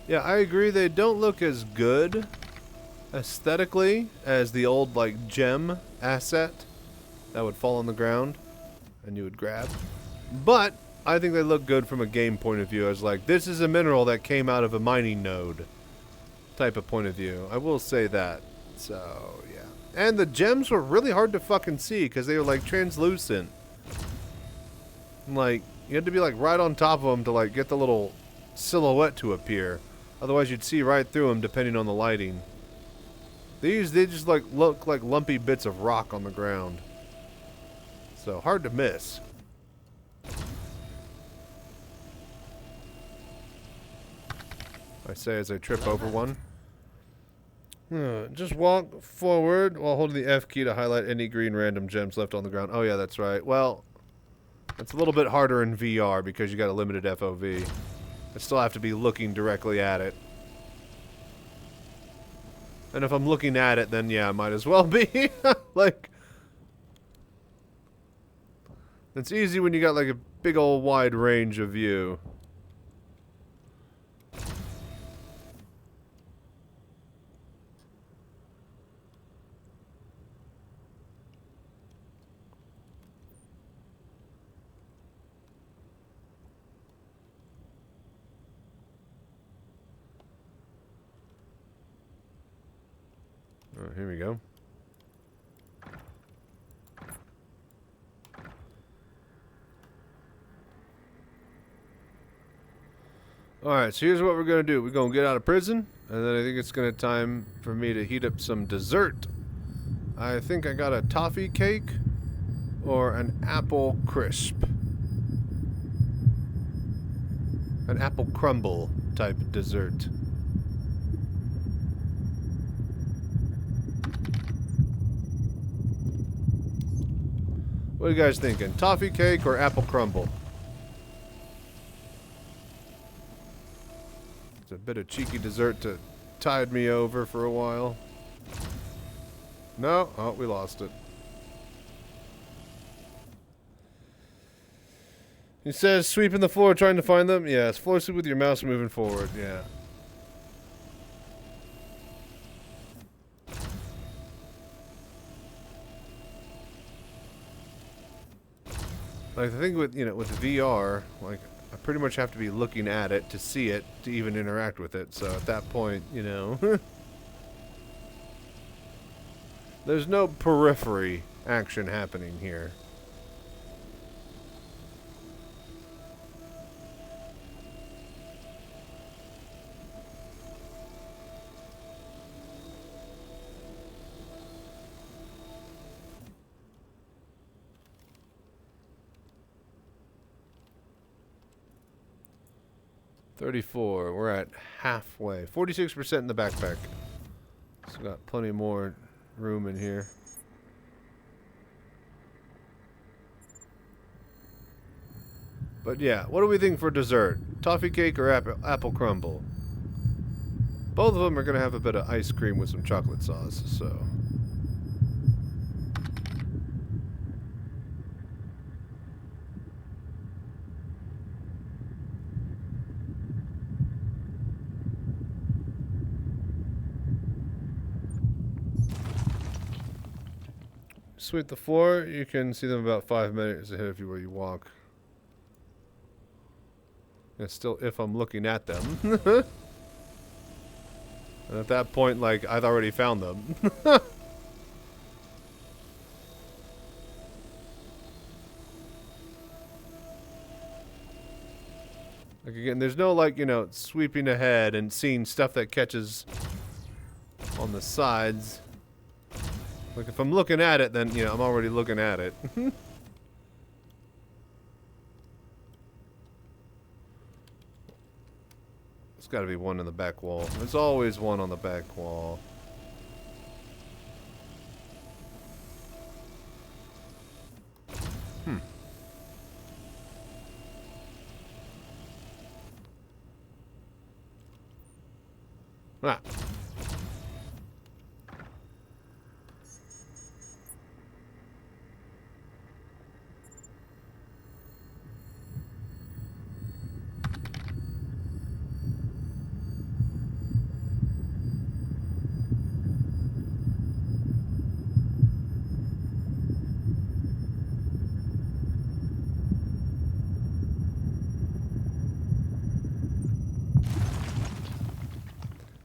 Yeah, I agree. They don't look as good aesthetically as the old, like, gem asset that would fall on the ground and you would grab. But I think they look good from a game point of view. As like, this is a mineral that came out of a mining node type of point of view. I will say that. So, yeah. And the gems were really hard to fucking see because they were, like, translucent. Like, you had to be, like, right on top of them to, like, get the little silhouette to appear. Otherwise, you'd see right through them depending on the lighting. These, they just, like, look like lumpy bits of rock on the ground. So, hard to miss. I say as I trip over one. Just walk forward while holding the F key to highlight any green random gems left on the ground. Oh yeah, that's right. Well, it's a little bit harder in VR because you got a limited FOV. I still have to be looking directly at it. And if I'm looking at it, then yeah, I might as well be. Like, it's easy when you got like a big old wide range of view. Oh, here we go. Alright, so here's what we're going to do. We're going to get out of prison, and then I think it's going to time for me to heat up some dessert. I think I got a toffee cake or an apple crisp. An apple crumble type dessert. What are you guys thinking? Toffee cake or apple crumble? It's a bit of cheeky dessert to tide me over for a while. No? Oh, we lost it. He says, sweeping the floor trying to find them? Yes, floor sweep with your mouse moving forward, yeah. Like, the thing with, you know, with VR, like, I pretty much have to be looking at it to see it to even interact with it. So at that point, you know, there's no periphery action happening here. $34. We're at halfway. 46% in the backpack. So got plenty more room in here. But yeah, what do we think for dessert? Toffee cake or apple crumble? Both of them are going to have a bit of ice cream with some chocolate sauce, so... Sweep the floor, you can see them about 5 minutes ahead of you where you walk. It's still if I'm looking at them. And at that point, like, I've already found them. Like, again, there's no, like, you know, sweeping ahead and seeing stuff that catches on the sides. Like, if I'm looking at it, then, you know, I'm already looking at it. There's got to be one in the back wall. There's always one on the back wall. Ah.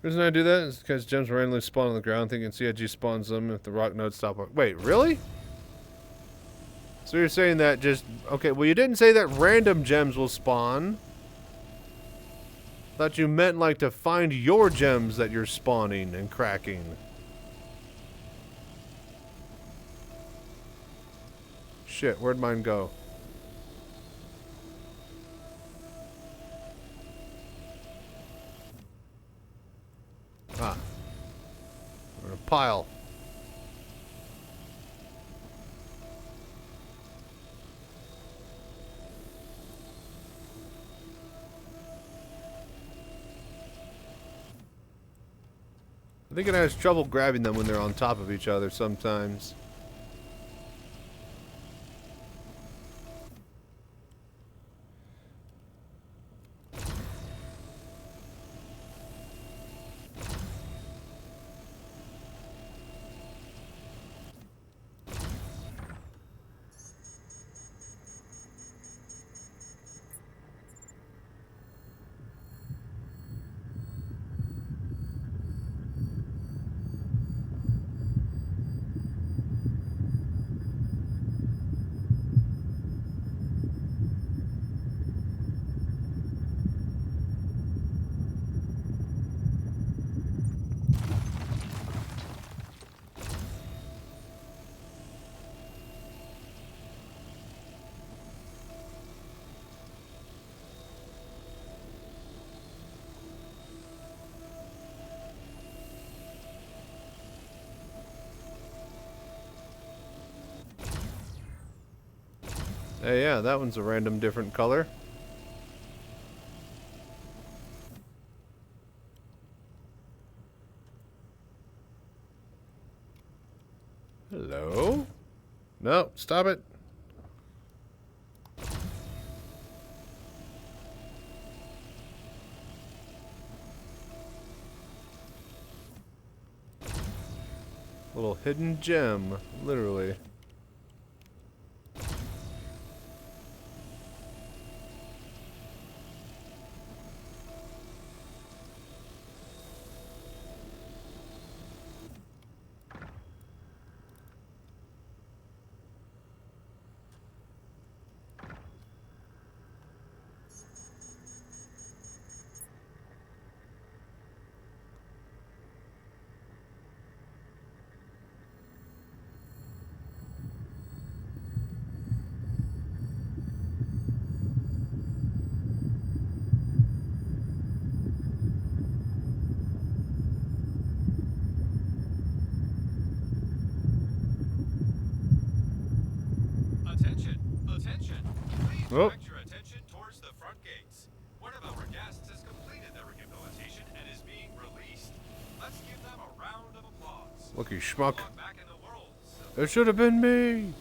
The reason I do that is because gems randomly spawn on the ground, thinking CIG spawns them if the rock nodes stop. Wait, really? So you're saying that just... Okay, well you didn't say that random gems will spawn. Thought you meant like to find your gems that you're spawning and cracking. Shit, where'd mine go? Ah. I think it has trouble grabbing them when they're on top of each other sometimes. Hey, yeah, that one's a random different color. Hello? No, stop it. Little hidden gem, literally. Attention! Attention! Please Oh. direct your attention towards the front gates. One of our guests has completed their rehabilitation and is being released. Let's give them a round of applause. Lucky schmuck. Back in the world, so It should have been me.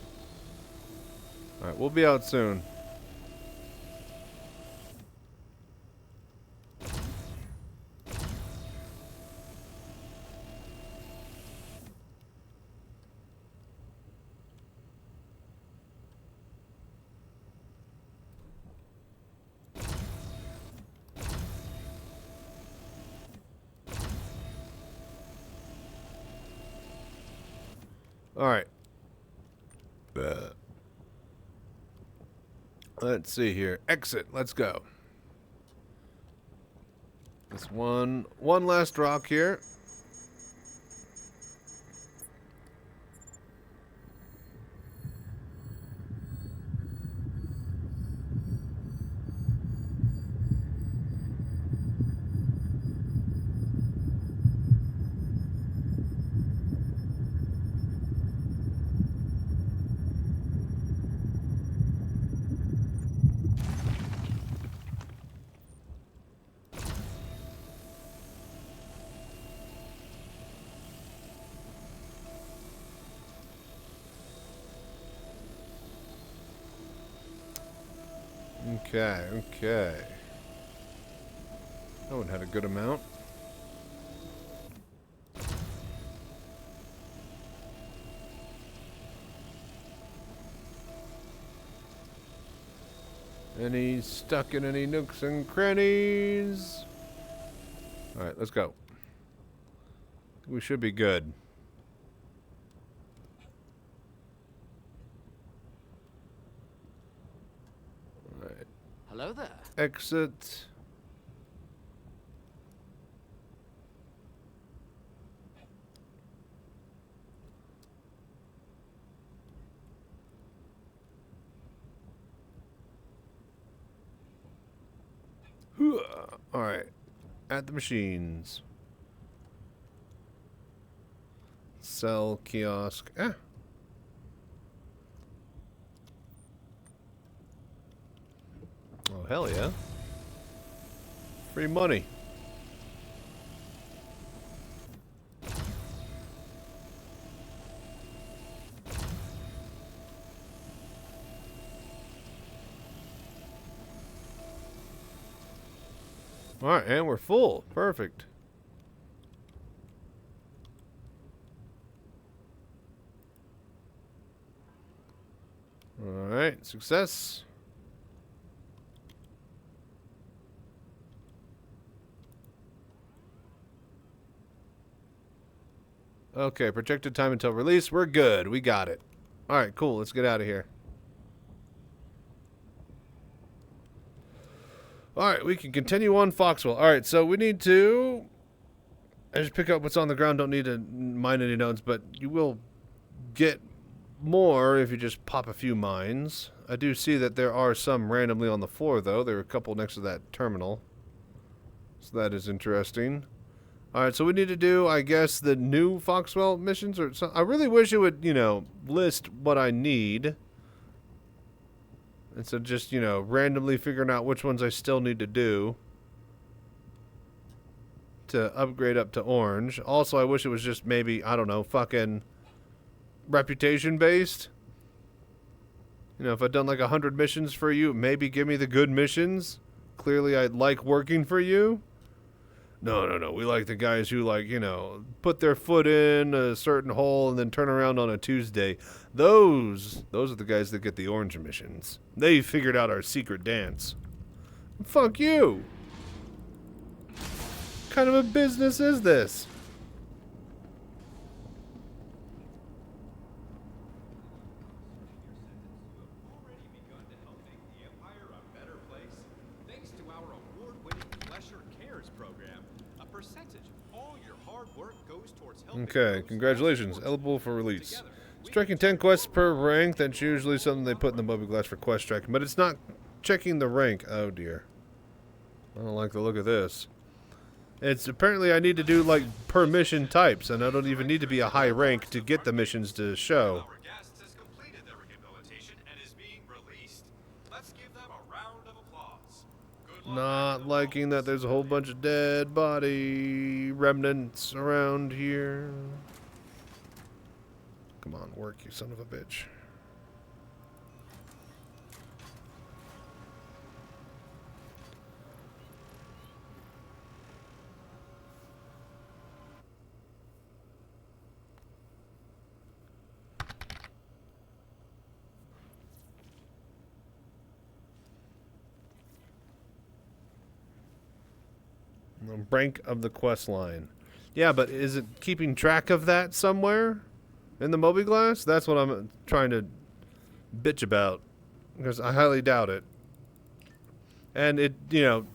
Alright, we'll be out soon. Alright. Let's see here. Exit. Let's go. This one last rock here. Okay, okay. That one had a good amount. Any stuck in any nooks and crannies? Alright, let's go. We should be good. Alright. Hello there. Exit. Alright. At the machines. Sell kiosk. Ah. Oh, hell yeah. Free money. Alright, and we're full. Perfect. Alright, success. Okay, projected time until release. We're good. We got it. Alright, cool. Let's get out of here. Alright, we can continue on Foxwell. Alright, so we need to... I just pick up what's on the ground. Don't need to mine any nodes, but you will get more if you just pop a few mines. I do see that there are some randomly on the floor, though. There are a couple next to that terminal. So that is interesting. Alright, so we need to do, I guess, the new Foxwell missions. Or I really wish it would, you know, list what I need. Instead of just, you know, randomly figuring out which ones I still need to do to upgrade up to orange. Also, I wish it was just maybe, I don't know, fucking reputation based. You know, if I'd done like 100 missions for you, maybe give me the good missions. Clearly, I'd like working for you. No. We like the guys who, like, you know, put their foot in a certain hole and then turn around on a Tuesday. Those are the guys that get the orange missions. They figured out our secret dance. Fuck you. What kind of a business is this? Okay, congratulations. Eligible for release. Striking 10 quests per rank. That's usually something they put in the Moby Glass for quest tracking, but it's not checking the rank. Oh dear. I don't like the look of this. It's apparently I need to do like per mission types, and I don't even need to be a high rank to get the missions to show. Not liking that there's a whole bunch of dead body remnants around here. Come on, work, you son of a bitch. Rank of the quest line. Yeah, but is it keeping track of that somewhere in the Moby Glass? That's what I'm trying to bitch about, because I highly doubt it. And it, you know,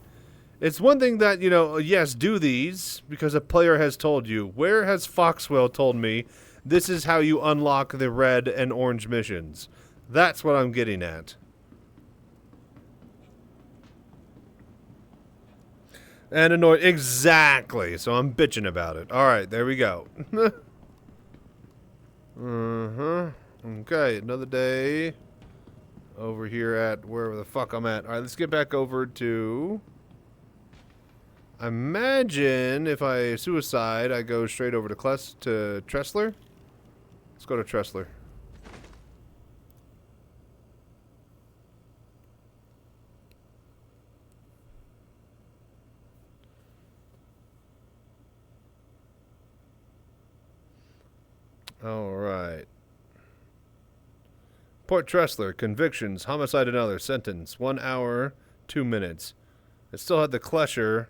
it's one thing that, you know, yes, do these because a player has told you. Where has Foxwell told me this is how you unlock the red and orange missions? That's what I'm getting at. And annoyed. Exactly. So I'm bitching about it. Alright, there we go. Okay, another day. Over here at wherever the fuck I'm at. Alright, let's get back over to... I imagine if I suicide, I go straight over to Tressler. Let's go to Tressler. Alright. Port Tressler, convictions, homicide and other, sentence, 1 hour, 2 minutes. It still had the Klesher.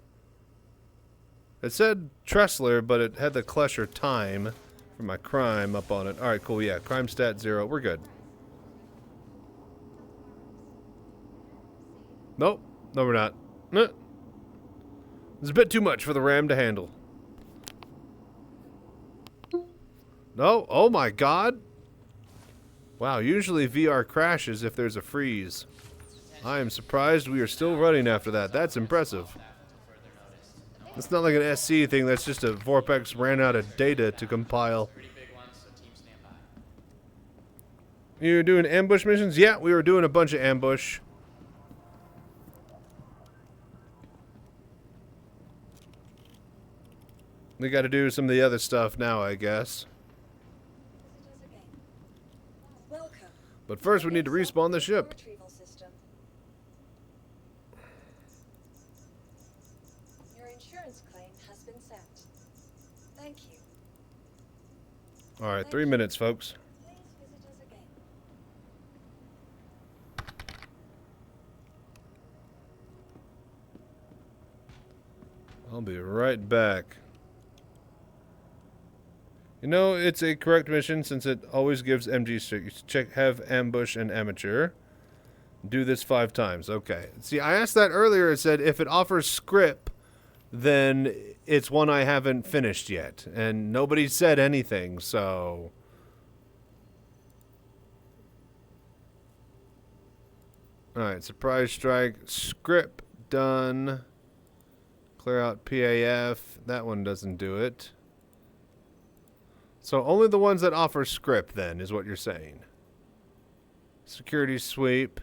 It said Tressler, but it had the Klesher time for my crime up on it. Alright, cool, yeah, crime stat 0, we're good. Nope, no we're not. It's a bit too much for the RAM to handle. No, oh my god. Wow, usually VR crashes if there's a freeze. I am surprised we are still running after that. That's impressive. It's not like an SC thing, that's just a Vorpex ran out of data to compile. You're doing ambush missions? Yeah, we were doing a bunch of ambush. We gotta do some of the other stuff now, I guess. But first we need to respawn the ship. All right, 3 minutes, folks. I'll be right back. You know, it's a correct mission since it always gives MG streaks. Check, have ambush and amateur. Do this 5 times. Okay. See, I asked that earlier. It said if it offers script, then it's one I haven't finished yet. And nobody said anything, so... Alright, surprise strike. Script done. Clear out PAF. That one doesn't do it. So only the ones that offer script, then, is what you're saying. Security sweep.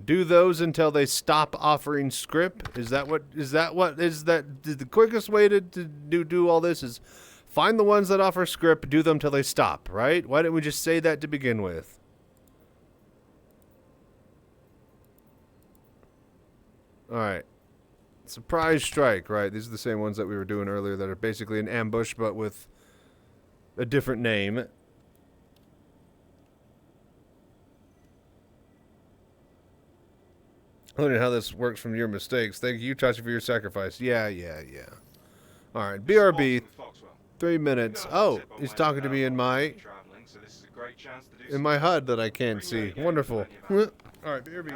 Do those until they stop offering script? Is that the quickest way to do all this is find the ones that offer script, do them till they stop, right? Why didn't we just say that to begin with? Alright. Surprise strike, right? These are the same ones that we were doing earlier that are basically an ambush but with a different name. Learning how this works from your mistakes. Thank you, Chachi, for your sacrifice. Yeah. Alright, BRB. 3 minutes. Oh, he's talking to me in my HUD that I can't see. Wonderful. Alright, BRB.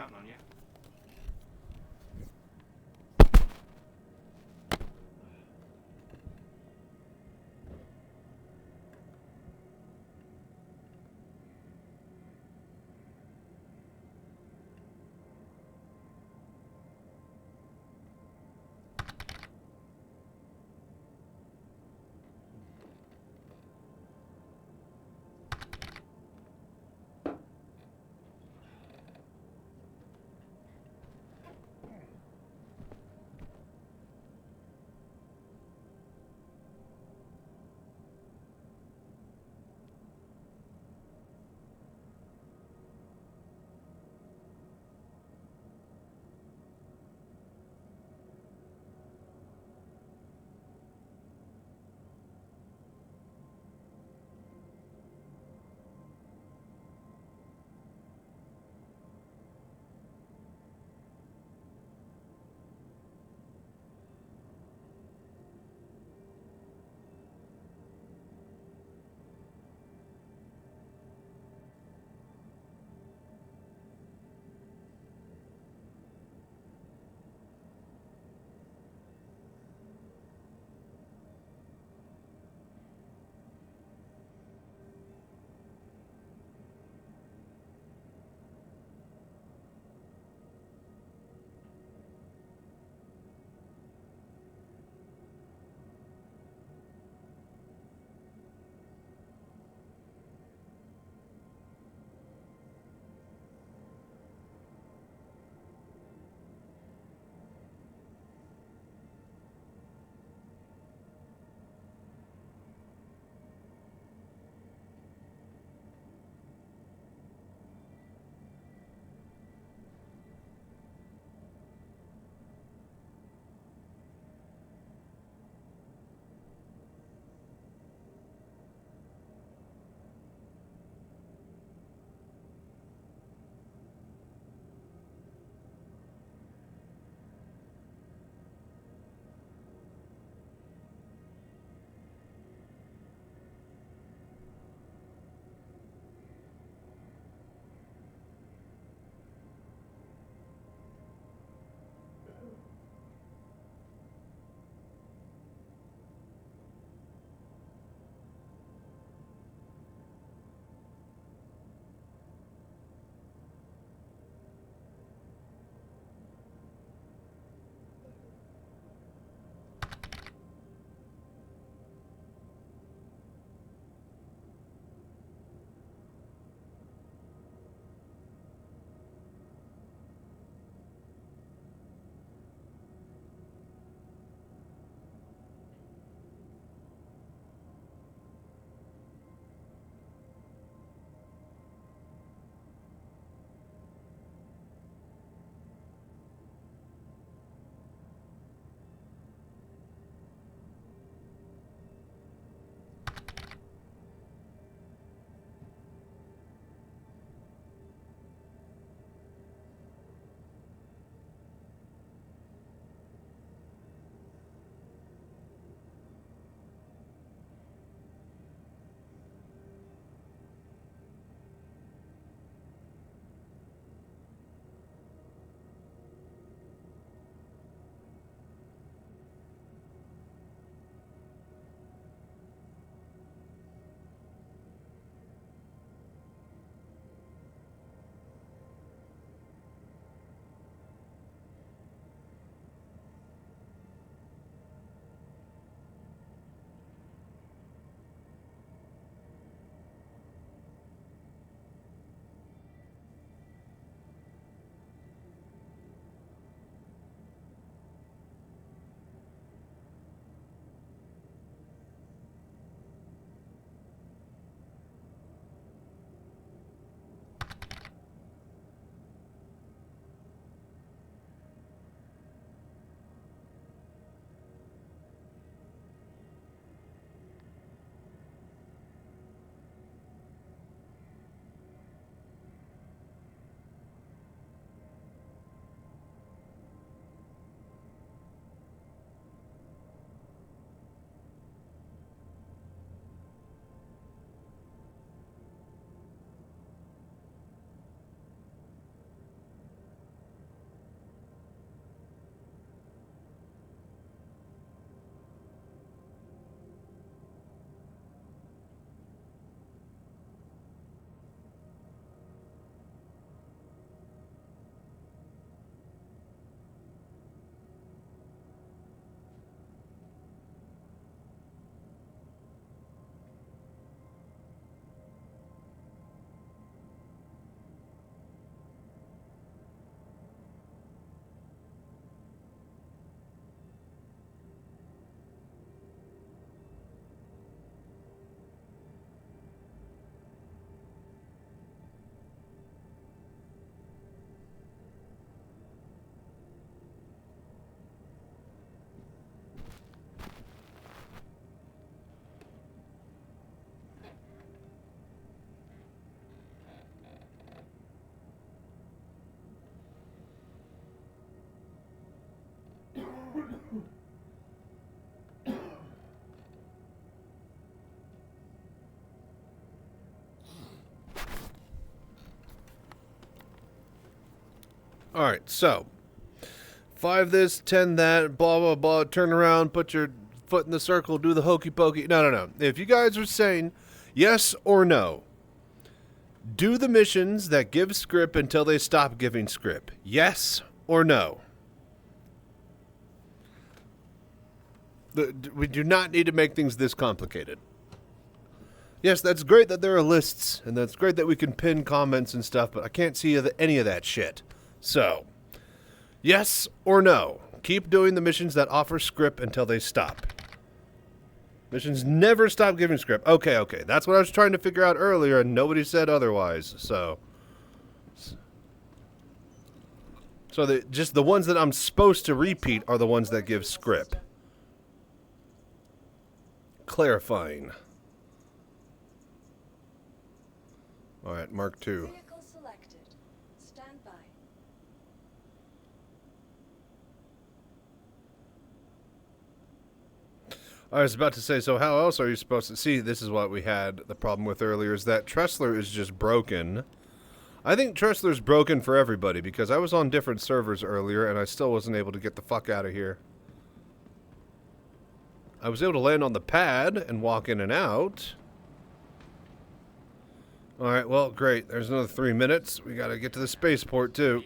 Alright, so 5 this, 10 that, blah, blah, blah. Turn around, put your foot in the circle, do the hokey pokey. No. If you guys are saying yes or no, do the missions that give script until they stop giving script. Yes or no? We do not need to make things this complicated. Yes, that's great that there are lists, and that's great that we can pin comments and stuff, but I can't see any of that shit. So, yes or no? Keep doing the missions that offer script until they stop. Missions never stop giving script. Okay. That's what I was trying to figure out earlier, and nobody said otherwise, so... So, just the ones that I'm supposed to repeat are the ones that give script. Clarifying. Alright, Mark II. Vehicle selected. Stand by. I was about to say, so how else are you supposed to see? This is what we had the problem with earlier, is that Tressler is just broken. I think Tressler's broken for everybody, because I was on different servers earlier and I still wasn't able to get the fuck out of here. I was able to land on the pad and walk in and out. Alright, well, great. There's another 3 minutes. We gotta get to the spaceport, too.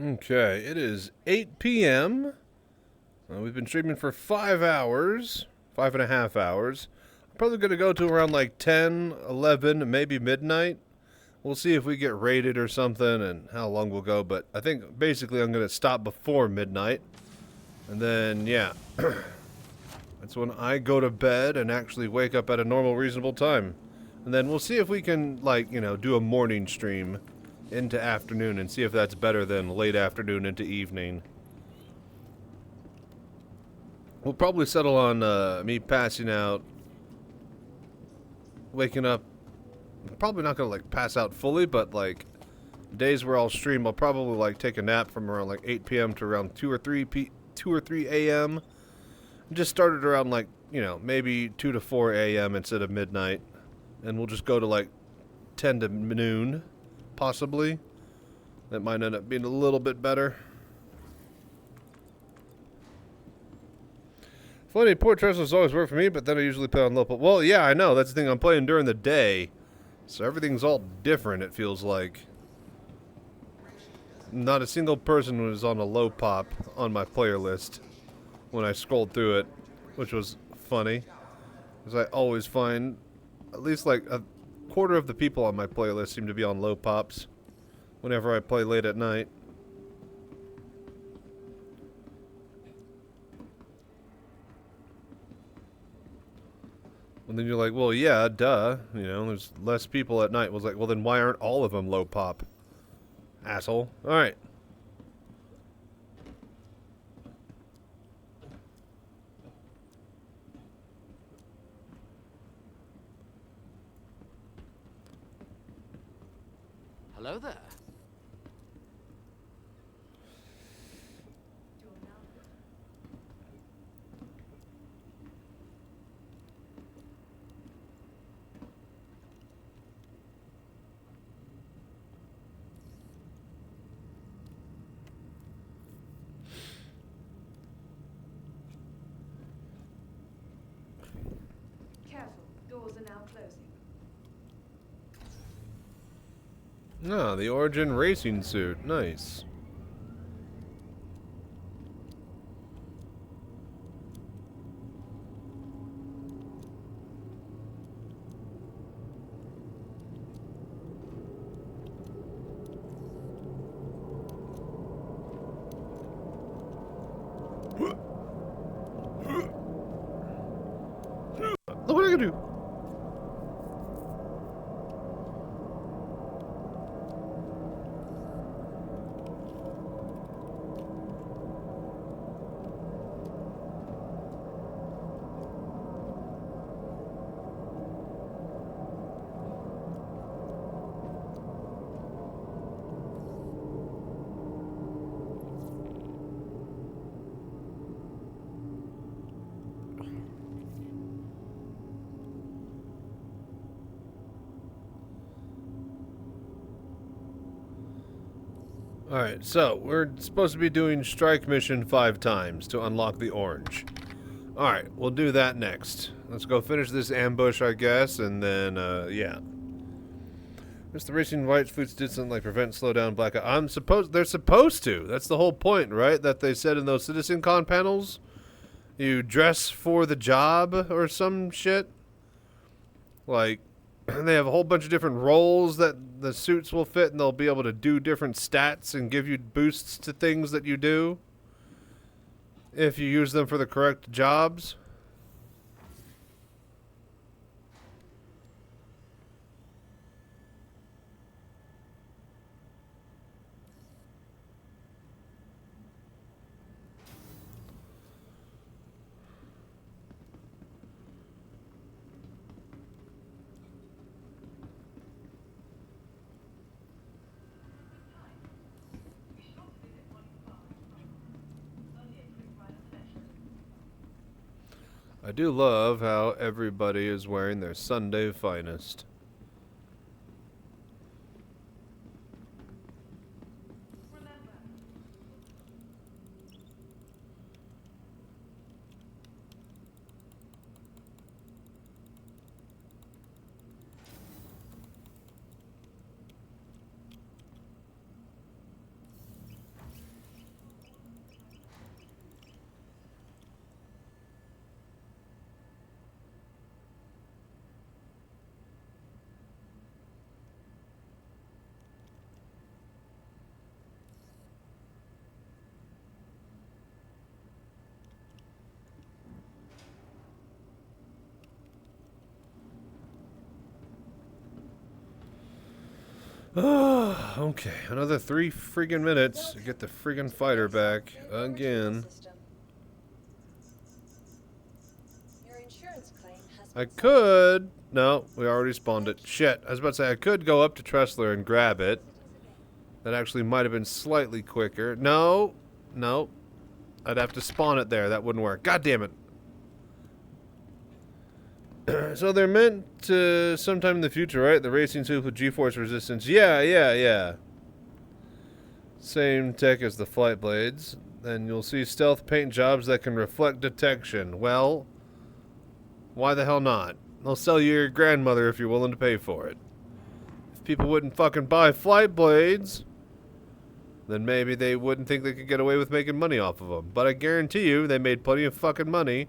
Okay, it is 8 p.m. We've been streaming for 5 hours, 5.5 hours. I'm probably going to go to around like 10, 11, maybe midnight. We'll see if we get raided or something and how long we'll go, but I think basically I'm going to stop before midnight. And then, yeah, that's when I go to bed and actually wake up at a normal, reasonable time. And then we'll see if we can, like, you know, do a morning stream into afternoon and see if that's better than late afternoon into evening. We'll probably settle on me passing out, waking up. I'm probably not gonna like pass out fully, but like days where I'll stream, I'll probably like take a nap from around like 8 p.m. to around 2 or 3 a.m. Just started around like, you know, maybe 2 to 4 a.m. instead of midnight, and we'll just go to like 10 to noon. Possibly. That might end up being a little bit better. Funny, Port Trestler's always worked for me, but then I usually play on low. Well, yeah, I know. That's the thing. I'm playing during the day. So everything's all different, it feels like. Not a single person was on a low pop on my player list when I scrolled through it, which was funny. Because I always find at least like a quarter of the people on my playlist seem to be on low pops whenever I play late at night. And then you're like, well, yeah, duh. You know, there's less people at night. I was like, well, then why aren't all of them low pop? Asshole. Alright. Hello there. Careful, doors are now closing. Ah, the Origin racing suit. Nice. Look what I can do. Alright, so we're supposed to be doing strike mission 5 times to unlock the orange. Alright, we'll do that next. Let's go finish this ambush, I guess, and then, yeah. Mr. Racing White Foods did something like prevent, slow down, blackout. They're supposed to. That's the whole point, right? That they said in those Citizencon panels. You dress for the job or some shit. Like, they have a whole bunch of different roles that the suits will fit, and they'll be able to do different stats and give you boosts to things that you do if you use them for the correct jobs. I do love how everybody is wearing their Sunday finest. Okay, another 3 friggin' minutes to get the friggin' fighter back again. I could. No, we already spawned it. Shit, I was about to say I could go up to Tressler and grab it. That actually might have been slightly quicker. No, no. I'd have to spawn it there. That wouldn't work. God damn it. So they're meant to sometime in the future, right? The racing suit with G-force resistance. Yeah. Same tech as the flight blades. And you'll see stealth paint jobs that can reflect detection. Well, why the hell not? They'll sell you your grandmother if you're willing to pay for it. If people wouldn't fucking buy flight blades, then maybe they wouldn't think they could get away with making money off of them. But I guarantee you, they made plenty of fucking money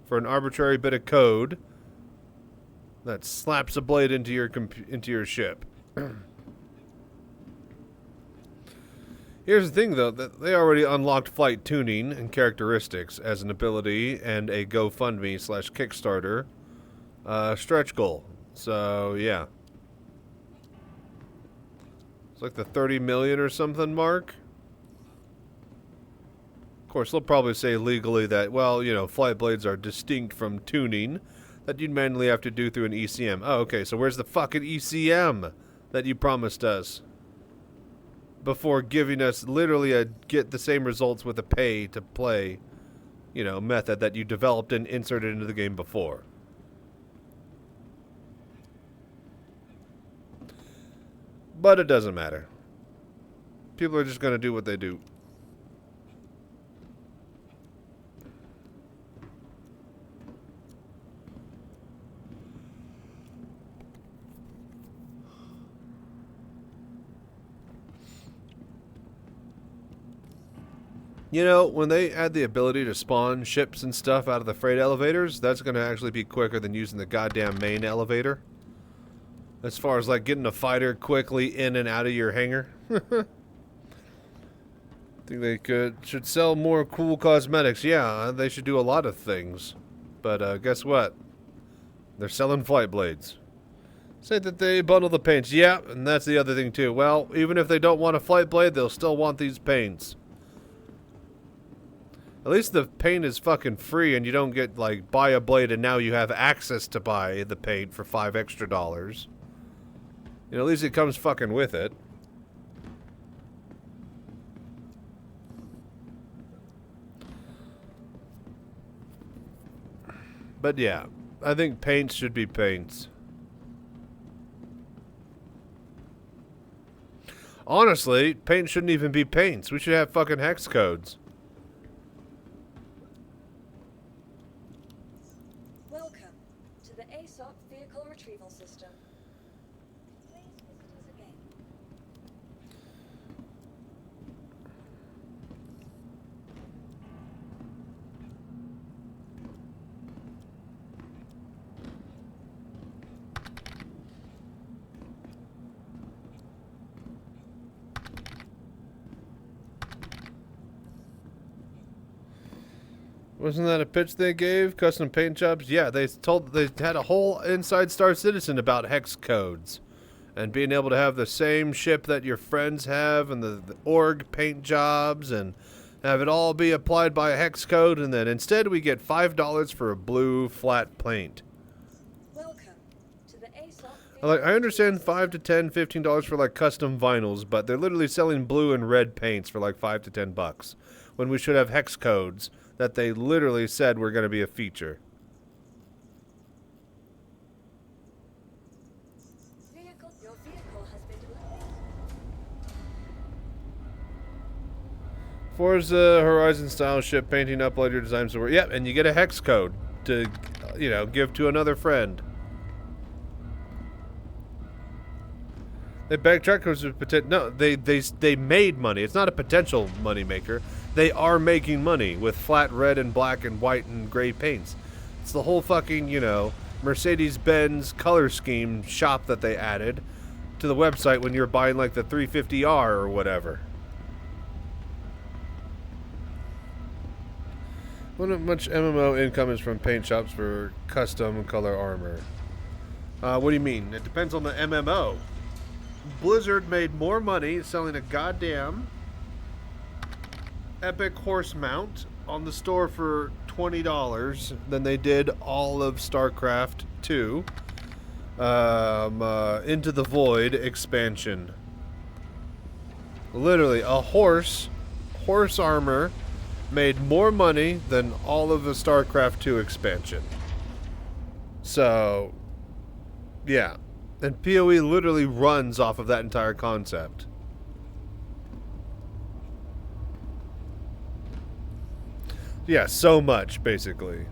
for an arbitrary bit of code that slaps a blade into your ship. Here's the thing, though, that they already unlocked flight tuning and characteristics as an ability and a GoFundMe/Kickstarter stretch goal. So, yeah. It's like the 30 million or something mark. Of course, they'll probably say legally that, well, you know, flight blades are distinct from tuning that you'd manually have to do through an ECM. Oh, okay, so where's the fucking ECM that you promised us? Before giving us literally a get the same results with a pay to play, you know, method that you developed and inserted into the game before. But it doesn't matter. People are just going to do what they do. You know, when they add the ability to spawn ships and stuff out of the freight elevators, that's going to actually be quicker than using the goddamn main elevator. As far as, like, getting a fighter quickly in and out of your hangar. I think they should sell more cool cosmetics. Yeah, they should do a lot of things. But, guess what? They're selling flight blades. Say that they bundle the paints. Yeah, and that's the other thing, too. Well, even if they don't want a flight blade, they'll still want these paints. At least the paint is fucking free and you don't get, like, buy a blade and now you have access to buy the paint for $5 extra. You know, at least it comes fucking with it. But yeah, I think paints should be paints. Honestly, paint shouldn't even be paints. We should have fucking hex codes. Welcome to the ASOP Vehicle Retrieval System. Please visit us again. Wasn't that a pitch they gave? Custom paint jobs? Yeah, they had a whole Inside Star Citizen about hex codes. And being able to have the same ship that your friends have and the org paint jobs and have it all be applied by a hex code, and then instead we get $5 for a blue flat paint. Welcome to the ASOP. I understand $5 to $10, $15 for like custom vinyls, but they're literally selling blue and red paints for like $5 to $10 when we should have hex codes that they literally said were going to be a feature. Your vehicle has been delivered. Forza Horizon style ship painting, upload your designs to work. Yep, and you get a hex code to, you know, give to another friend. They backtrack was a potential. No, they made money. It's not a potential money maker. They are making money with flat red and black and white and gray paints. It's the whole fucking, you know, Mercedes-Benz color scheme shop that they added to the website when you're buying like the 350R or whatever. How much MMO income is from paint shops for custom color armor? What do you mean? It depends on the MMO. Blizzard made more money selling a goddamn epic horse mount on the store for $20 than they did all of StarCraft 2 Into the Void expansion. Literally, a horse armor made more money than all of the StarCraft 2 expansion. So, yeah. And PoE literally runs off of that entire concept. Yeah, so much, basically.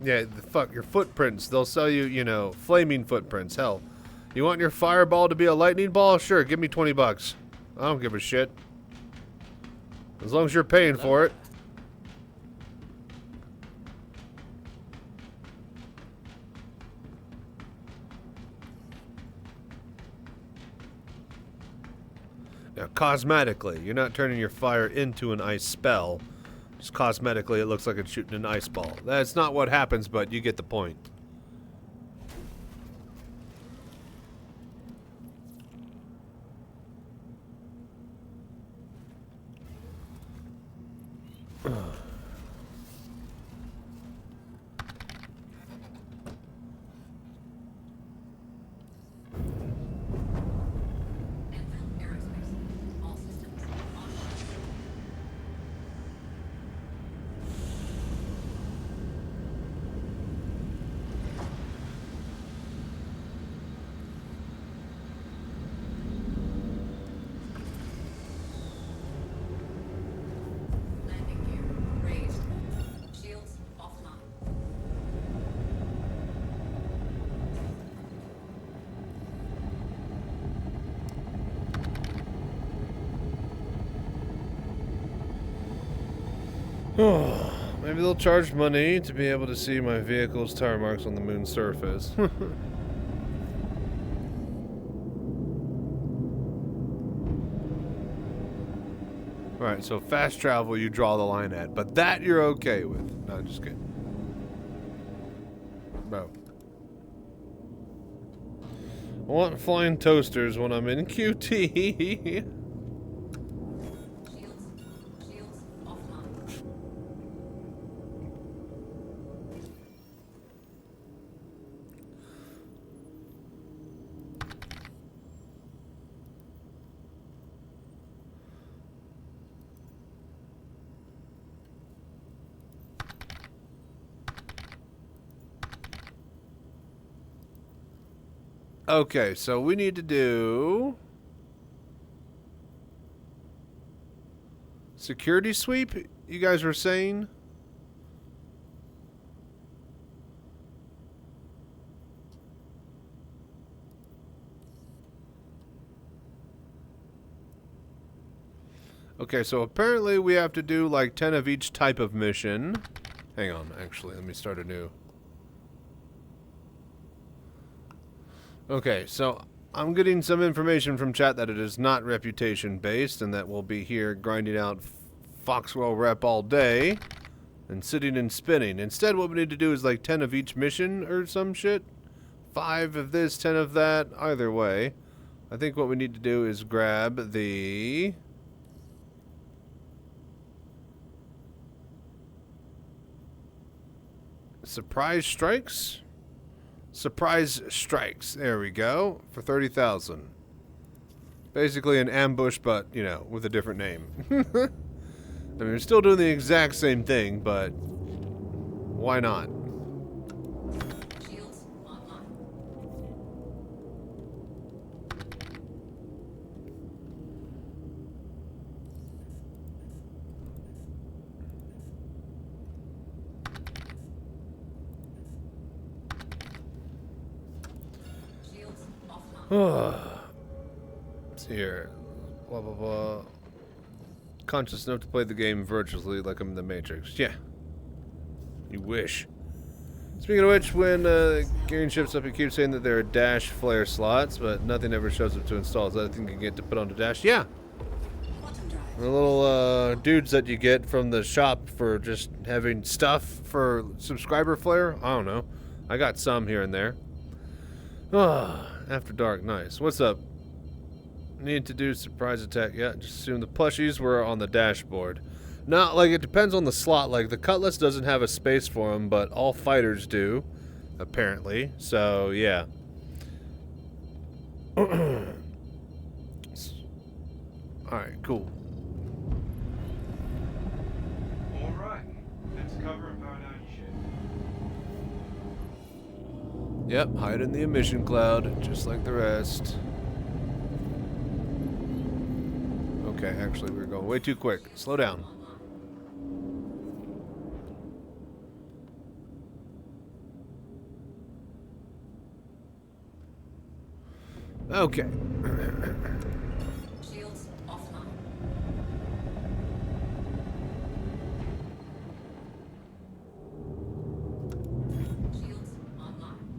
Yeah, fuck, your footprints. They'll sell you, you know, flaming footprints. Hell, you want your fireball to be a lightning ball? Sure, give me $20. I don't give a shit. As long as you're paying for it. Now, cosmetically, you're not turning your fire into an ice spell. Just cosmetically, it looks like it's shooting an ice ball. That's not what happens, but you get the point. Maybe they'll charge money to be able to see my vehicle's tire marks on the moon's surface. Alright, so fast travel you draw the line at, but that you're okay with. No, I'm just kidding. Bro. I want flying toasters when I'm in QT. Okay, so we need to do security sweep, you guys were saying? Okay, so apparently we have to do like 10 of each type of mission. Hang on, actually, let me start anew. Okay, so I'm getting some information from chat that it is not reputation based and that we'll be here grinding out Foxwell rep all day and sitting and spinning. Instead, what we need to do is like 10 of each mission or some shit. 5 of this, 10 of that, either way. I think what we need to do is grab the surprise strikes. Surprise strikes. There we go. For 30,000. Basically an ambush, but, you know, with a different name. I mean, we're still doing the exact same thing, but why not? Shields online. Shields offline. Let's see here. Blah, blah, blah. Conscious enough to play the game virtually like I'm in the Matrix. Yeah. You wish. Speaking of which, when gearing ships up, it keeps saying that there are dash flare slots, but nothing ever shows up to install. Is that a thing you get to put on the dash? Yeah. The little dudes that you get from the shop for just having stuff for subscriber flare. I don't know. I got some here and there. After dark, nice. What's up? Need to do surprise attack. Yeah, just assume the plushies were on the dashboard. Not like it depends on the slot. Like the Cutlass doesn't have a space for them, but all fighters do, apparently. So yeah. All right, cool. All right, let's cover and power down your ship. Yep, hide in the emission cloud, just like the rest. Okay, actually, we're going way too quick. Slow down. Okay. Shields offline. Shields online.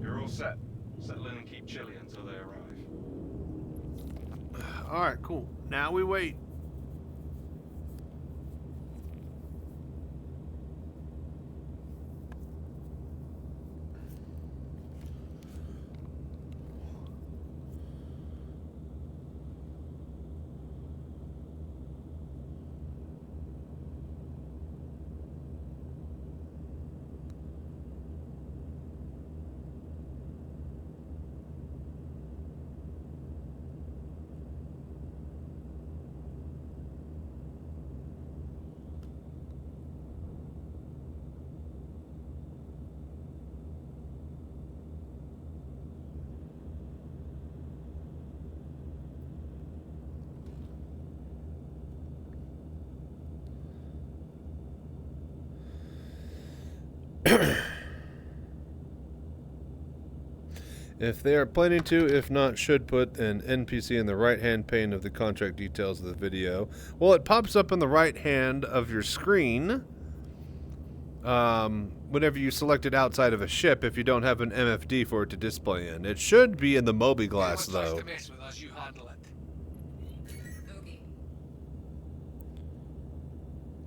You're all set. Settle in and keep chilly until they arrive. Alright, cool. Now we wait. If they are planning to, if not, should put an NPC in the right-hand pane of the contract details of the video. Well, it pops up in the right hand of your screen whenever you select it outside of a ship if you don't have an MFD for it to display in. It should be in the Moby glass, though.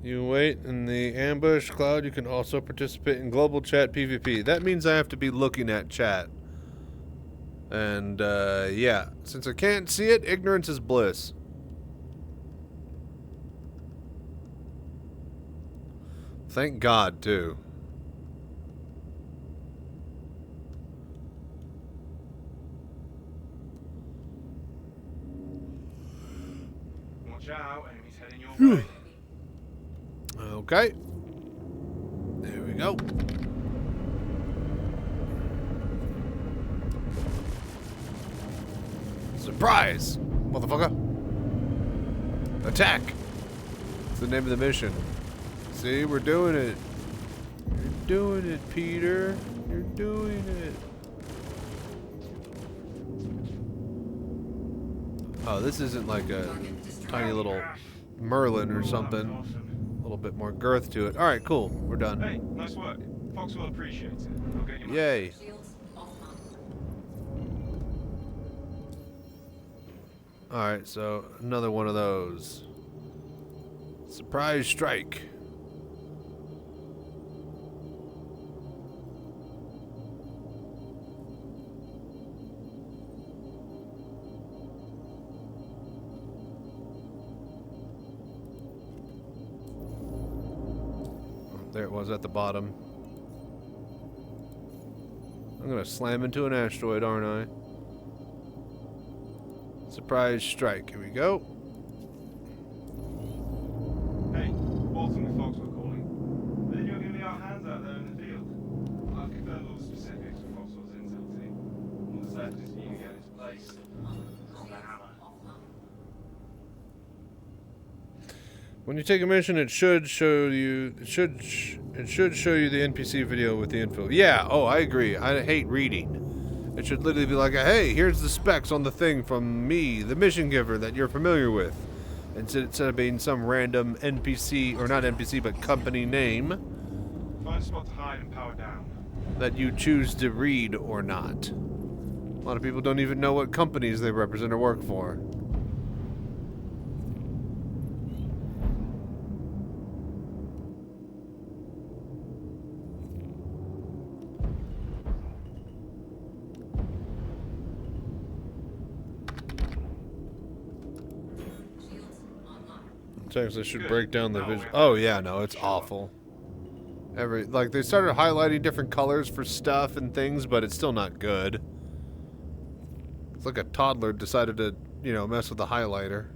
You wait in the ambush cloud. You can also participate in global chat PvP. That means I have to be looking at chat. And, yeah. Since I can't see it, ignorance is bliss. Thank God, too. Watch out, enemies heading your way. Okay. There we go. Surprise, motherfucker. Attack. That's the name of the mission. See, we're doing it. You're doing it, Peter. You're doing it. Oh, this isn't like a tiny little Merlin or something. A little bit more girth to it. All right, cool. We're done. Hey, nice work. Fox will appreciate it. I'll get you my Yay. All right, so another one of those. Surprise strike. There it was at the bottom. I'm gonna slam into an asteroid, aren't I? Surprise strike. Here we go. Hey, Walton and Fox were calling. Then you're going to be our hands out there in the field. I've confirmed all the specifics with Foxwell's intel team. All that's left is for you to get into place. On the hammer. When you take a mission, it should show you. It should show you the NPC video with the info. Yeah. Oh, I agree. I hate reading. It should literally be like, hey, here's the specs on the thing from me, the mission giver that you're familiar with. Instead of being some random NPC, or not NPC, but company name. Find a spot to hide and power down. That you choose to read or not. A lot of people don't even know what companies they represent or work for. Actually should break down the vision. Oh yeah, no, it's awful. Like they started highlighting different colors for stuff and things, but it's still not good. It's like a toddler decided to, you know, mess with the highlighter.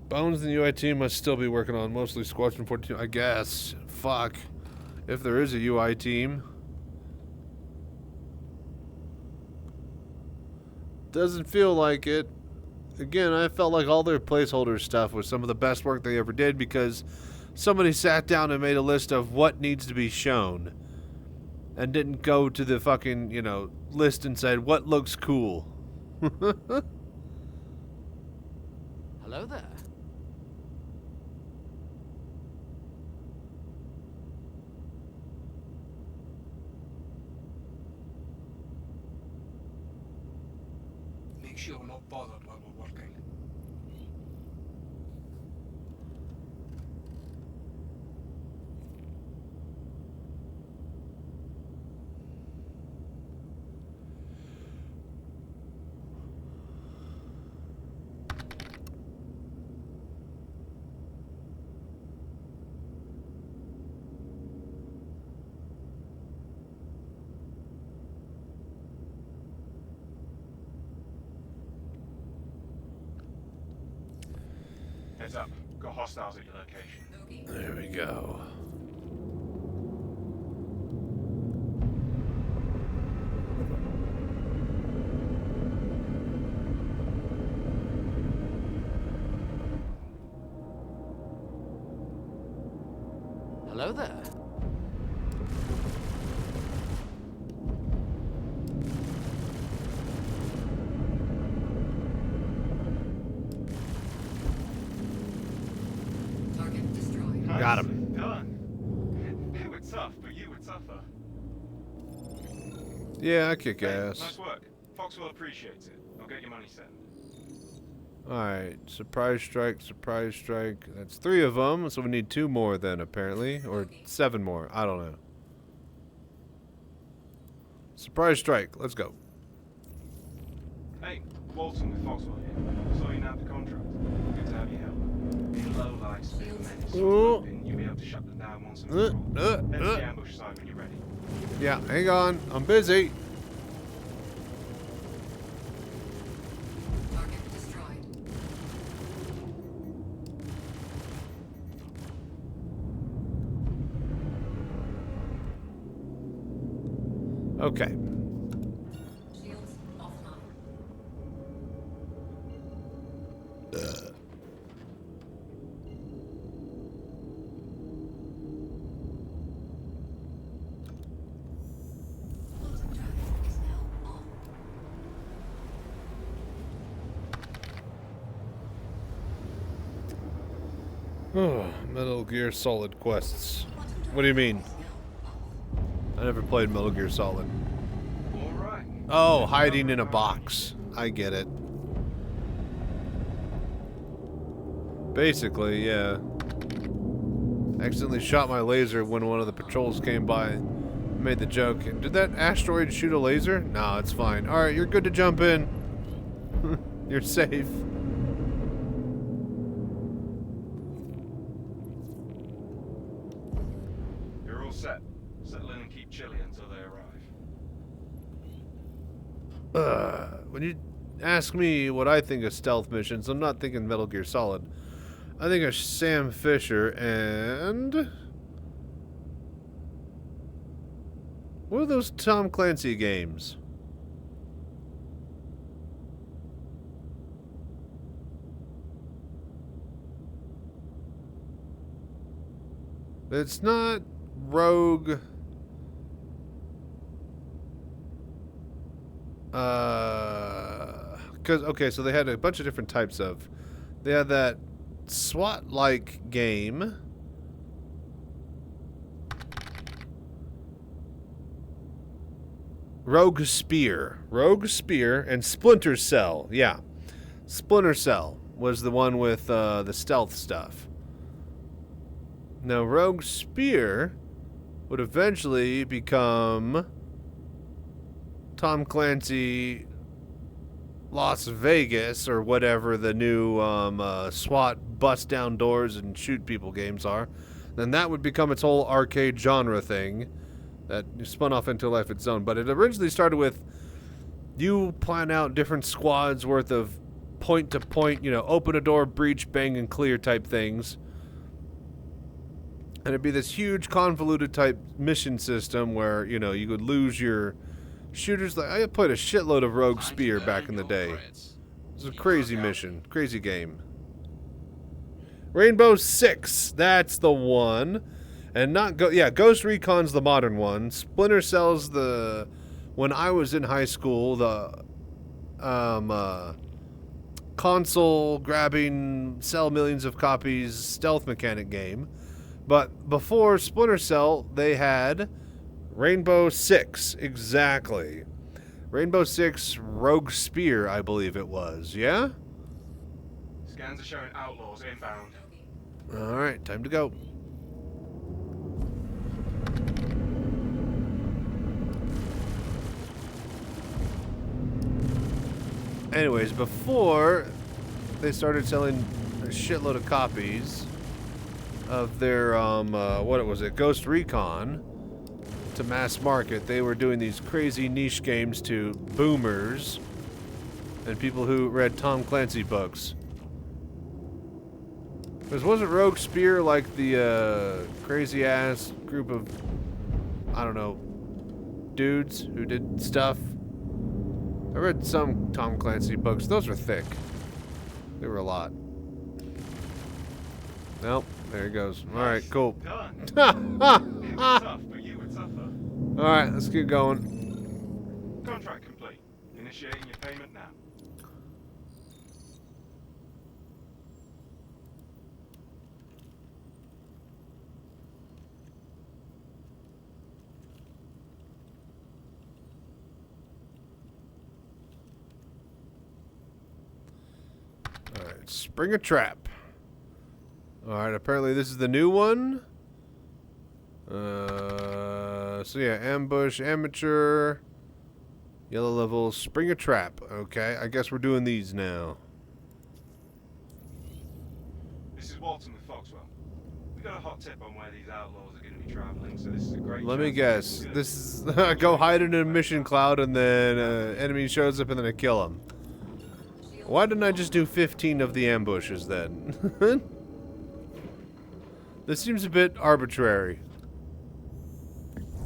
Bones and the UI team must still be working on mostly Squadron 14, I guess. Fuck. If there is a UI team. Doesn't feel like it. Again, I felt like all their placeholder stuff was some of the best work they ever did because somebody sat down and made a list of what needs to be shown. And didn't go to the fucking, you know, list and said, what looks cool? Hello there. Make sure we're not bothered while we're working. Heads up. Got hostiles at your location. There we go. Hello there. Got him. Done. They were tough, but you were tougher. Yeah, I kick Hey, ass. nice work. Fox will appreciate it. I'll get your money sent. Alright, surprise strike, surprise strike. That's 3 of them, so we need 2 more then, apparently. Or 7 more, I don't know. Surprise strike, let's go. Hey, Walton with Foxwell here. Saw you nabbed the contract. Good to have you help. These low lights big menace. You'll be able to shut them down once and for all. Head to the ambush site when you're ready. Yeah, hang on, I'm busy. Target destroyed. Okay. Shields offline. Quantum drive is now on. Oh, Metal Gear Solid quests. What do you mean? I never played Metal Gear Solid. Alright. Oh, hiding in a box. I get it. Basically, yeah. Accidentally shot my laser when one of the patrols came by. Made the joke. Did that asteroid shoot a laser? No, it's fine. Alright, you're good to jump in. You're safe. You're all set. Settle in and keep chilly until they arrive. When you ask me what I think of stealth missions, I'm not thinking Metal Gear Solid. I think of Sam Fisher and... what are those Tom Clancy games? It's not Rogue... okay, so they had a bunch of different types of... They had that SWAT-like game. Rogue Spear. Rogue Spear and Splinter Cell. Yeah. Splinter Cell was the one with the stealth stuff. Now, Rogue Spear would eventually become Tom Clancy Las Vegas, or whatever the new SWAT bust down doors and shoot people games are. Then that would become its whole arcade genre thing that spun off into life its own. But it originally started with you plan out different squads worth of point-to-point, you know, open a door, breach, bang, and clear type things. And it'd be this huge convoluted type mission system where, you know, you would lose your shooters. Like, I played a shitload of Rogue Spear back in the day. It was a crazy mission, crazy game. Rainbow Six, that's the one. And not Ghost Recon's the modern one. Splinter Cell's the, when I was in high school, the console grabbing, sell millions of copies stealth mechanic game. But before Splinter Cell, they had Rainbow Six, exactly. Rainbow Six Rogue Spear, I believe it was, yeah? Scans are showing outlaws inbound. Alright, time to go. Anyways, before they started selling a shitload of copies of their, what was it, Ghost Recon to mass market, they were doing these crazy niche games to boomers and people who read Tom Clancy books. Because wasn't Rogue Spear like the crazy-ass group of, I don't know, dudes who did stuff? I read some Tom Clancy books. Those were thick. They were a lot. Nope. There he goes. Alright, cool. Done. Tough, but you would suffer. Alright, let's keep going. Contract complete. Initiating your payment now. Alright, spring a trap. Alright, apparently this is the new one. So yeah, ambush, amateur, yellow level, spring a trap. Okay, I guess we're doing these now. This is Walton with Foxwell. We got a hot tip on where these outlaws are going to be traveling, so this is a great. Let me chance guess. This is go hide in a mission cloud, and then enemy shows up, and then I kill him. Why didn't I just do 15 of the ambushes then? This seems a bit arbitrary.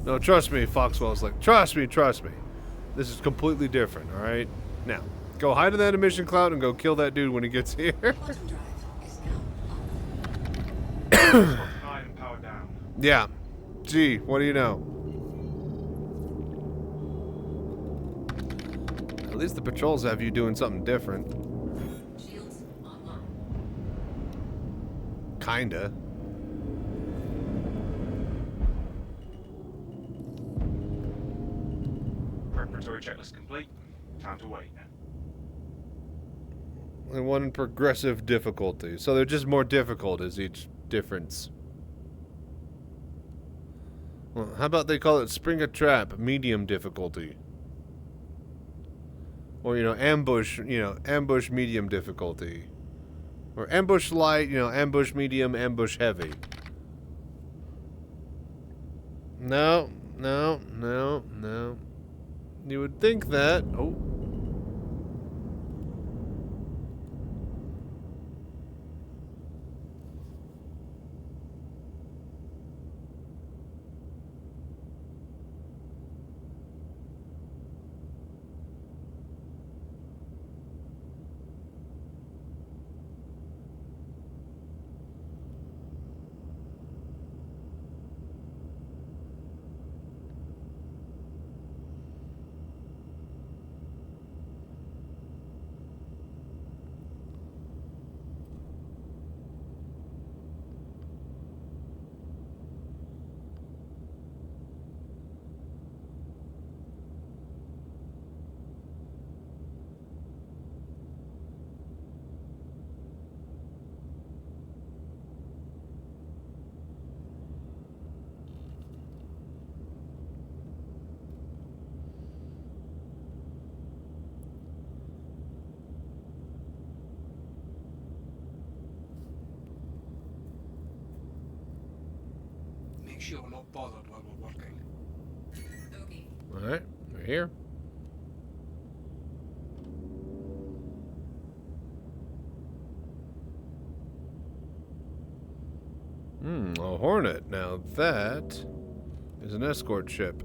No, trust me, Foxwell's like, trust me. This is completely different, alright? Now, go hide in that emission cloud and go kill that dude when he gets here. High and power down. Yeah. Gee, what do you know? At least the patrols have you doing something different. Shields online. Kinda. Preparatory checklist complete. Time to wait. And one in progressive difficulty. So they're just more difficult as each difference. Well, how about they call it spring a trap, medium difficulty? Or, ambush, ambush medium difficulty. Or ambush light, ambush medium, ambush heavy. No. You would think that. Oh. Make sure we're not bothered while we're working. Okay. Alright, we're here. A Hornet. Now that is an escort ship.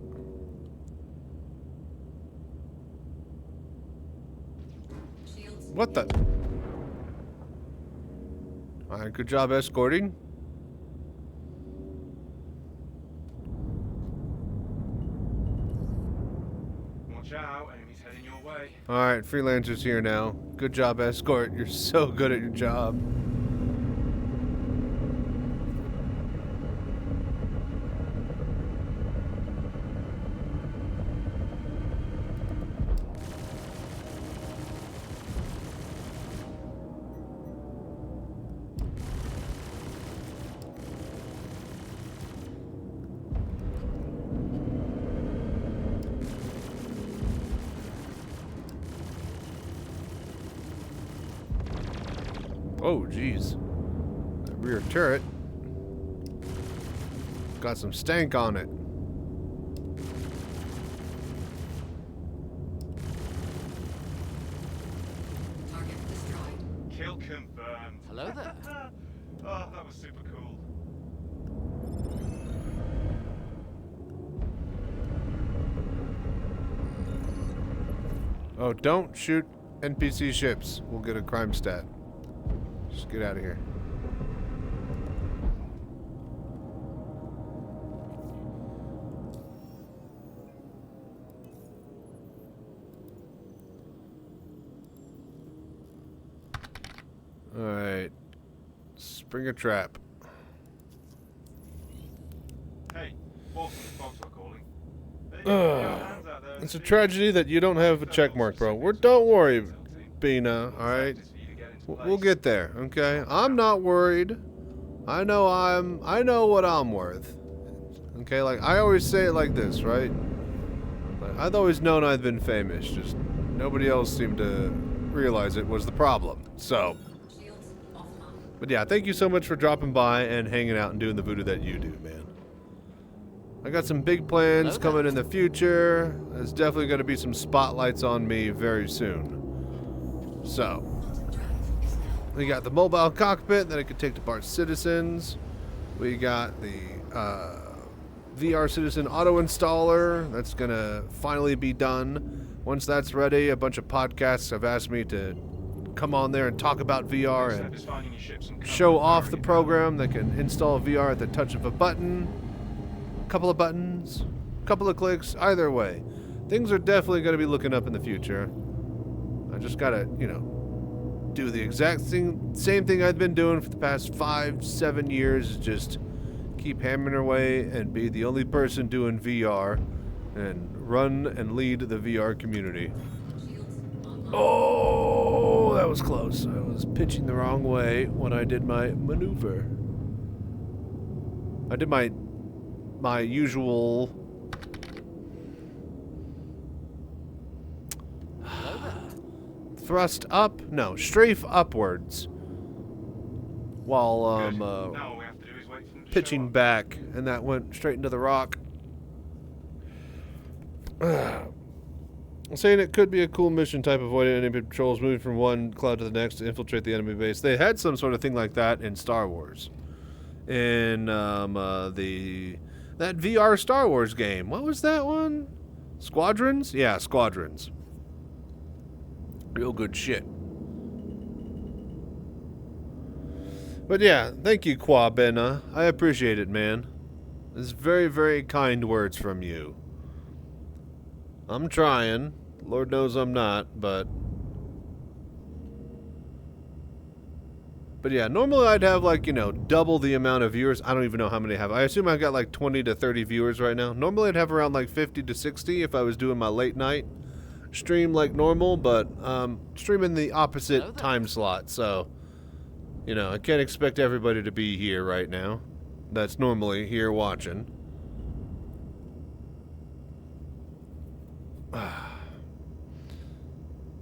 Shields. What the? Alright, good job escorting. Watch out, enemies heading your way. Alright, freelancer's here now. Good job, escort. You're so good at your job. Oh, jeez. That rear turret got some stank on it. Target destroyed. Kill confirmed. Hello there. Oh, that was super cool. Oh, don't shoot NPC ships. We'll get a crime stat. Just get out of here. Alright. Spring a trap. Hey, Walton, Foxwell calling. Hands out there in It's the a field. tragedy that you don't have a check mark, bro. Don't worry, Bina, alright? Is for you to get into We'll get there, okay? I'm not worried. I know what I'm worth. Okay, like I always say it like this, right? Like, I've always known I've been famous, just nobody else seemed to realize it was the problem. So, but yeah, thank you so much for dropping by and hanging out and doing the voodoo that you do, man. I got some big plans coming in the future. There's definitely going to be some spotlights on me very soon. So, we got the mobile cockpit that I could take to BART citizens. We got the VR Citizen auto installer that's going to finally be done. Once that's ready, a bunch of podcasts have asked me to come on there and talk about VR and show off the program that can install VR at the touch of a button. Couple of buttons, couple of clicks, either way. Things are definitely going to be looking up in the future. I just got to, do the exact same thing I've been doing for the past 5-7 years, just keep hammering away and be the only person doing VR and run and lead the VR community. Oh, that was close. I was pitching the wrong way when I did my maneuver. I did my usual thrust up, no, strafe upwards while pitching back, and that went straight into the rock. Saying it could be a cool mission type, avoiding enemy patrols, moving from one cloud to the next to infiltrate the enemy base. They had some sort of thing like that in Star Wars. In that VR Star Wars game. What was that one? Squadrons? Yeah, Squadrons. Real good shit. But yeah, thank you, Kwabena. I appreciate it, man. It's very, very kind words from you. I'm trying. Lord knows I'm not, but yeah, normally I'd have double the amount of viewers. I don't even know how many I have. I assume I've got like 20 to 30 viewers right now. Normally I'd have around like 50 to 60 if I was doing my late night stream like normal, but streaming the opposite time slot, so I can't expect everybody to be here right now that's normally here watching.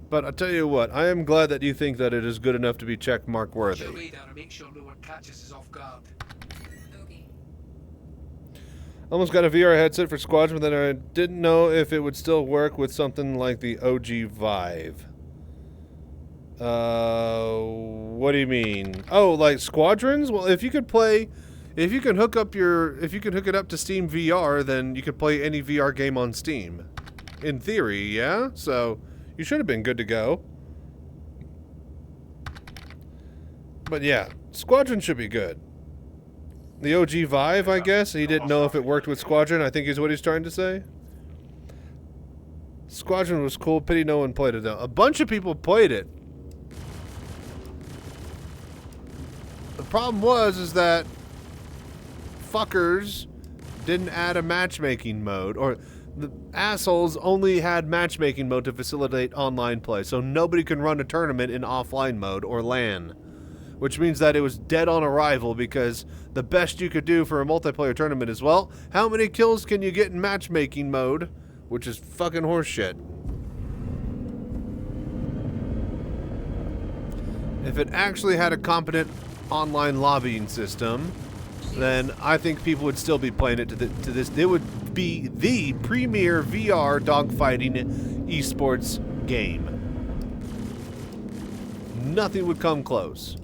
But I tell you what, I am glad that you think that it is good enough to be check mark worthy. Almost got a VR headset for Squadron, but then I didn't know if it would still work with something like the OG Vive. What do you mean? Oh, like Squadrons? Well, if you can hook it up to Steam VR, then you could play any VR game on Steam. In theory, yeah? So you should have been good to go. But yeah, Squadron should be good. The OG Vive, I guess. He didn't know if it worked with Squadron, I think is what he's trying to say. Squadron was cool. Pity no one played it, though. A bunch of people played it. The problem is that fuckers didn't add a matchmaking mode, or the assholes only had matchmaking mode to facilitate online play, so nobody can run a tournament in offline mode or LAN, which means that it was dead on arrival, because the best you could do for a multiplayer tournament is, well, how many kills can you get in matchmaking mode, which is fucking horseshit. If it actually had a competent online lobbying system, then I think people would still be playing it to this. It would be the premier VR dogfighting esports game. Nothing would come close.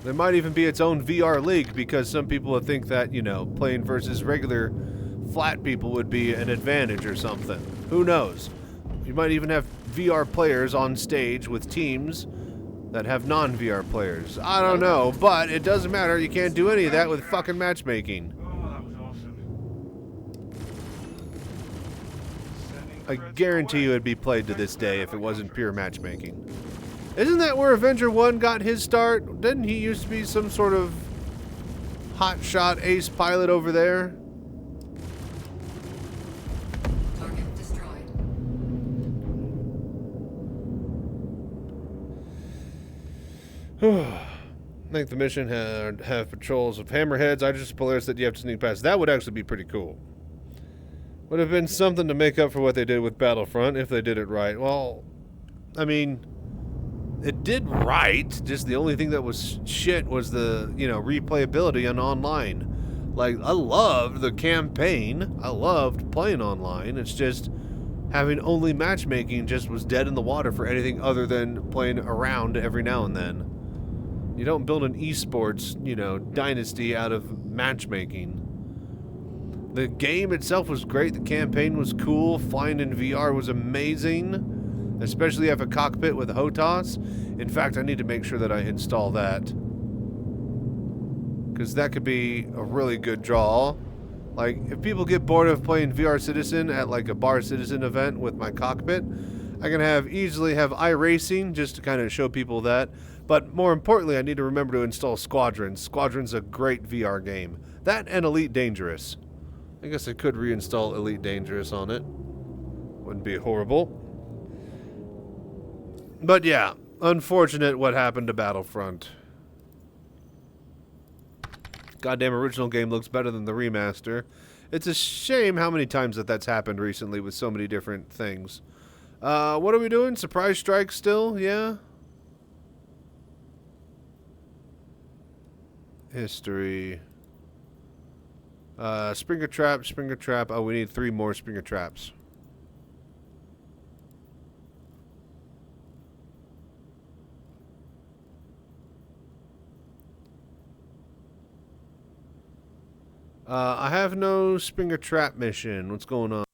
There might even be its own VR league, because some people would think that, playing versus regular flat people would be an advantage or something. Who knows? You might even have VR players on stage with teams that have non-VR players. I don't know, but it doesn't matter. You can't do any of that with fucking matchmaking. I guarantee you it'd be played to this day if it wasn't pure matchmaking. Isn't that where Avenger 1 got his start? Didn't he used to be some sort of hotshot ace pilot over there? Target destroyed. Make the mission have patrols of hammerheads. I just pillars that you have to sneak past. That would actually be pretty cool. Would have been something to make up for what they did with Battlefront if they did it right. Well, I mean, it did right. Just the only thing that was shit was the, you know, replayability on online. Like, I loved the campaign. I loved playing online. It's just having only matchmaking just was dead in the water for anything other than playing around every now and then. You don't build an esports, you know, dynasty out of matchmaking. The game itself was great. The campaign was cool. Flying in VR was amazing. Especially if a cockpit with HOTAS. In fact, I need to make sure that I install that. Because that could be a really good draw. Like, if people get bored of playing VR Citizen at like a Bar Citizen event with my cockpit, I can easily have iRacing just to kind of show people that. But more importantly, I need to remember to install Squadrons. Squadrons a great VR game. That and Elite Dangerous. I guess I could reinstall Elite Dangerous on it. Wouldn't be horrible. But yeah, unfortunate what happened to Battlefront. Goddamn original game looks better than the remaster. It's a shame how many times that's happened recently with so many different things. What are we doing? Surprise strike still? Yeah? History. Springer Trap, Springer Trap. Oh, we need 3 more Springer Traps. I have no Springer Trap mission. What's going on?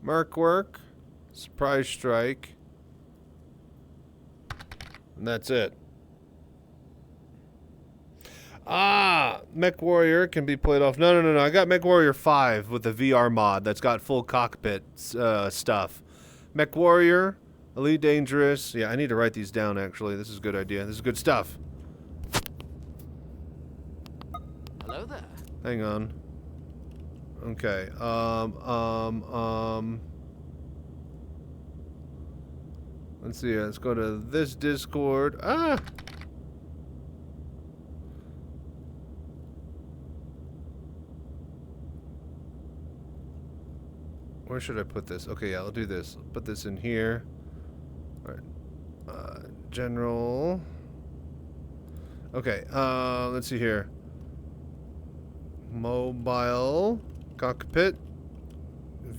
Merc work, surprise strike, and that's it. Ah, Mech Warrior can be played off. No. I got Mech Warrior 5 with the VR mod that's got full cockpit stuff. Mech Warrior, Elite Dangerous. Yeah, I need to write these down, actually. This is a good idea. This is good stuff. Hello there. Hang on. Okay. Let's see. Let's go to this Discord. Ah! Where should I put this? Okay, yeah, I'll do this. I'll put this in here. Alright. General. Okay, let's see here. Mobile. Cockpit.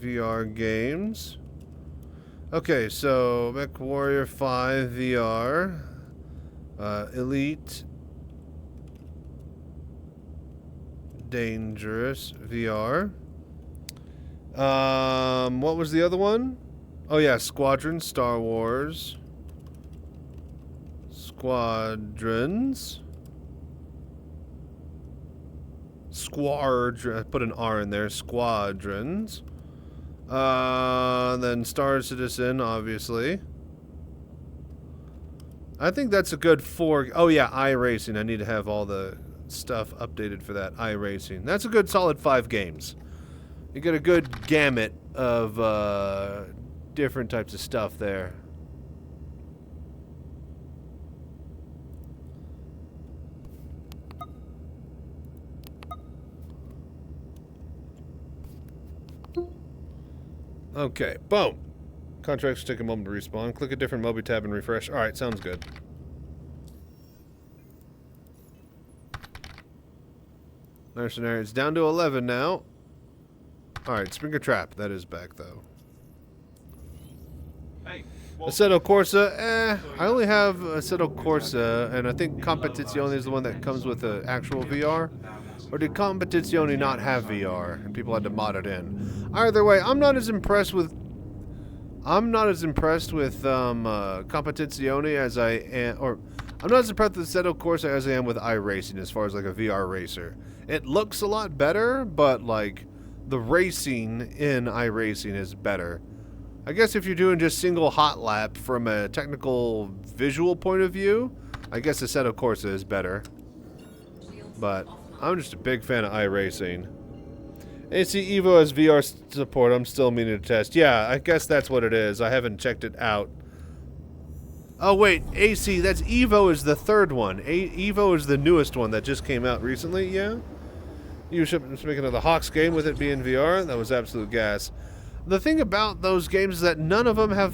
VR games. Okay, so Mech Warrior 5 VR. Elite. Dangerous VR. What was the other one? Oh yeah, Squadron, Star Wars. Squadrons. I put an R in there. Squadrons. Then Star Citizen, obviously. I think that's a good 4. Oh yeah, iRacing. I need to have all the stuff updated for that. iRacing. That's a good solid 5 games. You get a good gamut of different types of stuff there. Okay, boom. Contracts take a moment to respawn. Click a different Moby tab and refresh. Alright, sounds good. Mercenary, it's down to 11 now. Alright, Springer Trap. That is back, though. Hey, Assetto Corsa, I only have Assetto Corsa, and I think Competizione is the one that comes with the actual VR. Or did Competizione not have VR, and people had to mod it in? Either way, I'm not as impressed with Competizione as I am, or I'm not as impressed with Assetto Corsa as I am with iRacing as far as like a VR racer. It looks a lot better, but like the racing in iRacing is better. I guess if you're doing just single hot lap from a technical visual point of view, I guess Assetto Corsa is better. But I'm just a big fan of iRacing. AC Evo has VR support. I'm still meaning to test. Yeah, I guess that's what it is. I haven't checked it out. Oh wait, AC, that's Evo is the third one. Evo is the newest one that just came out recently, yeah? You should speaking of the Hawks game with it being VR, that was absolute gas. The thing about those games is that none of them have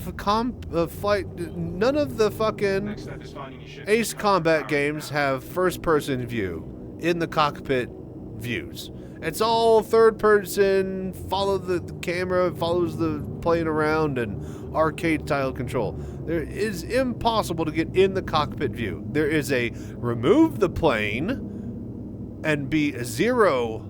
flight. None of the fucking Ace Combat games have first-person view in the cockpit views. It's all third-person, follow the camera, follows the plane around, and arcade-style control. There is impossible to get in the cockpit view. There is a remove the plane and be zero,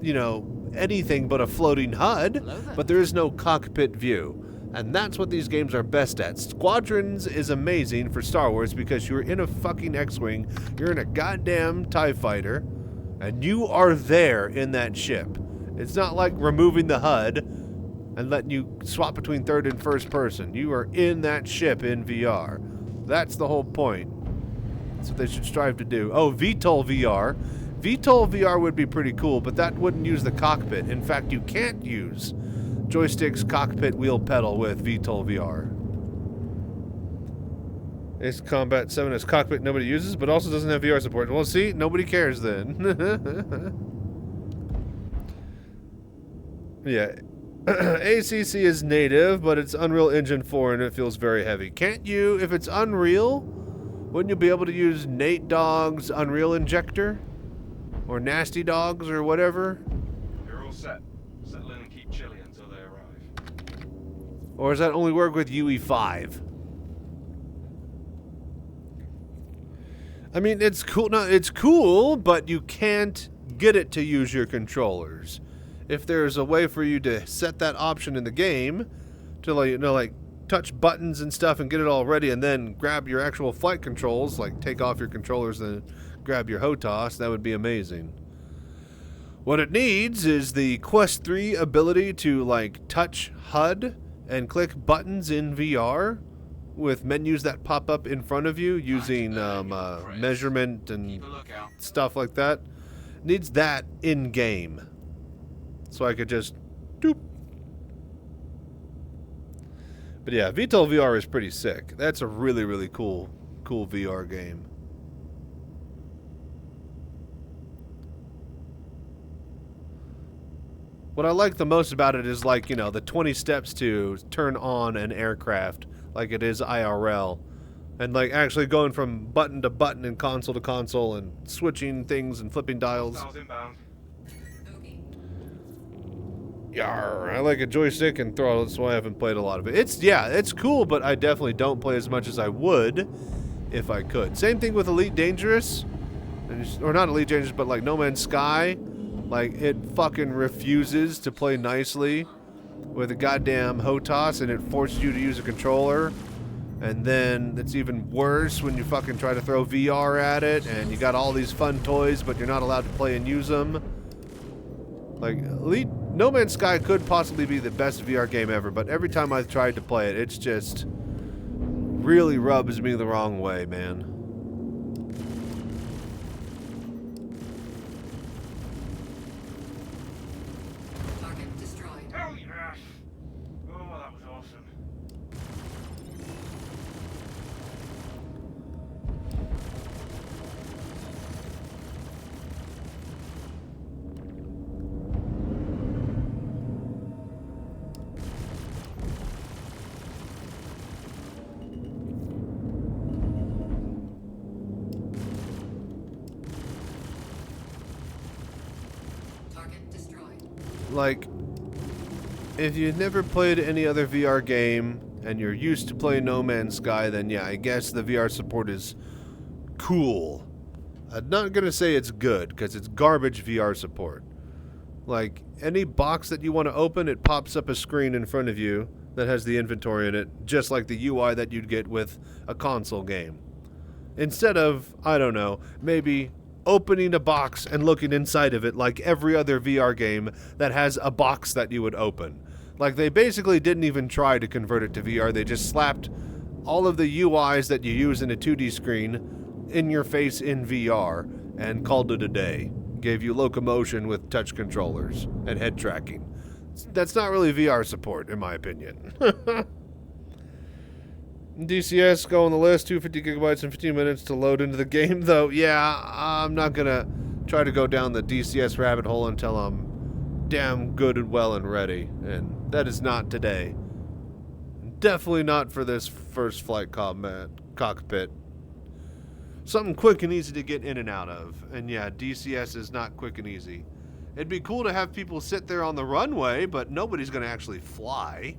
you know, anything but a floating HUD, but there is no cockpit view. And that's what these games are best at. Squadrons is amazing for Star Wars because you're in a fucking X-Wing, you're in a goddamn TIE fighter, and you are there in that ship. It's not like removing the HUD and letting you swap between third and first person. You are in that ship in VR. That's the whole point. That's what they should strive to do. Oh, VTOL VR. VTOL VR would be pretty cool, but that wouldn't use the cockpit. In fact, you can't use joystick's cockpit wheel pedal with VTOL VR. Ace Combat 7 has cockpit nobody uses, but also doesn't have VR support. Well, see, nobody cares then. Yeah. ACC is native, but it's Unreal Engine 4 and it feels very heavy. Can't you, if it's Unreal, wouldn't you be able to use Nate Dogg's Unreal Injector? Or Nasty Dogs or whatever? You're all set. Settle in and keep chilly until they arrive. Or does that only work with UE5? I mean, it's cool. No, it's cool, but you can't get it to use your controllers. If there's a way for you to set that option in the game to, like, you know, like touch buttons and stuff and get it all ready, and then grab your actual flight controls, like take off your controllers and grab your HOTAS, that would be amazing. What it needs is the Quest 3 ability to like touch HUD and click buttons in VR with menus that pop up in front of you using measurement and stuff like that. Needs that in game, so I could just doop. But yeah, VTOL VR is pretty sick. That's a really, really cool VR game. What I like the most about it is, like, you know, the 20 steps to turn on an aircraft like it is IRL. And, like, actually going from button to button and console to console and switching things and flipping dials. Yarr, I like a joystick and throttle, so I haven't played a lot of it. It's cool, but I definitely don't play as much as I would if I could. Same thing with Elite Dangerous. Or not Elite Dangerous, but like No Man's Sky. Like, it fucking refuses to play nicely with a goddamn HOTAS, and it forces you to use a controller. And then it's even worse when you fucking try to throw VR at it, and you got all these fun toys, but you're not allowed to play and use them. Like, No Man's Sky could possibly be the best VR game ever, but every time I've tried to play it, it's just really rubs me the wrong way, man. Like, if you've never played any other VR game and you're used to playing No Man's Sky, then yeah, I guess the VR support is cool. I'm not gonna say it's good, because it's garbage VR support. Like, any box that you want to open, it pops up a screen in front of you that has the inventory in it, just like the UI that you'd get with a console game. Instead of, I don't know, maybe opening a box and looking inside of it like every other VR game that has a box that you would open. Like, they basically didn't even try to convert it to VR. They just slapped all of the UIs that you use in a 2D screen in your face in VR and called it a day. Gave you locomotion with touch controllers and head tracking. That's not really VR support, in my opinion. DCS, go on the list. 250 gigabytes in 15 minutes to load into the game, though. Yeah, I'm not going to try to go down the DCS rabbit hole until I'm damn good and well and ready. And that is not today. Definitely not for this first flight cockpit. Something quick and easy to get in and out of. And yeah, DCS is not quick and easy. It'd be cool to have people sit there on the runway, but nobody's going to actually fly.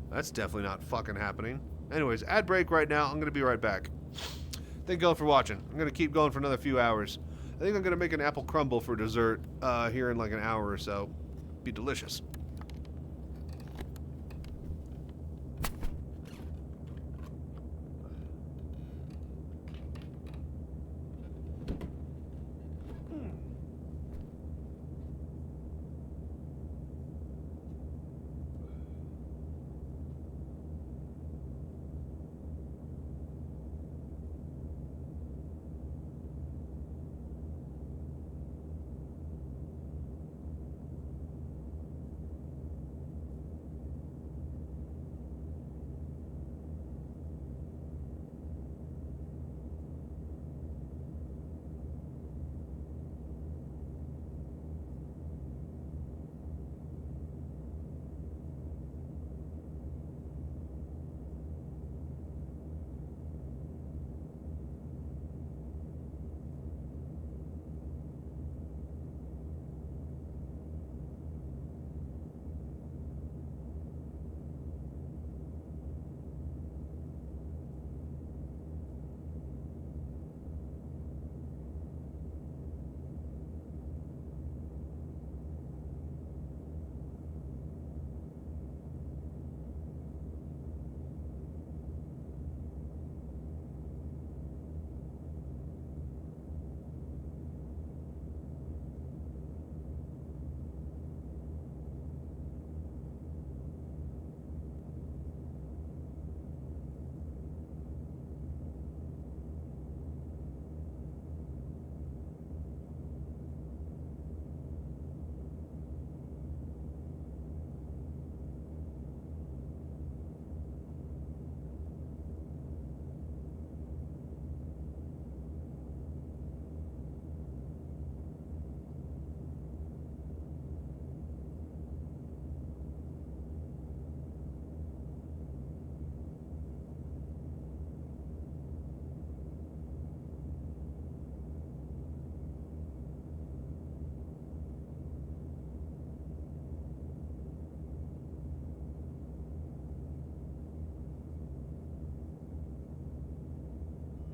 That's definitely not fucking happening. Anyways, ad break right now. I'm going to be right back. Thank you all for watching. I'm going to keep going for another few hours. I think I'm going to make an apple crumble for dessert here in like an hour or so. Be delicious.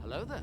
Hello there.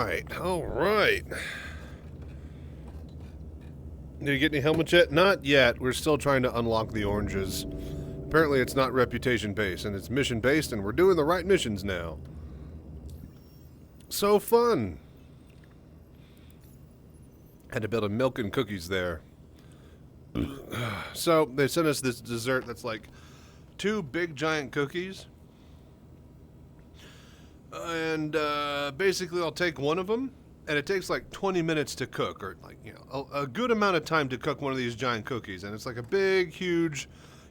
right, all right. Did you get any helmets yet? Not yet. We're still trying to unlock the oranges. Apparently it's not reputation-based, and it's mission-based, and we're doing the right missions now. So fun. Had to build a milk and cookies there. So they sent us this dessert that's like 2 big giant cookies. And basically I'll take one of them, and it takes like 20 minutes to cook, or like, you know, a good amount of time to cook one of these giant cookies. And it's like a big, huge,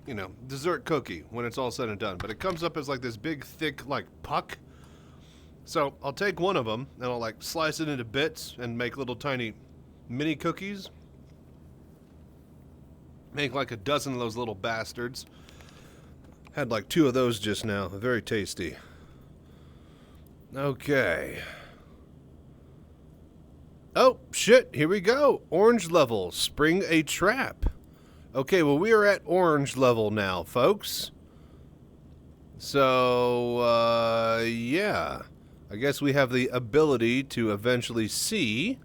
you know, dessert cookie when it's all said and done. But it comes up as like this big, thick, like puck. So I'll take one of them and I'll like slice it into bits and make little tiny mini cookies. Make like a dozen of those little bastards. Had like 2 of those just now. Very tasty. Okay. Oh, shit. Here we go. Orange level. Spring a trap. Okay, well, we are at orange level now, folks. So, yeah. I guess we have the ability to eventually see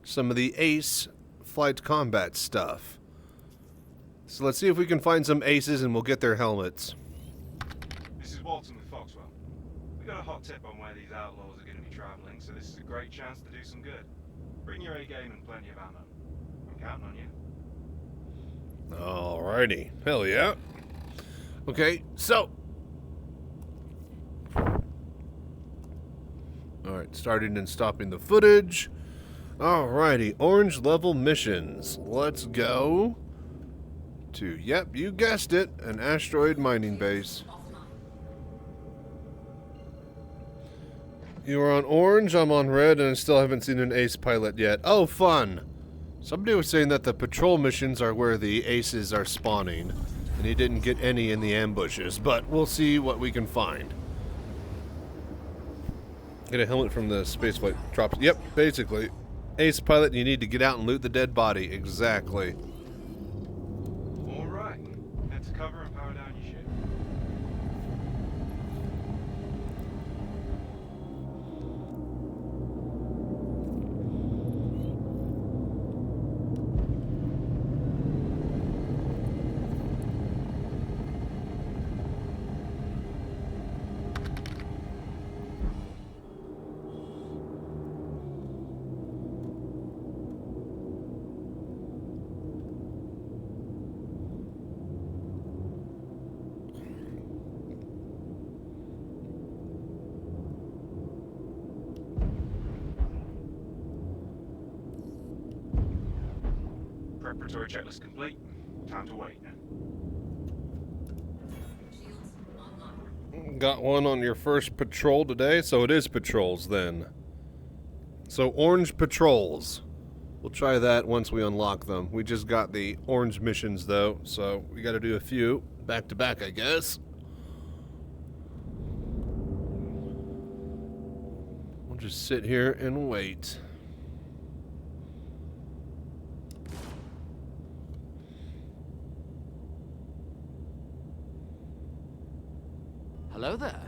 some of the ace flight combat stuff. So let's see if we can find some aces and we'll get their helmets. This is Walton with Foxwell. We got a hot tip on where these outlaws are going to be traveling, so this is a great chance to do some good. Bring your A game and plenty of ammo. I'm counting on you. Alrighty. Hell yeah. Okay, so. Alright, starting and stopping the footage. Alrighty, orange level missions. Let's go to, yep, you guessed it, an asteroid mining base. You are on orange, I'm on red, and I still haven't seen an ace pilot yet. Oh, fun! Somebody was saying that the patrol missions are where the aces are spawning, and he didn't get any in the ambushes, but we'll see what we can find. Get a helmet from the spaceflight drops. Yep, basically. Ace pilot, you need to get out and loot the dead body. Exactly. Alright. Head to cover and power down your ship. Preparatory checklist complete. Time to wait. Got one on your first patrol today, so it is patrols then. So orange patrols. We'll try that once we unlock them. We just got the orange missions though, so we got to do a few back to back, I guess. We'll just sit here and wait. Hello there.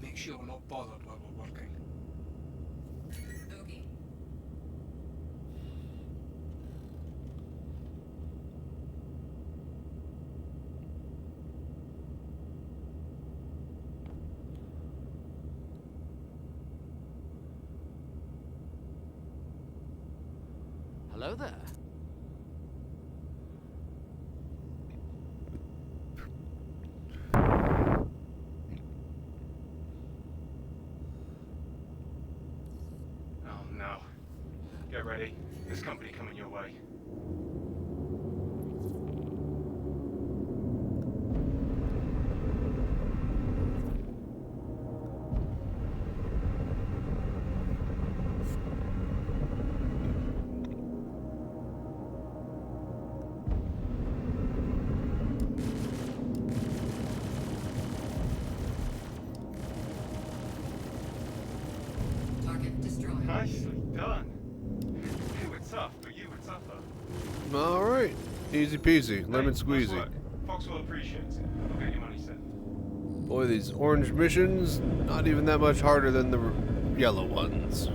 Make sure we're not bothered while we're working. Okay. Hello there. Oh no. Get ready. There's company coming your way. Nicely done. You were tough, but you were tougher. All right. Easy peasy. Lemon Hey, nice squeezy. work. Fox will appreciate it. I'll get your money sent. Boy, these orange missions, not even that much harder than the yellow ones.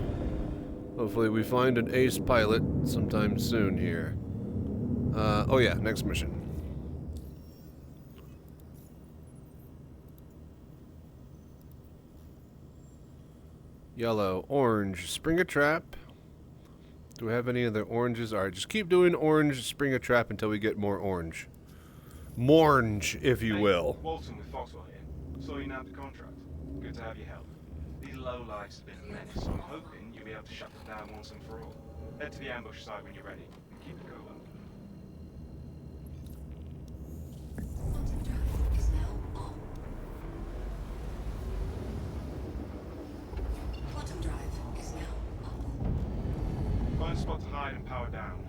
Hopefully we find an ace pilot sometime soon here. Oh yeah, next mission. Yellow, orange, spring a trap. Do we have any other oranges? Alright, just keep doing orange, spring a trap until we get more orange. Morange, if you will. Walton with Foxwell here. Saw you nabbed the contract. Good to have your help. These lowlifes have been a menace, so I'm hoping you'll be able to shut them down once and for all. Head to the ambush site when you're ready, and keep it cool. Quantum drive is now on. Quantum drive is now up. Find a spot to hide and power down.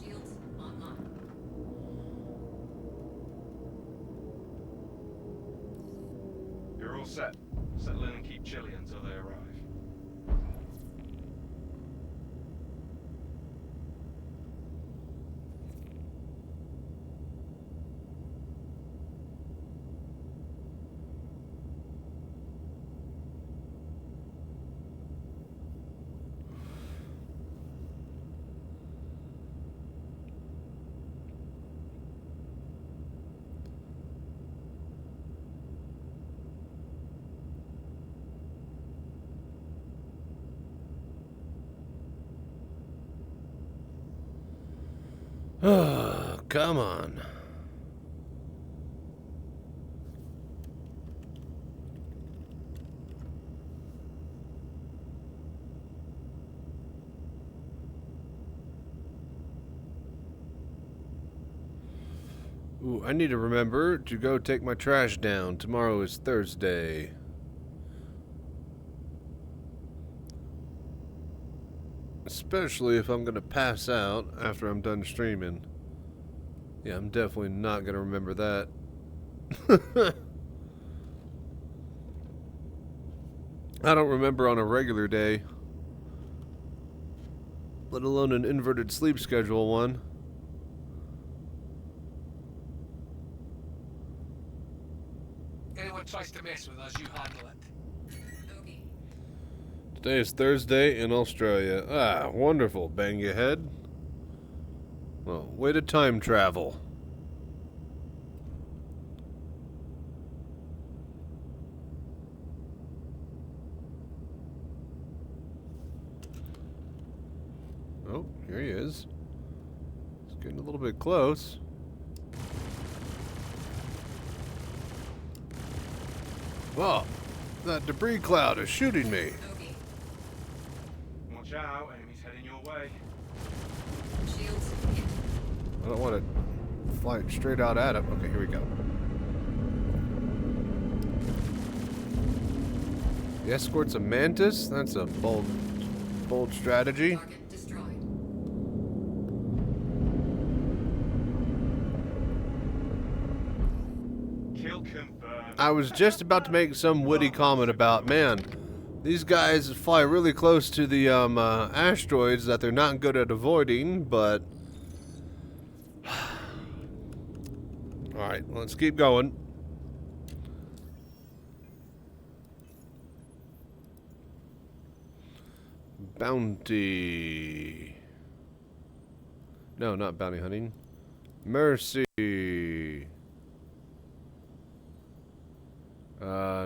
Shields online. You're all set. Settle in and keep chilly until they arrive. Come on. Ooh, I need to remember to go take my trash down. Tomorrow is Thursday. Especially if I'm gonna pass out after I'm done streaming. Yeah, I'm definitely not gonna remember that. I don't remember on a regular day, let alone an inverted sleep schedule one. Anyone tries to mess with us, you handle it. Today is Thursday in Australia. Ah, wonderful. Bang your head. Well, way to time travel. Oh, here he is. He's getting a little bit close. Oh, that debris cloud is shooting me. Watch out, enemies heading your way. Shields. I don't want to fly straight out at him. Okay, here we go. The escort's a mantis? That's a bold strategy. Target destroyed. Kill confirmed. I was just about to make some witty comment about, man, these guys fly really close to the asteroids that they're not good at avoiding, but... Alright, let's keep going. Bounty. No, not bounty hunting. Mercy.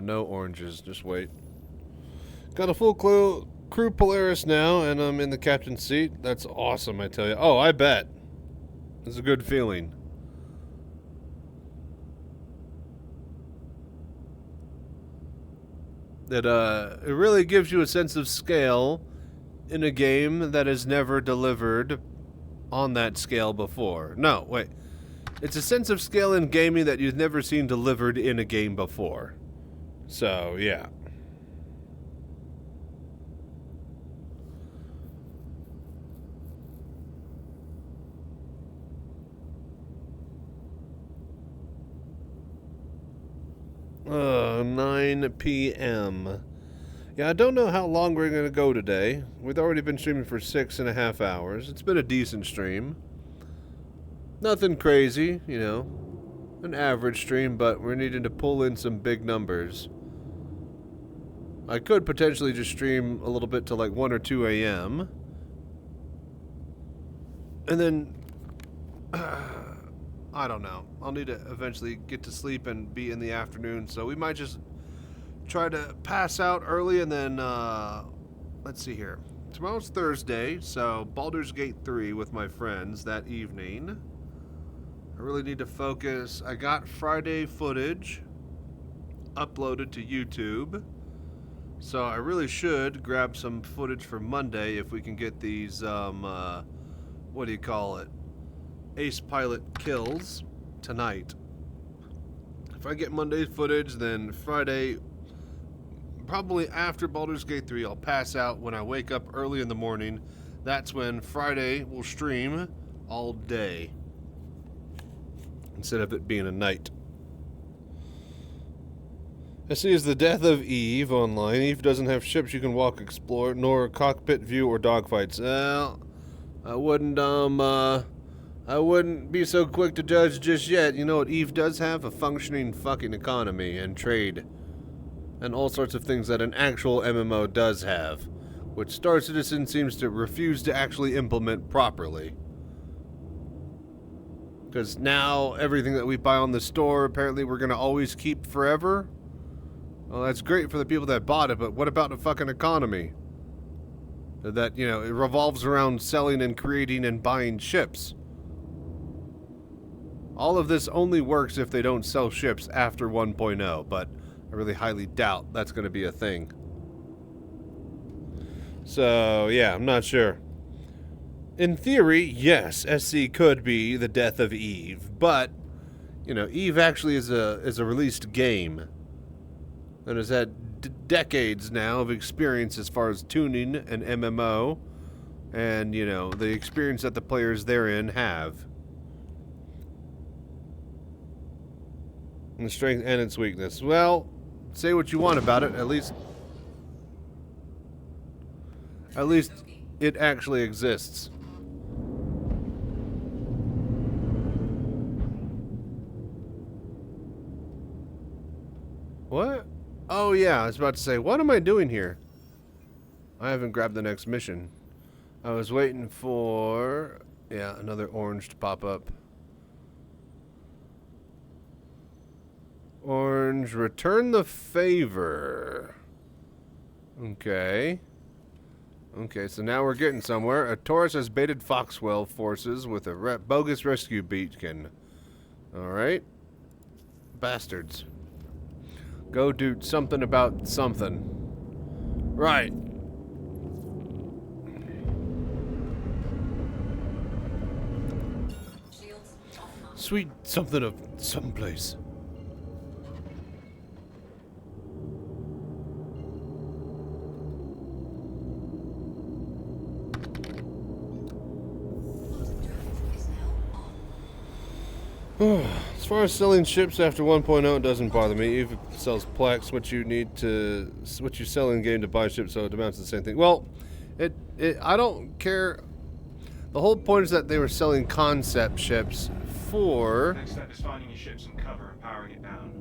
No oranges. Just wait. Got a full crew Polaris now, and I'm in the captain's seat. That's awesome, I tell you. Oh, I bet. It's a good feeling. It really gives you a sense of scale in a game that has never delivered on that scale before. No, wait. it's a sense of scale in gaming that you've never seen delivered in a game before. So, yeah. Uh, 9 p.m. Yeah, I don't know how long we're going to go today. We've already been streaming for 6.5 hours. It's been a decent stream. Nothing crazy, you know. An average stream, but we're needing to pull in some big numbers. I could potentially just stream a little bit till like 1 or 2 a.m. And then... I don't know. I'll need to eventually get to sleep and be in the afternoon, so we might just try to pass out early and then, let's see here. Tomorrow's Thursday, so Baldur's Gate 3 with my friends that evening. I really need to focus. I got Friday footage uploaded to YouTube, so I really should grab some footage for Monday if we can get these, what do you call it? Ace Pilot kills tonight. If I get Monday's footage, then Friday, probably after Baldur's Gate 3, I'll pass out when I wake up early in the morning. That's when Friday will stream all day, instead of it being a night. I see is the death of Eve online. Eve doesn't have ships you can walk, explore, nor cockpit view or dogfights. Well, I wouldn't be so quick to judge just yet. You know what Eve does have? A functioning fucking economy and trade. And all sorts of things that an actual MMO does have. Which Star Citizen seems to refuse to actually implement properly. Because now everything that we buy on the store, apparently we're going to always keep forever. Well, that's great for the people that bought it, but what about the fucking economy? That, you know, it revolves around selling and creating and buying ships. All of this only works if they don't sell ships after 1.0, but I really highly doubt that's going to be a thing. So, yeah, I'm not sure. In theory, yes, SC could be the death of Eve, but, you know, Eve actually is a released game that has had decades now of experience as far as tuning an MMO and, you know, the experience that the players therein have. And the strength and its weakness. Well, say what you want about it, at least it actually exists. What? Oh yeah, I was about to say, what am I doing here? I haven't grabbed the next mission. I was waiting for, yeah, another orange to pop up. Orange, return the favor. Okay. Okay, so now we're getting somewhere. A Taurus has baited Foxwell forces with a bogus rescue beacon. Alright. Bastards. Go do something about something. Right. Sweet something of someplace. As far as selling ships after 1.0, it doesn't bother me. If it sells plaques, what you sell in game to buy ships, so it amounts to the same thing. Well, I don't care. The whole point is that they were selling concept ships for Next step is finding your ship some cover and powering it down.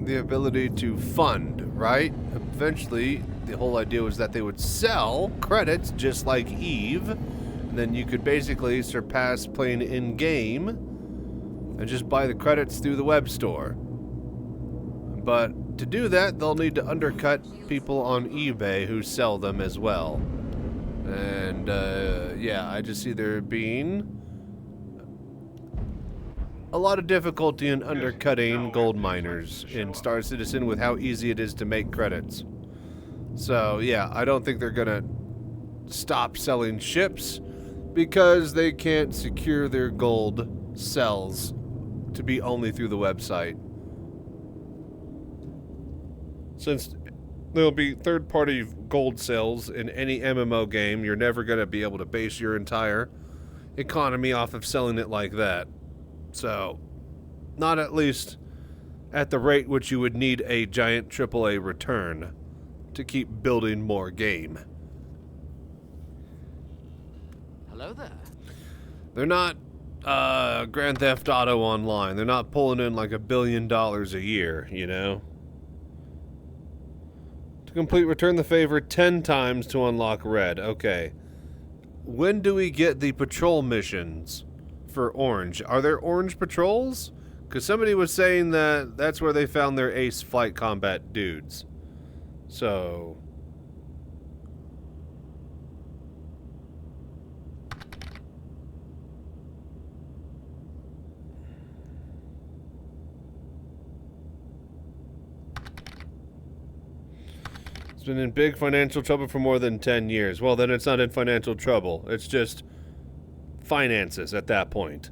the ability to fund, right? Eventually, the whole idea was that they would sell credits just like Eve. And then you could basically surpass playing in-game and just buy the credits through the web store. But to do that, they'll need to undercut people on eBay who sell them as well. And, yeah, I just see there being a lot of difficulty in undercutting gold miners in Star Citizen with how easy it is to make credits. So, yeah, I don't think they're gonna stop selling ships because they can't secure their gold cells to be only through the website. Since there'll be third-party gold cells in any MMO game, you're never going to be able to base your entire economy off of selling it like that. So, not at least at the rate which you would need a giant AAA return to keep building more game. Hello there. They're not Grand Theft Auto Online. They're not pulling in like $1 billion a year, you know? To complete, return the favor 10 times to unlock red. Okay. When do we get the patrol missions for orange? Are there orange patrols? Because somebody was saying that that's where they found their ace flight combat dudes. So... it's been in big financial trouble for more than 10 years. Well, then it's not in financial trouble. It's just finances at that point.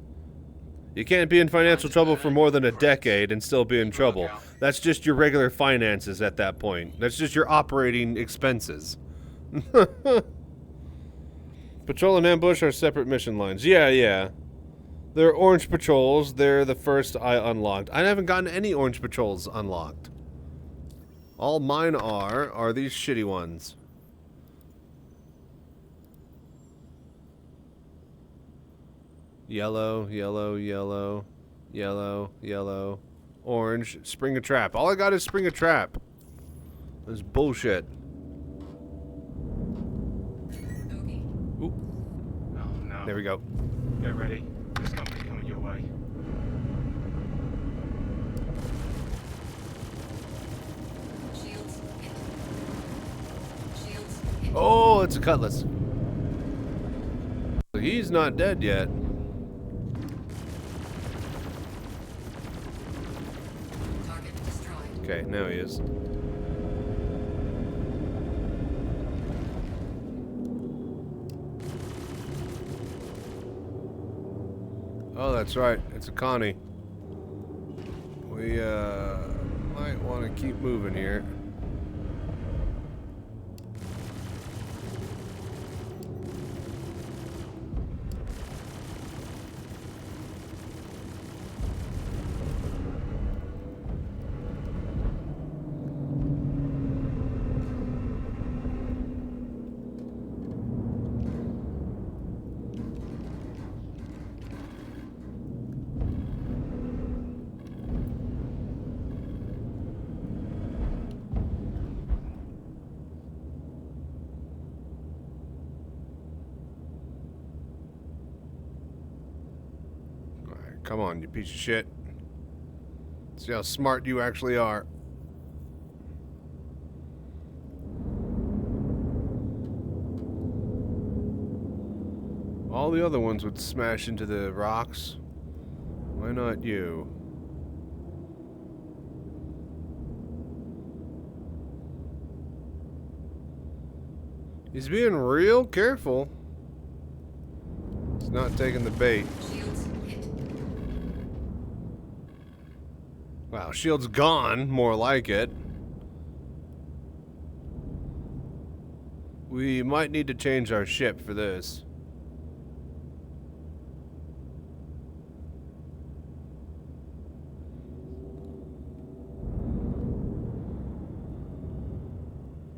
You can't be in financial trouble for more than a decade and still be in trouble. That's just your regular finances at that point. That's just your operating expenses. Patrol and ambush are separate mission lines. Yeah. They're orange patrols. They're the first I unlocked. I haven't gotten any orange patrols unlocked. All mine are these shitty ones. Yellow, yellow, yellow, yellow, yellow, orange, spring a trap. All I got is spring a trap. That's bullshit. Ooh. Oh no. There we go. Get ready. There's company coming your way. Oh, it's a cutlass. He's not dead yet. Okay, now he is. Oh, that's right. It's a Connie. We might want to keep moving here. Come on, you piece of shit. See how smart you actually are. All the other ones would smash into the rocks. Why not you? He's being real careful. He's not taking the bait. Wow, shield's gone, more like it. We might need to change our ship for this.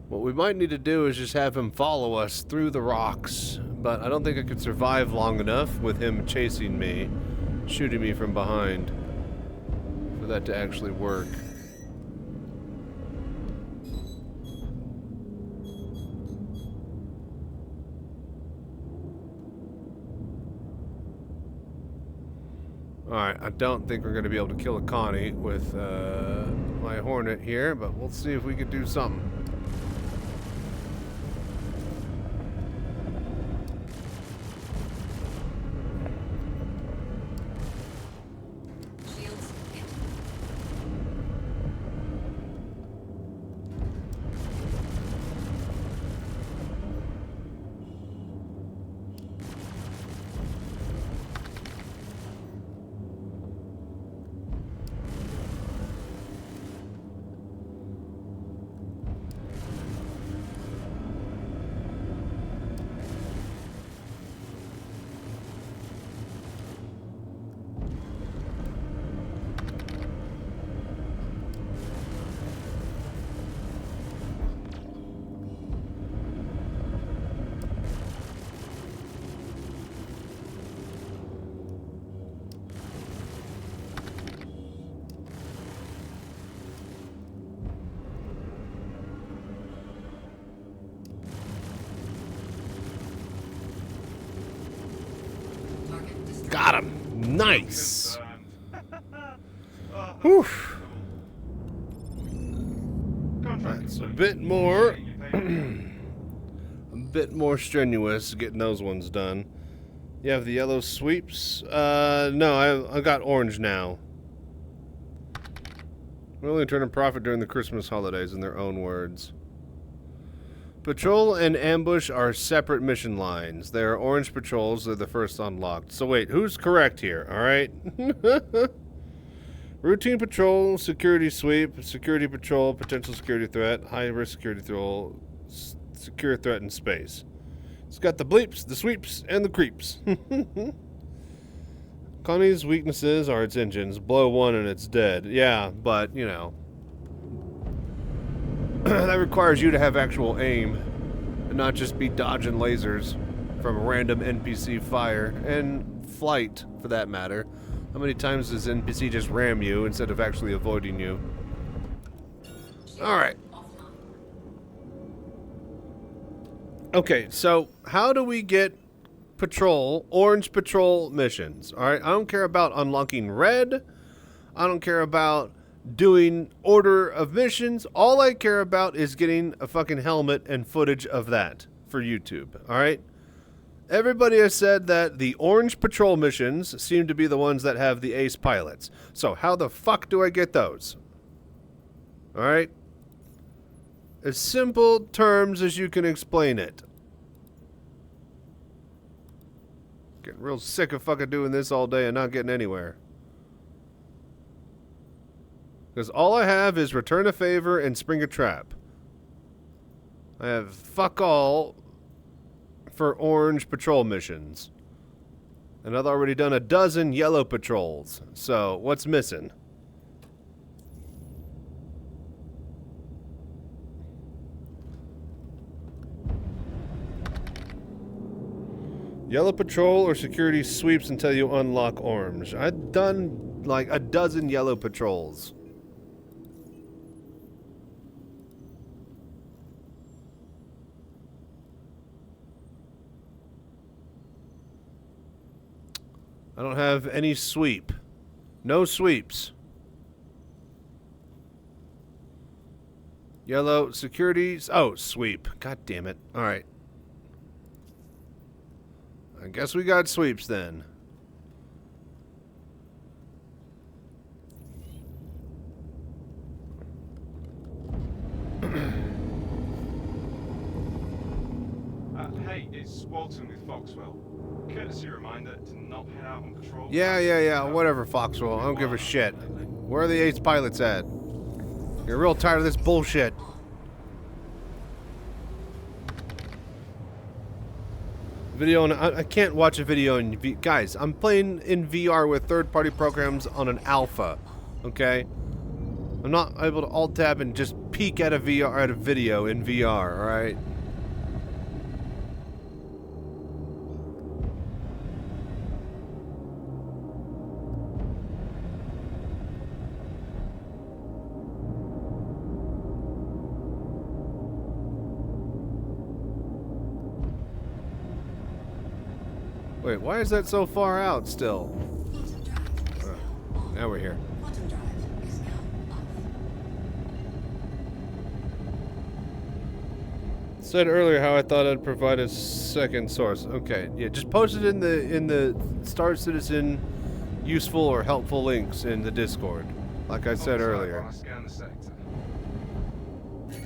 What we might need to do is just have him follow us through the rocks, but I don't think I could survive long enough with him chasing me, shooting me from behind, for that to actually work. Alright, I don't think we're going to be able to kill a Connie with my Hornet here, but we'll see if we can do something. Nice. Oh, Whew. contract That's a complete. bit more, You pay a bit more strenuous getting those ones done. You have the yellow sweeps? No, I got orange now. We only turn a profit during the Christmas holidays, in their own words. Patrol and ambush are separate mission lines. They are orange patrols. They're the first unlocked. So wait, who's correct here? All right. Routine patrol, security sweep, security patrol, potential security threat, high risk security patrol, secure threat in space. It's got the bleeps, the sweeps, and the creeps. Connie's weaknesses are its engines. Blow one and it's dead. Yeah, but, you know. That requires you to have actual aim. And not just be dodging lasers from random NPC fire. And flight, for that matter. How many times does NPC just ram you instead of actually avoiding you? Alright. Okay, so how do we get patrol, orange patrol missions? Alright, I don't care about unlocking red. I don't care about doing order of missions. All I care about is getting a fucking helmet and footage of that for YouTube. Alright? Everybody has said that the orange patrol missions seem to be the ones that have the ace pilots. So how the fuck do I get those? Alright? As simple terms as you can explain it. Getting real sick of fucking doing this all day and not getting anywhere. Because all I have is Return a Favor and Spring a Trap. I have fuck all for orange patrol missions. And I've already done a dozen yellow patrols. So, what's missing? Yellow patrol or security sweeps until you unlock orange. I've done like a dozen yellow patrols. I don't have any sweep. No sweeps. Yellow securities. Oh, sweep. God damn it. All right. I guess we got sweeps then. Hey, it's Walton with Foxwell. Courtesy reminder to not head out on patrol. Yeah. Whatever, Foxwell. I don't give a shit. Where are the ace pilots at? You're real tired of this bullshit. Video, and I can't watch a video in guys, I'm playing in VR with third-party programs on an alpha, okay? I'm not able to alt-tab and just peek at a video in VR, alright? Wait, why is that so far out still? Now we're here. Said earlier how I thought I'd provide a second source. Okay, yeah, just post it in the Star Citizen useful or helpful links in the Discord, like I said earlier.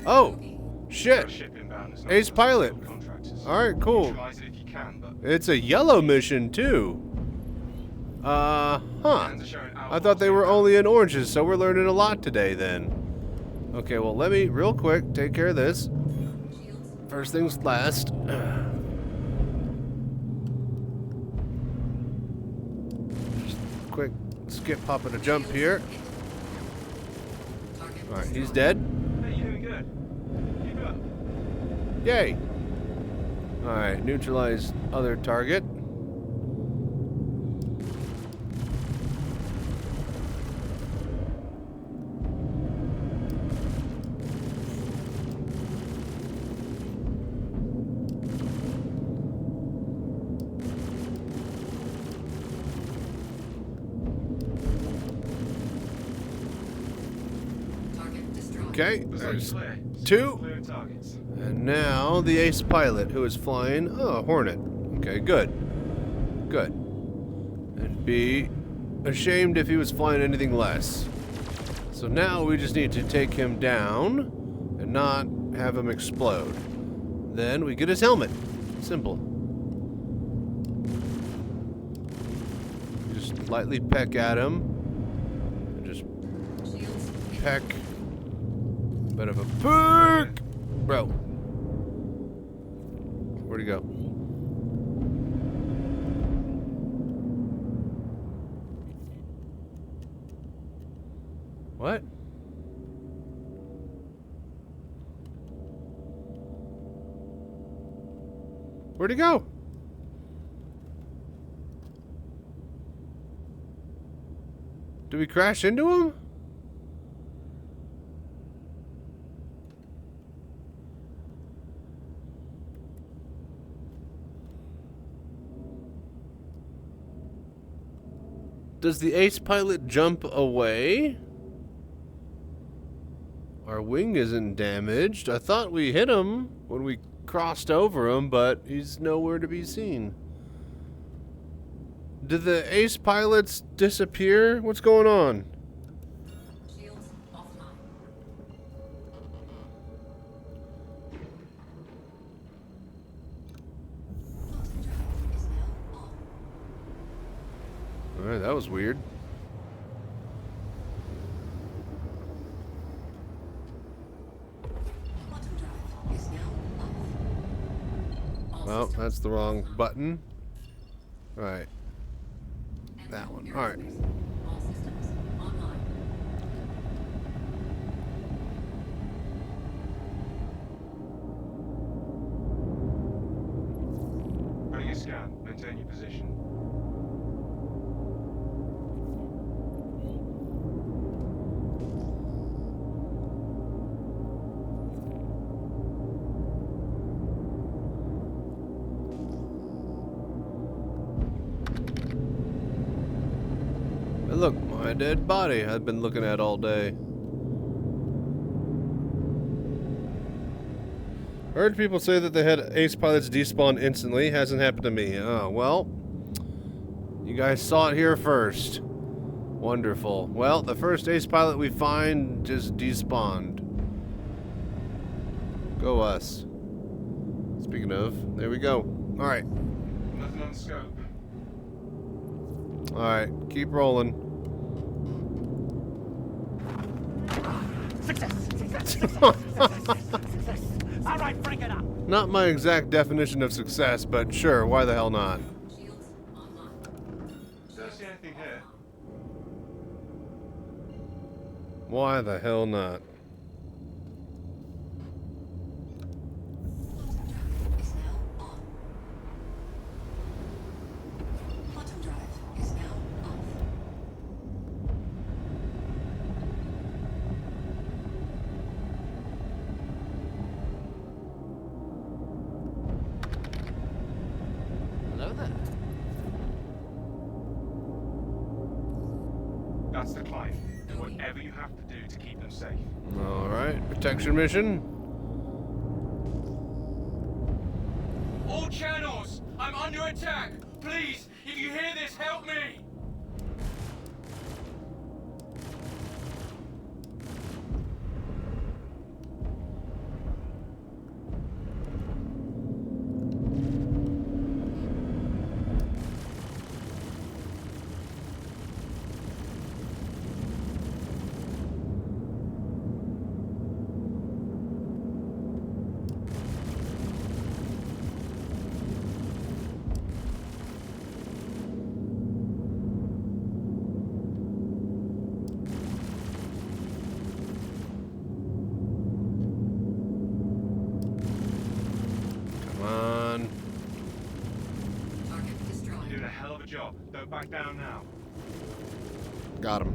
Oh, shit! Ace Pilot. All right, cool. It's a yellow mission too. Huh. I thought they were only in oranges, so we're learning a lot today then. Okay, well, let me, real quick, take care of this. First things last. Just quick skip, hop, and a jump here. Alright, he's dead. Hey, you're doing good. Keep it up. Yay! Alright, neutralize other target. Okay, Looks like there's clear. two. Clear targets. And now the ace pilot who is flying. Oh, Hornet. Okay, good. Good. And be ashamed if he was flying anything less. So now we just need to take him down and not have him explode. Then we get his helmet. Simple. Just lightly peck at him. And just peck. Bit of a perk! Bro. Where'd he go? What? Where'd he go? Did we crash into him? Does the ace pilot jump away? Our wing isn't damaged. I thought we hit him when we crossed over him, but he's nowhere to be seen. Did the ace pilots disappear? What's going on? Shields offline. Quantum drive is now on. Alright, that was weird. Quantum drive is now off. All Well, systems that's the wrong offline. button. Alright, And that now one. aerospace. Alright. All systems online. Running a scan. Maintain your position. Hey, look, my dead body I've been looking at all day. Heard people say that they had ace pilots despawn instantly. Hasn't happened to me. Oh, well. You guys saw it here first. Wonderful. Well, the first ace pilot we find just despawned. Go us. Speaking of, there we go. Alright. Nothing on scope. Alright, keep rolling. Success! Success! Success! All right, bring it up. Not my exact definition of success, but sure, why the hell not? Shields online. Don't see anything here. Why the hell not? Quantum drive is now on. Quantum drive is now off. Hello there. That's the client. Do whatever you have to do to keep them safe. Alright, protection mission. All channels, I'm under attack. Please, if you hear this, help me. Come on. Target destroyed. You're doing a hell of a job. Don't back down now. Got him.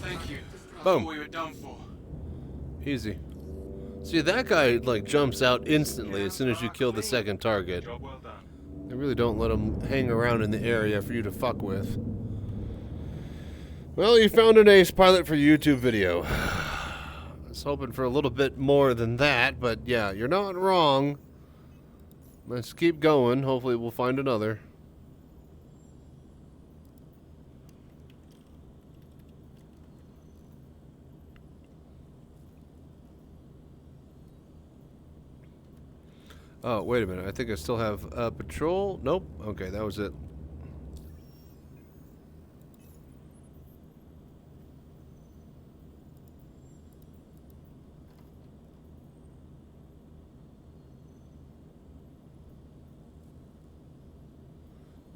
Thank you. I Boom. thought we were done for. Easy. See, that guy, like, jumps out instantly as soon as you kill the second target. Job well done. They really don't let him hang around in the area for you to fuck with. Well, you found an ace pilot for YouTube video. I was hoping for a little bit more than that, but yeah, you're not wrong. Let's keep going. Hopefully we'll find another. Oh, wait a minute. I think I still have patrol. Nope. Okay, that was it.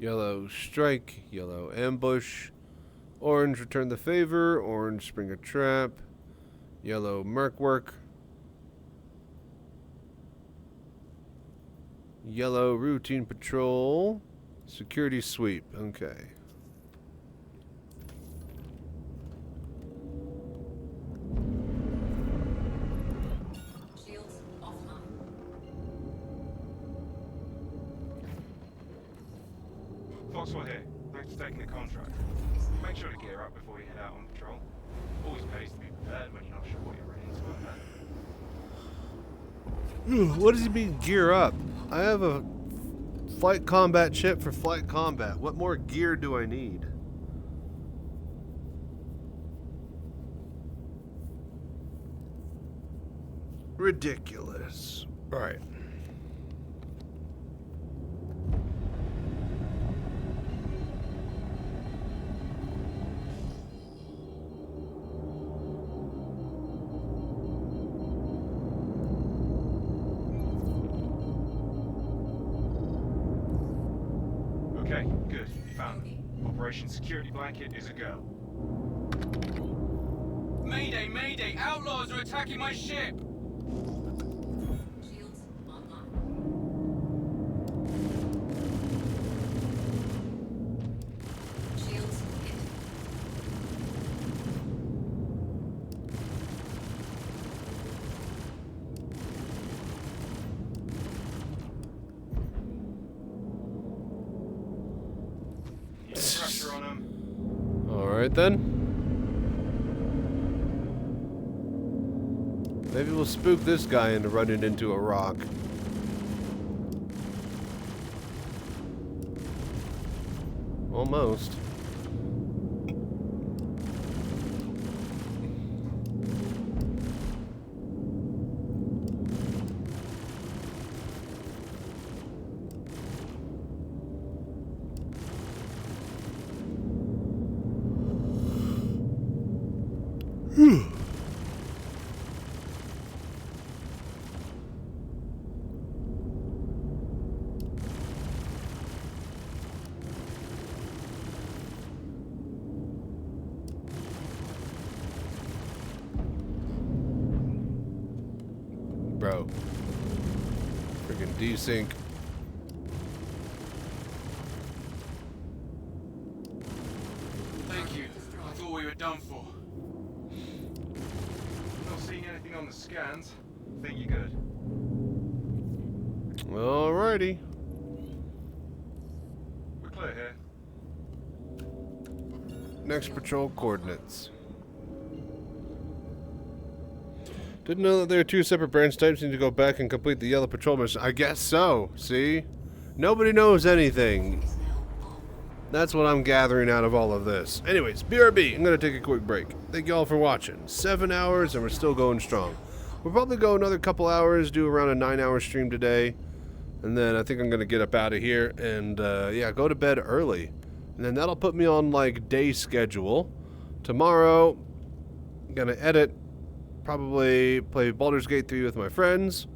Yellow strike, yellow ambush, orange return the favor, orange spring a trap, yellow merc work, yellow routine patrol, security sweep. Okay. Shields offline. Foxwell here. Thanks for taking the contract. Make sure to gear up before you head out on patrol. Always pays to be prepared when you're not sure what you're running into out there. What does he mean gear up? I have a flight combat chip for flight combat. What more gear do I need? Ridiculous. All right. Okay, good. You found it. Operation Security Blanket is a go. Mayday, mayday! Outlaws are attacking my ship! Shields online. Shields hit. Pressure on them. All right then. Maybe we'll spook this guy into running into a rock. Almost. Bro. Freaking desync. Thank you. I thought we were done for. Not seeing anything on the scans. Think you're good. Alrighty. We're clear here. Next patrol coordinates. Didn't know that there are two separate branch types. Need to go back and complete the yellow patrol mission. I guess so. See? Nobody knows anything. That's what I'm gathering out of all of this. Anyways, BRB, I'm going to take a quick break. Thank you all for watching. 7 hours and we're still going strong. We'll probably go another couple hours, do around a 9-hour stream today. And then I think I'm going to get up out of here and, yeah, go to bed early. And then that'll put me on, like, day schedule. Tomorrow, I'm going to edit. Probably play Baldur's Gate 3 with my friends,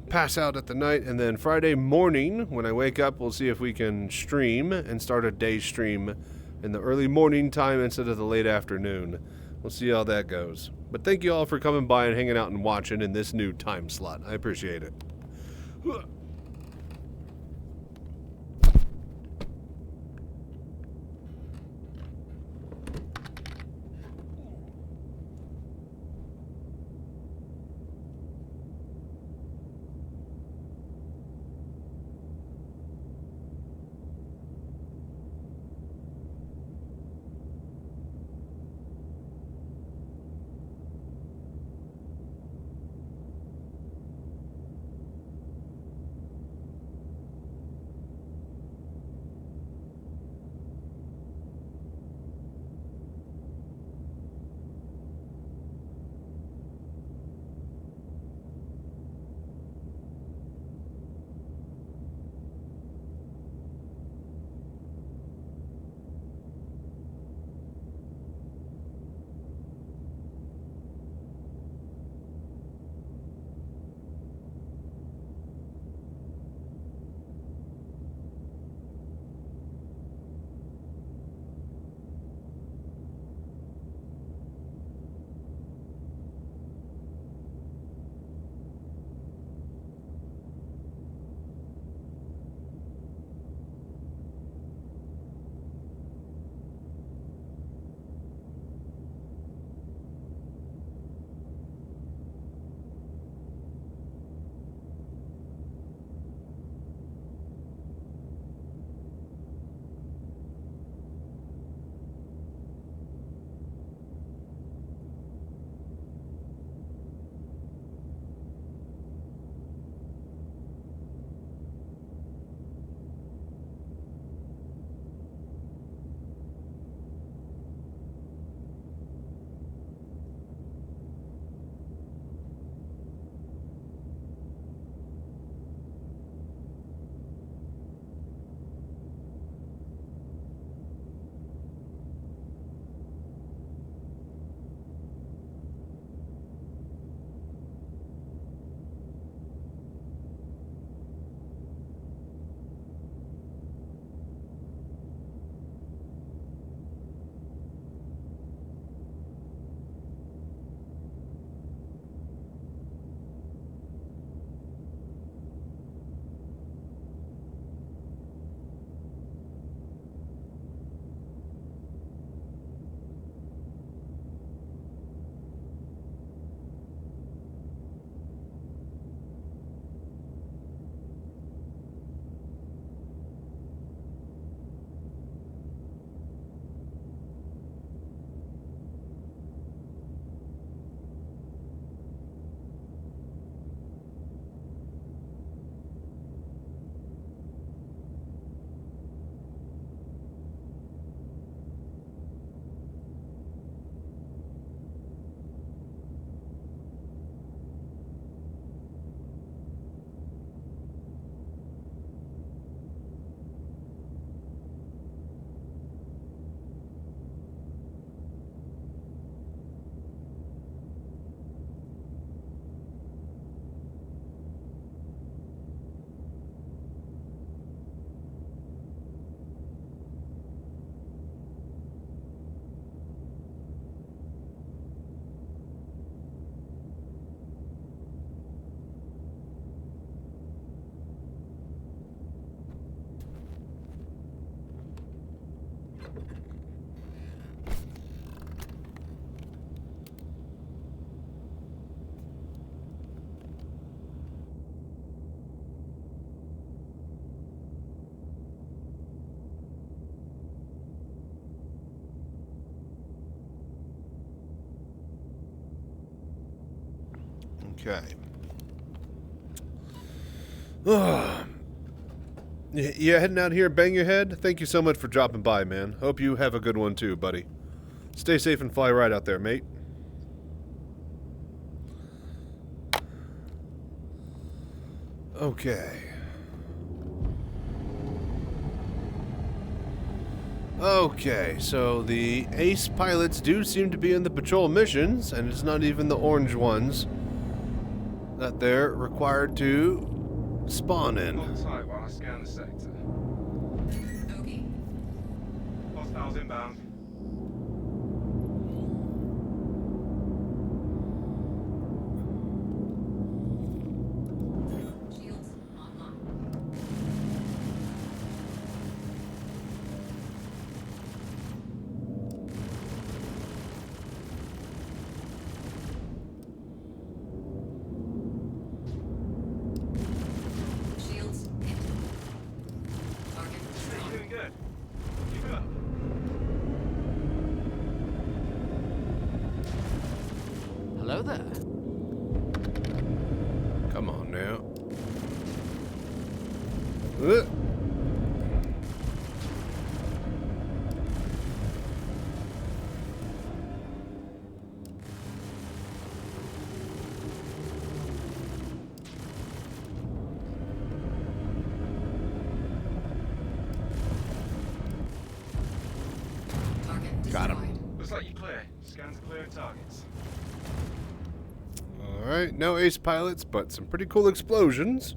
pass out at the night, and then Friday morning, when I wake up, we'll see if we can stream and start a day stream in the early morning time instead of the late afternoon. We'll see how that goes. But thank you all for coming by and hanging out and watching in this new time slot. I appreciate it. Okay. Yeah, heading out here, bang your head? Thank you so much for dropping by, man. Hope you have a good one too, buddy. Stay safe and fly right out there, mate. Okay. Okay, so the ace pilots do seem to be in the patrol missions, and it's not even the orange ones that they're required to spawn in. Hold tight while I scan the sector. Okay. Hostiles inbound. Shields online. Shields hit. Target Hey, destroyed. you're doing good. Keep it up. Hello there. Come on now. Target destroyed. Got him. Looks like you're clear. Scans are clear of targets. Alright, no ace pilots, but some pretty cool explosions.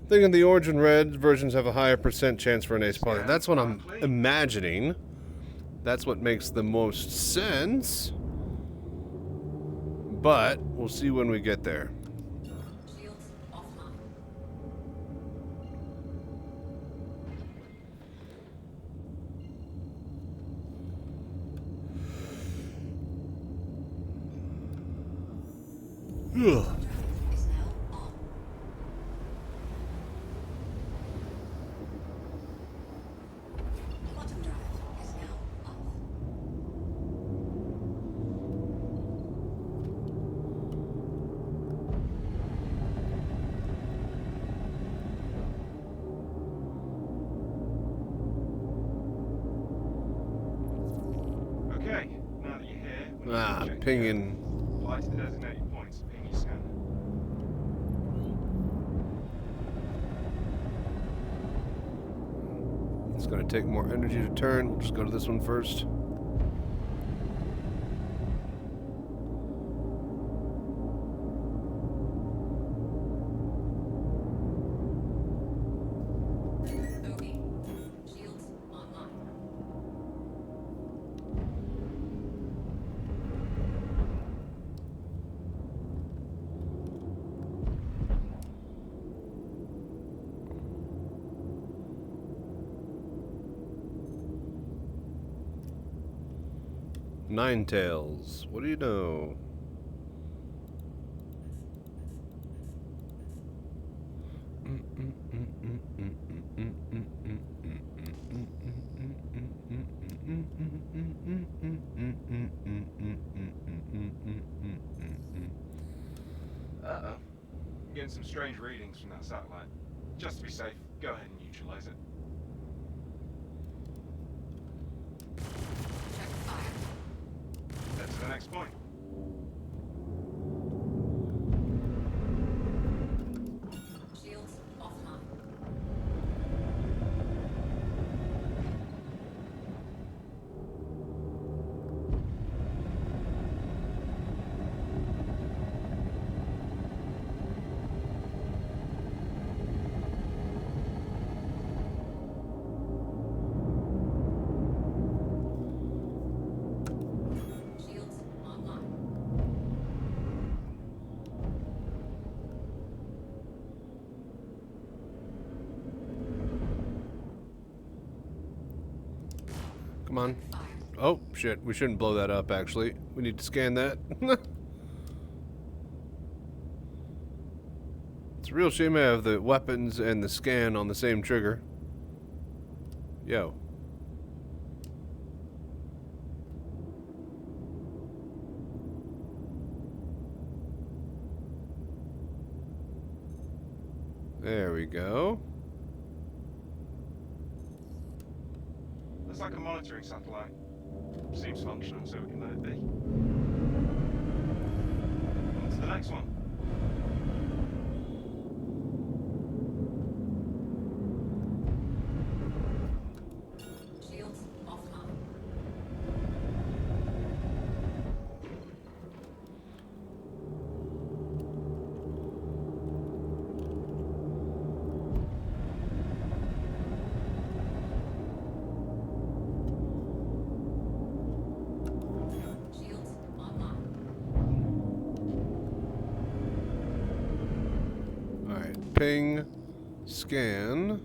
Thinking the orange and red versions have a higher % chance for an ace pilot. That's what I'm imagining. That's what makes the most sense. But we'll see when we get there. Shields offline. Ugh. Is now on. Quantum drive is now up. Okay, now that you're here, we need to Ah, check pinging. Fly to the designated points. Ping your scanner. It's going to take more energy to turn. We'll just go to this one first. Okay. Shields online. Ninetales. What do you know? Uh-oh. I'm getting some strange readings from that satellite. Just to be safe, go ahead and neutralize it. Check fire. Head to the next point. Shields offline. Come on. Oh, shit. We shouldn't blow that up, actually. We need to scan that. It's a real shame I have the weapons and the scan on the same trigger. Yo. There we go. Looks like a monitoring satellite. Seems functional, so we can let it be. On to the next one. Shields offline. Shields online. Alright, ping, scan.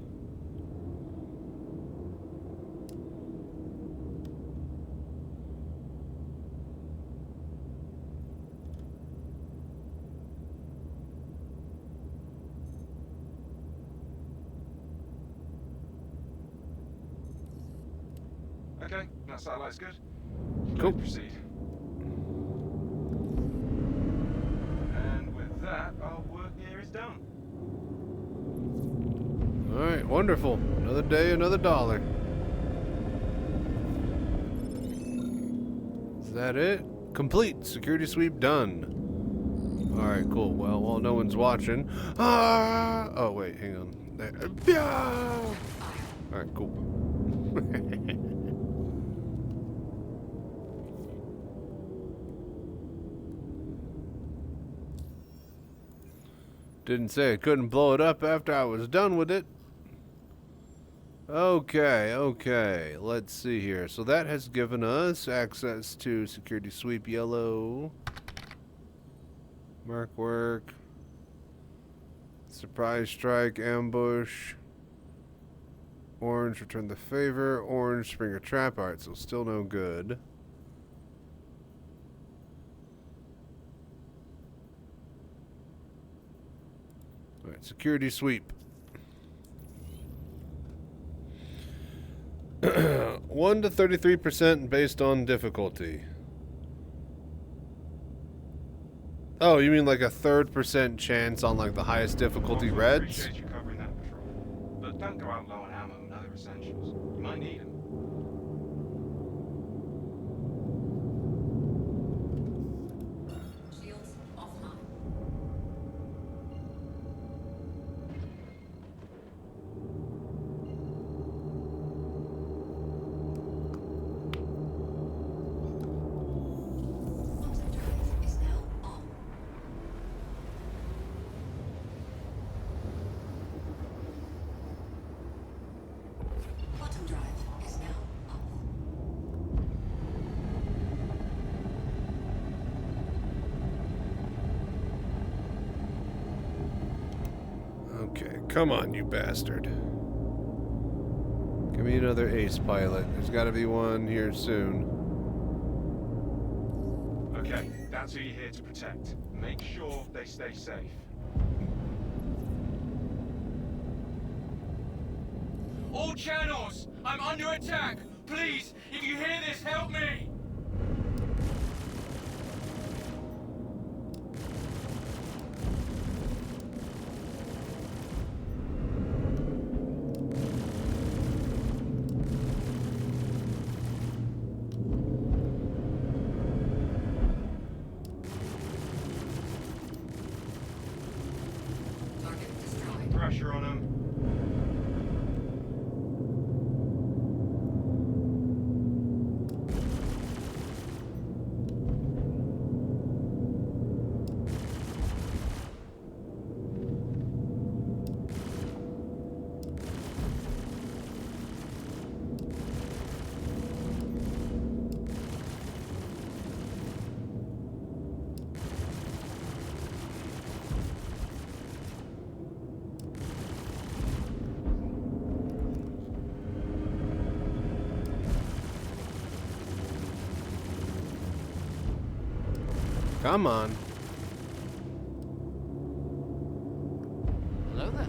Okay, that satellite's good. Cool. Proceed. And with that, our work here is done. Alright, wonderful. Another day, another dollar. Is that it? Complete. Security sweep done. Alright, cool. Well, while no one's watching. Ah! Oh, wait, hang on. There. Yeah! Alright, cool. Didn't say I couldn't blow it up after I was done with it. Okay, okay. Let's see here. So that has given us access to security sweep yellow. Mark work. Surprise strike, ambush. Orange, return the favor. Orange, Springer trap. Alright, so still no good. Alright, security sweep. 1 to 33% based on difficulty. Oh, you mean like a 3% chance on like the highest difficulty reds? Appreciate you covering that patrol. But don't go out low on ammo and other essentials. You might need them. Shields offline. Quantum drive is now on. Quantum drive is now off. Okay, come on, you bastard. Give me another ace pilot. There's got to be one here soon. Okay, that's who you're here to protect. Make sure they stay safe. All channels! I'm under attack! Please, if you hear this, help me! Target destroyed. Pressure on them. Come on. Hello there.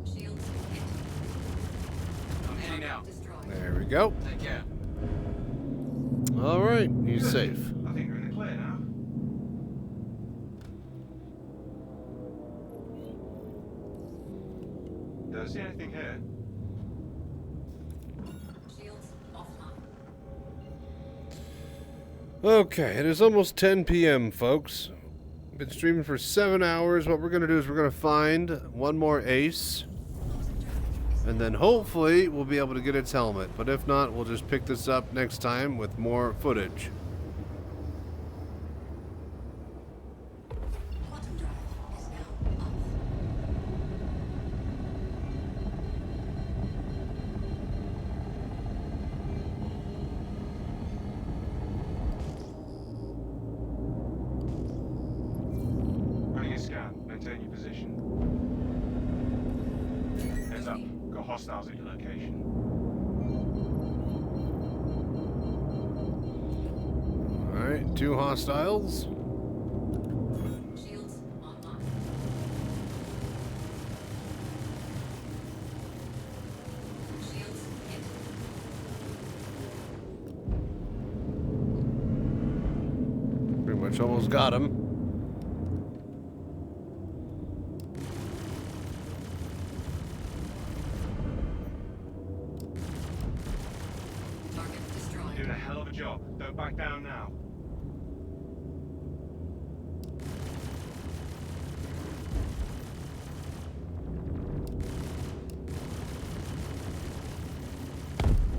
Shields hit. I'm heading out. Destroyed. There we go. Take care. All right, he's Good. safe. I think we're in the clear now. Don't see anything here. Shields offline. Okay, it is almost 10 p.m., folks. Been streaming for 7 hours. What we're going to do is we're going to find one more ace. And then hopefully we'll be able to get its helmet. But if not, we'll just pick this up next time with more footage. Quantum drive is now off. Running a scan. Maintain your position. Heads up. Got hostiles at your location. Alright, 2 hostiles. Shields online. Shields hit. Pretty much almost got him. Target You're destroyed. doing a hell of a job. Don't back down now.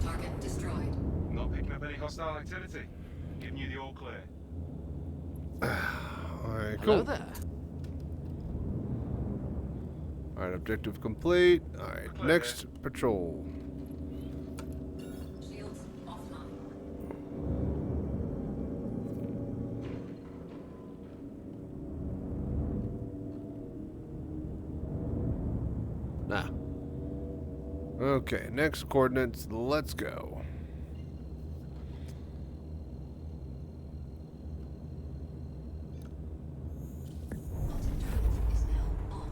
Target destroyed. Not picking up any hostile activity. Giving you the all clear. Alright, Hello cool. there. Alright, objective complete. Alright, Clear. next patrol. Shields offline. Nah. Okay, next coordinates. Let's go. Quantum drive is now on.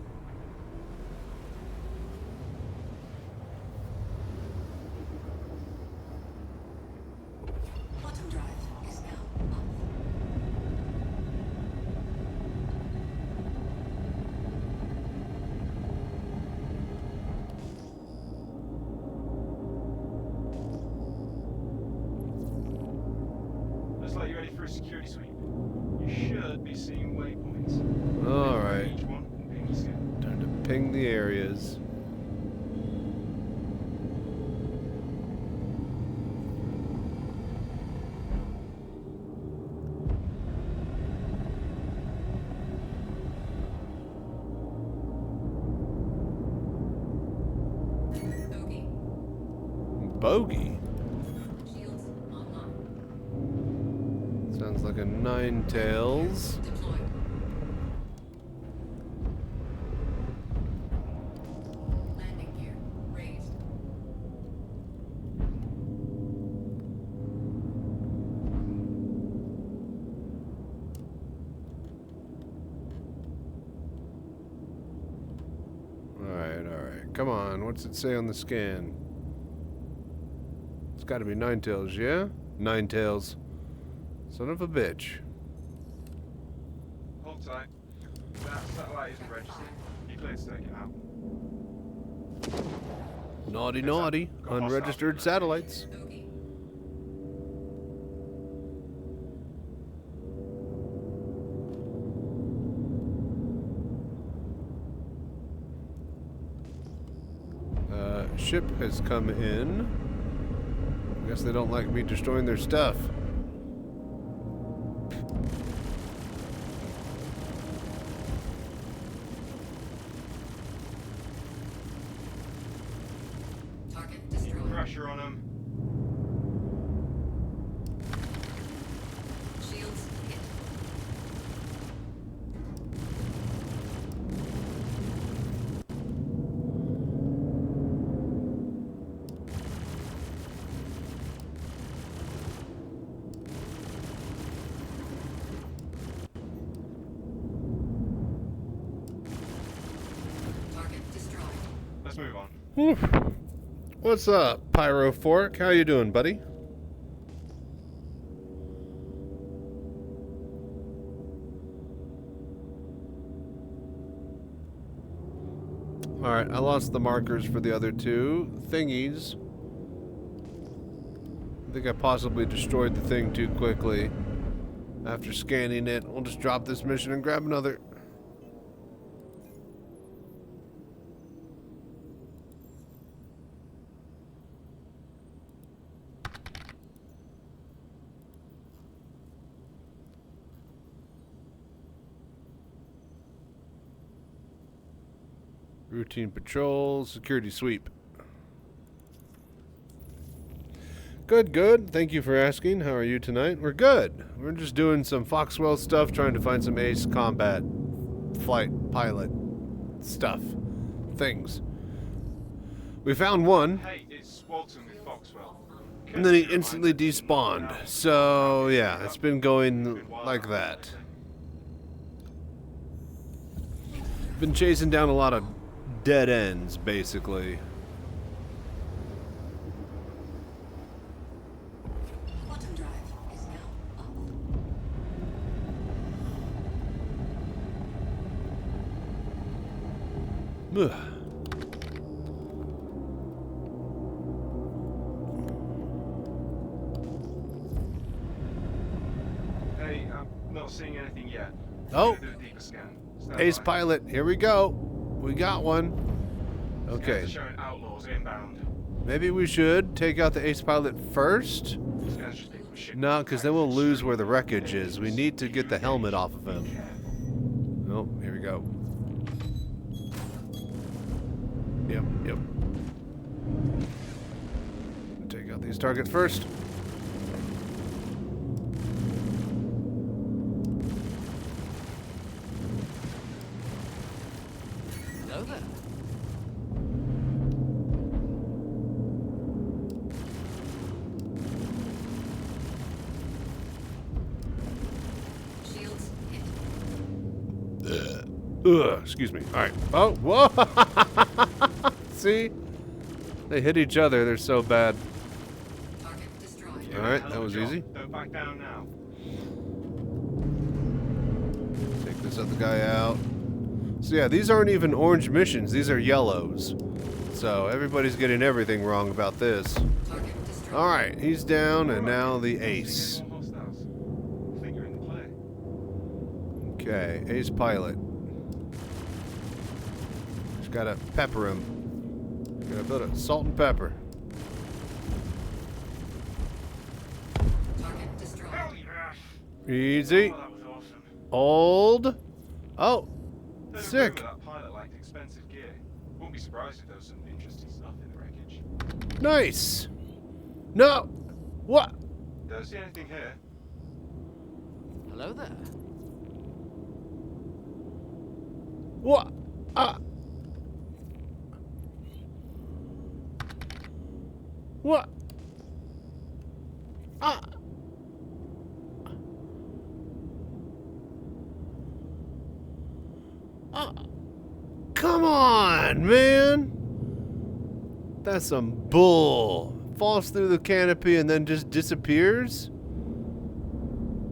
Quantum drive is now off. Looks like you're ready for a security sweep. You should be seeing waypoints. Alright. Each one and ping the scan. Time to ping the areas. Bogey. Bogey? Shields online. Sounds like a Ninetales. Deployed. Landing gear raised. Alright, alright. Come on, what's it say on the scan? It's gotta be Ninetales, yeah? Ninetales. Son of a bitch. Hold tight. That satellite isn't registered. You're clear to take it out. Naughty, Heads up. naughty. Got hostiles Unregistered at your satellites. Bogey. Ship has come in. I guess they don't like me destroying their stuff. Target destroyed. Pressure on them. Shields hit. let's move on. Whew. What's up, Pyro Fork? How you doing, buddy? Alright, I lost the markers for the other two thingies. I think I possibly destroyed the thing too quickly. After scanning it, we'll just drop this mission and grab another. Routine patrol, security sweep. Good, good. Thank you for asking. How are you tonight? We're good. We're just doing some Foxwell stuff, trying to find some ace combat, flight, pilot stuff, things. We found one. Hey, it's Walton with Foxwell. And then he instantly despawned. So, yeah, it's been going like that. Been chasing down a lot of dead ends, basically. Quantum drive is now up. Ugh. Hey, I'm not seeing anything yet. Oh, Do a deeper scan. Stand ace by. pilot, here we go. We got one. Okay. Scans are showing outlaws inbound. Maybe we should take out the ace pilot first? Scans just pick up ship. No, because then we'll lose where the wreckage is. We need to get the helmet off of him. Oh, here we go. Yep, yep. Take out these targets first. Hello there. Shields hit. Ugh, excuse me. All right. Oh, whoa! See? They hit each other. They're so bad. Target destroyed. All right, that was easy. Don't back down now. Take this other guy out. So yeah, these aren't even orange missions. These are yellows. So everybody's getting everything wrong about this. Target destroyed. All right, he's down, and now the ace. More hostiles. I think you're in the clear. Okay, ace pilot. Just gotta pepper him. Got a bit of salt and pepper. Target destroyed. Hell yeah! Easy. Oh, that was awesome. Hold. Oh, Don't sick. agree with that pilot liked expensive gear. Wouldn't be surprised if there was some interesting stuff in the wreckage. Nice. No. What? Don't see anything here. Hello there. What? What? Come on, man. That's some bull. Falls through the canopy and then just disappears?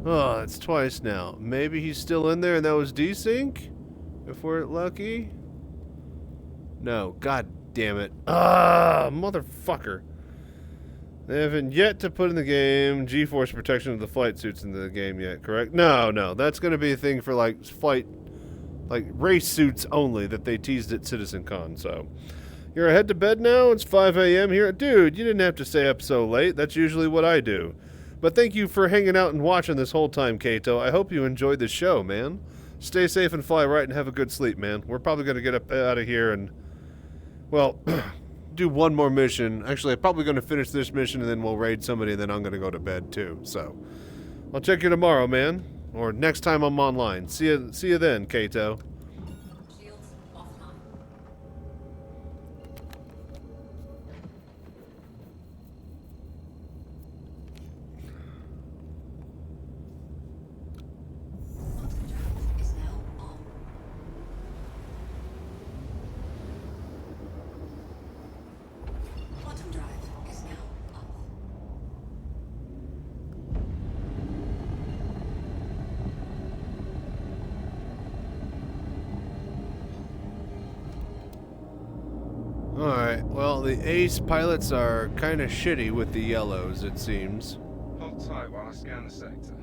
Oh, it's twice now. Maybe he's still in there and that was desync? If we're lucky? No, god damn it. Ah, motherfucker. They haven't yet to put in the game G-force protection of the flight suits into the game yet, correct? No, no, that's going to be a thing for like flight, like race suits only that they teased at Citizencon, so. You're head to bed now? It's 5 a.m. here? Dude, you didn't have to stay up so late. That's usually what I do. But thank you for hanging out and watching this whole time, Kato. I hope you enjoyed the show, man. Stay safe and fly right and have a good sleep, man. We're probably going to get up out of here and, well, do one more mission. Actually, I'm probably going to finish this mission and then we'll raid somebody and then I'm going to go to bed too. So, I'll check you tomorrow, man. Or next time I'm online. See you then, Kato. Shields offline. Quantum drive is now on. Well, the ace pilots are kind of shitty with the yellows, it seems. Hold tight while I scan the sector.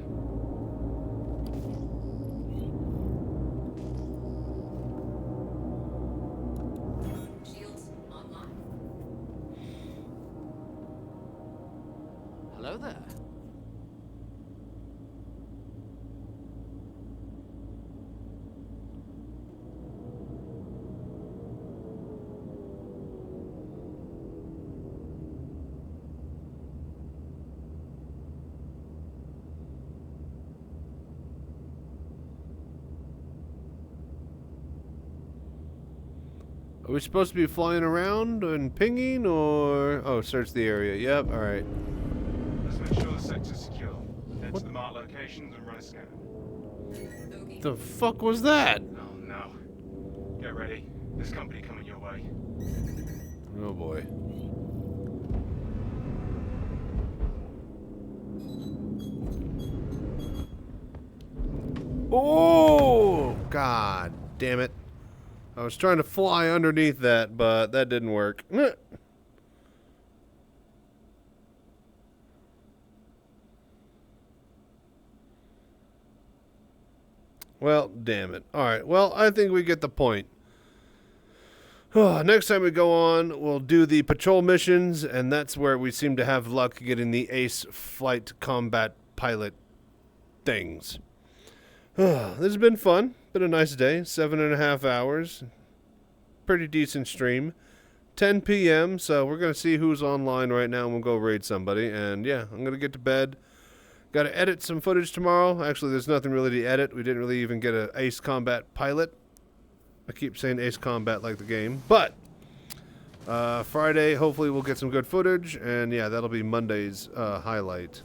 Shields online. Hello there. Are we supposed to be flying around and pinging, or... Oh, search the area. Yep, alright. Let's make sure the sector's secure. Head to the marked locations and run a scan. The fuck was that? Oh no. Get ready. There's company coming your way. Oh boy. Oh! God damn it. I was trying to fly underneath that, but that didn't work. Well, damn it. Alright, well, I think we get the point. Next time we go on, we'll do the patrol missions, and that's where we seem to have luck getting the ace flight combat pilot things. This has been fun. Been a nice day. 7.5 hours. Pretty decent stream. 10 p.m., so we're going to see who's online right now, and we'll go raid somebody. And yeah, I'm going to get to bed. Got to edit some footage tomorrow. Actually, there's nothing really to edit. We didn't really even get an ace combat pilot. I keep saying ace combat like the game. But Friday, hopefully we'll get some good footage. And yeah, that'll be Monday's highlight.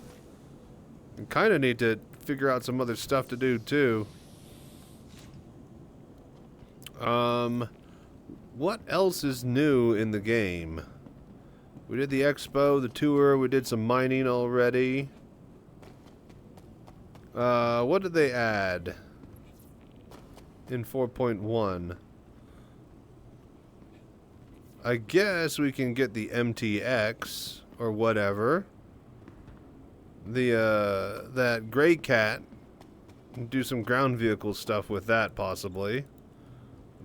And kind of need to figure out some other stuff to do too. What else is new in the game? We did the expo, the tour, we did some mining already. What did they add in 4.1? I guess we can get the MTX or whatever. The that gray cat, do some ground vehicle stuff with that possibly.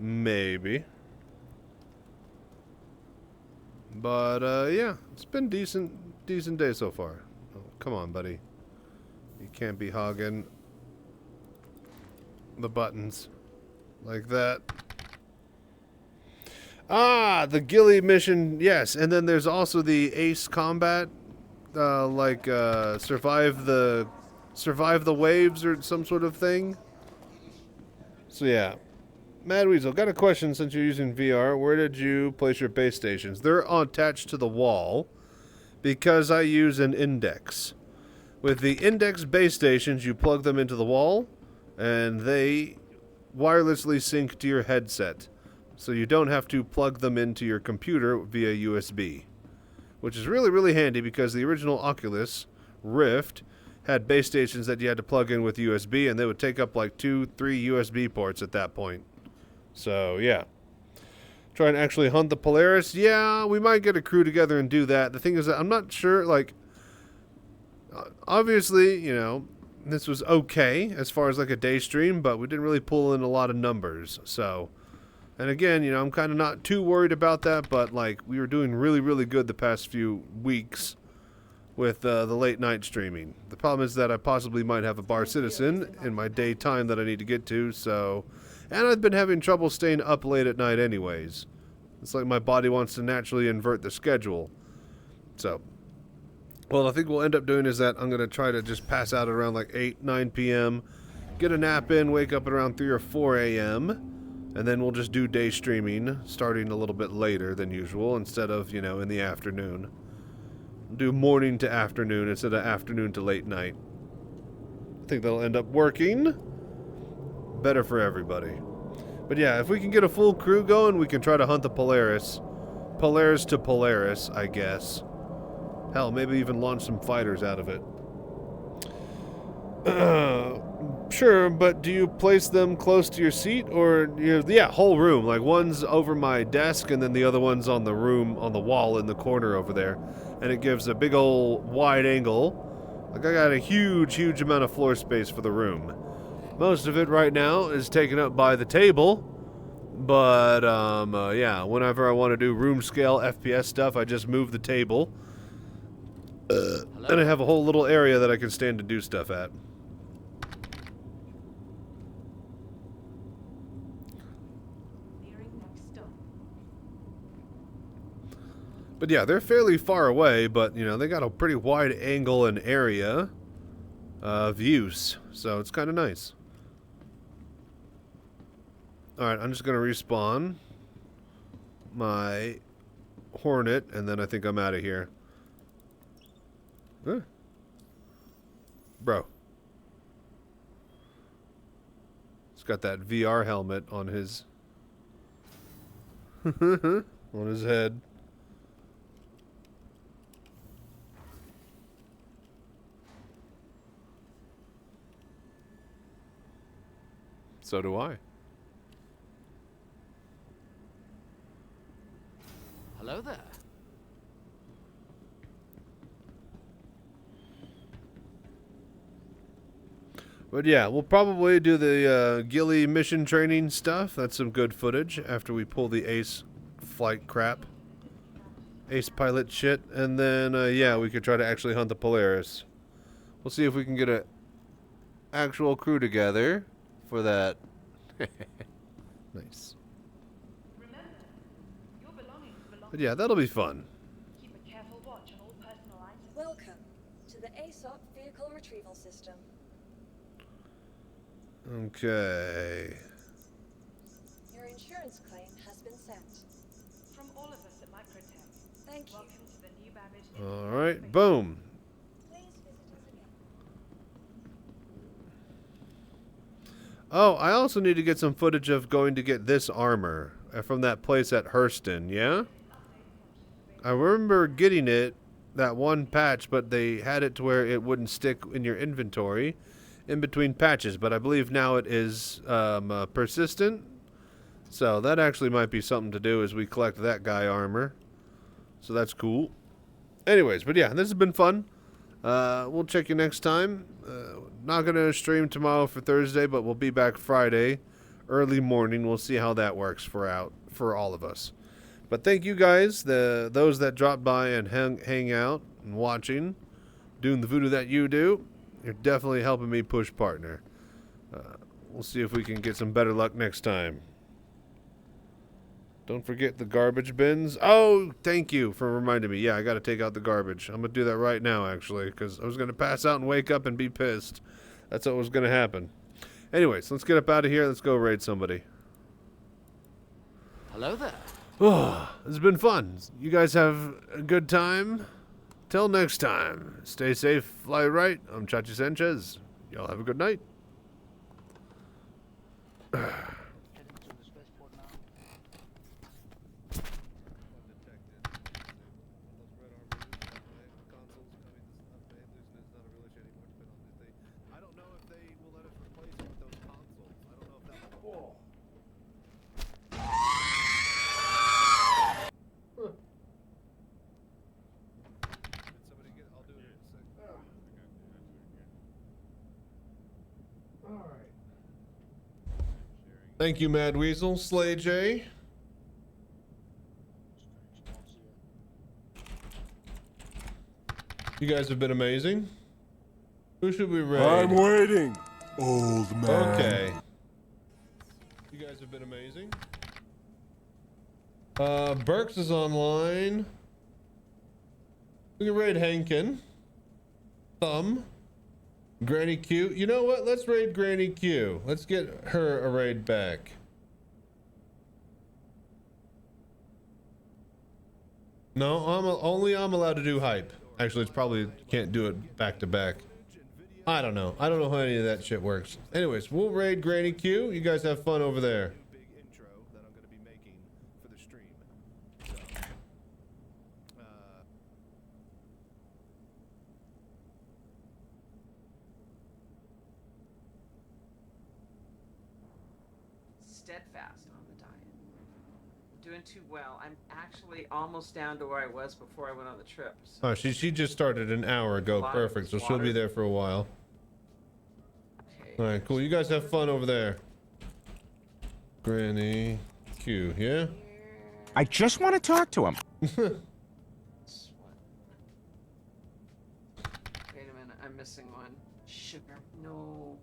Maybe. But yeah, it's been decent day so far. Oh, come on, buddy. You can't be hogging the buttons like that. Ah, the ghillie mission, yes. And then there's also the ace combat, survive the waves or some sort of thing. So yeah. Mad Weasel, got a question since you're using VR. Where did you place your base stations? They're attached to the wall because I use an index. With the index base stations, you plug them into the wall and they wirelessly sync to your headset. So you don't have to plug them into your computer via USB. Which is really, really handy because the original Oculus Rift had base stations that you had to plug in with USB and they would take up like 2-3 USB ports at that point. So, yeah. Try and actually hunt the Polaris. Yeah, we might get a crew together and do that. The thing is that I'm not sure, like, obviously, you know, this was okay as far as like a day stream, but we didn't really pull in a lot of numbers. So, and again, you know, I'm kind of not too worried about that, but like, we were doing really, really good the past few weeks with the late night streaming. The problem is that I possibly might have a bar citizen in my daytime that I need to get to, so... And I've been having trouble staying up late at night anyways. It's like my body wants to naturally invert the schedule. So, well, I think we'll end up doing is that I'm going to try to just pass out around like 8, 9 p.m., get a nap in, wake up at around 3 or 4 a.m., and then we'll just do day streaming starting a little bit later than usual instead of, you know, in the afternoon. Do morning to afternoon instead of afternoon to late night. I think that'll end up working. Better for everybody. But yeah, if we can get a full crew going, we can try to hunt the Polaris. Polaris to Polaris, I guess. Hell, maybe even launch some fighters out of it. Sure, but do you place them close to your seat, or yeah, whole room? Like one's over my desk, and then the other one's on the room on the wall in the corner over there, and it gives a big old wide angle. Like I got a huge amount of floor space for the room. Most of it right now is taken up by the table, but yeah, whenever I want to do room scale FPS stuff, I just move the table, and I have a whole little area that I can stand to do stuff at. But yeah, they're fairly far away, but they got a pretty wide angle and area of use, so it's kind of nice. Alright, I'm just going to respawn my Hornet, and then I think I'm out of here. Huh? Bro. He's got that VR helmet on his... on his head. So do I. Hello there. But yeah, we'll probably do the ghillie mission training stuff. That's some good footage after we pull the ace flight crap. Ace pilot shit. And then, yeah, we could try to actually hunt the Polaris. We'll see if we can get a actual crew together for that. Nice. But yeah, that'll be fun. Keep a careful watch on all personal items. Welcome to the ASOP vehicle retrieval system. Okay. Your insurance claim has been sent. From all of us at Microtech. Thank you. Welcome to the new Babbage. Alright, boom. Please visit us again. Oh, I also need to get some footage of going to get this armor from that place at Hurston, yeah? I remember getting it, that one patch, but they had it to where it wouldn't stick in your inventory in between patches, but I believe now it is persistent. So that actually might be something to do as we collect that guy armor. So that's cool. Anyways, but yeah, this has been fun. We'll check you next time. Not going to stream tomorrow for Thursday, but we'll be back Friday, early morning. We'll see how that works for all of us. But thank you guys, those that dropped by and hang out and watching, doing the voodoo that you do. You're definitely helping me push partner. We'll see if we can get some better luck next time. Don't forget the garbage bins. Oh, thank you for reminding me. Yeah, I got to take out the garbage. I'm going to do that right now, actually, because I was going to pass out and wake up and be pissed. That's what was going to happen. Anyways, let's get up out of here. Let's go raid somebody. Hello there. Oh, this has been fun. You guys have a good time. Till next time, stay safe, fly right. I'm Chachi Sanchez. Y'all have a good night. Thank you, Mad Weasel. Slay J. You guys have been amazing. Who should we raid? I'm waiting, old man. Okay. You guys have been amazing. Burks is online. We can raid Hankin. Thumb. Granny Q. You know what? Let's raid Granny Q. Let's get her a raid back. No, I'm allowed to do hype. Actually, it's probably can't do it back to back. I don't know. I don't know how any of that shit works. Anyways, we'll raid Granny Q. You guys have fun over there. steadfast on the diet. Doing too well. I'm actually almost down to where I was before I went on the trip. So. Oh, she just started an hour ago. Perfect. So she'll be there for a while. Okay. All right, cool. You guys have fun over there. Granny Q, yeah? I just want to talk to him. Wait a minute, I'm missing one. Sugar, no.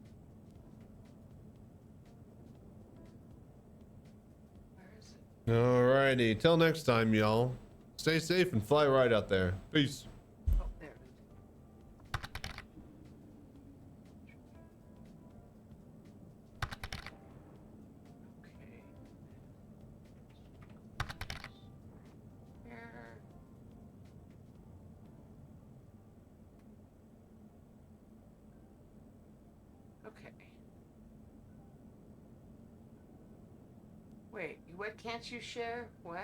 Where is it? Alrighty. Till next time, y'all. Stay safe and fly right out there. Peace. Oh, there it is. Okay. Here. Okay. Wait, what can't you share? What?